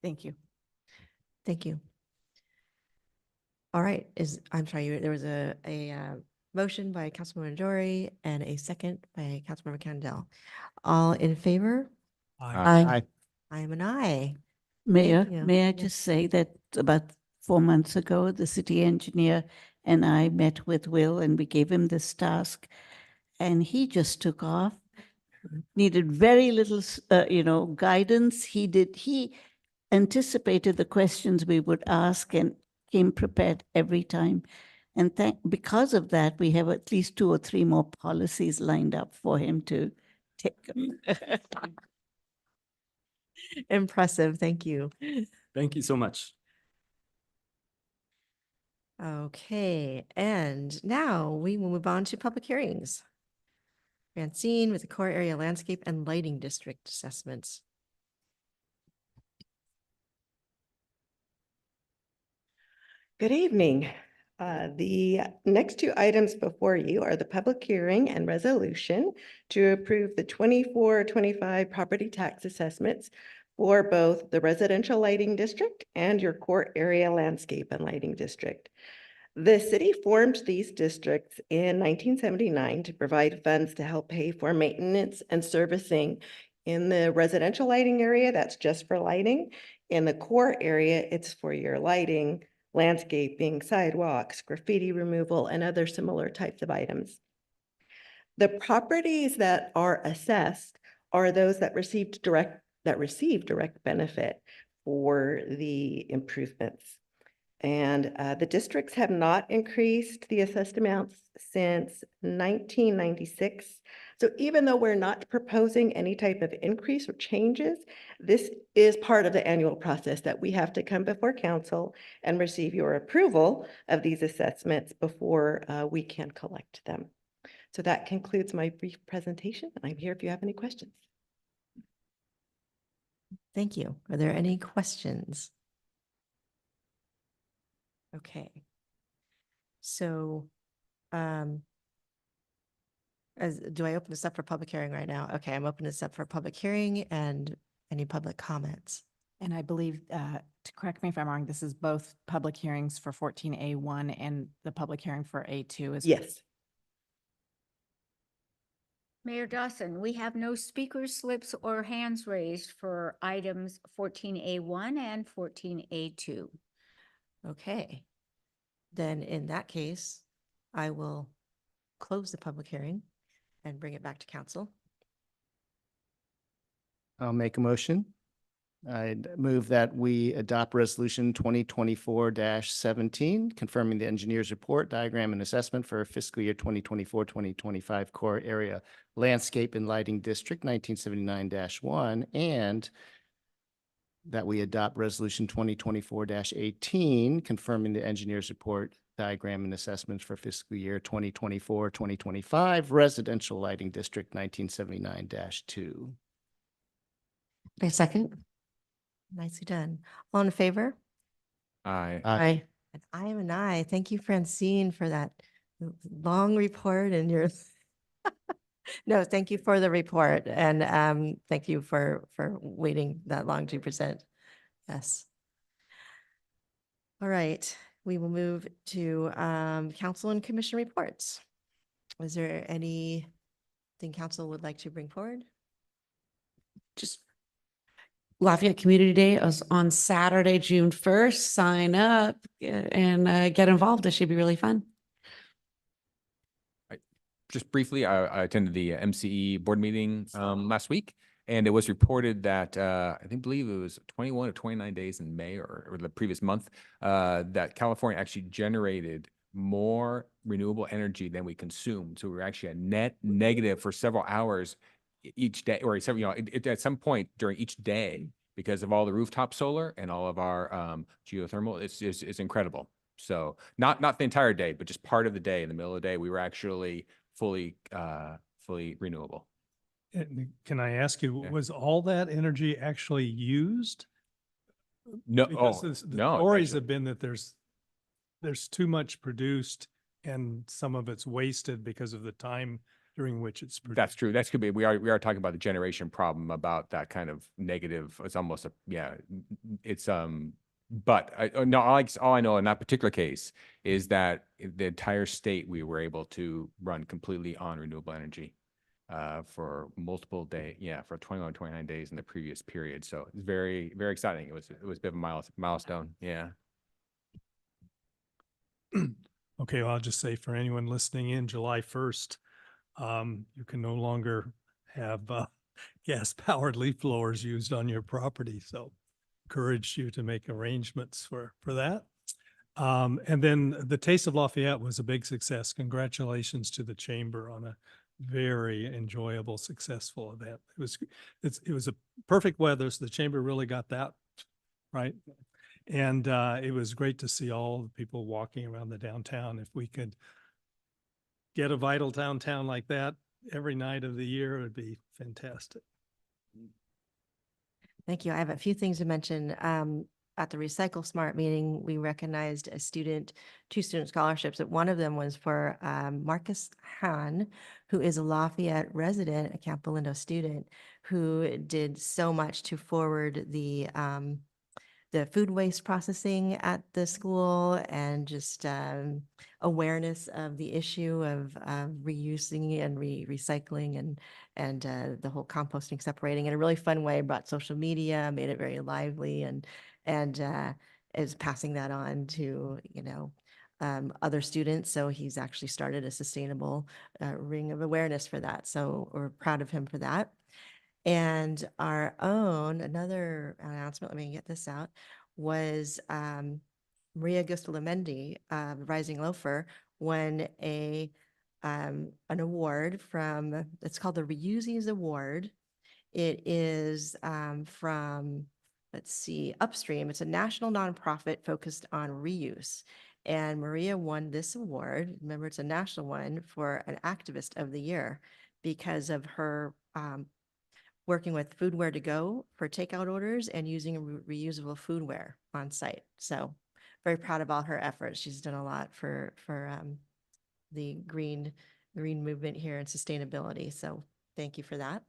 Thank you. Thank you. All right, I'm sorry, there was a motion by Councilmember Dory and a second by Councilmember Candell. All in favor? Aye. I am an aye. Mayor, you. may I Yeah. just say that about 4 months ago, the city engineer and I met with Will and we gave him this task and he just took off, needed very little, guidance. He anticipated the questions we would ask and came prepared every time. And because of that, we have at least 2 or 3 more policies lined up for him to take. Impressive, thank you. Thank you so much. Okay, and now we will move on to public hearings. Francine with the core area landscape and lighting district assessments. Good evening. The next 2 items before you are the public hearing and resolution to approve the 24-25 property tax assessments for both the residential lighting district and your core area landscape and lighting district. The city formed these districts in 1979 to provide funds to help pay for maintenance and servicing in the residential lighting area. That's just for lighting. In the core area, it's for your lighting, landscaping, sidewalks, graffiti removal, and other similar types of items. The properties that are assessed are those that receive direct benefit for the improvements. And the districts have not increased the assessed amounts since 1996. So even though we're not proposing any type of increase or changes, this is part of the annual process that we have to come before council and receive your approval of these assessments before we can collect them. So that concludes my brief presentation, and I'm here if you have any questions. Thank you. Are there any questions? Okay. So, do I open this up for public hearing right now? Okay, I'm opening this up for public hearing and any public comments. And I believe, to correct me if I'm wrong, this is both public hearings for 14A1 and the public hearing for A2 as well? Yes. Mayor Dawson, we have no speaker slips or hands raised for items 14A1 and 14A2. Okay. Then in that case, I will close the public hearing and bring it back to council. I'll make a motion. I'd move that we adopt resolution 2024-17, confirming the engineer's report, diagram, and assessment for fiscal year 2024-2025 core area landscape and lighting district 1979-1, and that we adopt resolution 2024-18, confirming the engineer's report, diagram, and assessments for fiscal year 2024-2025 residential lighting district 1979-2. A second. Nicely done. All in favor? Aye. Aye. And I am an aye. Thank you, Francine, for that long report and your no, thank you for the report. And thank you for waiting that long to present. Yes. All right, we will move to council and commission reports. Is there anything council would like to bring forward? Just Lafayette Community Day is on Saturday, June 1st. Sign up and get involved. It should be really fun. Just briefly, I attended the MCE board meeting last week, and it was reported that believe it was 21 or 29 days in May or the previous month that California actually generated more renewable energy than we consumed. So we were actually a net negative for several hours each day, or several, at some point during each day because of all the rooftop solar and all of our geothermal. It's incredible. So not the entire day, but just part of the day. In the middle of the day, we were actually fully renewable. And can I ask you, Yeah. was all that energy actually used? No, Because oh, the no, stories actually- have been that there's too much produced and some of it's wasted because of the time during which it's produced. That's true. That could be. We are talking about the generation problem about that kind of negative. It's almost it's but no, all I know in that particular case is that the entire state we were able to run completely on renewable energy for multiple for 21, 29 days in the previous period. So it's very, very exciting. It was a bit of a milestone. Yeah. Okay, well, I'll just say for anyone listening in, July 1st, you can no longer have gas-powered leaf blowers used on your property. So encourage you to make arrangements for that. And then the Taste of Lafayette was a big success. Congratulations to the chamber on a very enjoyable, successful event. It was a perfect weather, so the chamber really got that right. And it was great to see all the people walking around the downtown. If we could get a vital downtown like that every night of the year, it would be fantastic. Thank you. I have a few things to mention. At the Recycle Smart meeting, we recognized two student scholarships. One of them was for Marcus Hahn, who is a Lafayette resident, a Camp Lindo student, who did so much to forward the food waste processing at the school and just awareness of the issue of reusing and recycling and the whole composting, separating in a really fun way, brought social media, made it very lively and is passing that on to, other students. So he's actually started a sustainable ring of awareness for that. So we're proud of him for that. And another announcement, let me get this out, was Maria Gustolamendi, Rising Loafer, won an award from, it's called the Reuses Award. It is from, let's see, Upstream. It's a national nonprofit focused on reuse. And Maria won this award. Remember, it's a national one for an activist of the year because of her working with Foodware to Go for takeout orders and using reusable foodware on site. So very proud of all her efforts. She's done a lot for the green movement here and sustainability. So thank you for that.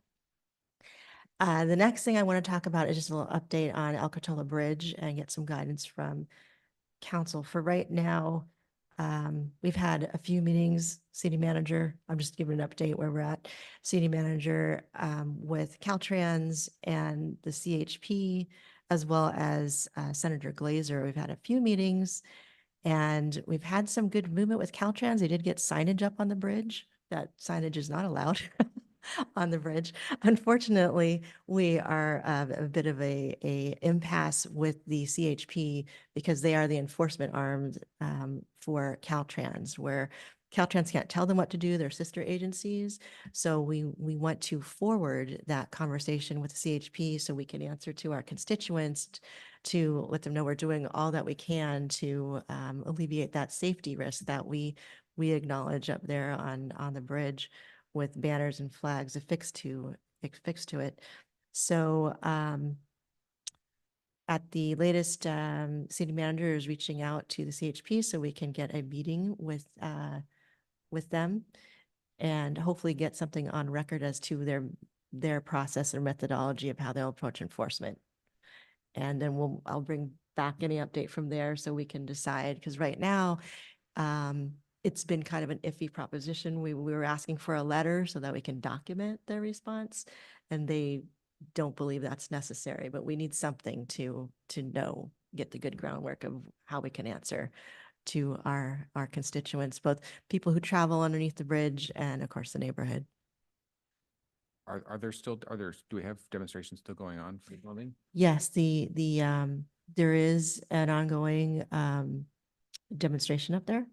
The next thing I want to talk about is just a little update on El Catola Bridge and get some guidance from council. For right now, we've had a few meetings, city manager, I'm just giving an update where we're at. City manager with Caltrans and the CHP, as well as Senator Glazer. We've had a few meetings and we've had some good movement with Caltrans. They did get signage up on the bridge. That signage is not allowed on the bridge. Unfortunately, we are a bit of a impasse with the CHP because they are the enforcement arm for Caltrans, where Caltrans can't tell them what to do, their sister agencies. So we want to forward that conversation with the CHP so we can answer to our constituents to let them know we're doing all that we can to alleviate that safety risk that we acknowledge up there on the bridge with banners and flags affixed to it. So at the latest, city manager is reaching out to the CHP so we can get a meeting with them and hopefully get something on record as to their process or methodology of how they'll approach enforcement. And then I'll bring back any update from there so we can decide, because right now, it's been kind of an iffy proposition. We were asking for a letter so that we can document their response, and they don't believe that's necessary, but we need something to know, get the good groundwork of how we can answer to our constituents, both people who travel underneath the bridge and of course the neighborhood. Are there, do we have demonstrations still going on for the building? Yes, there is an ongoing demonstration up there.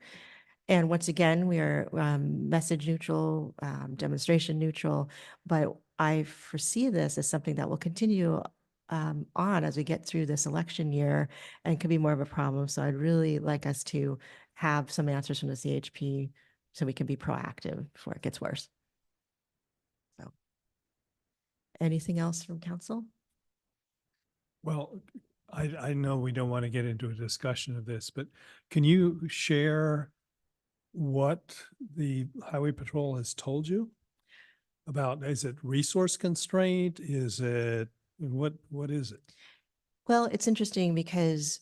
And once again, we are message neutral, demonstration neutral, but I foresee this as something that will continue on as we get through this election year and could be more of a problem. So I'd really like us to have some answers from the CHP so we can be proactive before it gets worse. So anything else from council? Well, I know we don't want to get into a discussion of this, but can you share what the Highway Patrol has told you about? Is it resource constraint? Is it, what is it? Well, it's interesting because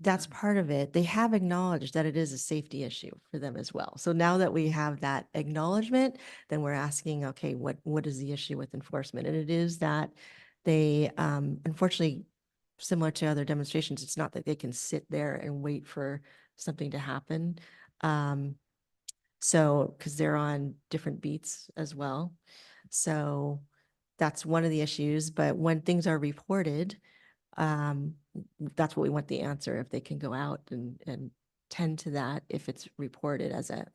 that's part of it. They have acknowledged that it is a safety issue for them as well. So now that we have that acknowledgement, then we're asking, okay, what is the issue with enforcement? And it is that they, unfortunately, similar to other demonstrations, it's not that they can sit there and wait for something to happen. So, because they're on different beats as well. So that's one of the issues. But when things are reported, that's what we want the answer, if they can go out and tend to that, if it's reported as a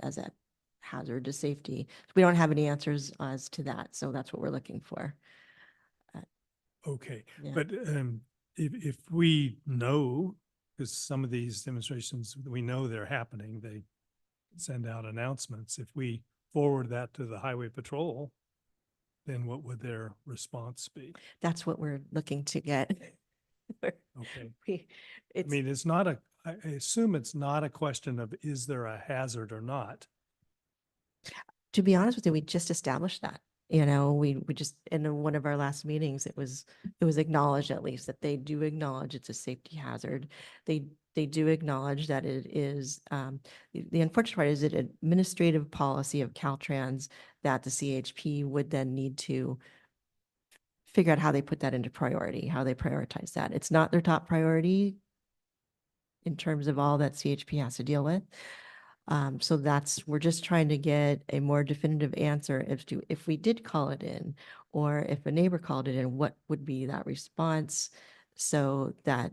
hazard to safety. We don't have any answers as to that. So that's what we're looking for. Okay, Yeah. but if we know, because some of these demonstrations, we know they're happening, they send out announcements. If we forward that to the Highway Patrol, then what would their response be? That's what we're looking to get. Okay. I mean, it's not I assume it's not a question of is there a hazard or not? To be honest with you, we just established that. You know, we just, in one of our last meetings, it was acknowledged at least that they do acknowledge it's a safety hazard. They do acknowledge that it is, the unfortunate part is it administrative policy of Caltrans that the CHP would then need to figure out how they put that into priority, how they prioritize that. It's not their top priority in terms of all that CHP has to deal with. So we're just trying to get a more definitive answer as to if we did call it in, or if a neighbor called it in, what would be that response, so that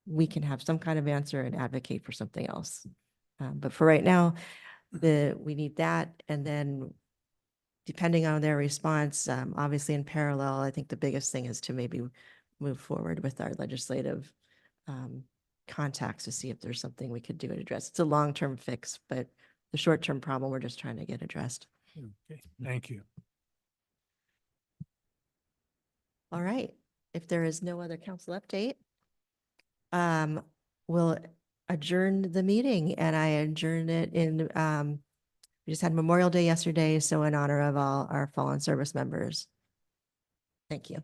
we can have some kind of answer and advocate for something else. But for right now, we need that. And then depending on their response, obviously in parallel, I think the biggest thing is to maybe move forward with our legislative contacts to see if there's something we could do to address. It's a long-term fix, but the short-term problem we're just trying to get addressed. Okay, thank you. All right. If there is no other council update, we'll adjourn the meeting, and I adjourned it in, we just had Memorial Day yesterday, so in honor of all our fallen service members. Thank you.